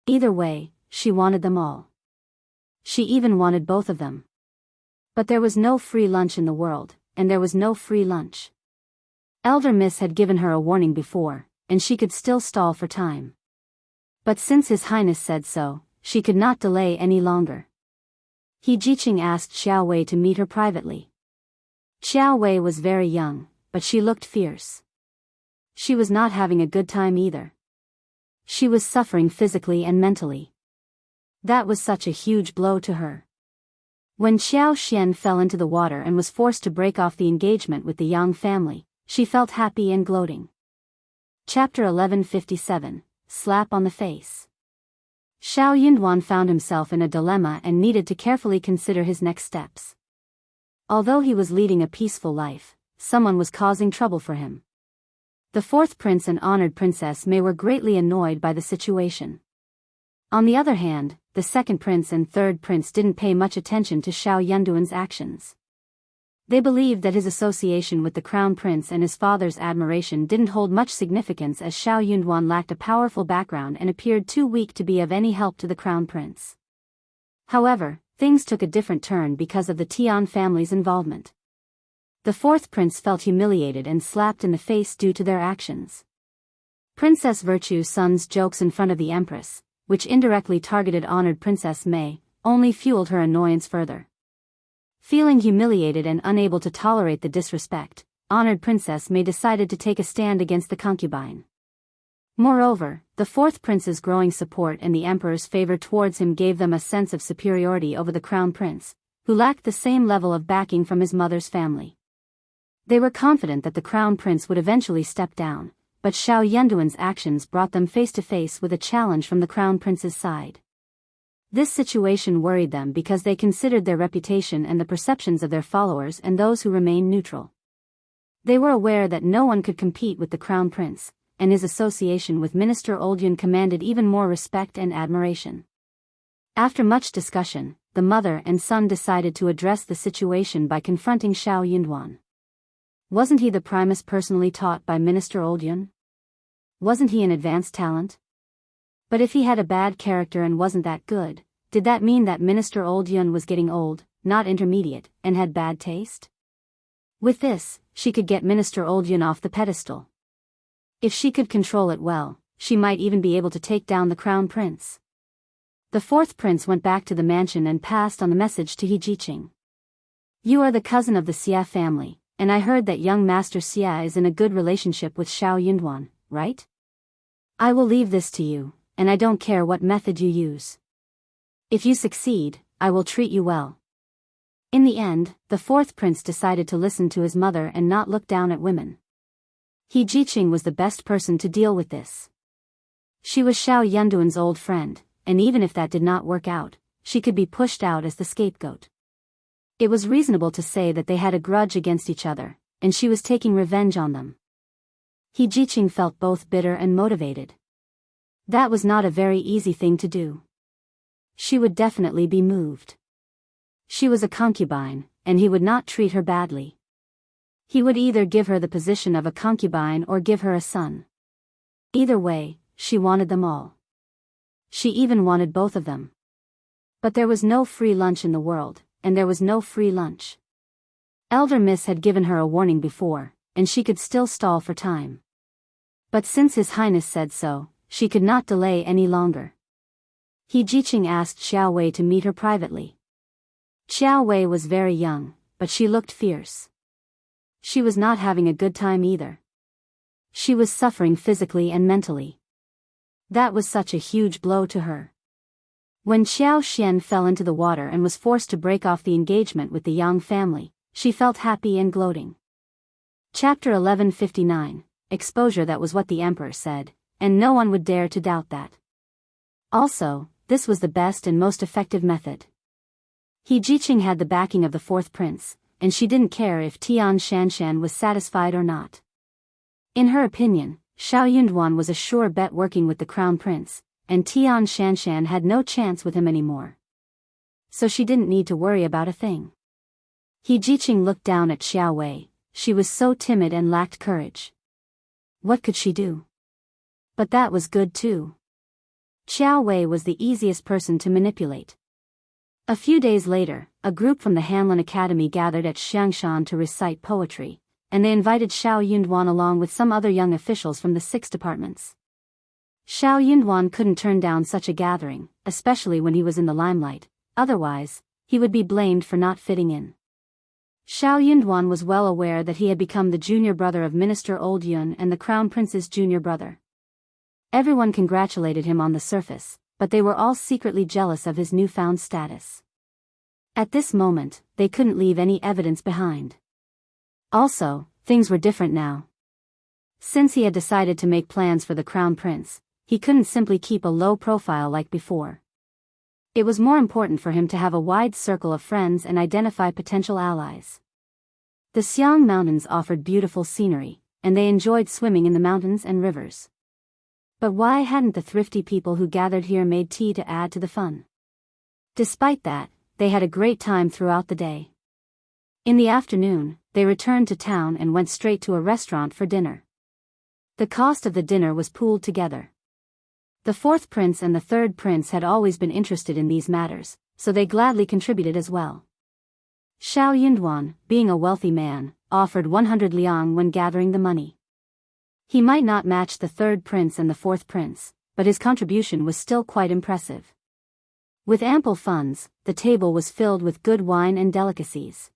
Either way, she wanted them all. She even wanted both of them. But there was no free lunch in the world, and there was no free lunch. Elder Miss had given her a warning before, and she could still stall for time. But since His Highness said so, she could not delay any longer. He Jiqing asked Xiao Wei to meet her privately. Xiao Wei was very young, but she looked fierce. She was not having a good time either. She was suffering physically and mentally. That was such a huge blow to her. When Xiao Xian fell into the water and was forced to break off the engagement with the Yang family, she felt happy and gloating. Chapter 1157, Slap on the Face. Shao Yunduan found himself in a dilemma and needed to carefully consider his next steps. Although he was leading a peaceful life, someone was causing trouble for him. The fourth prince and honored princess Mei were greatly annoyed by the situation. On the other hand, the second prince and third prince didn't pay much attention to Shao Yunduan's actions. They believed that his association with the crown prince and his father's admiration didn't hold much significance, as Shao Yunduan lacked a powerful background and appeared too weak to be of any help to the crown prince. However, things took a different turn because of the Tian family's involvement. The fourth prince felt humiliated and slapped in the face due to their actions. Princess Virtue's son's jokes in front of the empress, which indirectly targeted honored Princess Mei, only fueled her annoyance further. Feeling humiliated and unable to tolerate the disrespect, honored Princess Mei decided to take a stand against the concubine. Moreover, the fourth prince's growing support and the emperor's favor towards him gave them a sense of superiority over the crown prince, who lacked the same level of backing from his mother's family. They were confident that the crown prince would eventually step down, but Shao Yunduan's actions brought them face to face with a challenge from the crown prince's side. This situation worried them because they considered their reputation and the perceptions of their followers and those who remained neutral. They were aware that no one could compete with the crown prince, and his association with Minister Oldun commanded even more respect and admiration. After much discussion, the mother and son decided to address the situation by confronting Shao Yunduan. Wasn't he the Primus personally taught by Minister Oldun? Wasn't he an advanced talent? But if he had a bad character and wasn't that good, did that mean that Minister Oldun was getting old, not intermediate, and had bad taste? With this, she could get Minister Oldun off the pedestal. If she could control it well, she might even be able to take down the crown prince. The fourth prince went back to the mansion and passed on the message to He Jiqing. You are the cousin of the Xia family, and I heard that young Master Xia is in a good relationship with Shao Yunduan, right? I will leave this to you, and I don't care what method you use. If you succeed, I will treat you well. In the end, the fourth prince decided to listen to his mother and not look down at women. He Jiqing was the best person to deal with this. She was Shao Yunduan's old friend, and even if that did not work out, she could be pushed out as the scapegoat. It was reasonable to say that they had a grudge against each other, and she was taking revenge on them. He Jiqing felt both bitter and motivated. That was not a very easy thing to do. She would definitely be moved. She was a concubine, and he would not treat her badly. He would either give her the position of a concubine or give her a son. Either way, she wanted them all. She even wanted both of them. But there was no free lunch in the world, and there was no free lunch. Elder Miss had given her a warning before, and she could still stall for time. But since His Highness said so, she could not delay any longer. He Jiqing asked Xiao Wei to meet her privately. Xiao Wei was very young, but she looked fierce. She was not having a good time either. She was suffering physically and mentally. That was such a huge blow to her. When Xiao Xian fell into the water and was forced to break off the engagement with the Yang family, she felt happy and gloating. Chapter 1159, Exposure. That was what the emperor said, and no one would dare to doubt that. Also, this was the best and most effective method. He Jiqing had the backing of the fourth prince, and she didn't care if Tian Shanshan was satisfied or not. In her opinion, Shao Yunduan was a sure bet working with the crown prince, and Tian Shanshan had no chance with him anymore. So she didn't need to worry about a thing. He Jiqing looked down at Xiao Wei. She was so timid and lacked courage. What could she do? But that was good too. Qiao Wei was the easiest person to manipulate. A few days later, a group from the Hanlin Academy gathered at Xiangshan to recite poetry, and they invited Shao Yunduan along with some other young officials from the 6 departments. Shao Yunduan couldn't turn down such a gathering, especially when he was in the limelight, otherwise, he would be blamed for not fitting in. Shao Yunduan was well aware that he had become the junior brother of Minister Old Yun and the Crown Prince's junior brother. Everyone congratulated him on the surface, but they were all secretly jealous of his newfound status. At this moment, they couldn't leave any evidence behind. Also, things were different now. Since he had decided to make plans for the Crown Prince, he couldn't simply keep a low profile like before. It was more important for him to have a wide circle of friends and identify potential allies. The Xiang Mountains offered beautiful scenery, and they enjoyed swimming in the mountains and rivers. But why hadn't the thrifty people who gathered here made tea to add to the fun? Despite that, they had a great time throughout the day. In the afternoon, they returned to town and went straight to a restaurant for dinner. The cost of the dinner was pooled together. The 4th prince and the 3rd prince had always been interested in these matters, so they gladly contributed as well. Shao Yunduan, being a wealthy man, offered 100 liang when gathering the money. He might not match the 3rd prince and the 4th prince, but his contribution was still quite impressive. With ample funds, the table was filled with good wine and delicacies.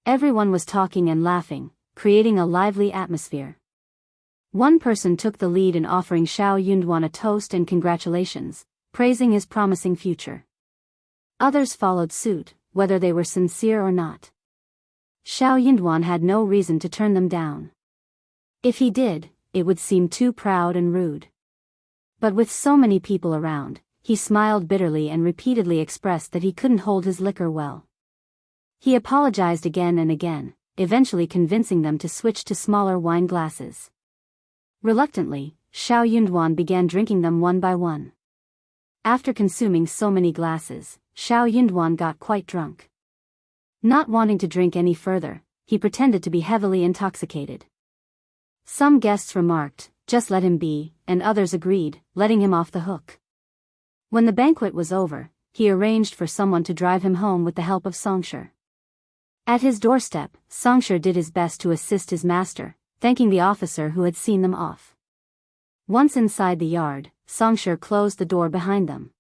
Everyone was talking and laughing, creating a lively atmosphere. One person took the lead in offering Shao Yunduan a toast and congratulations, praising his promising future. Others followed suit, whether they were sincere or not. Shao Yunduan had no reason to turn them down. If he did, it would seem too proud and rude. But with so many people around, he smiled bitterly and repeatedly expressed that he couldn't hold his liquor well. He apologized again and again, eventually convincing them to switch to smaller wine glasses. Reluctantly, Shao Yunduan began drinking them one by one. After consuming so many glasses, Shao Yunduan got quite drunk. Not wanting to drink any further, he pretended to be heavily intoxicated. Some guests remarked, "Just let him be," and others agreed, letting him off the hook. When the banquet was over, he arranged for someone to drive him home with the help of Songshi. At his doorstep, Songshi did his best to assist his master, thanking the officer who had seen them off. Once inside the yard, Songshi closed the door behind them.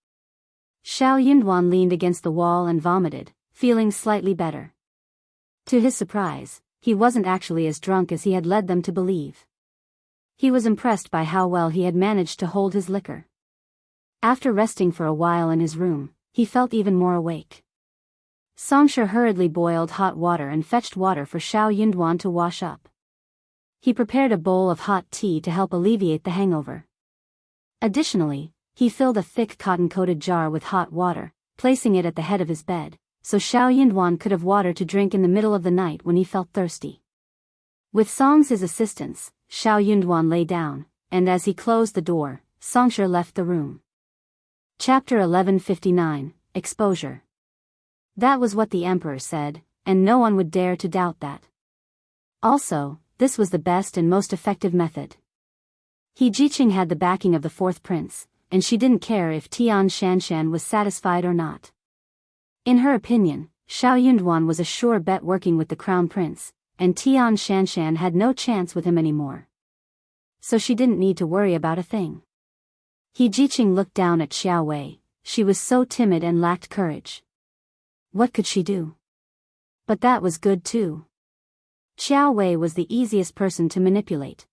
Shao Yunduan leaned against the wall and vomited, feeling slightly better. To his surprise, he wasn't actually as drunk as he had led them to believe. He was impressed by how well he had managed to hold his liquor. After resting for a while in his room, he felt even more awake. Songshi hurriedly boiled hot water and fetched water for Shao Yunduan to wash up. He prepared a bowl of hot tea to help alleviate the hangover. Additionally, he filled a thick cotton-coated jar with hot water, placing it at the head of his bed, so Shao Yunduan could have water to drink in the middle of the night when he felt thirsty. With Song's assistance, Shao Yunduan lay down, and as he closed the door, Songshi left the room. Chapter 1159, Exposure. That was what the emperor said, and no one would dare to doubt that. Also, this was the best and most effective method. He Jiqing had the backing of the 4th prince, and she didn't care if Tian Shanshan was satisfied or not. In her opinion, Shao Yunduan was a sure bet working with the crown prince, and Tian Shanshan had no chance with him anymore. So she didn't need to worry about a thing. He Jiqing looked down at Qiao Wei. She was so timid and lacked courage. What could she do? But that was good too. Qiao Wei was the easiest person to manipulate.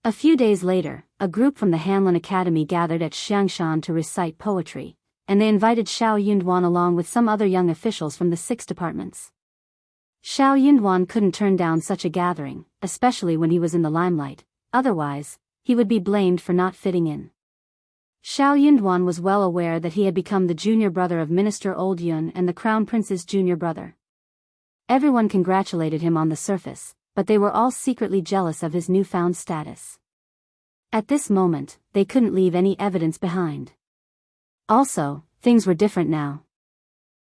A few days later, a group from the Hanlin Academy gathered at Xiangshan to recite poetry, and they invited Shao Yunduan along with some other young officials from the 6 departments. Shao Yunduan couldn't turn down such a gathering, especially when he was in the limelight, otherwise, he would be blamed for not fitting in. Shao Yunduan was well aware that he had become the junior brother of Minister Old Yun and the Crown Prince's junior brother. Everyone congratulated him on the surface, but they were all secretly jealous of his newfound status. At this moment, they couldn't leave any evidence behind. Also, things were different now.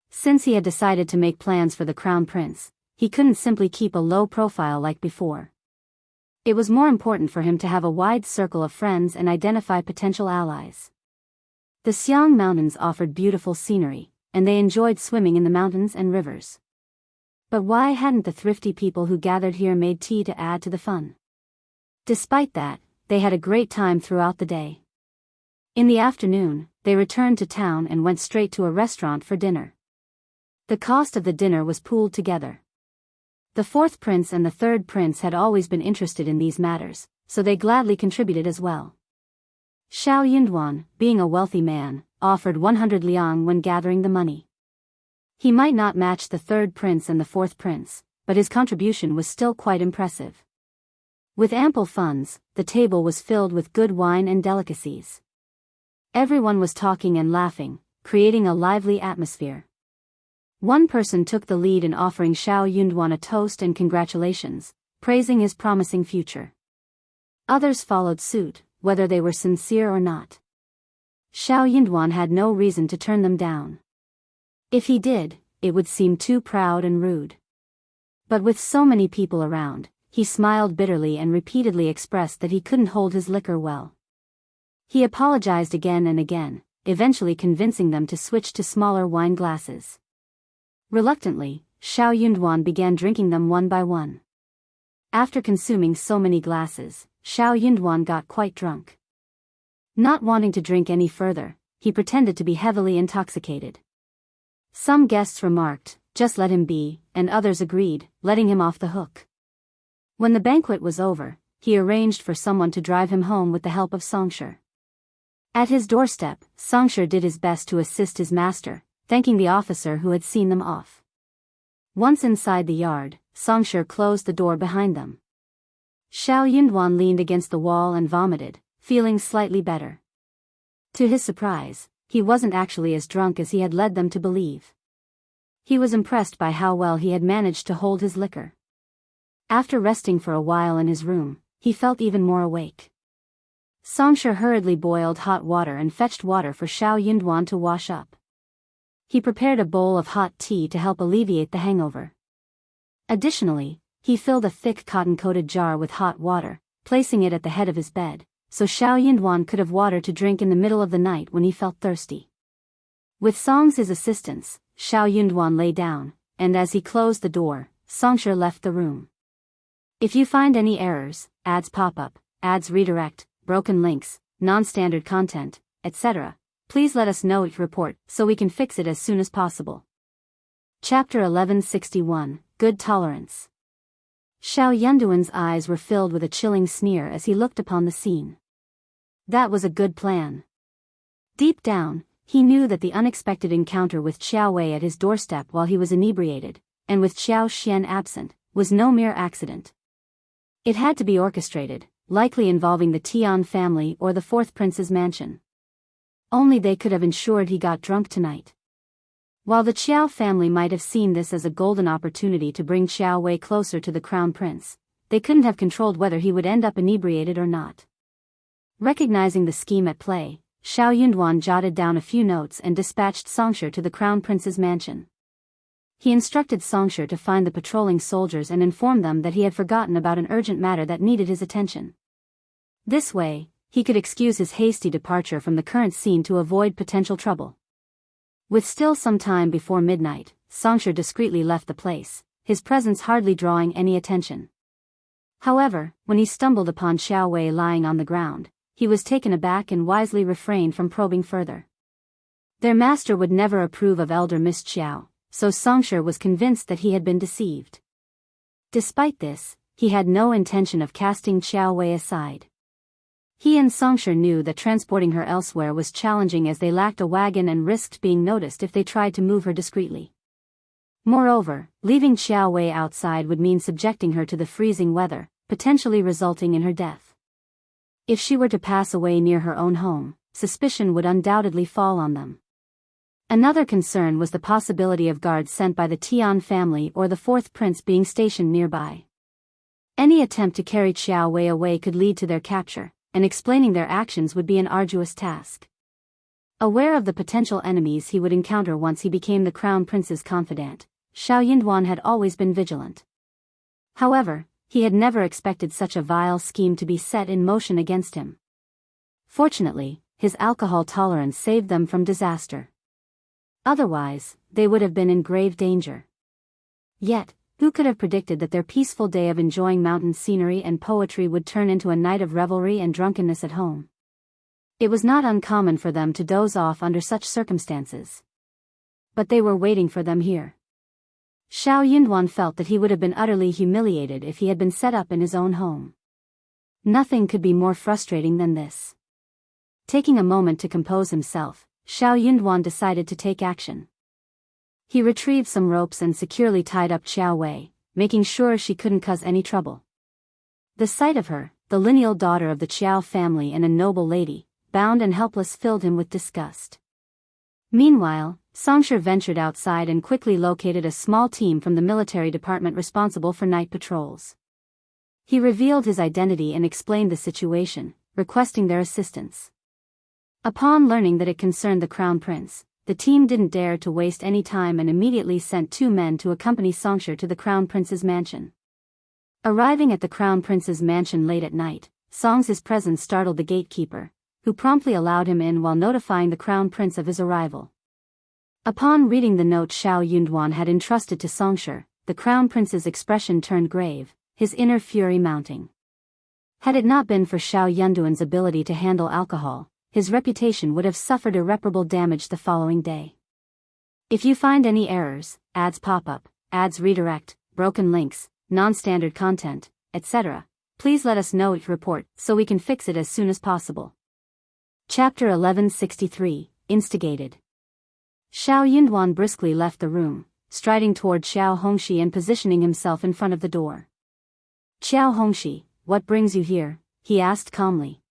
Since he had decided to make plans for the Crown Prince, he couldn't simply keep a low profile like before. It was more important for him to have a wide circle of friends and identify potential allies. The Xiang Mountains offered beautiful scenery, and they enjoyed swimming in the mountains and rivers. But why hadn't the thrifty people who gathered here made tea to add to the fun? Despite that, they had a great time throughout the day. In the afternoon, they returned to town and went straight to a restaurant for dinner. The cost of the dinner was pooled together. The fourth prince and the third prince had always been interested in these matters, so they gladly contributed as well. Shao Yunduan, being a wealthy man, offered 100 liang when gathering the money. He might not match the third prince and the fourth prince, but his contribution was still quite impressive. With ample funds, the table was filled with good wine and delicacies. Everyone was talking and laughing, creating a lively atmosphere. One person took the lead in offering Shao Yunduan a toast and congratulations, praising his promising future. Others followed suit, whether they were sincere or not. Shao Yunduan had no reason to turn them down. If he did, it would seem too proud and rude. But with so many people around, he smiled bitterly and repeatedly expressed that he couldn't hold his liquor well. He apologized again and again, eventually convincing them to switch to smaller wine glasses. Reluctantly, Shao Yunduan began drinking them one by one. After consuming so many glasses, Shao Yunduan got quite drunk. Not wanting to drink any further, he pretended to be heavily intoxicated. Some guests remarked, "Just let him be," and others agreed, letting him off the hook. When the banquet was over, he arranged for someone to drive him home with the help of Songsher. At his doorstep, Songsher did his best to assist his master, thanking the officer who had seen them off. Once inside the yard, Songsher closed the door behind them. Shao Yunduan leaned against the wall and vomited, feeling slightly better. To his surprise, he wasn't actually as drunk as he had led them to believe. He was impressed by how well he had managed to hold his liquor. After resting for a while in his room, he felt even more awake. Songsher hurriedly boiled hot water and fetched water for Shao Yunduan to wash up. He prepared a bowl of hot tea to help alleviate the hangover. Additionally, he filled a thick cotton-coated jar with hot water, placing it at the head of his bed, so Shao Yunduan could have water to drink in the middle of the night when he felt thirsty. With Song's assistance, Shao Yunduan lay down, and as he closed the door, Songsher left the room. If you find any errors, ads pop up, ads redirect, broken links, non-standard content, etc., please let us know your report so we can fix it as soon as possible. Chapter 1161, Good Tolerance. Shao Yunduan's eyes were filled with a chilling sneer as he looked upon the scene. That was a good plan. Deep down, he knew that the unexpected encounter with Qiao Wei at his doorstep while he was inebriated, and with Qiao Xian absent, was no mere accident. It had to be orchestrated, likely involving the Tian family or the fourth prince's mansion. Only they could have ensured he got drunk tonight. While the Qiao family might have seen this as a golden opportunity to bring Qiao Wei closer to the crown prince, they couldn't have controlled whether he would end up inebriated or not. Recognizing the scheme at play, Shao Yunduan jotted down a few notes and dispatched Songsher to the crown prince's mansion. He instructed Songsher to find the patrolling soldiers and inform them that he had forgotten about an urgent matter that needed his attention. This way, he could excuse his hasty departure from the current scene to avoid potential trouble. With still some time before midnight, Songsher discreetly left the place, his presence hardly drawing any attention. However, when he stumbled upon Qiao Wei lying on the ground, he was taken aback and wisely refrained from probing further. Their master would never approve of elder Miss Qiao, so Songsher was convinced that he had been deceived. Despite this, he had no intention of casting Qiao Wei aside. He and Songsher knew that transporting her elsewhere was challenging as they lacked a wagon and risked being noticed if they tried to move her discreetly. Moreover, leaving Qiao Wei outside would mean subjecting her to the freezing weather, potentially resulting in her death. If she were to pass away near her own home, suspicion would undoubtedly fall on them. Another concern was the possibility of guards sent by the Tian family or the fourth prince being stationed nearby. Any attempt to carry Qiao Wei away could lead to their capture, and explaining their actions would be an arduous task. Aware of the potential enemies he would encounter once he became the crown prince's confidant, Shao Yunduan had always been vigilant. However, he had never expected such a vile scheme to be set in motion against him. Fortunately, his alcohol tolerance saved them from disaster. Otherwise, they would have been in grave danger. Yet, who could have predicted that their peaceful day of enjoying mountain scenery and poetry would turn into a night of revelry and drunkenness at home? It was not uncommon for them to doze off under such circumstances. But they were waiting for them here. Yunduan felt that he would have been utterly humiliated if he had been set up in his own home. Nothing could be more frustrating than this. Taking a moment to compose himself, Yunduan decided to take action. He retrieved some ropes and securely tied up Qiao, making sure she couldn't cause any trouble. The sight of her, the lineal daughter of the Qiao family and a noble lady, bound and helpless, filled him with disgust. Meanwhile, Songsher ventured outside and quickly located a small team from the military department responsible for night patrols. He revealed his identity and explained the situation, requesting their assistance. Upon learning that it concerned the Crown Prince, the team didn't dare to waste any time and immediately sent 2 men to accompany Songsher to the Crown Prince's mansion. Arriving at the Crown Prince's mansion late at night, Songs's presence startled the gatekeeper, who promptly allowed him in while notifying the Crown Prince of his arrival. Upon reading the note Yunduan had entrusted to Songsher, the Crown Prince's expression turned grave, his inner fury mounting. Had it not been for Yunduan's ability to handle alcohol, his reputation would have suffered irreparable damage the following day. If you find any errors, ads pop up, ads redirect, broken links, non-standard content, etc., please let us know it report so we can fix it as soon as possible. Chapter 1163, Instigated. Yunduan briskly left the room, striding toward Xiao Hongxi and positioning himself in front of the door. Xiao Hongxi, what brings you here? He asked calmly.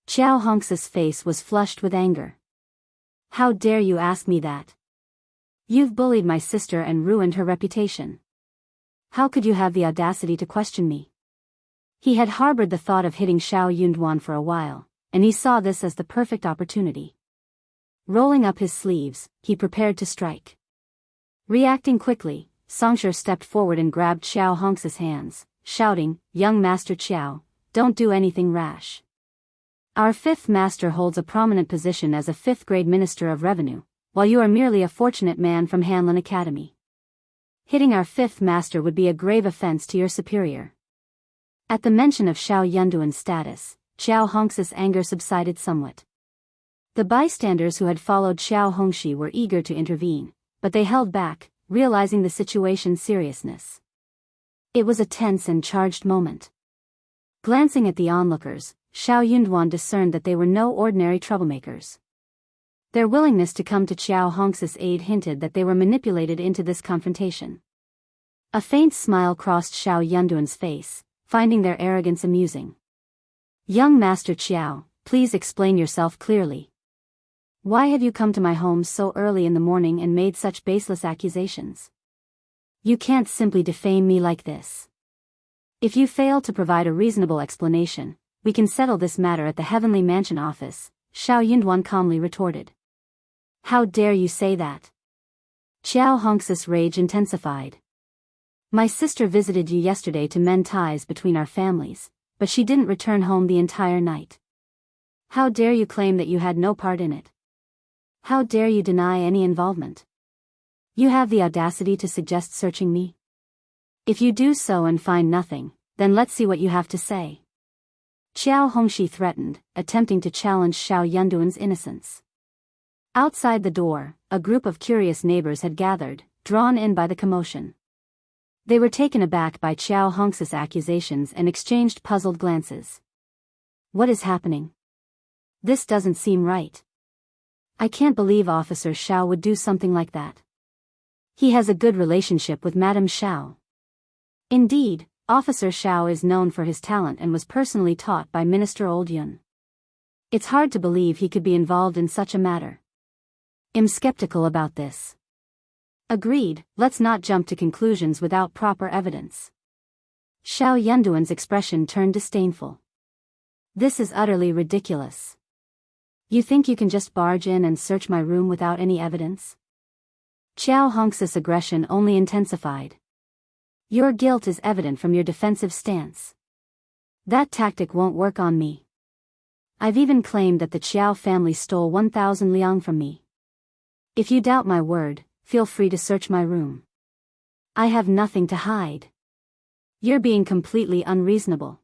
Qiao Hongxi's face was flushed with anger. How dare you ask me that? You've bullied my sister and ruined her reputation. How could you have the audacity to question me? He had harbored the thought of hitting Yunduan for a while, and he saw this as the perfect opportunity. Rolling up his sleeves, he prepared to strike. Reacting quickly, Songsher stepped forward and grabbed Qiao Hongxi's hands, shouting, "Young Master Qiao, don't do anything rash. Our 5th master holds a prominent position as a 5th-grade minister of revenue, while you are merely a fortunate man from Hanlin Academy. Hitting our 5th master would be a grave offense to your superior." At the mention of Yunduan's status, Qiao Hongxi's anger subsided somewhat. The bystanders who had followed Xiao Hongxi were eager to intervene, but they held back, realizing the situation's seriousness. It was a tense and charged moment. Glancing at the onlookers, Yunduan discerned that they were no ordinary troublemakers. Their willingness to come to Qiao Hongxi's aid hinted that they were manipulated into this confrontation. A faint smile crossed Yunduan's face, finding their arrogance amusing. "Young Master Qiao, please explain yourself clearly. Why have you come to my home so early in the morning and made such baseless accusations? You can't simply defame me like this. If you fail to provide a reasonable explanation, we can settle this matter at the Heavenly Mansion office," Yunduan calmly retorted. "How dare you say that?" Qiao Hongxi's rage intensified. "My sister visited you yesterday to mend ties between our families, but she didn't return home the entire night. How dare you claim that you had no part in it? How dare you deny any involvement? You have the audacity to suggest searching me? If you do so and find nothing, then let's see what you have to say." Qiao Hongxi threatened, attempting to challenge Yunduan's innocence. Outside the door, a group of curious neighbors had gathered, drawn in by the commotion. They were taken aback by Qiao Hongxi's accusations and exchanged puzzled glances. "What is happening? This doesn't seem right. I can't believe Officer Shao would do something like that. He has a good relationship with Madame Shao. Indeed, Officer Shao is known for his talent and was personally taught by Minister Old Yun. It's hard to believe he could be involved in such a matter. I'm skeptical about this." "Agreed, let's not jump to conclusions without proper evidence." Yunduan's expression turned disdainful. "This is utterly ridiculous. You think you can just barge in and search my room without any evidence?" Qiao Hongxi's aggression only intensified. "Your guilt is evident from your defensive stance. That tactic won't work on me. I've even claimed that the Qiao family stole 1,000 liang from me. If you doubt my word, feel free to search my room. I have nothing to hide. You're being completely unreasonable.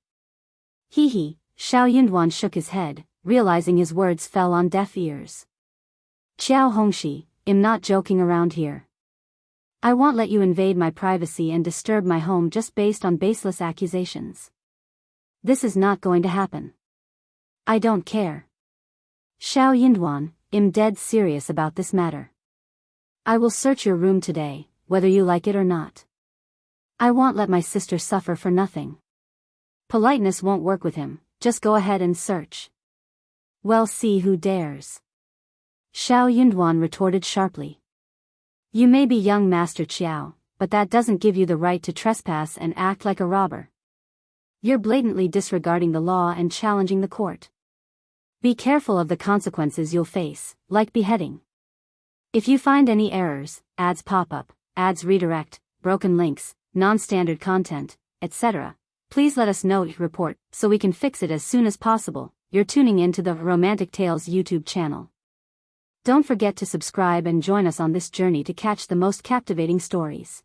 Hee hee, Shao Yunduan shook his head, realizing his words fell on deaf ears. Qiao Hongxi, I'm not joking around here. I won't let you invade my privacy and disturb my home just based on baseless accusations. This is not going to happen. I don't care. Shao Yunduan, I'm dead serious about this matter. I will search your room today, whether you like it or not. I won't let my sister suffer for nothing. Politeness won't work with him, just go ahead and search. Well, see who dares. Shao Yunduan retorted sharply. You may be young Master Qiao, but that doesn't give you the right to trespass and act like a robber. You're blatantly disregarding the law and challenging the court. Be careful of the consequences you'll face, like beheading. If you find any errors, ads pop up, ads redirect, broken links, non-standard content, etc., please let us know report so we can fix it as soon as possible. You're tuning in to the Romantic Tales YouTube channel. Don't forget to subscribe and join us on this journey to catch the most captivating stories.